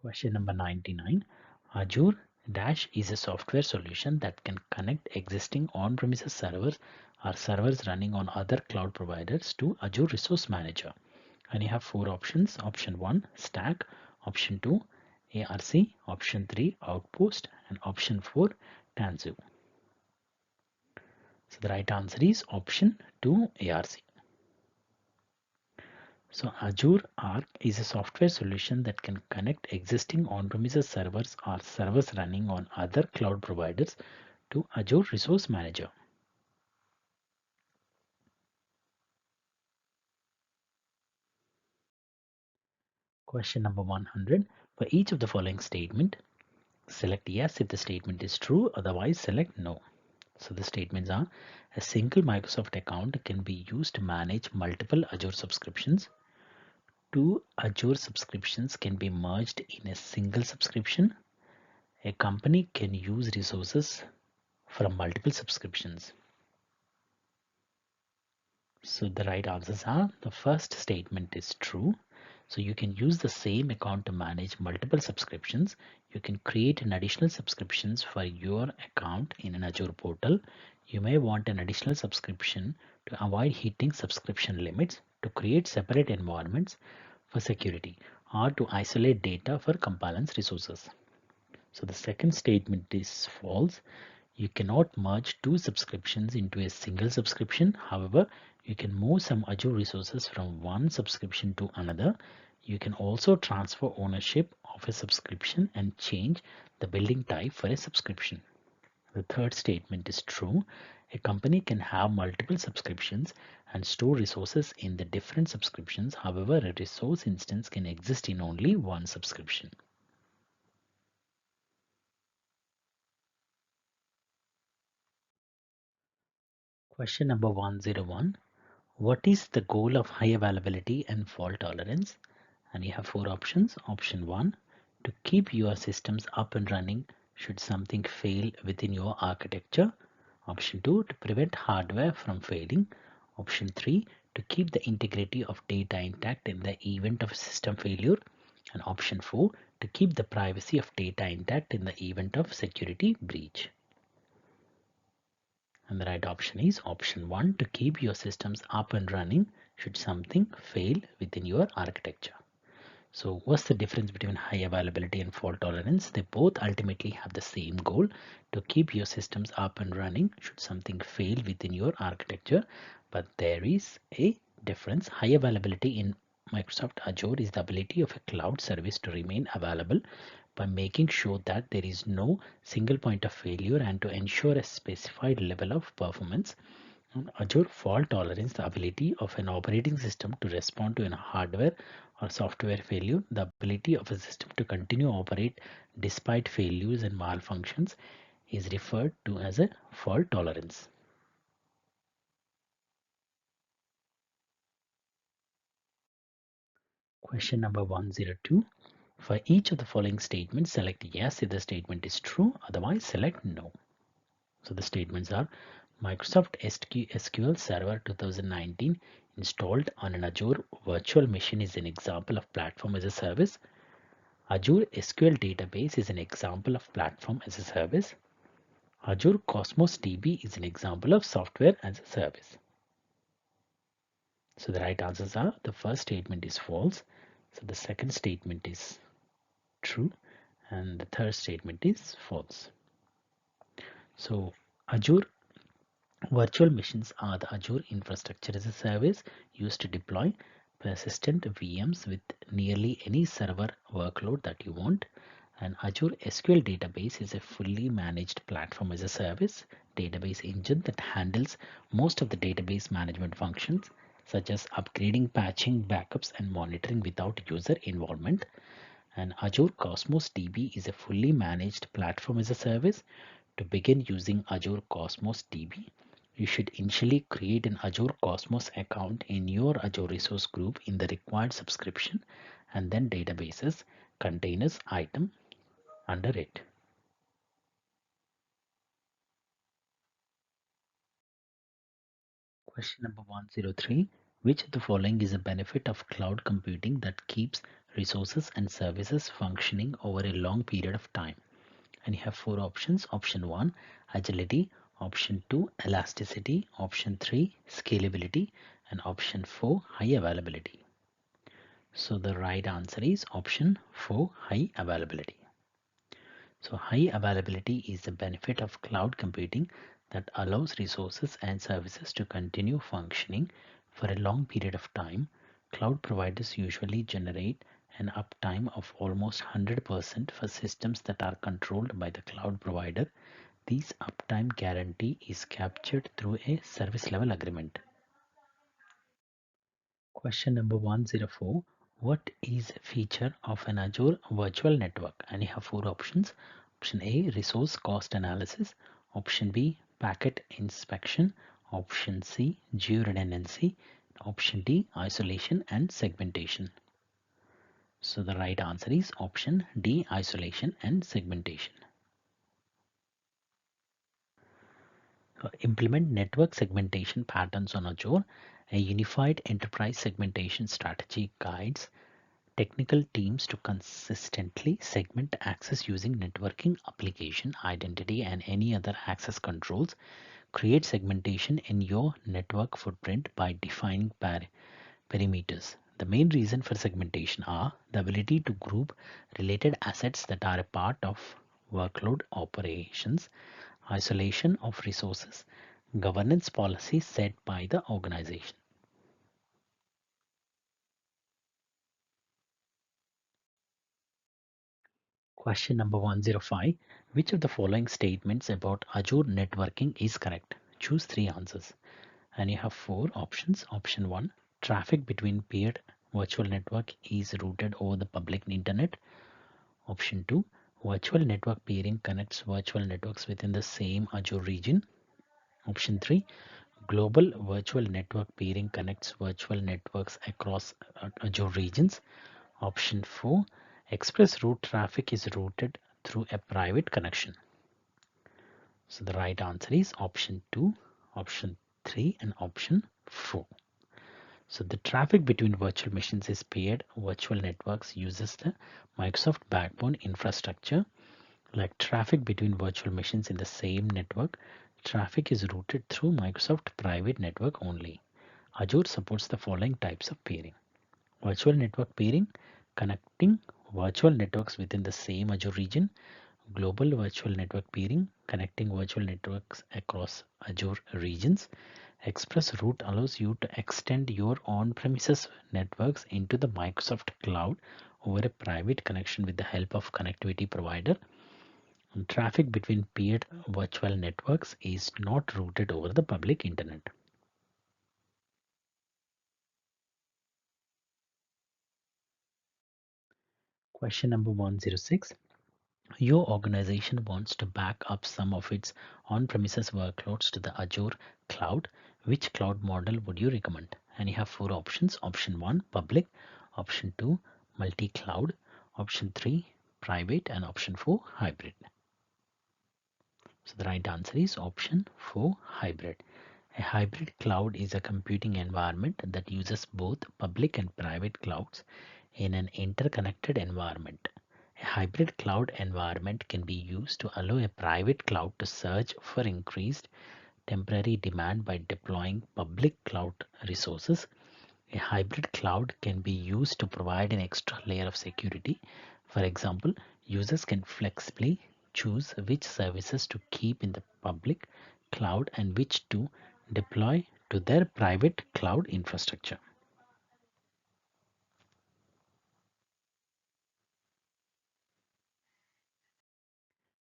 Question number 99. Azure Dash is a software solution that can connect existing on-premises servers or servers running on other cloud providers to Azure Resource Manager. And you have four options. Option 1, Stack. Option 2, ARC. Option 3, Outpost. And option 4, Tanzu. So the right answer is option 2, ARC. So Azure Arc is a software solution that can connect existing on-premises servers or servers running on other cloud providers to Azure Resource Manager. Question number 100. For each of the following statement, Select yes if the statement is true, otherwise select no. So the statements are: a single Microsoft account can be used to manage multiple Azure subscriptions. Two Azure subscriptions can be merged in a single subscription. A company can use resources from multiple subscriptions. So the right answers are: the first statement is true. So you can use the same account to manage multiple subscriptions. You can create an additional subscriptions for your account in an Azure portal. You may want an additional subscription to avoid hitting subscription limits, to create separate environments for security, or to isolate data for compliance resources. So the second statement is false. You cannot merge two subscriptions into a single subscription. However, you can move some Azure resources from one subscription to another. You can also transfer ownership of a subscription and change the billing type for a subscription. The third statement is true. A company can have multiple subscriptions and store resources in the different subscriptions. However, a resource instance can exist in only one subscription. Question number 101. What is the goal of high availability and fault tolerance? And you have four options. Option 1, to keep your systems up and running should something fail within your architecture. Option 2, to prevent hardware from failing. Option 3, to keep the integrity of data intact in the event of system failure. And option 4, to keep the privacy of data intact in the event of security breach. And the right option is option 1, to keep your systems up and running should something fail within your architecture. So what's the difference between high availability and fault tolerance? They both ultimately have the same goal: to keep your systems up and running should something fail within your architecture. But there is a difference. High availability in Microsoft Azure is the ability of a cloud service to remain available by making sure that there is no single point of failure and to ensure a specified level of performance. Azure fault tolerance, the ability of an operating system to respond to a hardware or software failure, the ability of a system to continue operate despite failures and malfunctions, is referred to as a fault tolerance. Question number 102. For each of the following statements, select yes if the statement is true, otherwise select no. So the statements are: Microsoft SQL Server 2019 installed on an Azure virtual machine is an example of platform as a service. Azure SQL database is an example of platform as a service. Azure Cosmos DB is an example of software as a service. So the right answers are: the first statement is false. So the second statement is true. And the third statement is false. So Azure virtual machines are the Azure infrastructure as a service used to deploy persistent VMs with nearly any server workload that you want. An Azure SQL database is a fully managed platform as a service database engine that handles most of the database management functions, such as upgrading, patching, backups, and monitoring without user involvement. And Azure Cosmos DB is a fully managed platform as a service. To begin using Azure Cosmos DB, you should initially create an Azure Cosmos account in your Azure resource group in the required subscription, and then databases, containers item under it. Question number 103. Which of the following is a benefit of cloud computing that keeps resources and services functioning over a long period of time? And you have four options. Option 1, agility. Option 2, elasticity. Option 3, scalability. And option 4, high availability. So the right answer is option 4, high availability. So high availability is the benefit of cloud computing that allows resources and services to continue functioning for a long period of time. Cloud providers usually generate an uptime of almost 100% for systems that are controlled by the cloud provider. This uptime guarantee is captured through a service level agreement. Question number 104. What is a feature of an Azure virtual network? And you have four options. Option A, resource cost analysis. Option B, packet inspection. Option C, geo-redundancy. Option D, isolation and segmentation. So the right answer is option D, isolation and segmentation. Implement network segmentation patterns on Azure. A unified enterprise segmentation strategy guides technical teams to consistently segment access using networking, application, identity, and any other access controls. Create segmentation in your network footprint by defining perimeters. The main reason for segmentation are the ability to group related assets that are a part of workload operations, isolation of resources, governance policies set by the organization. Question number 105. Which of the following statements about Azure networking is correct? Choose three answers. And you have four options. Option 1, traffic between peered virtual network is routed over the public internet. Option 2, virtual network peering connects virtual networks within the same Azure region. Option 3, global virtual network peering connects virtual networks across Azure regions. Option 4, express route traffic is routed through a private connection. So the right answer is option 2, option 3 and option 4. So the traffic between virtual machines is paired virtual networks uses the Microsoft backbone infrastructure. Like traffic between virtual machines in the same network, traffic is routed through Microsoft private network only. Azure supports the following types of peering. Virtual network peering, connecting virtual networks within the same Azure region. Global virtual network peering, connecting virtual networks across Azure regions. Express route allows you to extend your on-premises networks into the Microsoft cloud over a private connection with the help of connectivity provider. And traffic between peered virtual networks is not routed over the public internet. Question number 106. Your organization wants to back up some of its on-premises workloads to the Azure cloud. Which cloud model would you recommend? And you have four options. Option 1, public. Option 2, multi-cloud. Option 3, private. And option 4, hybrid. So the right answer is option 4, hybrid. A hybrid cloud is a computing environment that uses both public and private clouds in an interconnected environment. A hybrid cloud environment can be used to allow a private cloud to surge for increased temporary demand by deploying public cloud resources. A hybrid cloud can be used to provide an extra layer of security. For example, users can flexibly choose which services to keep in the public cloud and which to deploy to their private cloud infrastructure.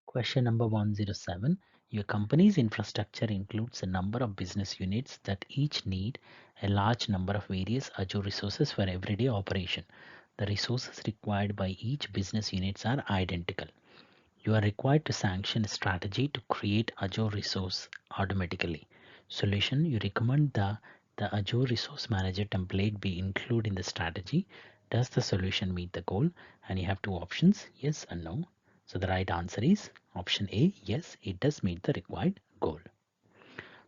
Question number 107. Your company's infrastructure includes a number of business units that each need a large number of various Azure resources for everyday operation. The resources required by each business units are identical. You are required to sanction a strategy to create Azure resource automatically. Solution, you recommend the Azure Resource Manager template be included in the strategy. Does the solution meet the goal? And you have two options, yes and no. So the right answer is option A, yes, it does meet the required goal.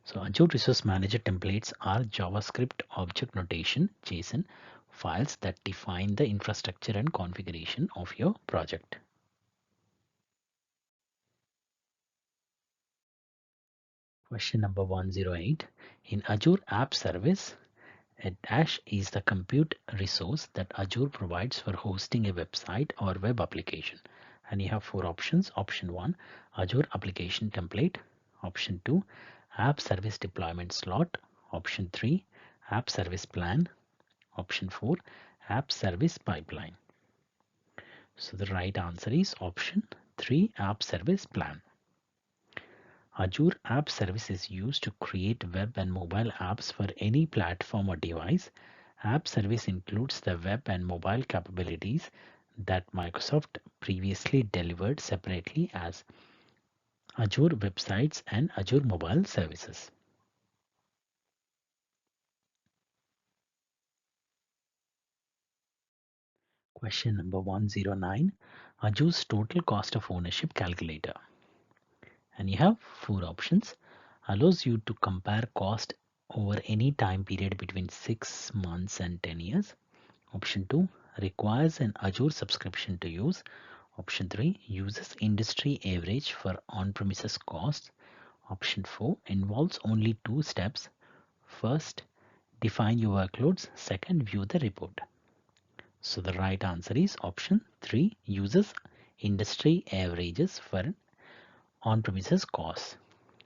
So Azure Resource Manager templates are JavaScript object notation JSON files that define the infrastructure and configuration of your project. Question number 108. In Azure App Service, a dash is the compute resource that Azure provides for hosting a website or web application. And you have four options. Option 1, Azure Application Template. Option 2, App Service Deployment Slot. Option 3, App Service Plan. Option 4, App Service Pipeline. So the right answer is option 3, App Service Plan. Azure App Service is used to create web and mobile apps for any platform or device. App Service includes the web and mobile capabilities that Microsoft previously delivered separately as Azure Websites and Azure Mobile Services. Question number 109, Azure's total cost of ownership calculator. And you have four options. Allows you to compare cost over any time period between 6 months and 10 years. Option 2, requires an Azure subscription to use. Option 3, uses industry average for on-premises costs. Option 4, involves only two steps. First, define your workloads. Second, view the report. So the right answer is option 3, uses industry averages for on-premises costs.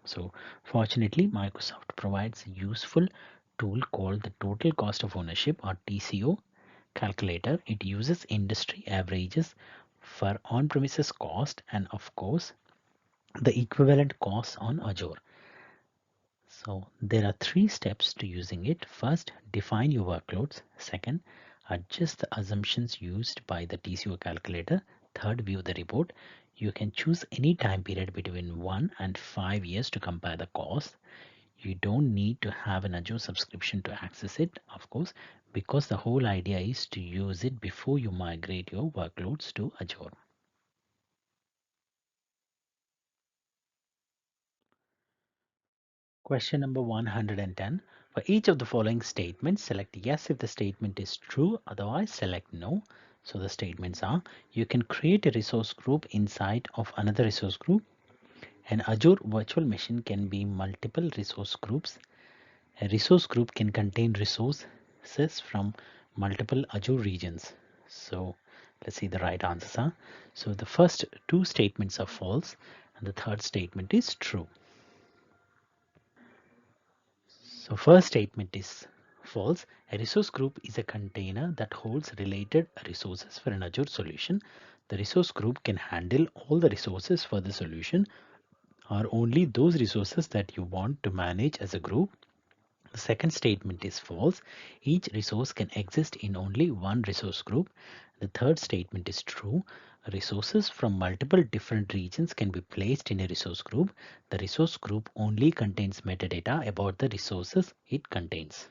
So fortunately, Microsoft provides a useful tool called the total cost of ownership or TCO calculator. It uses industry averages for on-premises cost and of course the equivalent costs on Azure. So there are three steps to using it. First, define your workloads. Second, adjust the assumptions used by the TCO calculator. Third, view the report. You can choose any time period between 1 and 5 years to compare the cost. You don't need to have an Azure subscription to access it, of course, because the whole idea is to use it before you migrate your workloads to Azure. Question number 110. For each of the following statements, select yes if the statement is true, otherwise select no. So the statements are, you can create a resource group inside of another resource group. An Azure virtual machine can be multiple resource groups. A resource group can contain resources from multiple Azure regions. So let's see the right answers are. So the first two statements are false and the third statement is true. So first statement is false. A resource group is a container that holds related resources for an Azure solution. The resource group can handle all the resources for the solution or only those resources that you want to manage as a group. The second statement is false. Each resource can exist in only one resource group. The third statement is true. Resources from multiple different regions can be placed in a resource group. The resource group only contains metadata about the resources it contains.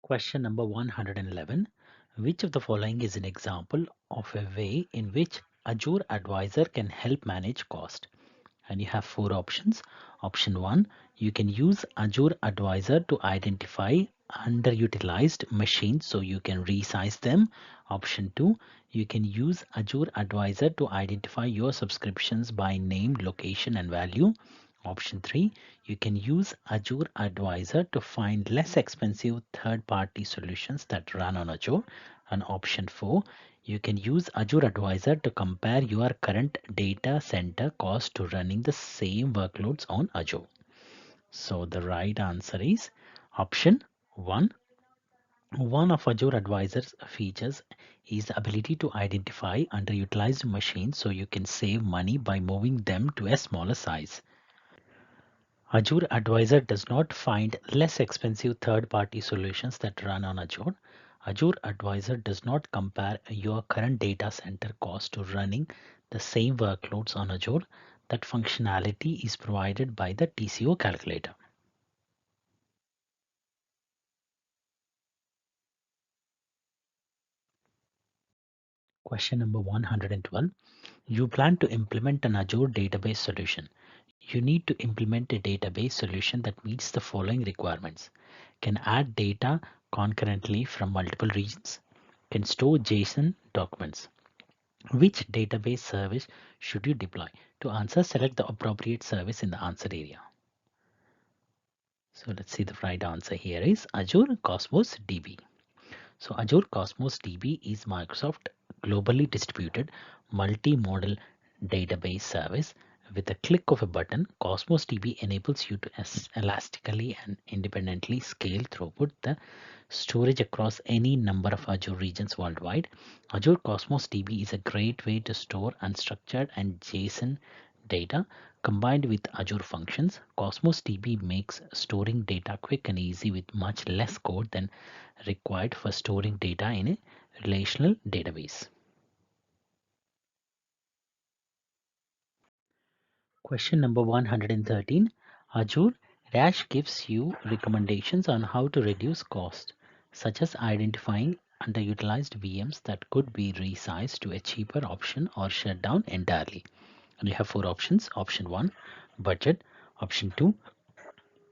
Question number 111. Which of the following is an example of a way in which Azure Advisor can help manage cost? And you have four options. Option 1, you can use Azure Advisor to identify underutilized machines so you can resize them. Option 2, you can use Azure Advisor to identify your subscriptions by name, location and value. Option 3, you can use Azure Advisor to find less expensive third-party solutions that run on Azure. And option 4, you can use Azure Advisor to compare your current data center cost to running the same workloads on Azure. So the right answer is option 1. One of Azure Advisor's features is the ability to identify underutilized machines so you can save money by moving them to a smaller size. Azure Advisor does not find less expensive third-party solutions that run on Azure. Azure Advisor does not compare your current data center cost to running the same workloads on Azure. That functionality is provided by the TCO calculator. Question number 112. You plan to implement an Azure database solution. You need to implement a database solution that meets the following requirements. Can add data concurrently from multiple regions. Can store JSON documents. Which database service should you deploy? To answer, select the appropriate service in the answer area. So let's see the right answer here is Azure Cosmos DB. So Azure Cosmos DB is Microsoft globally distributed multi-model database service. With a click of a button, Cosmos DB enables you to elastically and independently scale throughput the storage across any number of Azure regions worldwide. Azure Cosmos DB is a great way to store unstructured and JSON data combined with Azure functions. Cosmos DB makes storing data quick and easy with much less code than required for storing data in a relational database. Question number 113. Azure Dash gives you recommendations on how to reduce cost, such as identifying underutilized VMs that could be resized to a cheaper option or shut down entirely. And you have four options. Option 1, budget. Option 2,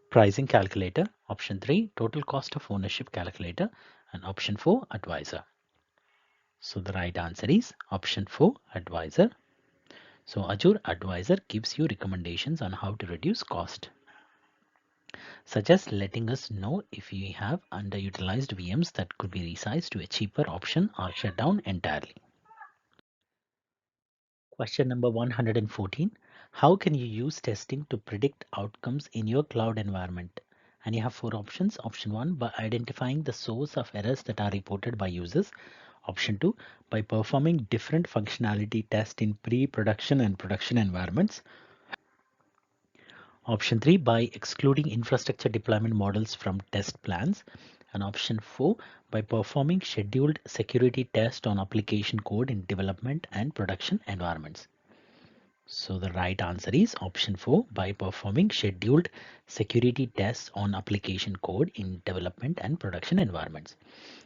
pricing calculator. Option 3, total cost of ownership calculator. And option 4, advisor. So the right answer is option 4, advisor. So Azure Advisor gives you recommendations on how to reduce cost, such as letting us know if you have underutilized VMs that could be resized to a cheaper option or shut down entirely. Question number 114. How can you use testing to predict outcomes in your cloud environment? And you have four options. Option 1, by identifying the source of errors that are reported by users. Option 2, by performing different functionality tests in pre-production and production environments. Option 3, by excluding infrastructure deployment models from test plans. And option 4, by performing scheduled security tests on application code in development and production environments. So the right answer is option 4, by performing scheduled security tests on application code in development and production environments.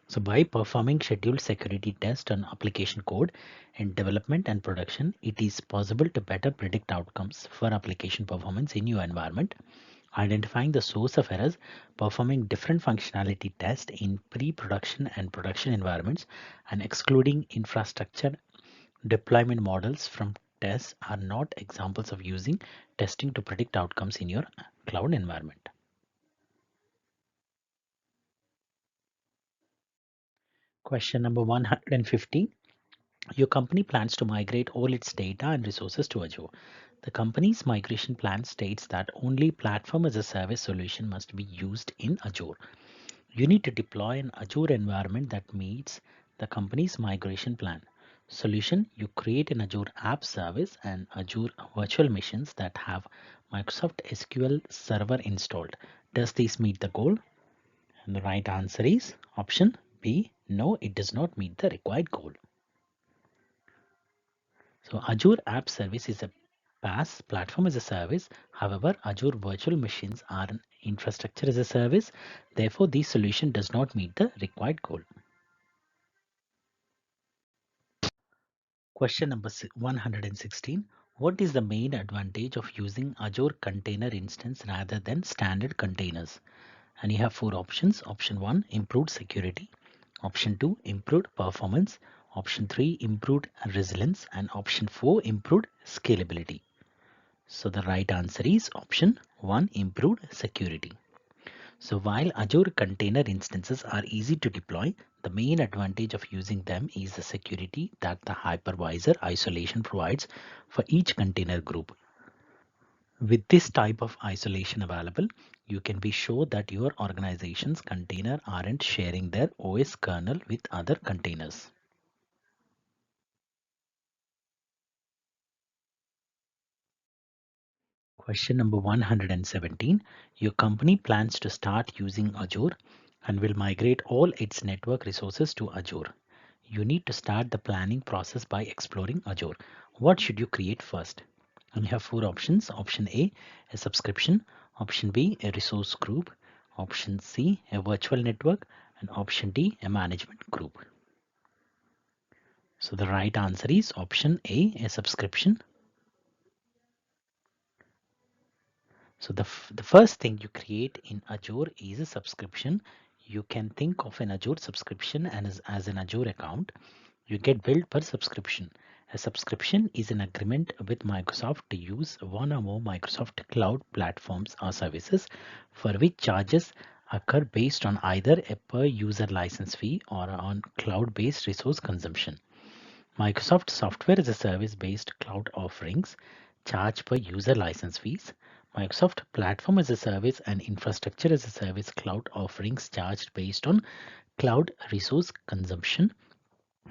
So by performing scheduled security tests on application code in development and production, it is possible to better predict outcomes for application performance in your environment, identifying the source of errors, performing different functionality tests in pre-production and production environments, and excluding infrastructure deployment models from tests are not examples of using testing to predict outcomes in your cloud environment. Question number 115. Your company plans to migrate all its data and resources to Azure. The company's migration plan states that only platform as a service solution must be used in Azure. You need to deploy an Azure environment that meets the company's migration plan. Solution: you create an Azure app service and Azure virtual machines that have Microsoft SQL Server installed. Does this meet the goal? And the right answer is option B. No, it does not meet the required goal. So Azure App Service is a PaaS, platform as a service. However, Azure virtual machines are an infrastructure as a service. Therefore, this solution does not meet the required goal. Question number 116. What is the main advantage of using Azure Container Instance rather than standard containers? And you have four options. Option 1, improved security. Option 2, improved performance. Option 3, improved resilience. And option 4, improved scalability. So the right answer is option 1, improved security. So while Azure container instances are easy to deploy, the main advantage of using them is the security that the hypervisor isolation provides for each container group. With this type of isolation available, you can be sure that your organization's container aren't sharing their OS kernel with other containers. Question number 117. Your company plans to start using Azure and will migrate all its network resources to Azure. You need to start the planning process by exploring Azure. What should you create first? And you have four options. Option A subscription. Option B, a resource group. Option C, a virtual network. And option D, a management group. So the right answer is option A subscription. So the first thing you create in Azure is a subscription. You can think of an Azure subscription as an Azure account. You get billed per subscription. A subscription is an agreement with Microsoft to use one or more Microsoft cloud platforms or services for which charges occur based on either a per user license fee or on cloud-based resource consumption. Microsoft Software as a Service based cloud offerings charge per user license fees. Microsoft Platform as a Service and Infrastructure as a Service cloud offerings charged based on cloud resource consumption.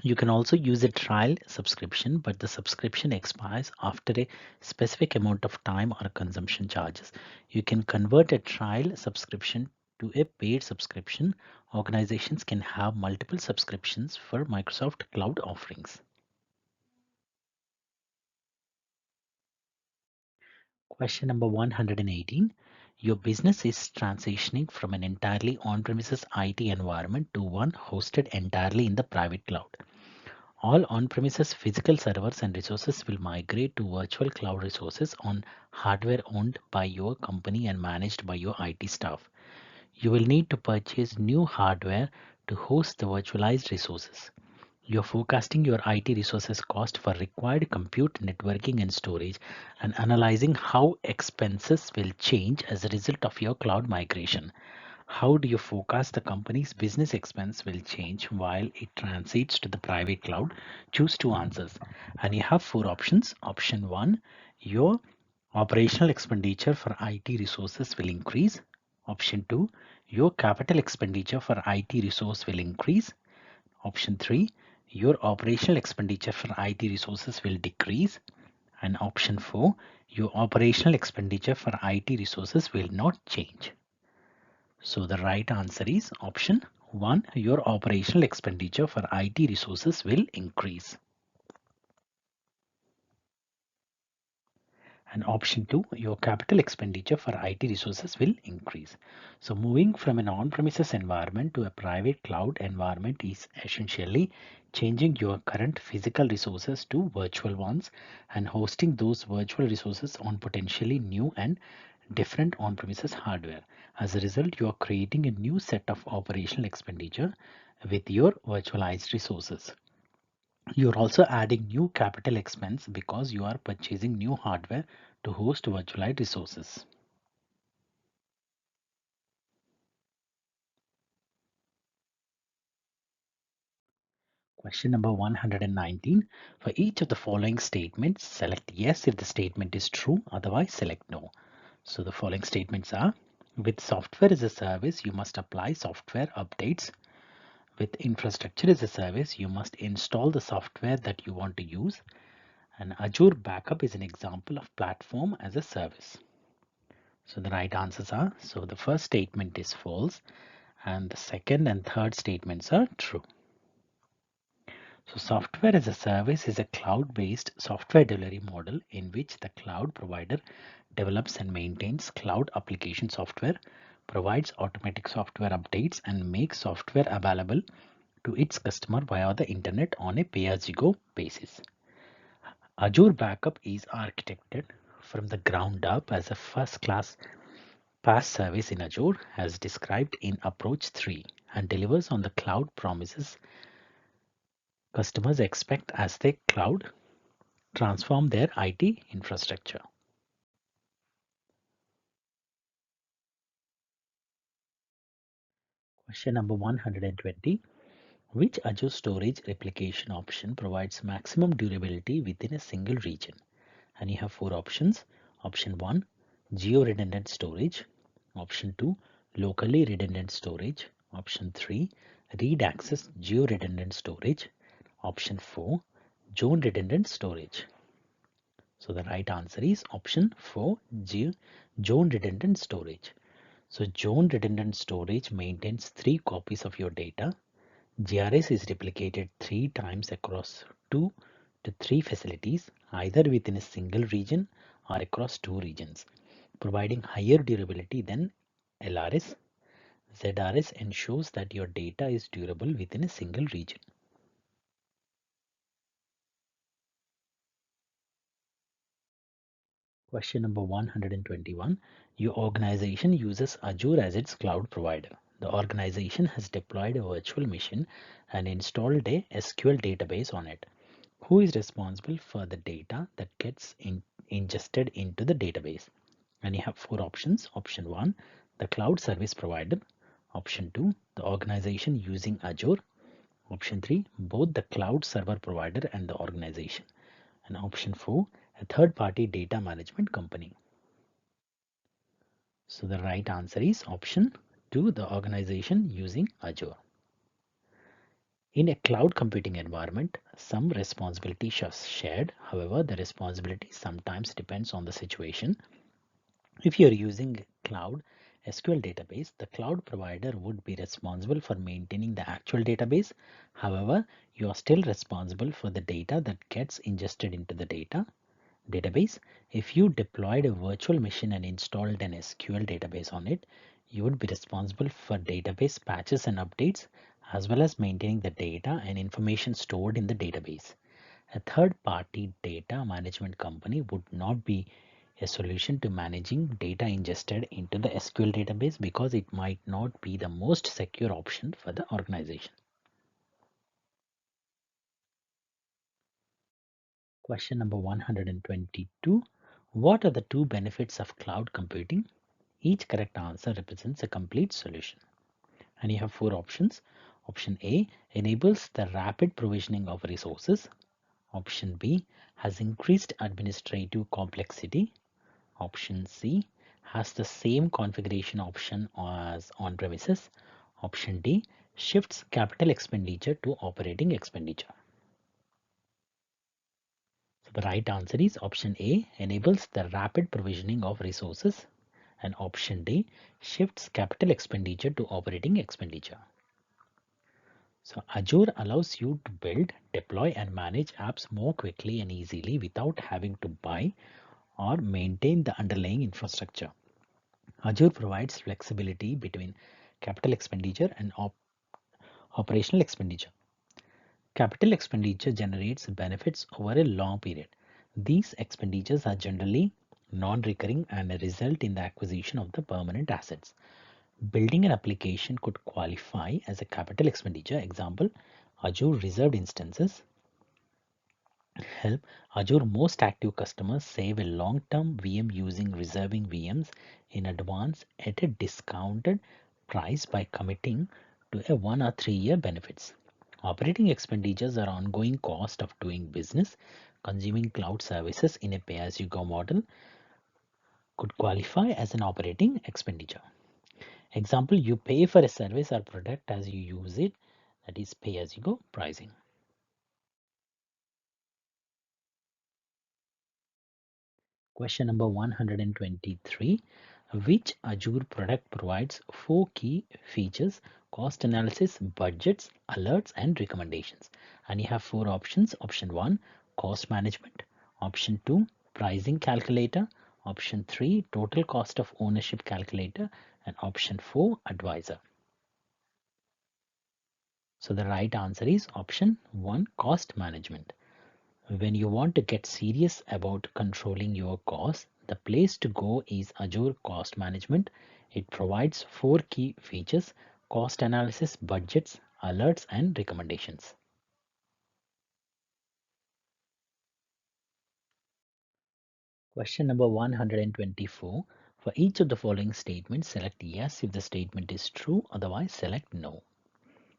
You can also use a trial subscription, but the subscription expires after a specific amount of time or consumption charges. You can convert a trial subscription to a paid subscription. Organizations can have multiple subscriptions for Microsoft Cloud offerings. Question number 118. Your business is transitioning from an entirely on-premises IT environment to one hosted entirely in the private cloud. All on-premises physical servers and resources will migrate to virtual cloud resources on hardware owned by your company and managed by your IT staff. You will need to purchase new hardware to host the virtualized resources. You're forecasting your IT resources cost for required compute, networking, and storage, and analyzing how expenses will change as a result of your cloud migration. How do you forecast the company's business expense will change while it transits to the private cloud? Choose two answers. And you have four options. Option one, your operational expenditure for IT resources will increase. Option two, your capital expenditure for IT resource will increase. Option 3, your operational expenditure for IT resources will decrease. And option 4, your operational expenditure for IT resources will not change. So the right answer is option 1, your operational expenditure for IT resources will increase. And option 2, your capital expenditure for IT resources will increase. So moving from an on-premises environment to a private cloud environment is essentially changing your current physical resources to virtual ones and hosting those virtual resources on potentially new and different on-premises hardware. As a result, you are creating a new set of operational expenditure with your virtualized resources. You're also adding new capital expense because you are purchasing new hardware to host virtualized resources. Question number 119. For each of the following statements, select yes if the statement is true, otherwise select no. So the following statements are: with software as a service, you must apply software updates. With infrastructure as a service, you must install the software that you want to use. And Azure Backup is an example of platform as a service. So the right answers are, so the first statement is false and the second and third statements are true. So software as a service is a cloud-based software delivery model in which the cloud provider develops and maintains cloud application software, provides automatic software updates, and makes software available to its customer via the internet on a pay-as-you-go basis. Azure Backup is architected from the ground up as a first-class PaaS service in Azure as described in Approach 3 and delivers on the cloud promises customers expect as they cloud transform their IT infrastructure. Question number 120. Which Azure storage replication option provides maximum durability within a single region? And you have four options. Option 1, geo-redundant storage. Option 2, locally redundant storage. Option 3, read access geo-redundant storage. Option 4, zone redundant storage. So the right answer is option 4, zone redundant storage. So zone redundant storage maintains 3 copies of your data. GRS is replicated 3 times across 2 to 3 facilities, either within a single region or across 2 regions, providing higher durability than LRS. ZRS ensures that your data is durable within a single region. Question number 121. Your organization uses Azure as its cloud provider. The organization has deployed a virtual machine and installed a SQL database on it. Who is responsible for the data that gets ingested into the database? And you have four options. Option 1, the cloud service provider. Option 2, the organization using Azure. Option 3, both the cloud server provider and the organization. And option 4, a third party data management company. So the right answer is option 2, the organization using Azure. In a cloud computing environment, some responsibility is shared. However, the responsibility sometimes depends on the situation. If you're using cloud SQL database, the cloud provider would be responsible for maintaining the actual database. However, you are still responsible for the data that gets ingested into the database. If you deployed a virtual machine and installed an SQL database on it, you would be responsible for database patches and updates, as well as maintaining the data and information stored in the database. A third-party data management company would not be a solution to managing data ingested into the SQL database because it might not be the most secure option for the organization. Question number 122. What are the two benefits of cloud computing? Each correct answer represents a complete solution. And you have four options. Option A enables the rapid provisioning of resources. Option B has increased administrative complexity. Option C has the same configuration option as on-premises. Option D shifts capital expenditure to operating expenditure. So the right answer is option A enables the rapid provisioning of resources, and option D shifts capital expenditure to operating expenditure. So Azure allows you to build, deploy and manage apps more quickly and easily without having to buy or maintain the underlying infrastructure. Azure provides flexibility between capital expenditure and operational expenditure. Capital expenditure generates benefits over a long period. These expenditures are generally non-recurring and result in the acquisition of the permanent assets. Building an application could qualify as a capital expenditure. Example, Azure reserved instances help Azure most active customers save a long-term VM using reserving VMs in advance at a discounted price by committing to a 1 or 3 year benefits. Operating expenditures are ongoing cost of doing business. Consuming cloud services in a pay-as-you-go model could qualify as an operating expenditure. Example, you pay for a service or product as you use it, that is pay-as-you-go pricing. Question number 123. Which Azure product provides four key features: cost analysis, budgets, alerts, and recommendations? And you have four options. Option 1, cost management. Option 2, pricing calculator. Option 3, total cost of ownership calculator. And option 4, advisor. So the right answer is option 1, cost management. When you want to get serious about controlling your costs, the place to go is Azure Cost Management. It provides four key features: cost analysis, budgets, alerts, and recommendations. Question number 124. For each of the following statements, select yes if the statement is true, otherwise select no.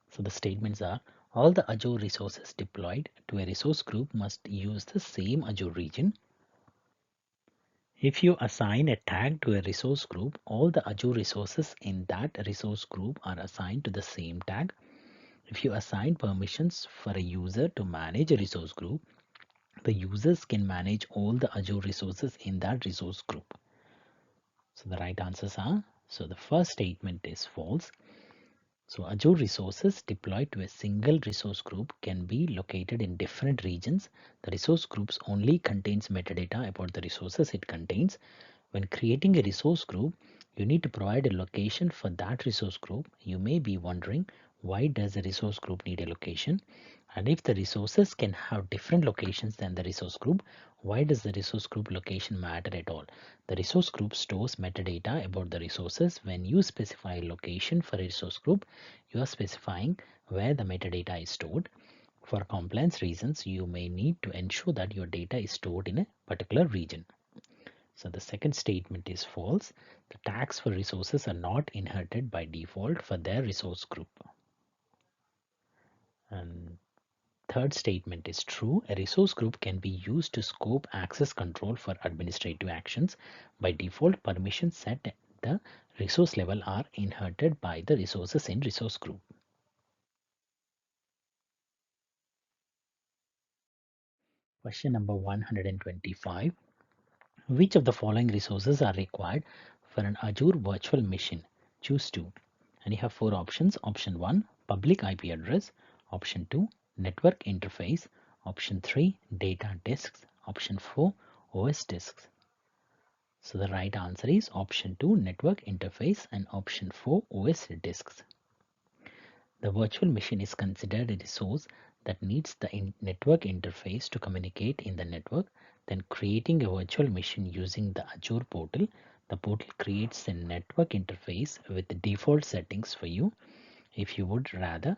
So the statements are: all the Azure resources deployed to a resource group must use the same Azure region. If you assign a tag to a resource group, all the Azure resources in that resource group are assigned to the same tag. If you assign permissions for a user to manage a resource group, the users can manage all the Azure resources in that resource group. So the right answers are, so the first statement is false. So Azure resources deployed to a single resource group can be located in different regions. The resource groups only contains metadata about the resources it contains. When creating a resource group, you need to provide a location for that resource group. You may be wondering, why does a resource group need a location? And if the resources can have different locations than the resource group, why does the resource group location matter at all? The resource group stores metadata about the resources. When you specify a location for a resource group, you are specifying where the metadata is stored. For compliance reasons, you may need to ensure that your data is stored in a particular region. So the second statement is false. The tags for resources are not inherited by default for their resource group. And third statement is true. A resource group can be used to scope access control for administrative actions. By default, permissions set at the resource level are inherited by the resources in resource group. Question number 125. Which of the following resources are required for an Azure virtual machine? Choose two. And you have four options. Option 1, public IP address. Option 2, network interface. Option 3, data disks. Option 4, OS disks. So the right answer is option 2, network interface, and option 4, OS disks. The virtual machine is considered a resource that needs the network interface to communicate in the network. Then creating a virtual machine using the Azure portal, the portal creates a network interface with the default settings for you. If you would rather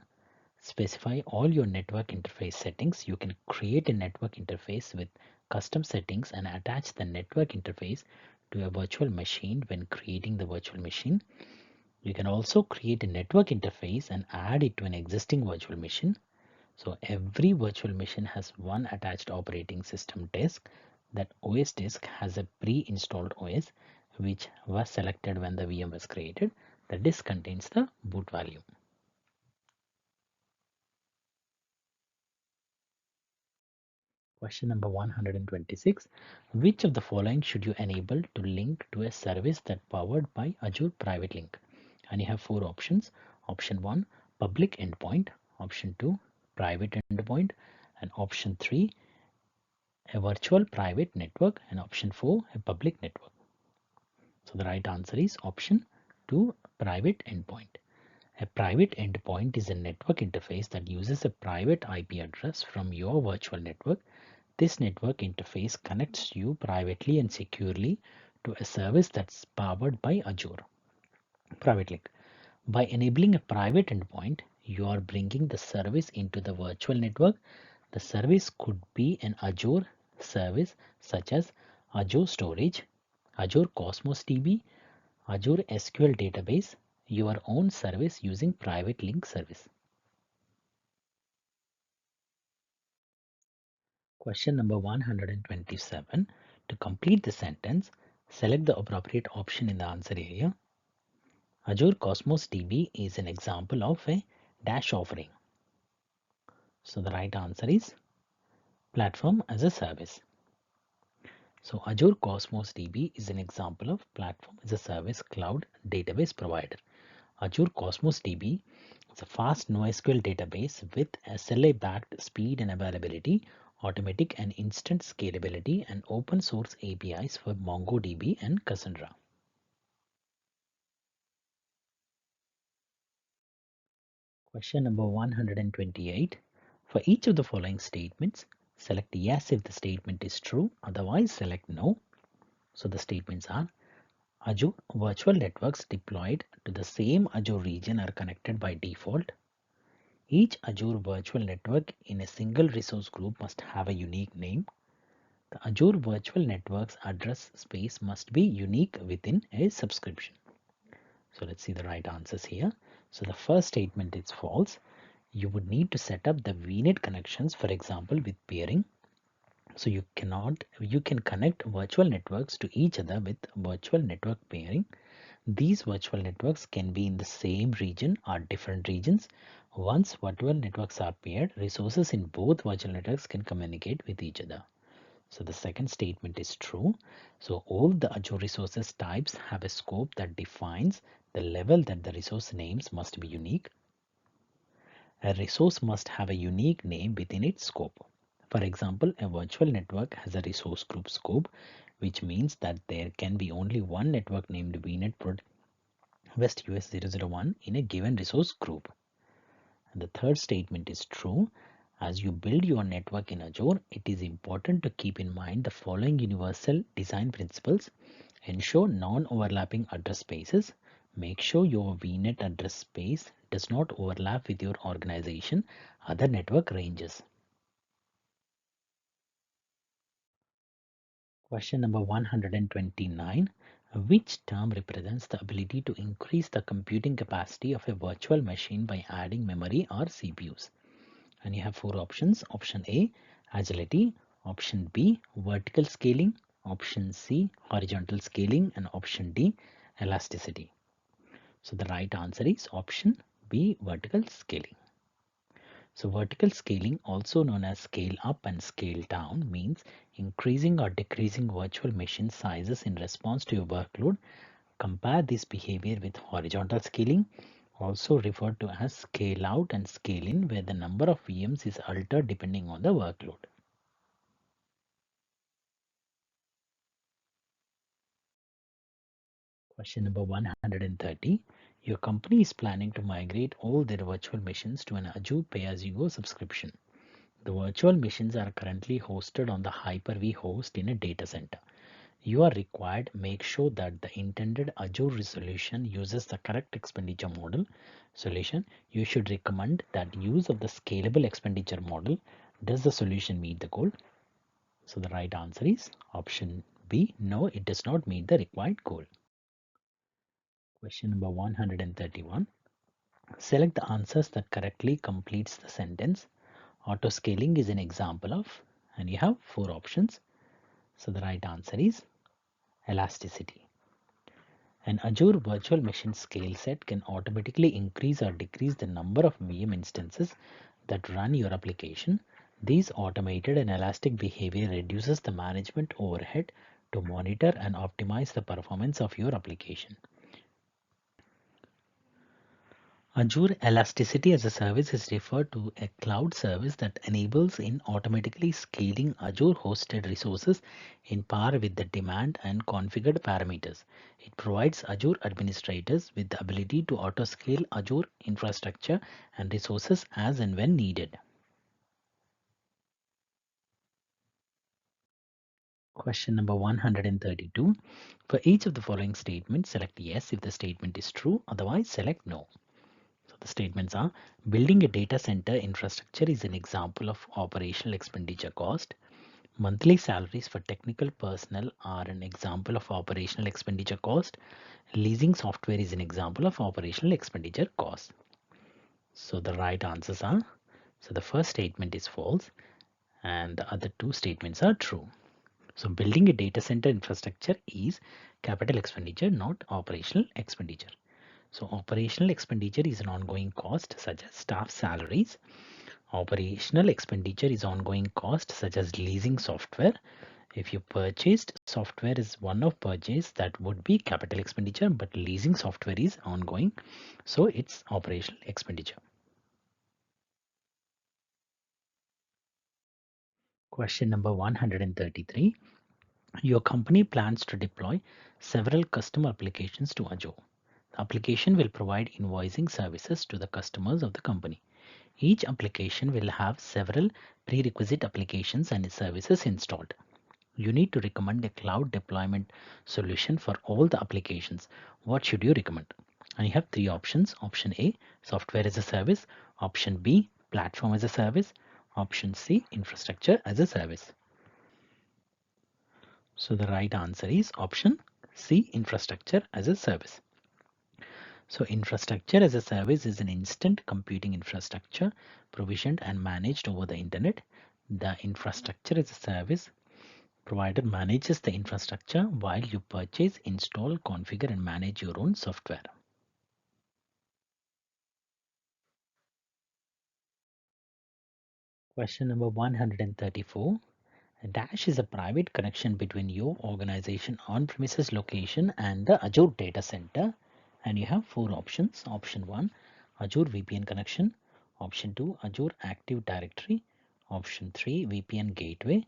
specify all your network interface settings, you can create a network interface with custom settings and attach the network interface to a virtual machine when creating the virtual machine. You can also create a network interface and add it to an existing virtual machine. So every virtual machine has one attached operating system disk. That OS disk has a pre-installed OS which was selected when the VM was created. The disk contains the boot value. Question number 126. Which of the following should you enable to link to a service that powered by Azure Private Link? And you have four options. Option 1, public endpoint. Option 2, private endpoint. And option 3, a virtual private network. And option 4, a public network. So the right answer is option 2, private endpoint. A private endpoint is a network interface that uses a private IP address from your virtual network. This network interface connects you privately and securely to a service that's powered by Azure Private Link. By enabling a private endpoint, you are bringing the service into the virtual network. The service could be an Azure service such as Azure Storage, Azure Cosmos DB, Azure SQL Database, your own service using Private Link service. Question number 127. To complete the sentence, select the appropriate option in the answer area. Azure Cosmos DB is an example of a dash offering. So the right answer is platform as a service. So Azure Cosmos DB is an example of platform as a service cloud database provider. Azure Cosmos DB is a fast NoSQL database with SLA-backed speed and availability, automatic and instant scalability, and open source APIs for MongoDB and Cassandra. Question number 128. For each of the following statements, select yes if the statement is true, otherwise select no. So the statements are: Azure virtual networks deployed to the same Azure region are connected by default. Each Azure virtual network in a single resource group must have a unique name. The Azure Virtual Network's address space must be unique within a subscription. So let's see the right answers here. So the first statement is false. You would need to set up the VNet connections, for example, with peering. So you can connect virtual networks to each other with virtual network peering. These virtual networks can be in the same region or different regions. Once virtual networks are paired, resources in both virtual networks can communicate with each other. So the second statement is true. So all the Azure resources types have a scope that defines the level that the resource names must be unique. A resource must have a unique name within its scope. For example, a virtual network has a resource group scope, which means that there can be only one network named VNet Prod West US 001 in a given resource group. And the third statement is true. As you build your network in Azure, it is important to keep in mind the following universal design principles. Ensure non-overlapping address spaces. Make sure your VNet address space does not overlap with your organization other network ranges. Question number 129. Which term represents the ability to increase the computing capacity of a virtual machine by adding memory or CPUs? And you have four options. Option A, agility. Option B, vertical scaling. Option C, horizontal scaling. And option D, elasticity. So the right answer is option B, vertical scaling. So vertical scaling, also known as scale up and scale down, means increasing or decreasing virtual machine sizes in response to your workload. Compare this behavior with horizontal scaling, also referred to as scale out and scale in, where the number of VMs is altered depending on the workload. Question number 130. Your company is planning to migrate all their virtual machines to an Azure pay-as-you-go subscription. The virtual machines are currently hosted on the Hyper-V host in a data center. You are required to make sure that the intended Azure resolution uses the correct expenditure model solution. You should recommend that use of the scalable expenditure model. Does the solution meet the goal? So the right answer is option B. No, it does not meet the required goal. Question number 131. Select the answers that correctly completes the sentence. Auto scaling is an example of, and you have four options. So the right answer is elasticity. An Azure virtual machine scale set can automatically increase or decrease the number of VM instances that run your application. This automated and elastic behavior reduces the management overhead to monitor and optimize the performance of your application. Azure Elasticity as a Service is referred to a cloud service that enables in automatically scaling Azure hosted resources in par with the demand and configured parameters. It provides Azure administrators with the ability to auto scale Azure infrastructure and resources as and when needed. Question number 132. For each of the following statements, select yes if the statement is true, otherwise select no. So the statements are: building a data center infrastructure is an example of operational expenditure cost. Monthly salaries for technical personnel are an example of operational expenditure cost. Leasing software is an example of operational expenditure cost. So the right answers are, so the first statement is false and the other two statements are true. So building a data center infrastructure is capital expenditure, not operational expenditure. So operational expenditure is an ongoing cost such as staff salaries. Operational expenditure is ongoing cost such as leasing software. If you purchased software is one of purchase, that would be capital expenditure, but leasing software is ongoing, so it's operational expenditure. Question number 133. Your company plans to deploy several custom applications to Azure. The application will provide invoicing services to the customers of the company. Each application will have several prerequisite applications and services installed. You need to recommend a cloud deployment solution for all the applications. What should you recommend? And you have three options. Option A, software as a service. Option B, platform as a service. Option C, infrastructure as a service. So the right answer is option C, infrastructure as a service. So infrastructure as a service is an instant computing infrastructure provisioned and managed over the internet. The infrastructure as a service provider manages the infrastructure while you purchase, install, configure and manage your own software. Question number 134. A dash is a private connection between your organization on-premises location and the Azure data center. And you have four options. Option 1, Azure VPN connection. Option 2, Azure Active Directory. Option 3, VPN gateway.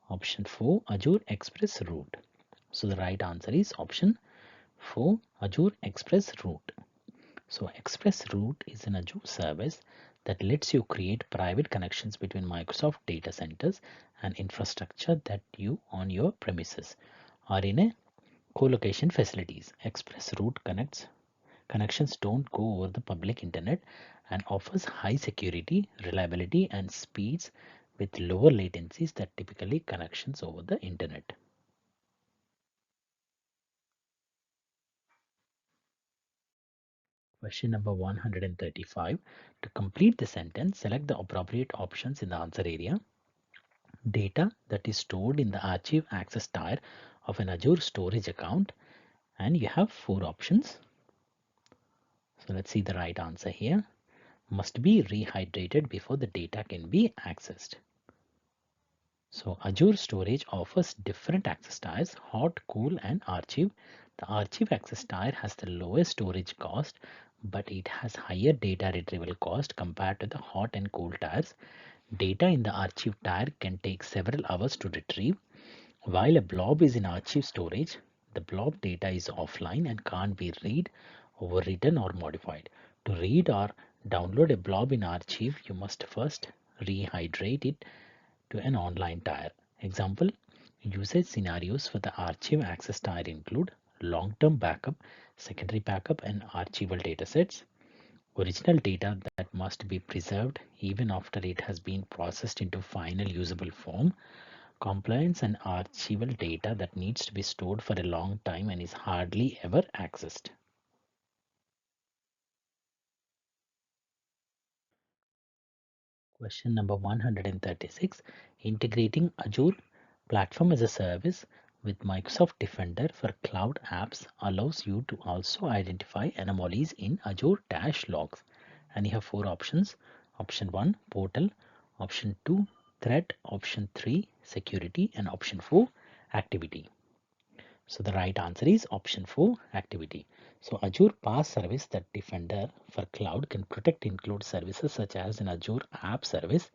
Option 4, Azure Express route. So the right answer is option 4, Azure Express route. So Express route is an Azure service that lets you create private connections between Microsoft data centers and infrastructure that you on your premises or in a co-location facilities. Express route connections don't go over the public internet and offers high security, reliability and speeds with lower latencies that typically connections over the internet. Question number 135. To complete the sentence, select the appropriate options in the answer area. Data that is stored in the archive access tier of an Azure storage account, and you have four options. So let's see the right answer here. must be rehydrated before the data can be accessed. So Azure Storage offers different access tiers: hot, cool, and archive. The archive access tier has the lowest storage cost, but it has higher data retrieval cost compared to the hot and cool tiers. Data in the archive tier can take several hours to retrieve. While a blob is in archive storage, the blob data is offline and can't be read, overwritten, or modified. To read or download a blob in archive, you must first rehydrate it to an online tier. Example, usage scenarios for the archive access tier include long-term backup, secondary backup, and archival datasets, original data that must be preserved even after it has been processed into final usable form, compliance and archival data that needs to be stored for a long time and is hardly ever accessed. Question number 136. Integrating Azure Platform as a Service with Microsoft Defender for cloud apps allows you to also identify anomalies in Azure Dash logs. And you have four options. Option 1, portal. Option 2, threat. Option 3, security. And option 4, activity. So the right answer is option 4, activity. So Azure PaaS service that Defender for cloud can protect include services such as an Azure App Service,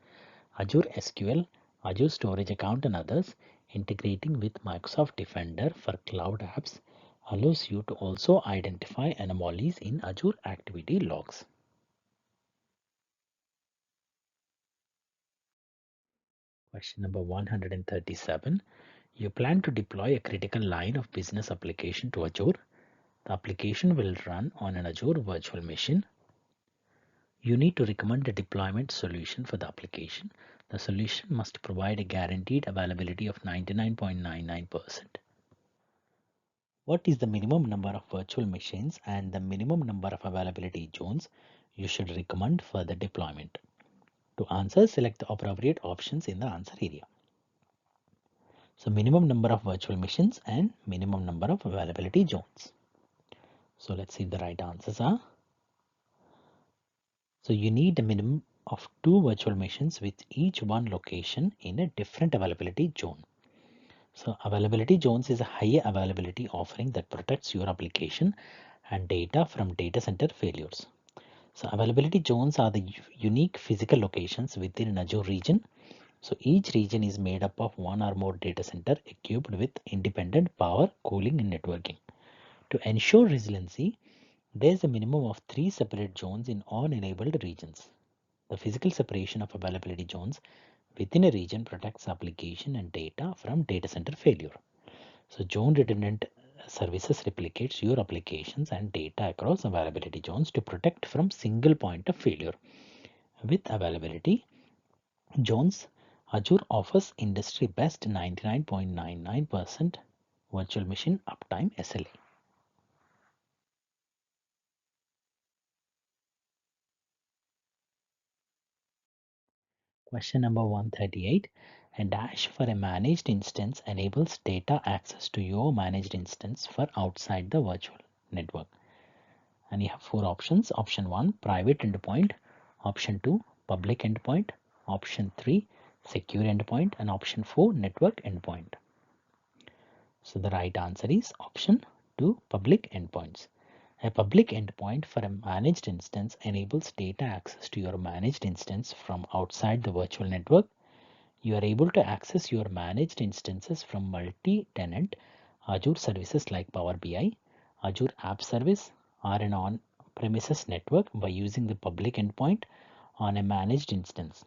Azure SQL, Azure Storage Account and others. Integrating with Microsoft Defender for cloud apps allows you to also identify anomalies in Azure activity logs. Question number 137. You plan to deploy a critical line of business application to Azure. The application will run on an Azure virtual machine. You need to recommend a deployment solution for the application. The solution must provide a guaranteed availability of 99.99%. What is the minimum number of virtual machines and the minimum number of availability zones you should recommend for the deployment? To answer, select the appropriate options in the answer area. So minimum number of virtual machines and minimum number of availability zones. So let's see if the right answers are. So you need a minimum of 2 virtual machines with each one location in a different availability zone. So availability zones is a higher availability offering that protects your application and data from data center failures. So availability zones are the unique physical locations within an Azure region. So each region is made up of one or more data center equipped with independent power, cooling, and networking. To ensure resiliency, there is a minimum of 3 separate zones in all enabled regions. The physical separation of availability zones within a region protects application and data from data center failure. So zone redundant services replicates your applications and data across availability zones to protect from single point of failure. With availability zones, Azure offers industry best 99.99% virtual machine uptime SLA. Question number 138. A dash for a managed instance enables data access to your managed instance for outside the virtual network. And you have four options. Option 1, private endpoint. Option 2, public endpoint. Option 3, secure endpoint. And option 4, network endpoint. So the right answer is option 2, public endpoints. A public endpoint for a managed instance enables data access to your managed instance from outside the virtual network. You are able to access your managed instances from multi-tenant Azure services like Power BI, Azure App Service, or an on-premises network by using the public endpoint on a managed instance.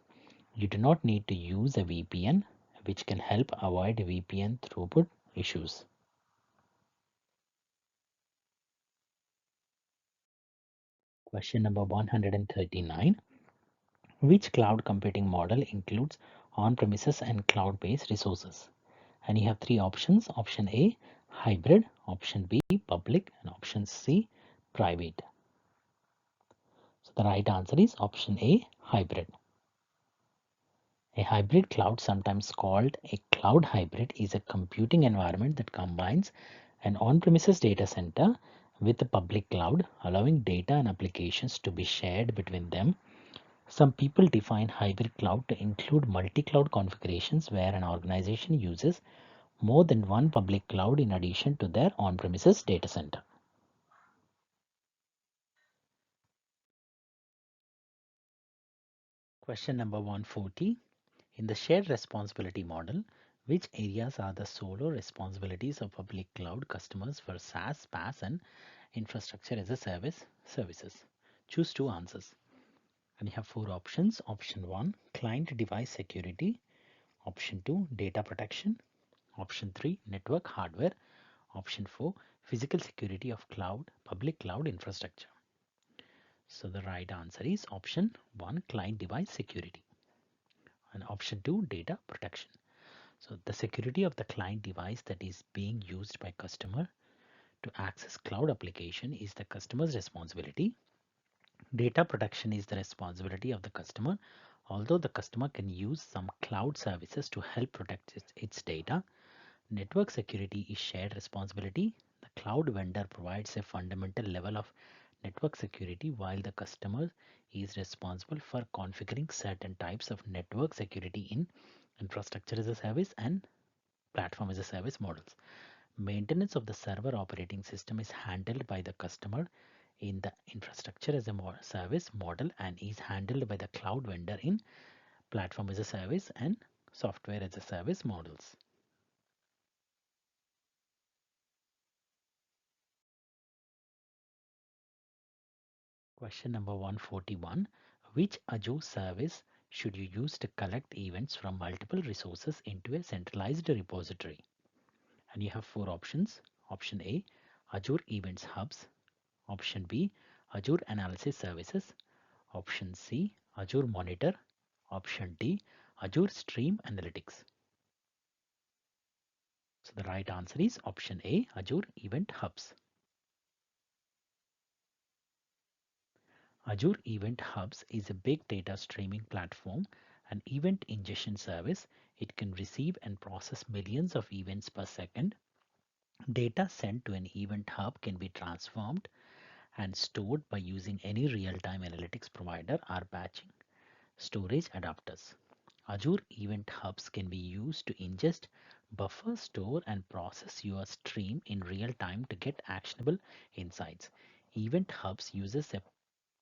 You do not need to use a VPN, which can help avoid VPN throughput issues. Question number 139. Which cloud computing model includes on-premises and cloud-based resources? And you have three options. Option A, hybrid. Option B, public. And option C, private. So the right answer is option A, hybrid. A hybrid cloud, sometimes called a cloud hybrid, is a computing environment that combines an on-premises data center with a public cloud, allowing data and applications to be shared between them. Some people define hybrid cloud to include multi-cloud configurations where an organization uses more than one public cloud in addition to their on-premises data center. Question number 140. In the shared responsibility model, which areas are the solo responsibilities of public cloud customers for SaaS, PaaS, and infrastructure as a service services? Choose two answers. And you have four options. Option 1, client device security. Option 2, data protection. Option 3, network hardware. Option 4, physical security of public cloud infrastructure. So the right answer is option 1, client device security. And option 2, data protection. So the security of the client device that is being used by customer to access cloud application is the customer's responsibility. Data protection is the responsibility of the customer, although the customer can use some cloud services to help protect its data. Network security is shared responsibility. The cloud vendor provides a fundamental level of network security while the customer is responsible for configuring certain types of network security in infrastructure as a service and platform as a service models. Maintenance of the server operating system is handled by the customer in the infrastructure as a service model and is handled by the cloud vendor in platform as a service and software as a service models. Question number 141. Which Azure service should you use to collect events from multiple resources into a centralized repository? And you have four options. Option A, Azure Events Hubs. Option B, Azure Analysis Services. Option C, Azure Monitor. Option D, Azure Stream Analytics. So the right answer is option A, Azure Event Hubs. Azure Event Hubs is a big data streaming platform, an event ingestion service. It can receive and process millions of events per second. Data sent to an event hub can be transformed and stored by using any real-time analytics provider or batching storage adapters. Azure Event Hubs can be used to ingest, buffer, store, and process your stream in real time to get actionable insights. Event Hubs uses a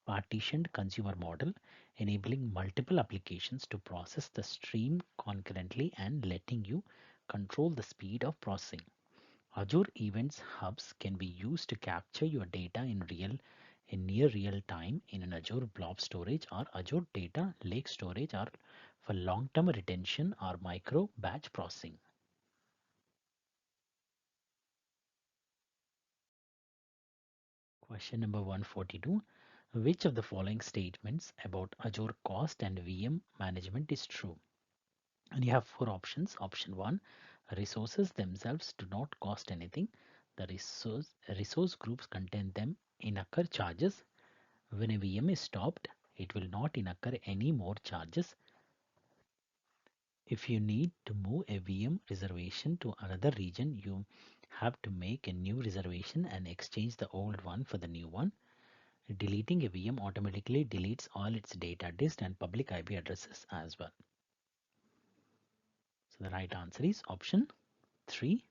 partitioned consumer model, enabling multiple applications to process the stream concurrently and letting you control the speed of processing. Azure Events Hubs can be used to capture your data in near real time in an Azure Blob Storage or Azure Data Lake Storage or for long-term retention or micro batch processing. Question number 142. Which of the following statements about Azure cost and VM management is true? And you have four options. Option 1, resources themselves do not cost anything. The resource groups contain them incur charges. When a VM is stopped, it will not incur any more charges. If you need to move a VM reservation to another region, you have to make a new reservation and exchange the old one for the new one. Deleting a VM automatically deletes all its data disk and public IP addresses as well. So the right answer is option 3.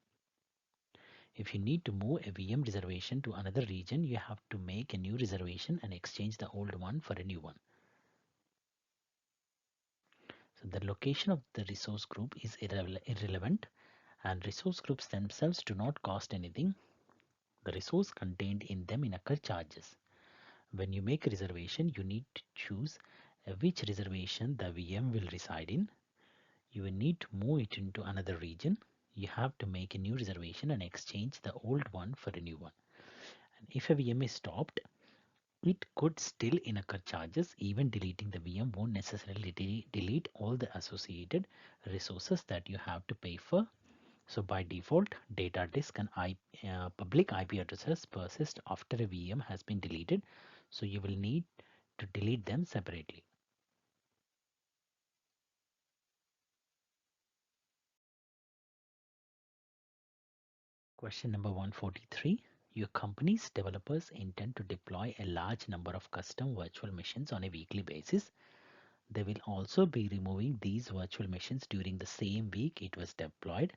If you need to move a VM reservation to another region, you have to make a new reservation and exchange the old one for a new one. So the location of the resource group is irrelevant, and resource groups themselves do not cost anything. The resource contained in them incur charges. When you make a reservation, you need to choose which reservation the VM will reside in. You will need to move it into another region. You have to make a new reservation and exchange the old one for a new one. And if a VM is stopped, it could still incur charges. Even deleting the VM won't necessarily delete all the associated resources that you have to pay for. So by default, data disk and public IP addresses persist after a VM has been deleted. So you will need to delete them separately. Question number 143. Your company's developers intend to deploy a large number of custom virtual machines on a weekly basis. They will also be removing these virtual machines during the same week it was deployed.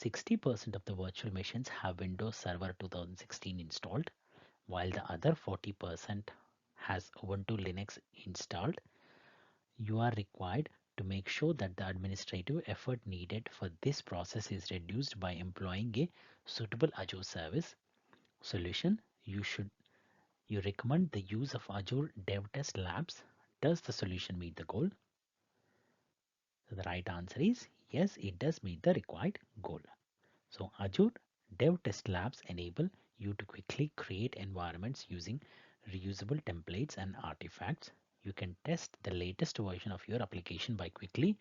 60% of the virtual machines have Windows Server 2016 installed, while the other 40% has Ubuntu Linux installed. You are required to make sure that the administrative effort needed for this process is reduced by employing a suitable Azure service solution. You recommend the use of Azure DevTest Labs. Does the solution meet the goal? So the right answer is yes, it does meet the required goal. So Azure DevTest Labs enable you to quickly create environments using reusable templates and artifacts. You can test the latest version of your application by quickly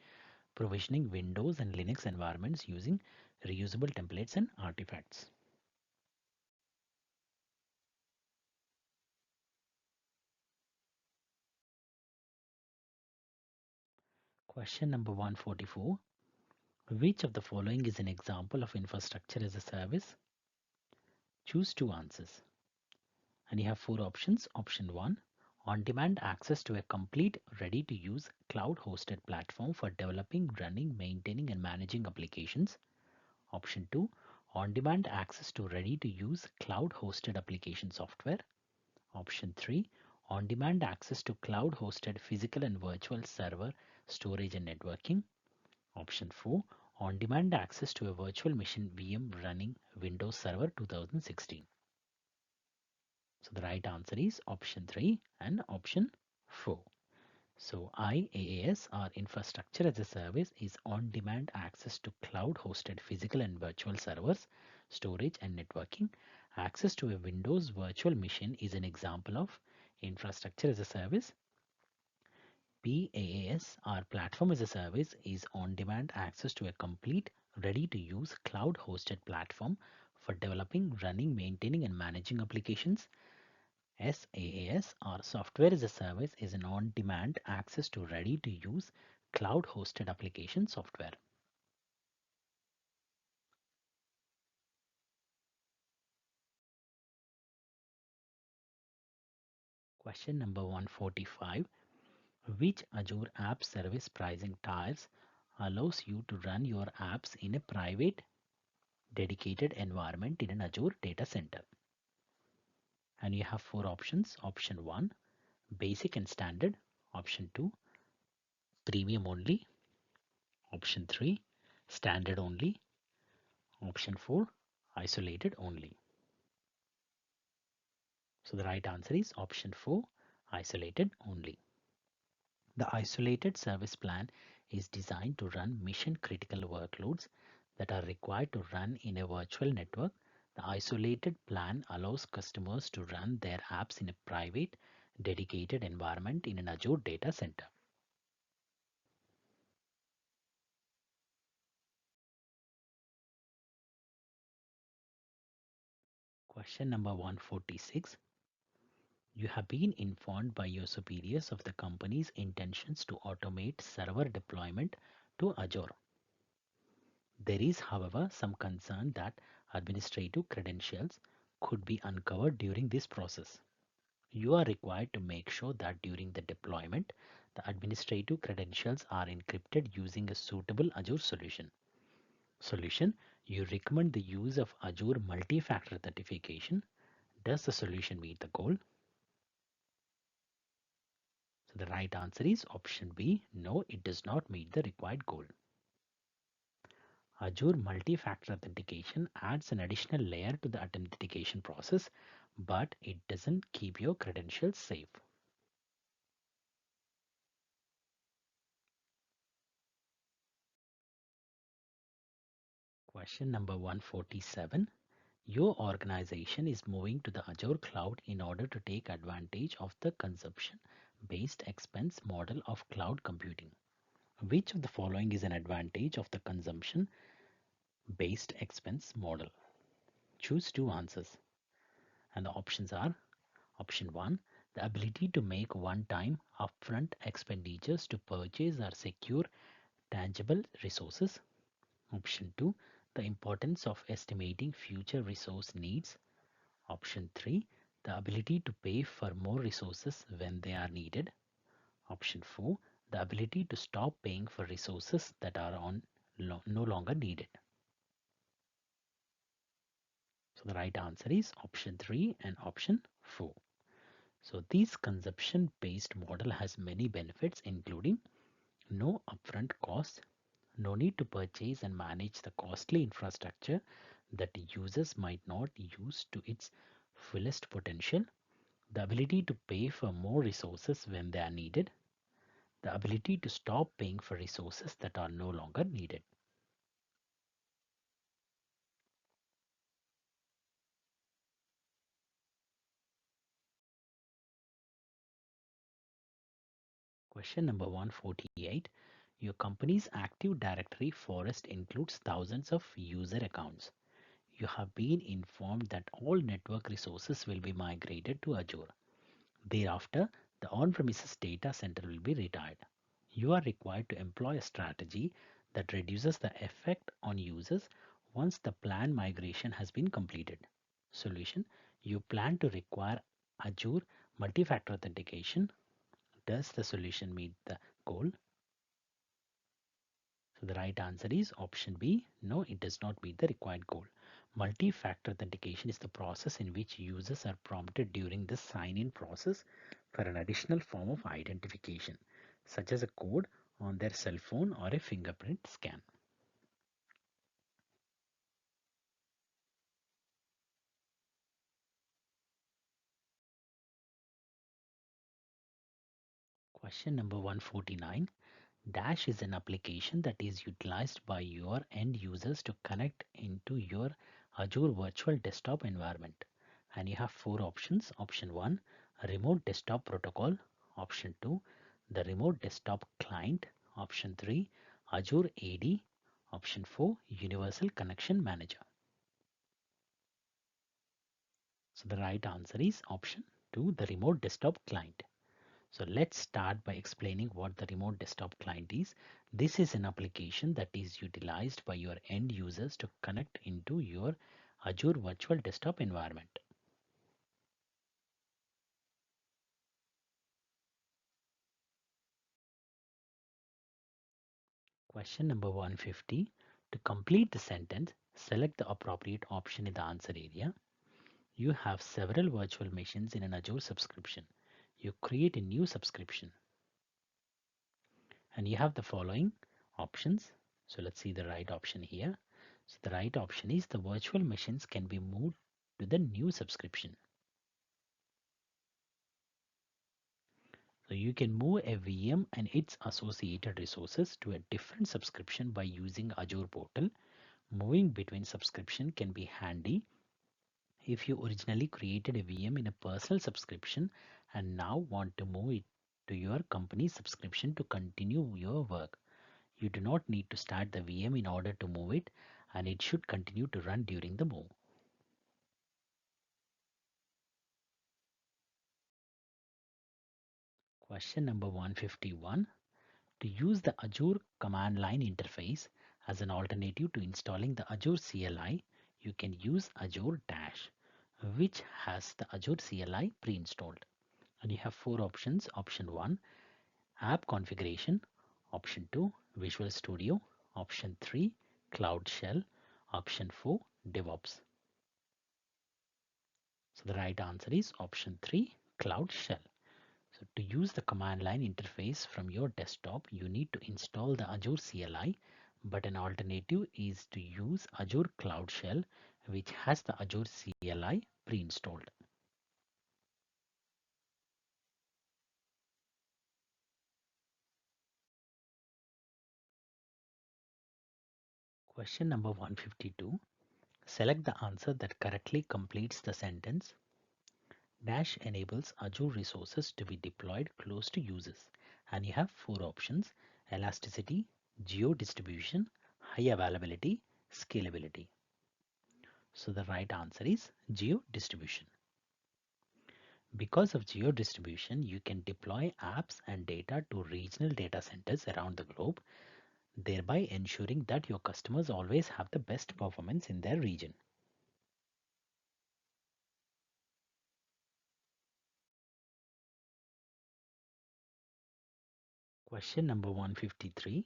provisioning Windows and Linux environments using reusable templates and artifacts. Question number 144. Which of the following is an example of infrastructure as a service? Choose two answers. And you have four options. Option 1, on-demand access to a complete ready-to-use cloud-hosted platform for developing, running, maintaining and managing applications. Option 2, on-demand access to ready-to-use cloud-hosted application software. Option 3, on-demand access to cloud-hosted physical and virtual server storage and networking. Option 4, on-demand access to a virtual machine VM running Windows Server 2016. So the right answer is option 3 and option 4. So IaaS or infrastructure as a service is on-demand access to cloud-hosted physical and virtual servers, storage and networking. Access to a Windows virtual machine is an example of infrastructure as a service. PaaS or platform as a service is on-demand access to a complete ready-to-use cloud-hosted platform for developing, running, maintaining and managing applications. SaaS or software as a service is an on-demand access to ready-to-use cloud-hosted application software. Question number 145. Which Azure App Service pricing tiers allows you to run your apps in a private dedicated environment in an Azure data center? And you have four options. Option 1, basic and standard. Option 2, premium only. Option 3, standard only. Option 4, isolated only. So the right answer is option 4, isolated only. The isolated service plan is designed to run mission critical workloads that are required to run in a virtual network. The isolated plan allows customers to run their apps in a private, dedicated environment in an Azure data center. Question number 146. You have been informed by your superiors of the company's intentions to automate server deployment to Azure. There is, however, some concern that administrative credentials could be uncovered during this process. You are required to make sure that during the deployment, the administrative credentials are encrypted using a suitable Azure solution. You recommend the use of Azure multi-factor authentication. Does the solution meet the goal? So the right answer is option B. No, it does not meet the required goal. Azure multi-factor authentication adds an additional layer to the authentication process, but it doesn't keep your credentials safe. Question number 147. Your organization is moving to the Azure cloud in order to take advantage of the consumption-based expense model of cloud computing. Which of the following is an advantage of the consumption-based expense model? Choose two answers. And the options are option 1, the ability to make one-time upfront expenditures to purchase or secure tangible resources. Option 2, the importance of estimating future resource needs. Option 3, the ability to pay for more resources when they are needed. Option 4, The ability to stop paying for resources that are no longer needed. So the right answer is option 3 and option 4. So this consumption-based model has many benefits, including no upfront costs, no need to purchase and manage the costly infrastructure that users might not use to its fullest potential, the ability to pay for more resources when they are needed, the ability to stop paying for resources that are no longer needed. Question number 148. Your company's Active Directory forest includes thousands of user accounts. You have been informed that all network resources will be migrated to Azure. Thereafter, the on-premises data center will be retired. You are required to employ a strategy that reduces the effect on users once the planned migration has been completed. Solution: you plan to require Azure multi-factor authentication. Does the solution meet the goal? So the right answer is option B. No, it does not meet the required goal. Multi-factor authentication is the process in which users are prompted during the sign-in process for an additional form of identification, such as a code on their cell phone or a fingerprint scan. Question number 149. Dash is an application that is utilized by your end users to connect into your Azure Virtual Desktop environment. And you have four options. Option 1, a remote desktop protocol. Option 2, the remote desktop client. Option 3, Azure AD. Option 4, Universal Connection Manager. So the right answer is option 2, the remote desktop client. So let's start by explaining what the remote desktop client is. This is an application that is utilized by your end users to connect into your Azure Virtual Desktop environment. Question number 150. To complete the sentence, select the appropriate option in the answer area. You have several virtual machines in an Azure subscription. You create a new subscription and you have the following options. So let's see the right option here. So the right option is the virtual machines can be moved to the new subscription. So you can move a VM and its associated resources to a different subscription by using Azure portal. Moving between subscription can be handy if you originally created a VM in a personal subscription and now want to move it to your company's subscription to continue your work. You do not need to start the VM in order to move it, and it should continue to run during the move. Question number 151. To use the Azure command line interface as an alternative to installing the Azure CLI, you can use Azure Dash, which has the Azure CLI pre-installed. And you have four options. Option 1, app configuration. Option 2, Visual Studio. Option 3, Cloud Shell. Option 4, DevOps. So the right answer is option 3, Cloud Shell. So to use the command line interface from your desktop, you need to install the Azure CLI, but an alternative is to use Azure Cloud Shell, which has the Azure CLI pre-installed. Question number 152. Select the answer that correctly completes the sentence. Dash enables Azure resources to be deployed close to users. And you have four options: elasticity, geo distribution, high availability, scalability. So the right answer is geo distribution. Because of geo distribution, you can deploy apps and data to regional data centers around the globe, thereby ensuring that your customers always have the best performance in their region. Question number 153.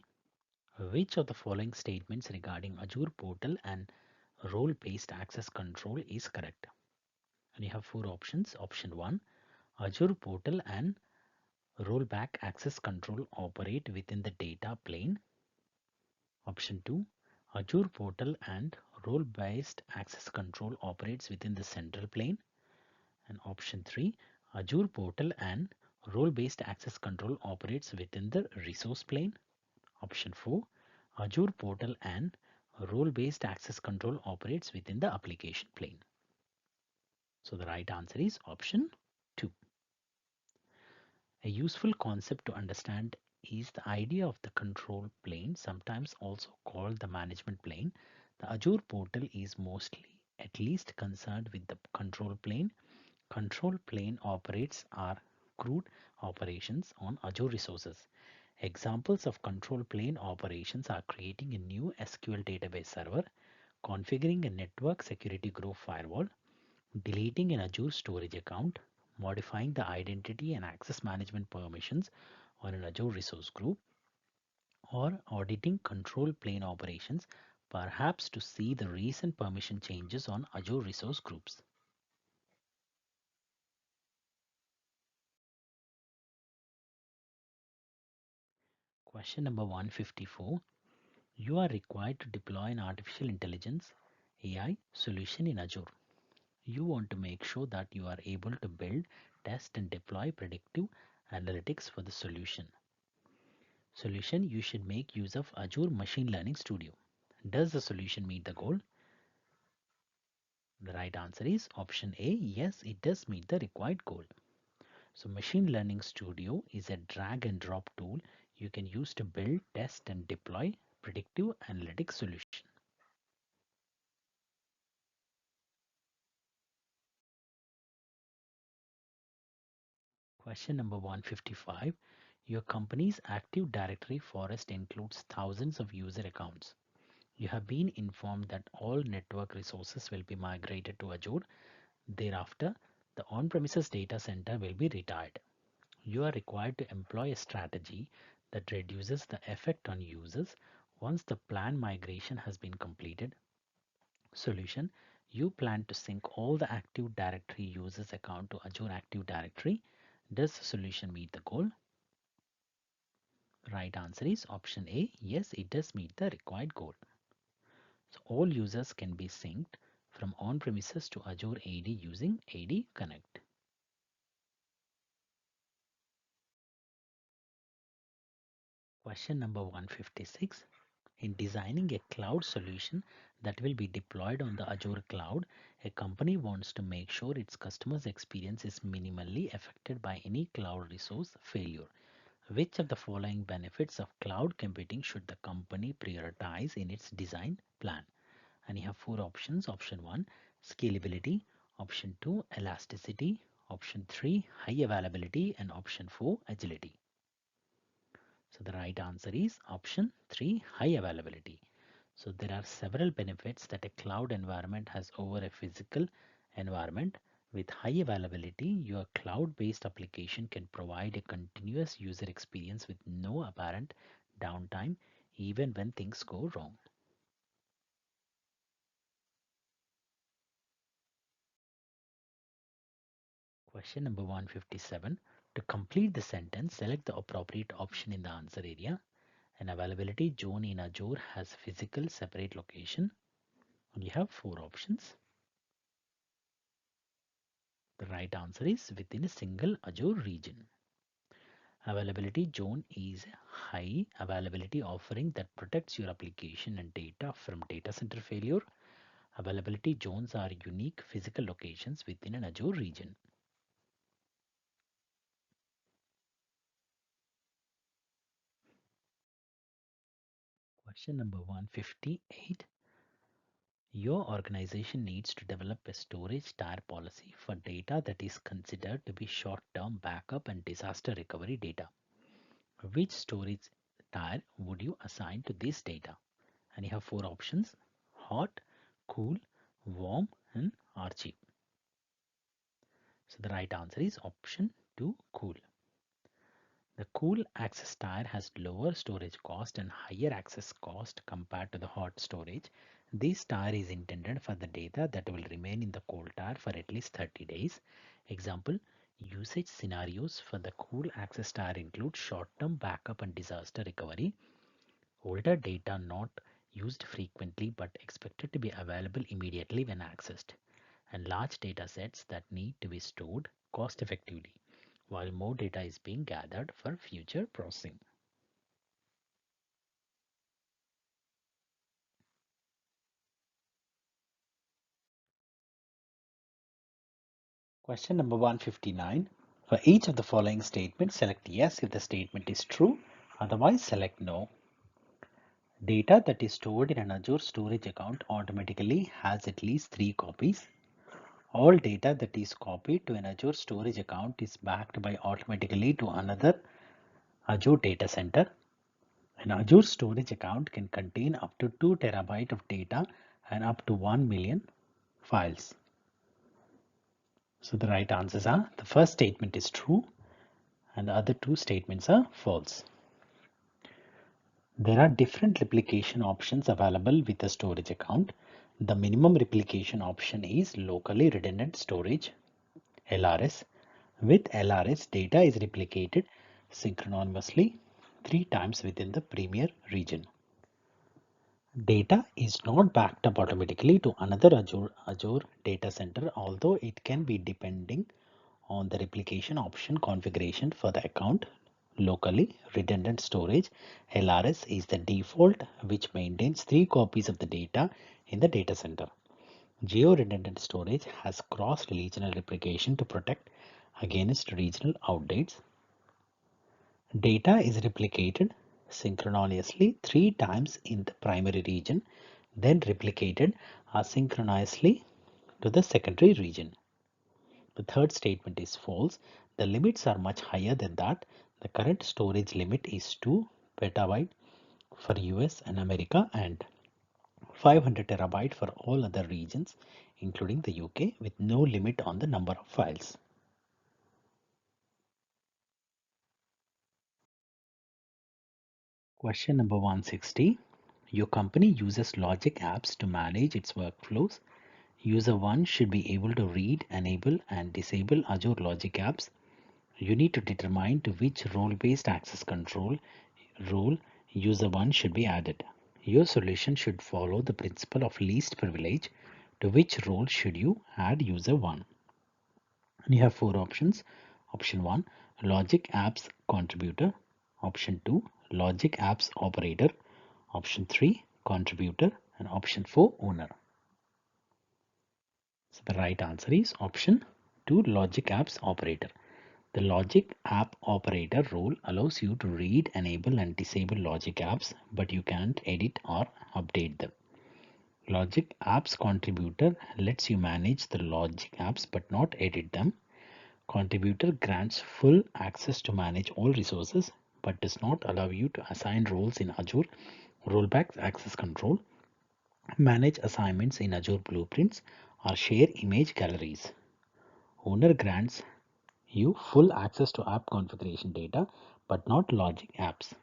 Which of the following statements regarding Azure portal and role-based access control is correct? And you have four options. Option 1. Azure portal and rollback access control operate within the data plane. Option 2. Azure portal and role-based access control operates within the central plane. And option 3. Azure portal and role-based access control operates within the resource plane. Option 4. Azure portal and role-based access control operates within the application plane. So the right answer is option 2. A useful concept to understand is the idea of the control plane, sometimes also called the management plane. The Azure portal is mostly at least concerned with the control plane. Control plane operates are crude operations on Azure resources. Examples of control plane operations are creating a new SQL database server, configuring a network security group firewall, deleting an Azure storage account, modifying the identity and access management permissions on an Azure resource group, or auditing control plane operations, perhaps to see the recent permission changes on Azure resource groups. Question number 154. You are required to deploy an artificial intelligence AI solution in Azure. You want to make sure that you are able to build, test, and deploy predictive analytics for the solution. You should make use of Azure Machine Learning Studio. Does the solution meet the goal? The right answer is option A. Yes, it does meet the required goal. So Machine Learning Studio is a drag and drop tool you can use to build, test, and deploy predictive analytics solution. Question number 155. Your company's Active Directory forest includes thousands of user accounts. You have been informed that all network resources will be migrated to Azure. Thereafter, the on-premises data center will be retired. You are required to employ a strategy that reduces the effect on users once the planned migration has been completed. Solution: you plan to sync all the Active Directory users account to Azure Active Directory. Does the solution meet the goal? Right answer is option A. Yes, it does meet the required goal. So all users can be synced from on-premises to Azure AD using AD Connect. Question number 156. In designing a cloud solution that will be deployed on the Azure cloud, a company wants to make sure its customers' experience is minimally affected by any cloud resource failure. Which of the following benefits of cloud computing should the company prioritize in its design plan? And you have four options. Option 1, scalability. Option 2, elasticity. Option 3, high availability. And option 4, agility. So the right answer is option 3, high availability. So there are several benefits that a cloud environment has over a physical environment. With high availability, your cloud-based application can provide a continuous user experience with no apparent downtime, even when things go wrong. Question number 157. To complete the sentence, select the appropriate option in the answer area. An availability zone in Azure has physical separate location. We have four options. The right answer is within a single Azure region. Availability zone is a high availability offering that protects your application and data from data center failure. Availability zones are unique physical locations within an Azure region. Question number 158. Your organization needs to develop a storage tier policy for data that is considered to be short-term backup and disaster recovery data. Which storage tier would you assign to this data? And you have four options: hot, cool, warm, and archive. So the right answer is option 2, cool. The cool access tier has lower storage cost and higher access cost compared to the hot storage. This tier is intended for the data that will remain in the cold tier for at least 30 days. Example, usage scenarios for the cool access tier include short-term backup and disaster recovery, older data not used frequently but expected to be available immediately when accessed, and large data sets that need to be stored cost effectively while more data is being gathered for future processing. Question number 159. For each of the following statements, select yes if the statement is true, otherwise select no. Data that is stored in an Azure storage account automatically has at least 3 copies. All data that is copied to an Azure storage account is backed by automatically to another Azure data center. An Azure storage account can contain up to 2 terabyte of data and up to 1 million files. So the right answers are the first statement is true and the other two statements are false. There are different replication options available with a storage account. The minimum replication option is locally redundant storage, LRS. With LRS, data is replicated synchronously 3 times within the premier region. Data is not backed up automatically to another Azure data center, although it can be depending on the replication option configuration for the account. Locally redundant storage LRS is the default, which maintains 3 copies of the data in the data center. Geo-redundant storage has cross-regional replication to protect against regional outdates. Data is replicated synchronously 3 times in the primary region, then replicated asynchronously to the secondary region. The third statement is false. The limits are much higher than that. The current storage limit is 2 petabyte for US and America and 500 terabyte for all other regions, including the UK, with no limit on the number of files. Question number 160. Your company uses Logic apps to manage its workflows. User 1 should be able to read, enable, and disable Azure Logic apps. You need to determine to which role-based access control role user 1 should be added. Your solution should follow the principle of least privilege. To which role should you add user 1? And you have 4 options. Option 1, Logic Apps Contributor. Option 2, Logic Apps Operator. Option 3, Contributor. And option 4, Owner. So the right answer is option 2, Logic Apps Operator. The Logic App Operator role allows you to read, enable, and disable Logic apps, but you can't edit or update them. Logic Apps Contributor lets you manage the Logic apps but not edit them. Contributor grants full access to manage all resources but does not allow you to assign roles in Azure Rollback Access Control, manage assignments in Azure Blueprints, or share image galleries. Owner grants you full access to app configuration data but not Logic apps.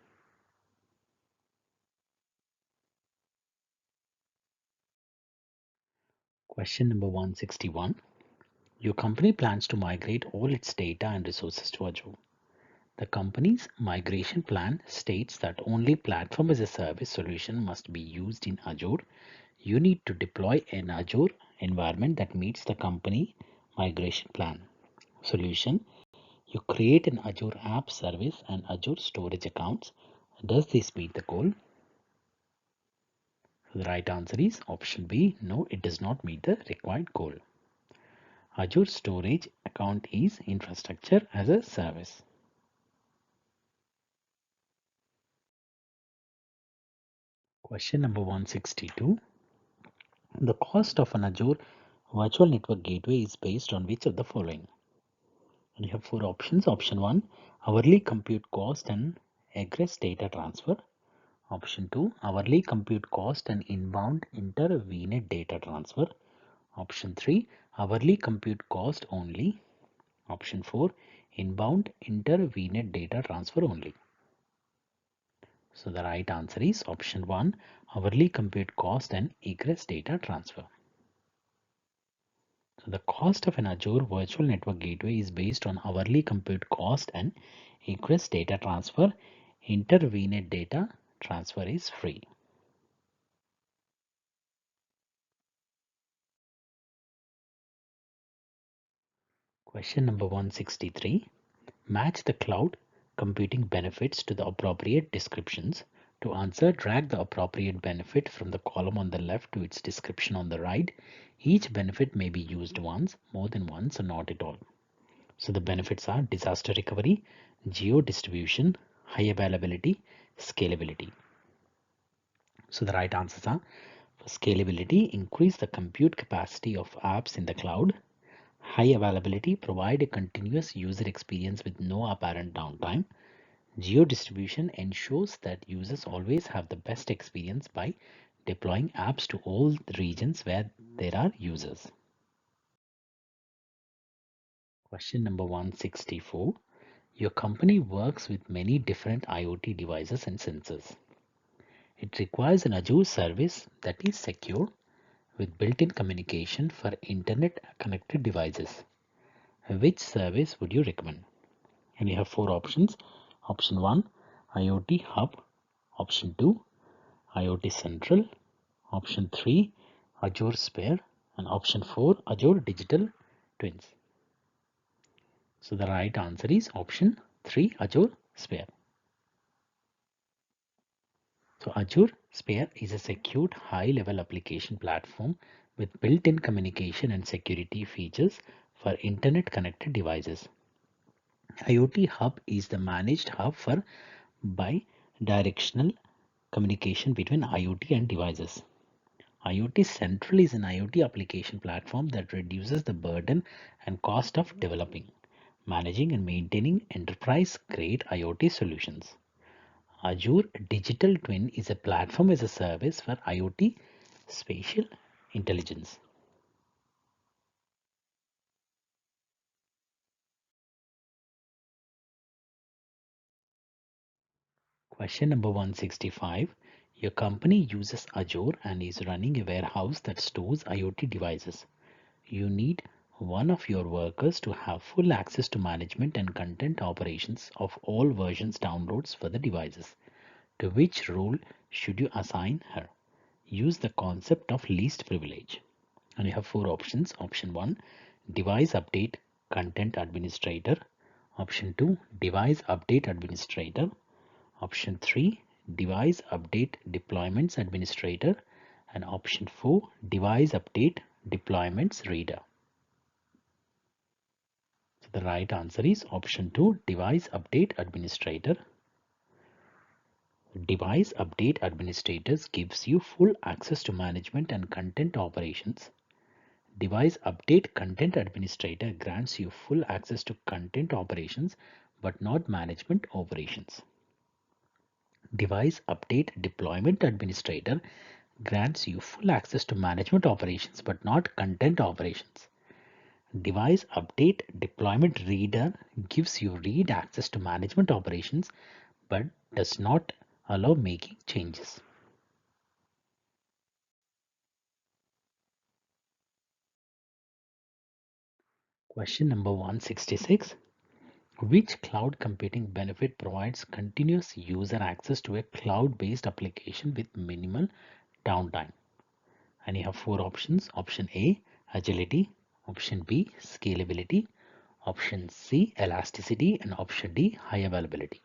Question number 161. Your company plans to migrate all its data and resources to Azure. The company's migration plan states that only platform as a service solution must be used in Azure. You need to deploy an Azure environment that meets the company migration plan. Solution: you create an Azure app service and Azure storage accounts. Does this meet the goal? The right answer is option B. No, it does not meet the required goal. Azure storage account is infrastructure as a service. Question number 162. The cost of an Azure virtual network gateway is based on which of the following? And you have 4 options. Option 1, hourly compute cost and egress data transfer. Option 2, hourly compute cost and inbound inter-VNet data transfer. Option 3, hourly compute cost only. Option 4, inbound inter-VNet data transfer only. So the right answer is option 1, hourly compute cost and egress data transfer. So the cost of an Azure Virtual Network Gateway is based on hourly compute cost and egress data transfer. Inter-VNet data transfer is free. Question number 163. Match the cloud computing benefits to the appropriate descriptions. To answer, drag the appropriate benefit from the column on the left to its description on the right. Each benefit may be used once, more than once, or not at all. So the benefits are disaster recovery, geo distribution, high availability, scalability. So the right answers are: for scalability, increase the compute capacity of apps in the cloud. High availability, provide a continuous user experience with no apparent downtime. Geo distribution ensures that users always have the best experience by deploying apps to all the regions where there are users. Question number 164. Your company works with many different IoT devices and sensors. It requires an Azure service that is secure with built-in communication for internet connected devices. Which service would you recommend? And you have four options. Option 1, IoT Hub. Option 2, IoT Central. Option 3, Azure Sphere. And option 4, Azure Digital Twins. So the right answer is option 3, Azure Sphere. So Azure Sphere is a secured high-level application platform with built-in communication and security features for internet-connected devices. IoT Hub is the managed hub for bi-directional communication between IoT and devices. IoT Central is an IoT application platform that reduces the burden and cost of developing, managing, and maintaining enterprise-grade IoT solutions. Azure Digital Twin is a platform as a service for IoT spatial intelligence. Question number 165. Your company uses Azure and is running a warehouse that stores IoT devices. You need one of your workers to have full access to management and content operations of all versions downloads for the devices. To which role should you assign her? Use the concept of least privilege. And you have four options. Option 1, device update content administrator. Option 2, device update administrator. Option 3, device update deployments administrator. And option 4, device update deployments reader. So the right answer is option 2, device update administrator. Device update administrators gives you full access to management and content operations. Device update content administrator grants you full access to content operations but not management operations. Device update deployment administrator grants you full access to management operations but not content operations. Device update deployment reader gives you read access to management operations but does not allow making changes. Question number 166. Which cloud computing benefit provides continuous user access to a cloud-based application with minimal downtime? And you have four options. Option A, agility. Option B, scalability. Option C, elasticity. And option D, high availability.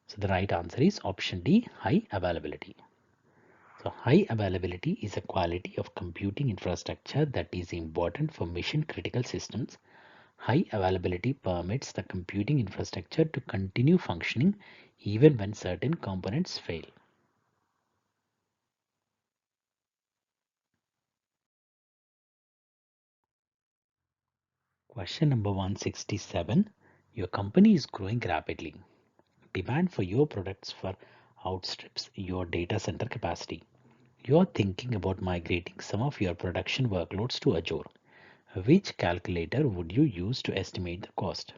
So the right answer is option D, high availability. So high availability is a quality of computing infrastructure that is important for mission critical systems. High availability permits the computing infrastructure to continue functioning even when certain components fail. Question number 167. Your company is growing rapidly. Demand for your products for outstrips your data center capacity. You are thinking about migrating some of your production workloads to Azure. Which calculator would you use to estimate the cost?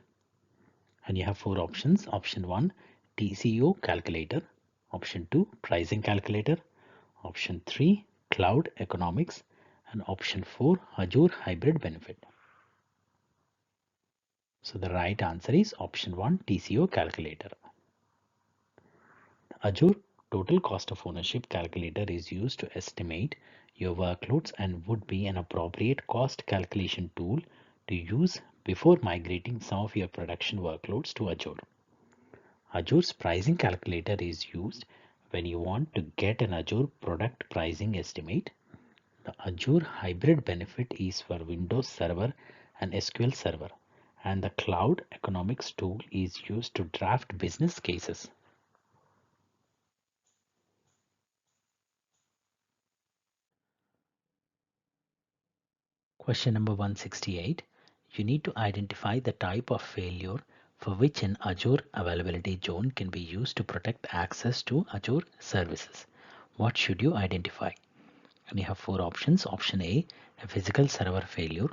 And you have four options. Option 1, TCO calculator. Option 2, pricing calculator. Option 3, cloud economics. And option 4, Azure hybrid benefit. So the right answer is option 1, TCO calculator. Azure total cost of ownership calculator is used to estimate your workloads and would be an appropriate cost calculation tool to use before migrating some of your production workloads to Azure. Azure's pricing calculator is used when you want to get an Azure product pricing estimate. The Azure hybrid benefit is for Windows Server and SQL Server, and the cloud economics tool is used to draft business cases. Question number 168. You need to identify the type of failure for which an Azure availability zone can be used to protect access to Azure services. What should you identify? And you have four options. Option A, a physical server failure.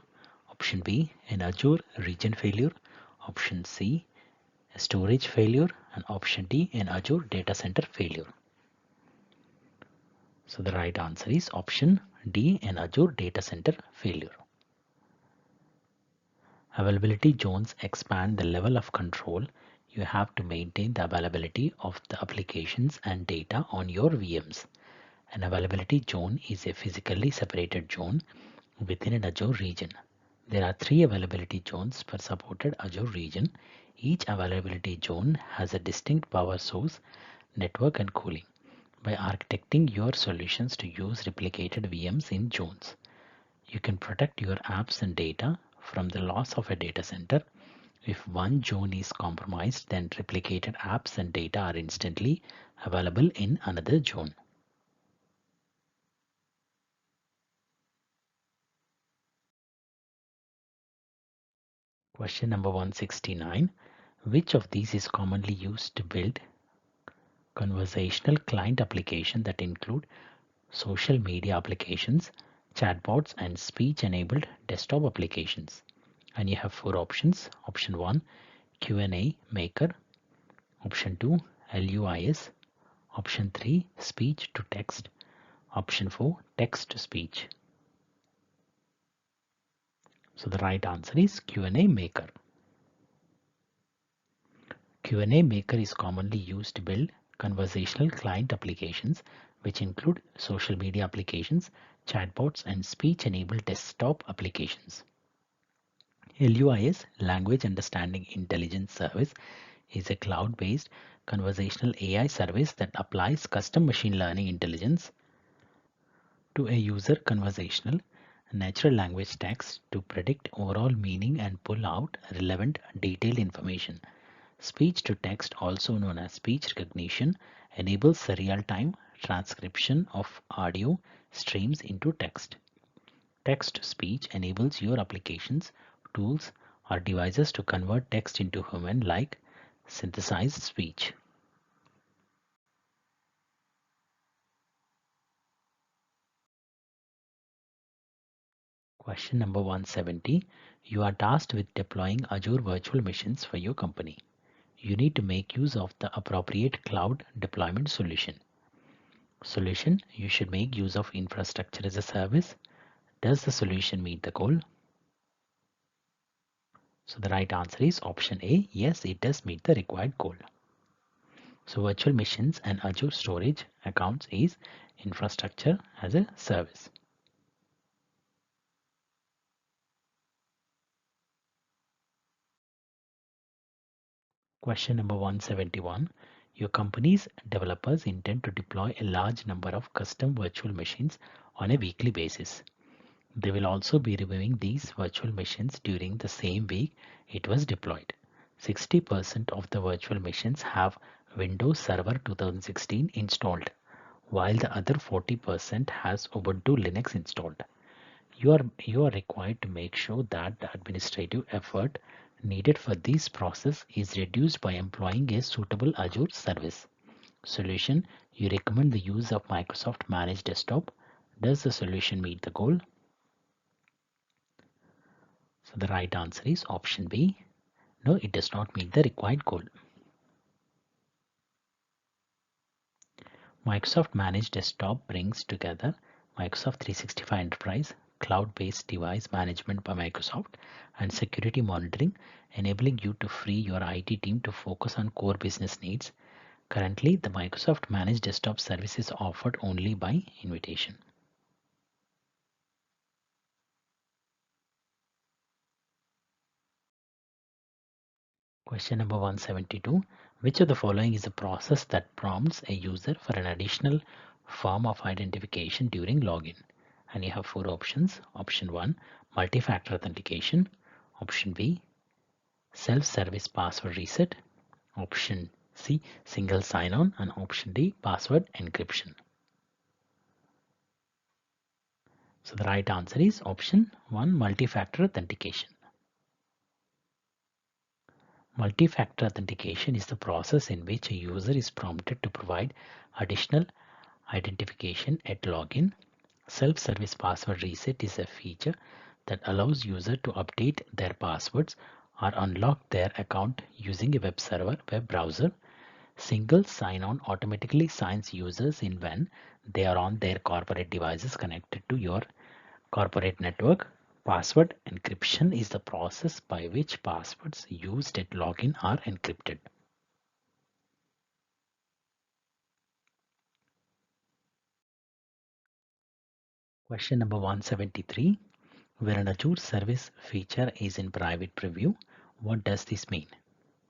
Option B, an Azure region failure. Option C, a storage failure. And option D, an Azure data center failure. So the right answer is option D, an Azure data center failure. Availability zones expand the level of control you have to maintain the availability of the applications and data on your VMs. An availability zone is a physically separated zone within an Azure region. There are three availability zones per supported Azure region. Each availability zone has a distinct power source, network, and cooling. By architecting your solutions to use replicated VMs in zones, you can protect your apps and data from the loss of a data center. If one zone is compromised, then replicated apps and data are instantly available in another zone. Question number 169. Which of these is commonly used to build conversational client applications that include social media applications, chatbots, and speech-enabled desktop applications? And you have four options. Option 1, Q&A Maker. Option 2, LUIS. Option 3, speech to text. Option 4, text to speech. So the right answer is Q&A Maker. Q&A Maker is commonly used to build conversational client applications, which include social media applications, chatbots, and speech-enabled desktop applications. LUIS, Language Understanding Intelligence Service, is a cloud-based conversational AI service that applies custom machine learning intelligence to a user conversational natural language text to predict overall meaning and pull out relevant detailed information. Speech to text, also known as speech recognition, enables the real-time transcription of audio streams into text. Text to speech enables your applications, tools, or devices to convert text into human-like synthesized speech. Question number 170. You are tasked with deploying Azure virtual machines for your company. You need to make use of the appropriate cloud deployment solution. Solution, you should make use of infrastructure as a service. Does the solution meet the goal? So the right answer is option A. Yes, it does meet the required goal. So virtual machines and Azure storage accounts is infrastructure as a service. Question number 171. Your company's developers intend to deploy a large number of custom virtual machines on a weekly basis. They will also be reviewing these virtual machines during the same week it was deployed. 60% of the virtual machines have Windows Server 2016 installed, while the other 40% has Ubuntu Linux installed. You are required to make sure that the administrative effort needed for this process is reduced by employing a suitable Azure service. Solution, you recommend the use of Microsoft Managed Desktop. Does the solution meet the goal? So the right answer is option B. No, it does not meet the required goal. Microsoft Managed Desktop brings together Microsoft 365 Enterprise, cloud-based device management by Microsoft, and security monitoring, enabling you to free your IT team to focus on core business needs. Currently, the Microsoft Managed Desktop service is offered only by invitation. Question number 172. Which of the following is a process that prompts a user for an additional form of identification during login? And you have four options. Option 1, multi-factor authentication. Option B, self-service password reset. Option C, single sign-on. And option D, password encryption. So the right answer is option 1, multi-factor authentication. Multi-factor authentication is the process in which a user is prompted to provide additional identification at login. Self-service password reset is a feature that allows users to update their passwords or unlock their account using a web server, web browser. Single sign-on automatically signs users in when they are on their corporate devices connected to your corporate network. Password encryption is the process by which passwords used at login are encrypted. Question number 173. Where an Azure service feature is in private preview, what does this mean?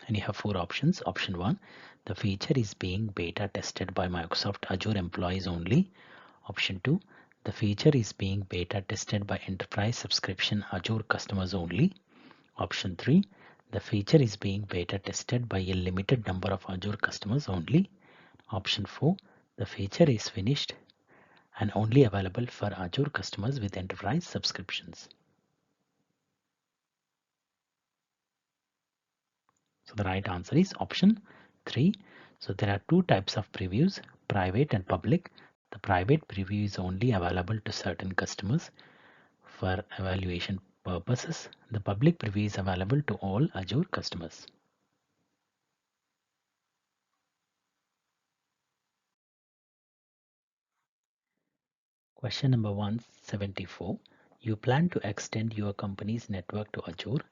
And you have four options. Option 1, the feature is being beta tested by Microsoft Azure employees only. Option 2, the feature is being beta tested by enterprise subscription Azure customers only. Option 3, the feature is being beta tested by a limited number of Azure customers only. Option 4, the feature is finished and only available for Azure customers with enterprise subscriptions. So the right answer is option 3. So there are two types of previews, private and public. The private preview is only available to certain customers for evaluation purposes. The public preview is available to all Azure customers. Question number 174. You plan to extend your company's network to Azure.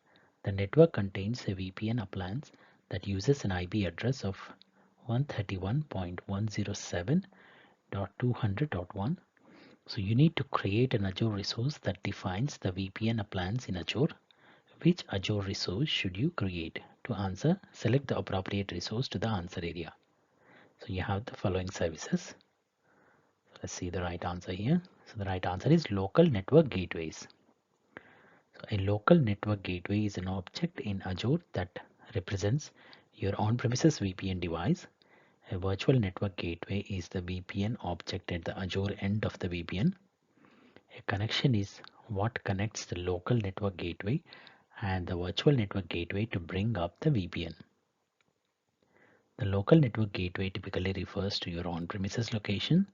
The network contains a VPN appliance that uses an IP address of 131.107.200.1. So you need to create an Azure resource that defines the VPN appliance in Azure. Which Azure resource should you create? To answer, select the appropriate resource to the answer area. So you have the following services. Let's see the right answer here. So the right answer is local network gateways. So a local network gateway is an object in Azure that represents your on-premises VPN device. A virtual network gateway is the VPN object at the Azure end of the VPN. A connection is what connects the local network gateway and the virtual network gateway to bring up the VPN. The local network gateway typically refers to your on-premises location.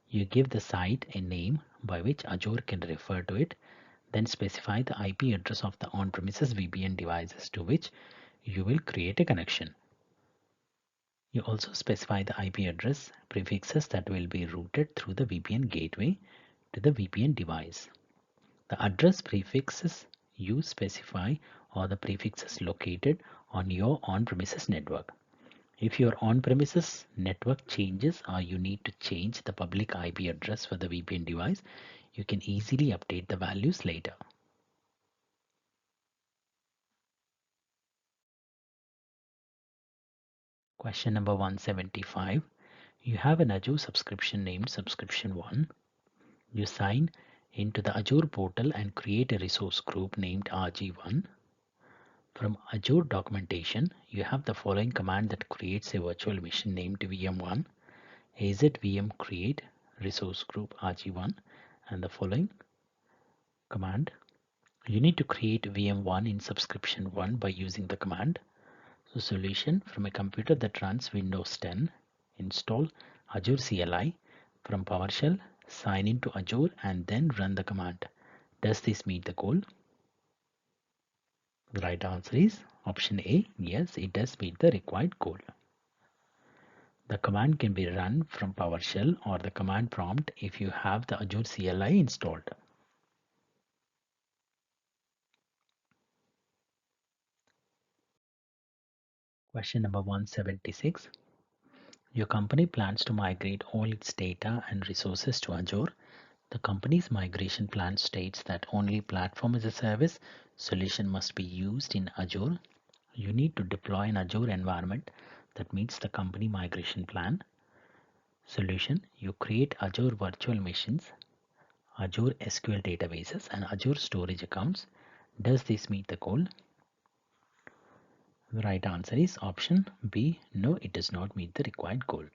You give the site a name by which Azure can refer to it, then specify the IP address of the on-premises VPN devices to which you will create a connection. You also specify the IP address prefixes that will be routed through the VPN gateway to the VPN device. The address prefixes you specify are the prefixes located on your on-premises network. If your on-premises network changes or you need to change the public IP address for the VPN device, you can easily update the values later. Question number 175. You have an Azure subscription named Subscription 1. You sign into the Azure portal and create a resource group named RG1. From Azure documentation, you have the following command that creates a virtual machine named VM1. azvm create resource group RG1 and the following command. You need to create VM1 in subscription 1 by using the command. So solution, from a computer that runs Windows 10, install Azure CLI. From PowerShell, sign into Azure and then run the command. Does this meet the goal? The right answer is option A. Yes, it does meet the required goal. The command can be run from PowerShell or the command prompt if you have the Azure CLI installed. Question number 176. Your company plans to migrate all its data and resources to Azure. The company's migration plan states that only platform as a service solution must be used in Azure. You need to deploy an Azure environment that meets the company migration plan. Solution: you create Azure virtual machines, Azure SQL databases, and Azure storage accounts. Does this meet the goal? The right answer is option B. No, it does not meet the required goal.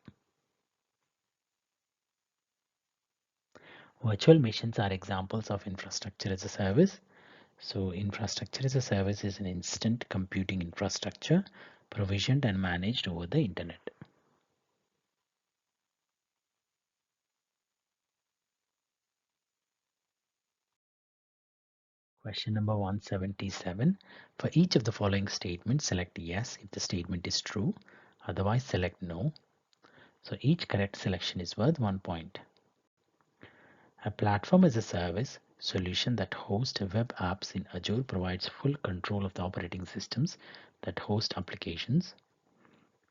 Virtual machines are examples of infrastructure as a service. So infrastructure as a service is an instant computing infrastructure provisioned and managed over the internet. Question number 177. For each of the following statements, select yes if the statement is true. Otherwise, select no. So each correct selection is worth 1 point. A platform as a service solution that hosts web apps in Azure provides full control of the operating systems that host applications.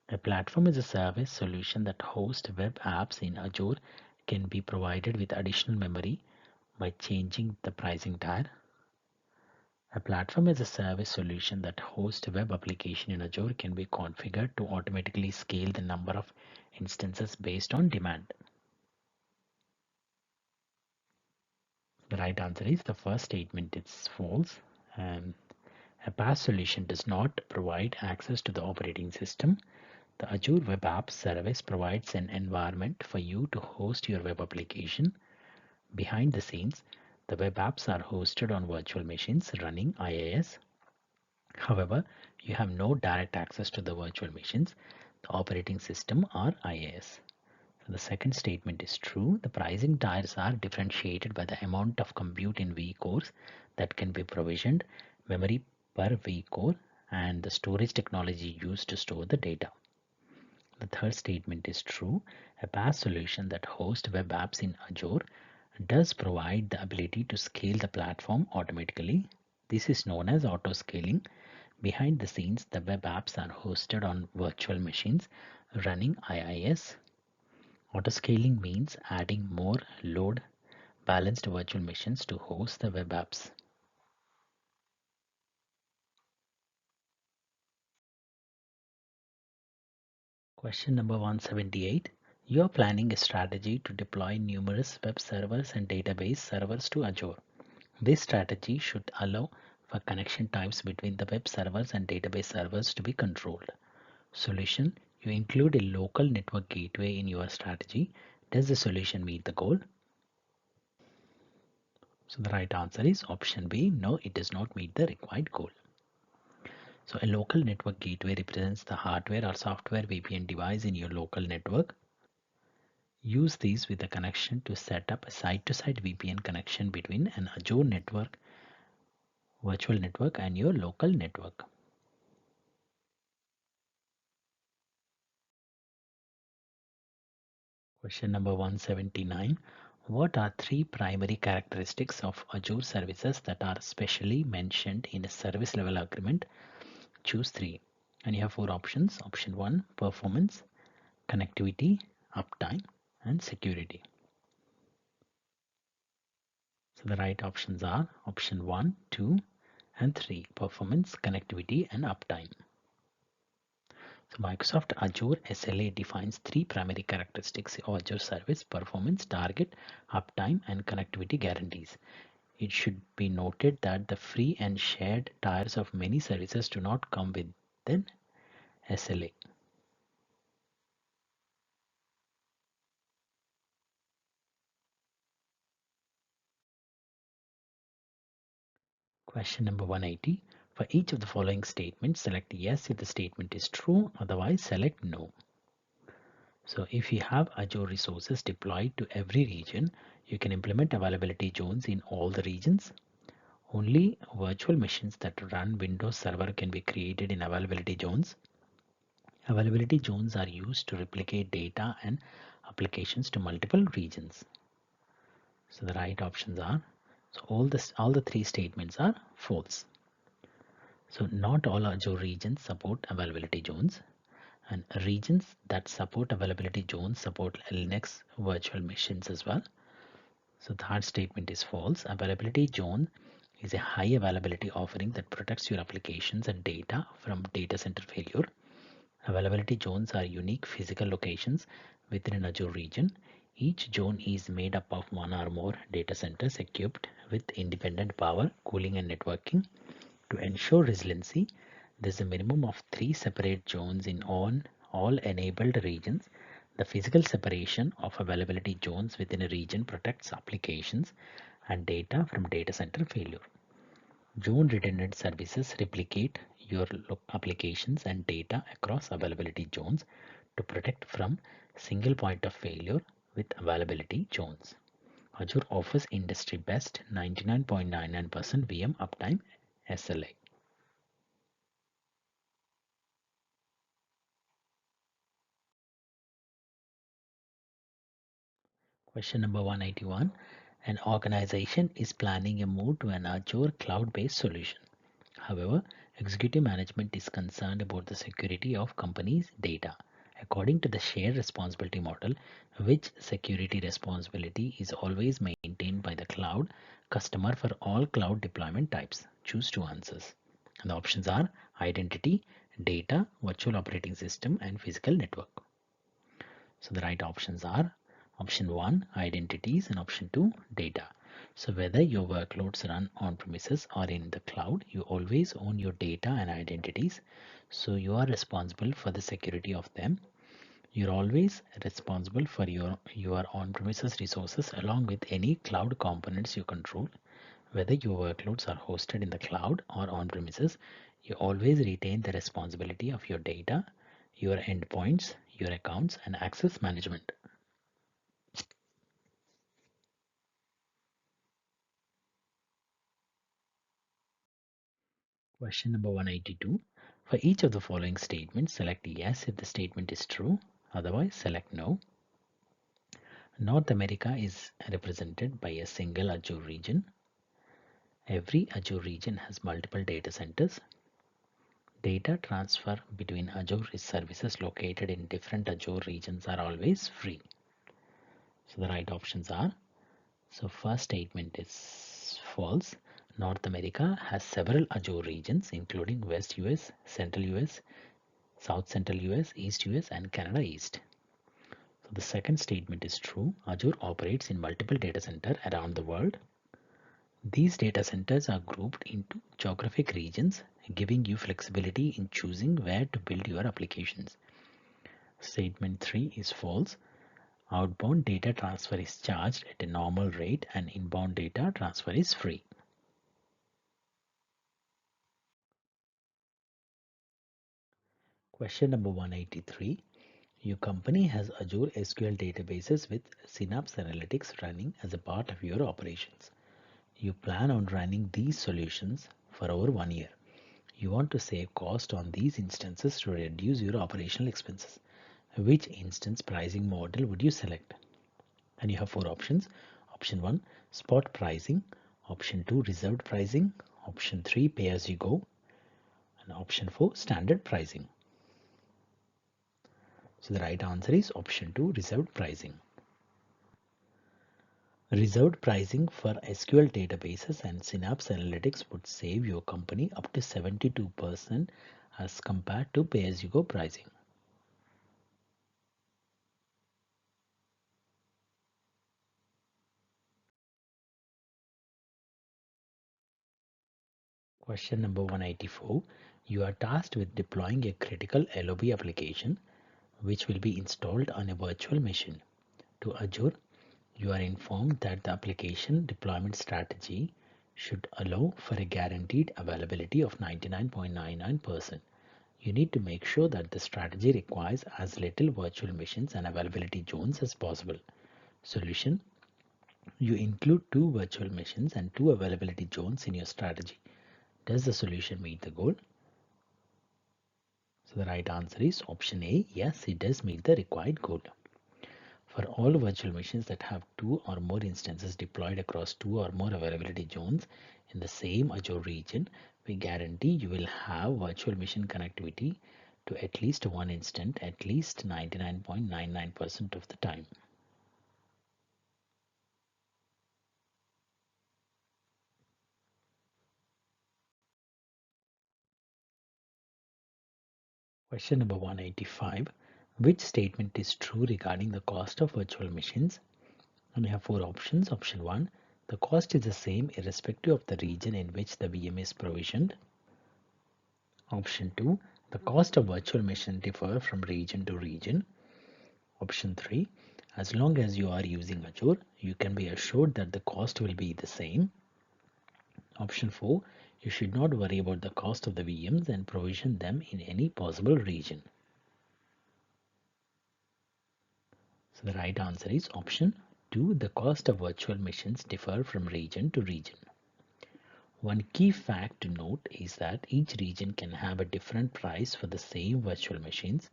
A platform as a service solution that hosts web apps in Azure can be provided with additional memory by changing the pricing tier. A platform as a service solution that hosts a web application in Azure can be configured to automatically scale the number of instances based on demand. The right answer is the first statement is false. And a PaaS solution does not provide access to the operating system. The Azure Web Apps service provides an environment for you to host your web application. Behind the scenes, the web apps are hosted on virtual machines running IaaS. However, you have no direct access to the virtual machines, the operating system, or IaaS. So the second statement is true. The pricing tiers are differentiated by the amount of compute in vCores that can be provisioned, memory per vCore, and the storage technology used to store the data. The third statement is true. A PaaS solution that hosts web apps in Azure does provide the ability to scale the platform automatically. This is known as auto scaling. Behind the scenes, the web apps are hosted on virtual machines running IaaS. Autoscaling means adding more load balanced virtual machines to host the web apps. Question number 178. You are planning a strategy to deploy numerous web servers and database servers to Azure. This strategy should allow for connection types between the web servers and database servers to be controlled. Solution: you include a local network gateway in your strategy. Does the solution meet the goal? So the right answer is option B. No, it does not meet the required goal. So a local network gateway represents the hardware or software VPN device in your local network. Use these with a connection to set up a site-to-site VPN connection between an Azure network, virtual network, and your local network. Question number 179. What are three primary characteristics of Azure services that are specially mentioned in a service level agreement? Choose three. And you have four options. Option 1, performance, connectivity, uptime, and security. So the right options are option 1, 2, and 3, performance, connectivity, and uptime. So Microsoft Azure SLA defines three primary characteristics of Azure service: performance, target, uptime, and connectivity guarantees. It should be noted that the free and shared tiers of many services do not come with an SLA. Question number 180. For each of the following statements, select yes if the statement is true, otherwise select no. So if you have Azure resources deployed to every region, you can implement availability zones in all the regions. Only virtual machines that run Windows Server can be created in availability zones. Availability zones are used to replicate data and applications to multiple regions. So the right options are, so all the three statements are false. So not all Azure regions support availability zones, and regions that support availability zones support Linux virtual machines as well. So the third statement is false. Availability zone is a high availability offering that protects your applications and data from data center failure. Availability zones are unique physical locations within an Azure region. Each zone is made up of one or more data centers equipped with independent power, cooling, and networking. To ensure resiliency, there's a minimum of 3 separate zones in all enabled regions. The physical separation of availability zones within a region protects applications and data from data center failure. Zone redundant services replicate your applications and data across availability zones to protect from single point of failure with availability zones. Azure offers industry best 99.99% VM uptime SLA. Question number 181. An organization is planning a move to an Azure cloud-based solution. However, executive management is concerned about the security of company's data. According to the shared responsibility model, which security responsibility is always maintained by the cloud customer for all cloud deployment types? Choose two answers. And the options are identity, data, virtual operating system, and physical network. So the right options are option 1 identities and option 2 data. So whether your workloads run on premises or in the cloud, you always own your data and identities. So you are responsible for the security of them. You're always responsible for your on-premises resources along with any cloud components you control. Whether your workloads are hosted in the cloud or on-premises, you always retain the responsibility of your data, your endpoints, your accounts, and access management. Question number 182. For each of the following statements, select yes if the statement is true, otherwise select no. North America is represented by a single Azure region. Every Azure region has multiple data centers. Data transfer between Azure services located in different Azure regions are always free. So the right options are, so first statement is false. North America has several Azure regions including West US, Central US, South Central US, East US, and Canada East. So the second statement is true. Azure operates in multiple data centers around the world. These data centers are grouped into geographic regions, giving you flexibility in choosing where to build your applications. Statement 3 is false. Outbound data transfer is charged at a normal rate and inbound data transfer is free. Question number 183. Your company has Azure SQL databases with Synapse Analytics running as a part of your operations. You plan on running these solutions for over 1 year. You want to save cost on these instances to reduce your operational expenses. Which instance pricing model would you select? And you have four options. Option 1, spot pricing. Option 2, reserved pricing. Option 3, pay as you go. And option 4, standard pricing. So the right answer is option 2, reserved pricing. Reserved pricing for SQL databases and Synapse Analytics would save your company up to 72% as compared to pay-as-you-go pricing. Question number 184. You are tasked with deploying a critical LOB application which will be installed on a virtual machine. To Azure, you are informed that the application deployment strategy should allow for a guaranteed availability of 99.99%. You need to make sure that the strategy requires as little virtual machines and availability zones as possible. Solution: You include two virtual machines and two availability zones in your strategy. Does the solution meet the goal? So the right answer is option A. Yes, it does meet the required goal. For all virtual machines that have two or more instances deployed across two or more availability zones in the same Azure region, we guarantee you will have virtual machine connectivity to at least one instance at least 99.99% of the time. Question number 185. Which statement is true regarding the cost of virtual machines? And we have four options. Option 1. The cost is the same irrespective of the region in which the VM is provisioned. Option 2. The cost of virtual machines differ from region to region. Option 3. As long as you are using Azure, you can be assured that the cost will be the same. Option 4. You should not worry about the cost of the VMs and provision them in any possible region. So the right answer is option 2. The cost of virtual machines differ from region to region. One key fact to note is that each region can have a different price for the same virtual machines.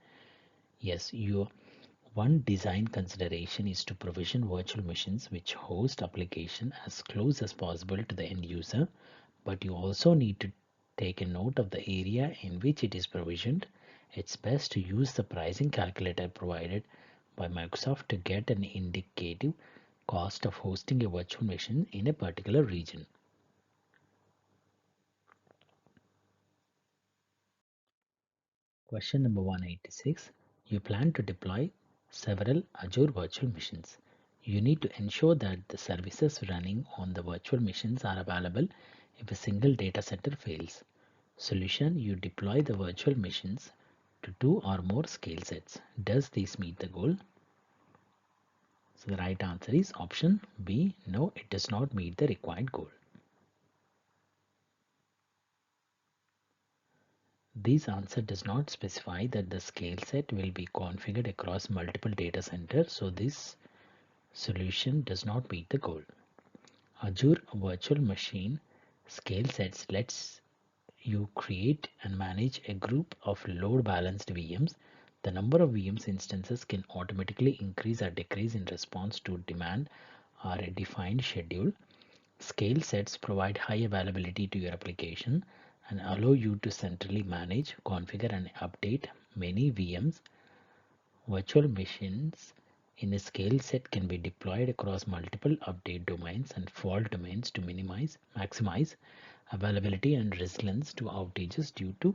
Yes, your one design consideration is to provision virtual machines which host application as close as possible to the end user, but you also need to take a note of the area in which it is provisioned. It's best to use the pricing calculator provided by Microsoft to get an indicative cost of hosting a virtual machine in a particular region. Question number 186. You plan to deploy several Azure virtual machines. You need to ensure that the services running on the virtual machines are available if a single data center fails. Solution: you deploy the virtual machines to two or more scale sets. Does this meet the goal? So the right answer is option B. No, it does not meet the required goal. This answer does not specify that the scale set will be configured across multiple data centers, so this solution does not meet the goal. Azure Virtual Machine Scale Sets lets you create and manage a group of load balanced VMs. The number of VMs instances can automatically increase or decrease in response to demand or a defined schedule. Scale sets provide high availability to your application and allow you to centrally manage, configure, and update many VMs. Virtual machines in a scale set can be deployed across multiple update domains and fault domains to maximize availability and resilience to outages due to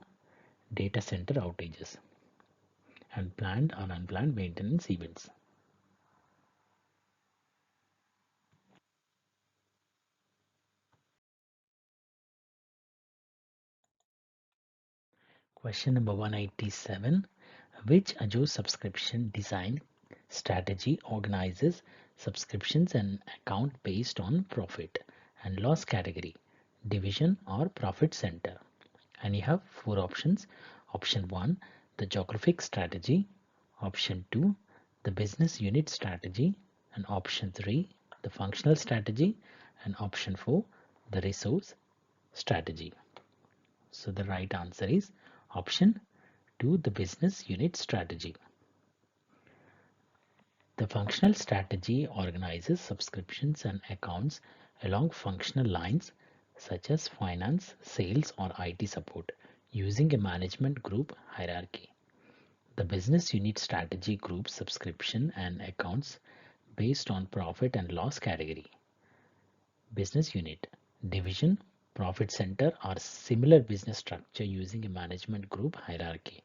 data center outages and planned or unplanned maintenance events. Question number 187. Which Azure subscription design strategy organizes subscriptions and account based on profit and loss category, division, or profit center? And you have four options. Option 1, the geographic strategy. Option 2, the business unit strategy. And option 3, the functional strategy. And option 4, the resource strategy. So the right answer is option 2, the business unit strategy. The functional strategy organizes subscriptions and accounts along functional lines such as finance, sales, or IT support using a management group hierarchy. The business unit strategy groups subscription and accounts based on profit and loss category. Business unit, division, profit center, or similar business structure using a management group hierarchy.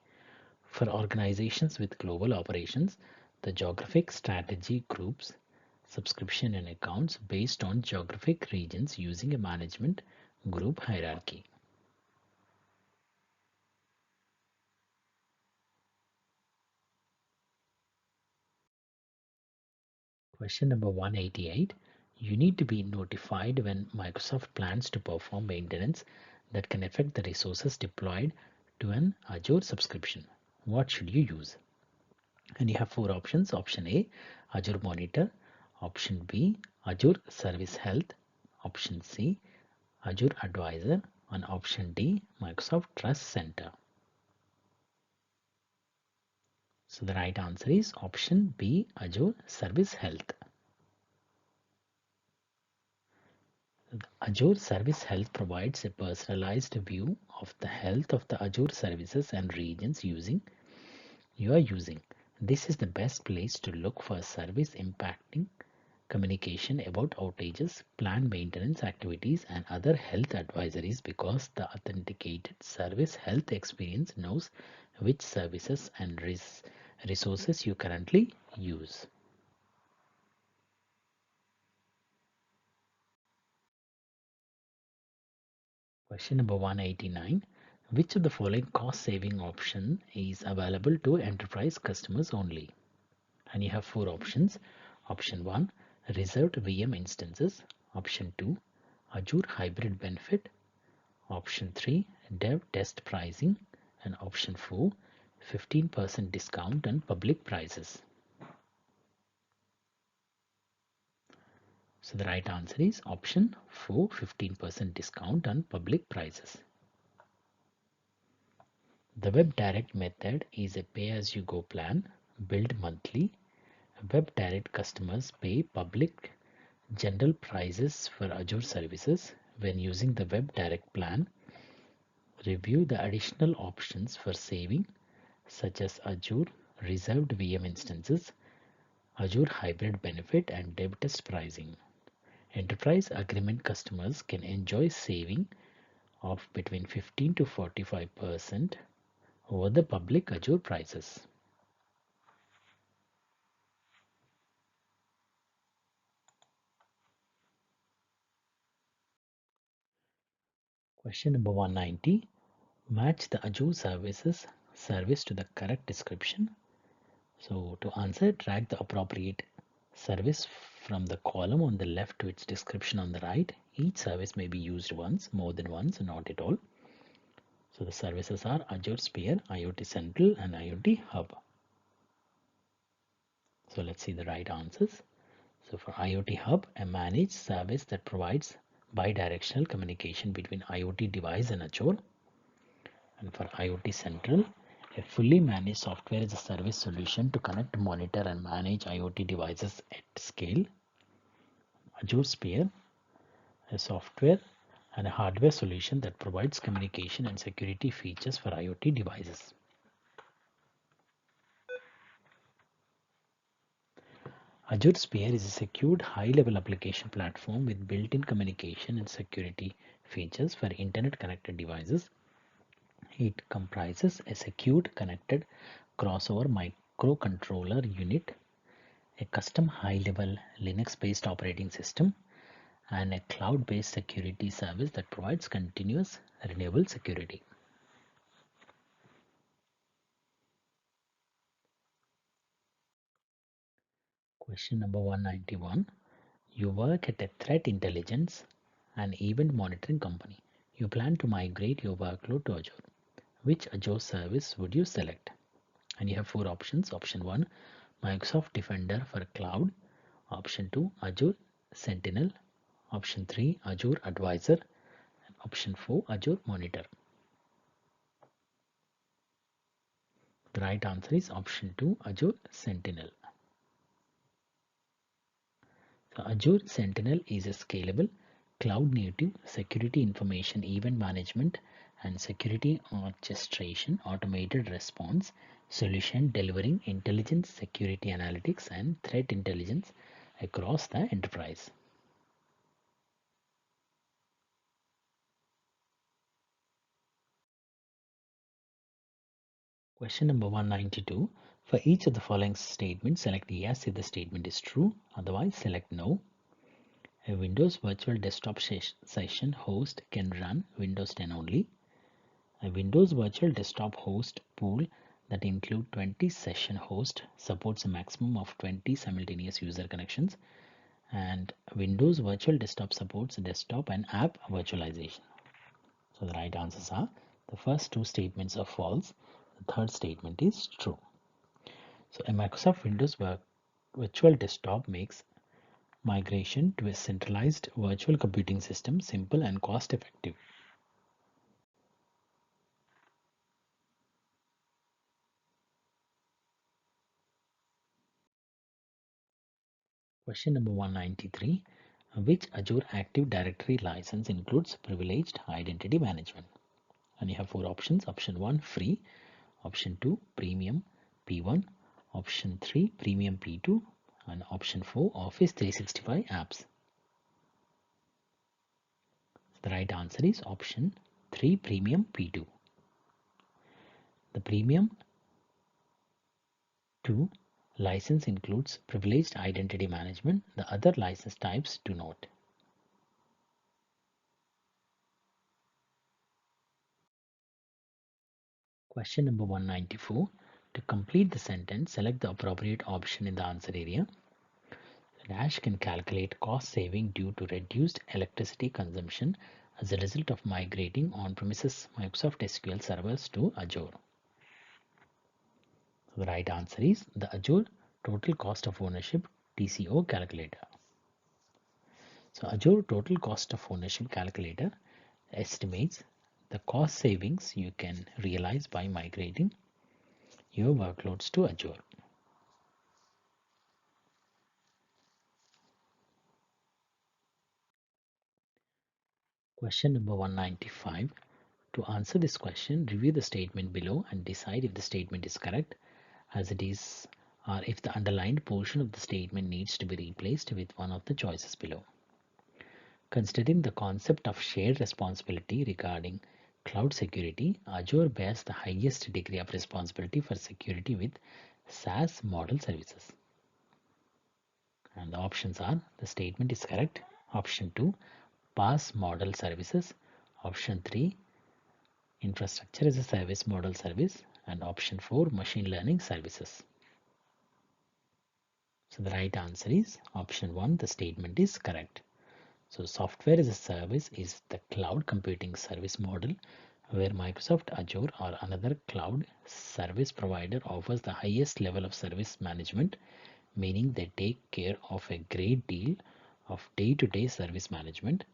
For organizations with global operations, the geographic strategy groups subscription and accounts based on geographic regions using a management group hierarchy. Question number 188. You need to be notified when Microsoft plans to perform maintenance that can affect the resources deployed to an Azure subscription. What should you use? And you have four options. Option A, Azure Monitor. Option B, Azure Service Health. Option C, Azure Advisor. And option D, Microsoft Trust Center. So the right answer is option B, Azure Service Health. Azure Service Health provides a personalized view of the health of the Azure services and regions you are using. This is the best place to look for service impacting communication about outages, planned maintenance activities, and other health advisories because the authenticated service health experience knows which services and resources you currently use. Question number 189. Which of the following cost saving option is available to enterprise customers only? And you have four options. Option 1, reserved VM instances. Option 2, Azure hybrid benefit. Option 3, dev test pricing. And option 4, 15% discount on public prices. So the right answer is option 4, 15% discount on public prices. The Web Direct method is a pay-as-you-go plan billed monthly. Web Direct customers pay public general prices for Azure services. When using the Web Direct plan, review the additional options for saving such as Azure reserved VM instances, Azure hybrid benefit, and dev test pricing. Enterprise agreement customers can enjoy saving of between 15 to 45% over the public Azure prices. Question number 190. Match the Azure services service to the correct description. So to answer, drag the appropriate service from the column on the left to its description on the right. Each service may be used once, more than once, not at all. So the services are Azure Sphere, IoT Central, and IoT Hub. So let's see the right answers. So for IoT Hub, a managed service that provides bidirectional communication between IoT device and Azure. And for IoT Central, a fully managed software as a service solution to connect, monitor, and manage IoT devices at scale. Azure Sphere, a software and a hardware solution that provides communication and security features for IoT devices. Azure Sphere is a secured high-level application platform with built-in communication and security features for internet-connected devices. It comprises a secured connected crossover microcontroller unit, a custom high-level Linux-based operating system, and a cloud-based security service that provides continuous renewable security. Question number 191. You work at a threat intelligence and event monitoring company. You plan to migrate your workload to Azure. Which Azure service would you select? And you have four options. Option 1, Microsoft Defender for Cloud. Option 2, Azure Sentinel. Option 3, Azure Advisor. And option 4, Azure Monitor. The right answer is option 2, Azure Sentinel. So Azure Sentinel is a scalable, cloud-native security information event management and security orchestration automated response solution delivering intelligence, security analytics, and threat intelligence across the enterprise. Question number 192. For each of the following statements, select yes if the statement is true, otherwise select no. A Windows Virtual Desktop session host can run Windows 10 only. A Windows Virtual Desktop host pool that include 20 session hosts supports a maximum of 20 simultaneous user connections, and Windows Virtual Desktop supports desktop and app virtualization. So the right answers are the first two statements are false, the third statement is true. So a Microsoft Windows Virtual Desktop makes Migration to a centralized virtual computing system, simple and cost effective. Question number 193. Which Azure Active Directory license includes privileged identity management? And you have four options. Option 1, free. Option 2, premium P1. Option 3, premium P2. And option 4, Office 365 apps. The right answer is option 3, premium P2. The premium 2 license includes privileged identity management. The other license types do not. Question number 194. To complete the sentence, select the appropriate option in the answer area. Dash can calculate cost saving due to reduced electricity consumption as a result of migrating on-premises Microsoft SQL servers to Azure. So the right answer is the Azure Total Cost of Ownership TCO calculator. So Azure Total Cost of Ownership calculator estimates the cost savings you can realize by migrating your workloads to Azure. Question number 195. To answer this question, review the statement below and decide if the statement is correct as it is, or if the underlined portion of the statement needs to be replaced with one of the choices below. Considering the concept of shared responsibility regarding cloud security, Azure bears the highest degree of responsibility for security with SaaS model services. And the options are: the statement is correct. Option 2, PaaS model services. Option 3, infrastructure as a service model service. And option 4, machine learning services. So the right answer is option 1, the statement is correct. So software as a service is the cloud computing service model where Microsoft Azure or another cloud service provider offers the highest level of service management, meaning they take care of a great deal of day-to-day service management.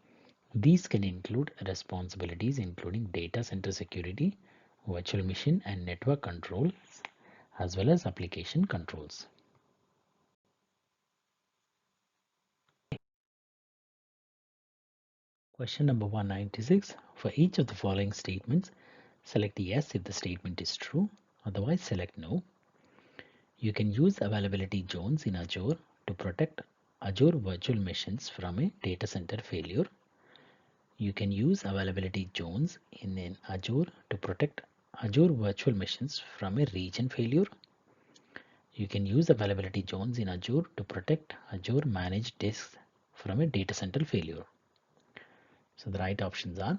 These can include responsibilities including data center security, virtual machine and network controls, as well as application controls. Question number 196. For each of the following statements, select yes if the statement is true, otherwise select no. You can use availability zones in Azure to protect Azure virtual machines from a data center failure. You can use availability zones in an Azure to protect Azure virtual machines from a region failure. You can use availability zones in Azure to protect Azure managed disks from a data center failure. So the right options are,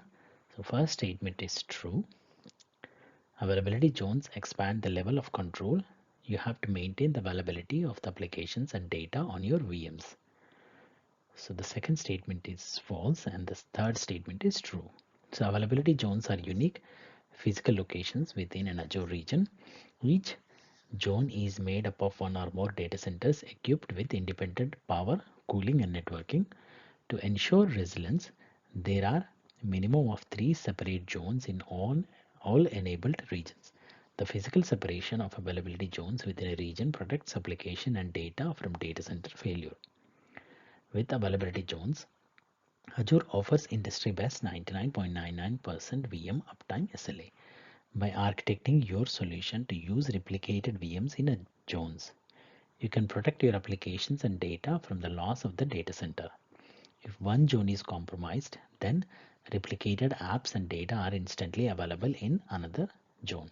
so first statement is true. Availability zones expand the level of control you have to maintain the availability of the applications and data on your VMs. So the second statement is false and the third statement is true. So availability zones are unique physical locations within an Azure region. Each zone is made up of one or more data centers equipped with independent power, cooling and networking. To ensure resilience, there are a minimum of 3 separate zones in all enabled regions. The physical separation of availability zones within a region protects application and data from data center failure. With availability zones, Azure offers industry-best 99.99% VM uptime SLA by architecting your solution to use replicated VMs in a zones. You can protect your applications and data from the loss of the data center. If one zone is compromised, then replicated apps and data are instantly available in another zone.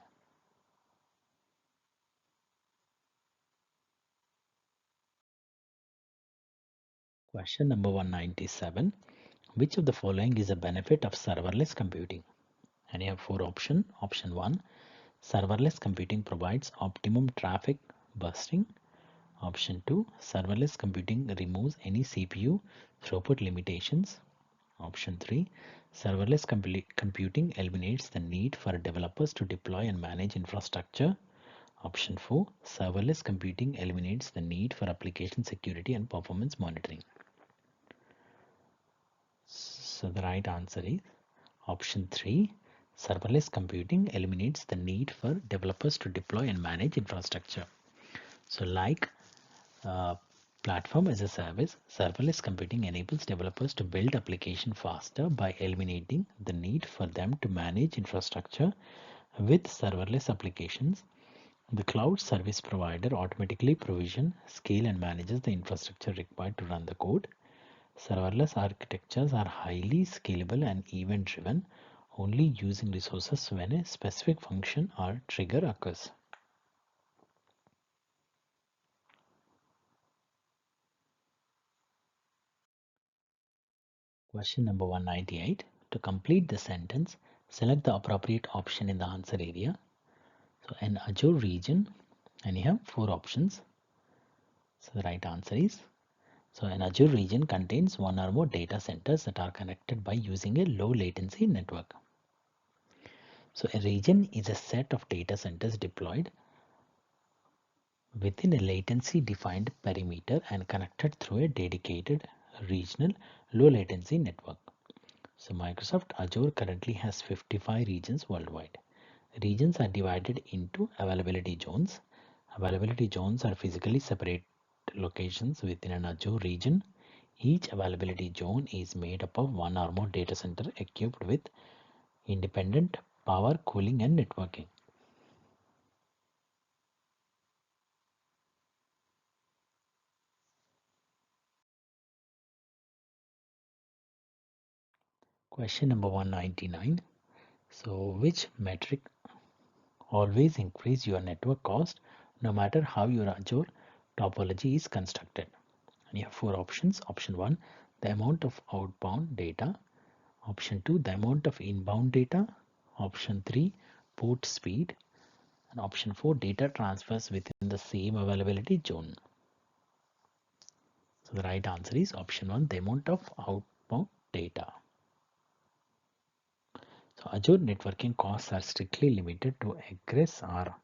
Question number 197. Which of the following is a benefit of serverless computing? And you have four options. Option 1, serverless computing provides optimum traffic bursting. Option 2, serverless computing removes any CPU throughput limitations. Option 3, serverless computing eliminates the need for developers to deploy and manage infrastructure. Option 4, serverless computing eliminates the need for application security and performance monitoring. So the right answer is option 3. Serverless computing eliminates the need for developers to deploy and manage infrastructure. So like platform as a service, serverless computing enables developers to build applications faster by eliminating the need for them to manage infrastructure. With serverless applications, the cloud service provider automatically provisions, scale and manages the infrastructure required to run the code. Serverless architectures are highly scalable and event-driven, only using resources when a specific function or trigger occurs. Question number 198. To complete the sentence, select the appropriate option in the answer area. So an Azure region, and you have 4 options. So the right answer is, so an Azure region contains one or more data centers that are connected by using a low latency network. So a region is a set of data centers deployed within a latency defined perimeter and connected through a dedicated regional low latency network. So Microsoft Azure currently has 55 regions worldwide. Regions are divided into availability zones. Availability zones are physically separate locations within an Azure region. Each availability zone is made up of one or more data center equipped with independent power, cooling, and networking. Question number 199. So, which metric always increase your network cost no matter how your Azure topology is constructed? And you have 4 options. Option 1, the amount of outbound data. Option 2, the amount of inbound data. Option 3, port speed. And option 4, data transfers within the same availability zone. So the right answer is option 1, the amount of outbound data. So Azure networking costs are strictly limited to egress or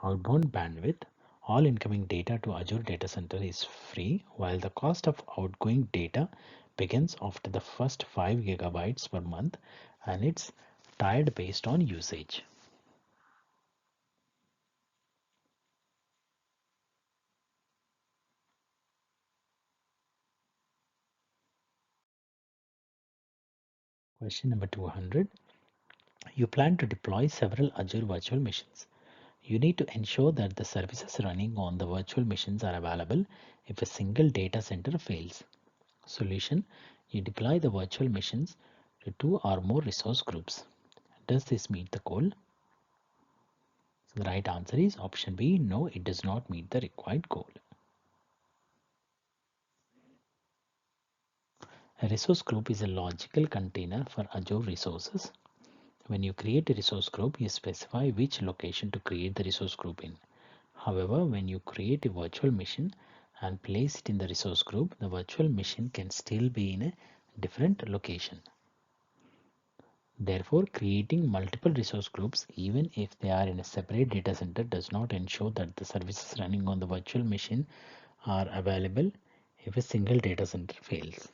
outbound bandwidth. All incoming data to Azure data center is free, while the cost of outgoing data begins after the first 5 gigabytes per month, and it's tied based on usage. Question number 200. You plan to deploy several Azure virtual machines. You need to ensure that the services running on the virtual machines are available if a single data center fails. Solution: you deploy the virtual machines to 2 or more resource groups. Does this meet the goal? So the right answer is option B. No, it does not meet the required goal. A resource group is a logical container for Azure resources. When you create a resource group, you specify which location to create the resource group in. However, when you create a virtual machine and place it in the resource group, the virtual machine can still be in a different location. Therefore, creating multiple resource groups, even if they are in a separate data center, does not ensure that the services running on the virtual machine are available if a single data center fails.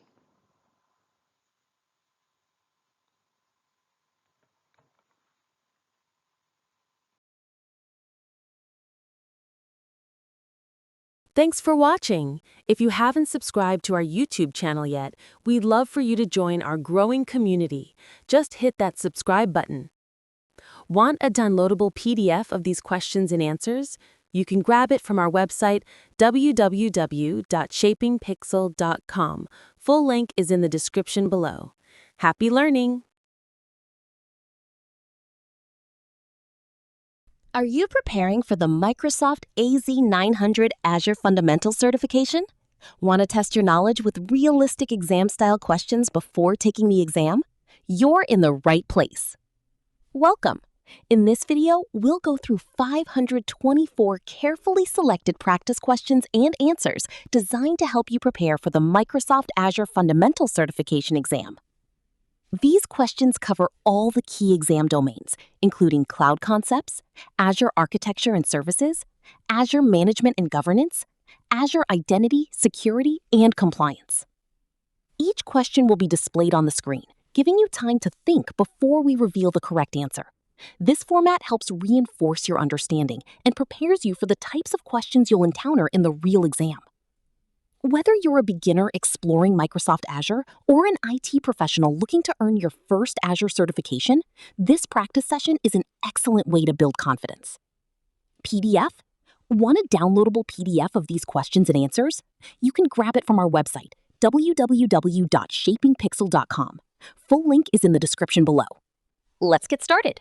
Thanks for watching. If you haven't subscribed to our YouTube channel yet, we'd love for you to join our growing community. Just hit that subscribe button. Want a downloadable PDF of these questions and answers? You can grab it from our website, www.shapingpixel.com. Full link is in the description below. Happy learning! Are you preparing for the Microsoft AZ900 Azure Fundamental Certification? Want to test your knowledge with realistic exam-style questions before taking the exam? You're in the right place. Welcome. In this video, we'll go through 524 carefully selected practice questions and answers designed to help you prepare for the Microsoft Azure Fundamental Certification exam. These questions cover all the key exam domains, including cloud concepts, Azure architecture and services, Azure management and governance, Azure identity, security, and compliance. Each question will be displayed on the screen, giving you time to think before we reveal the correct answer. This format helps reinforce your understanding and prepares you for the types of questions you'll encounter in the real exam. Whether you're a beginner exploring Microsoft Azure or an IT professional looking to earn your first Azure certification, this practice session is an excellent way to build confidence. PDF? Want a downloadable PDF of these questions and answers? You can grab it from our website, www.shapingpixel.com. Full link is in the description below. Let's get started.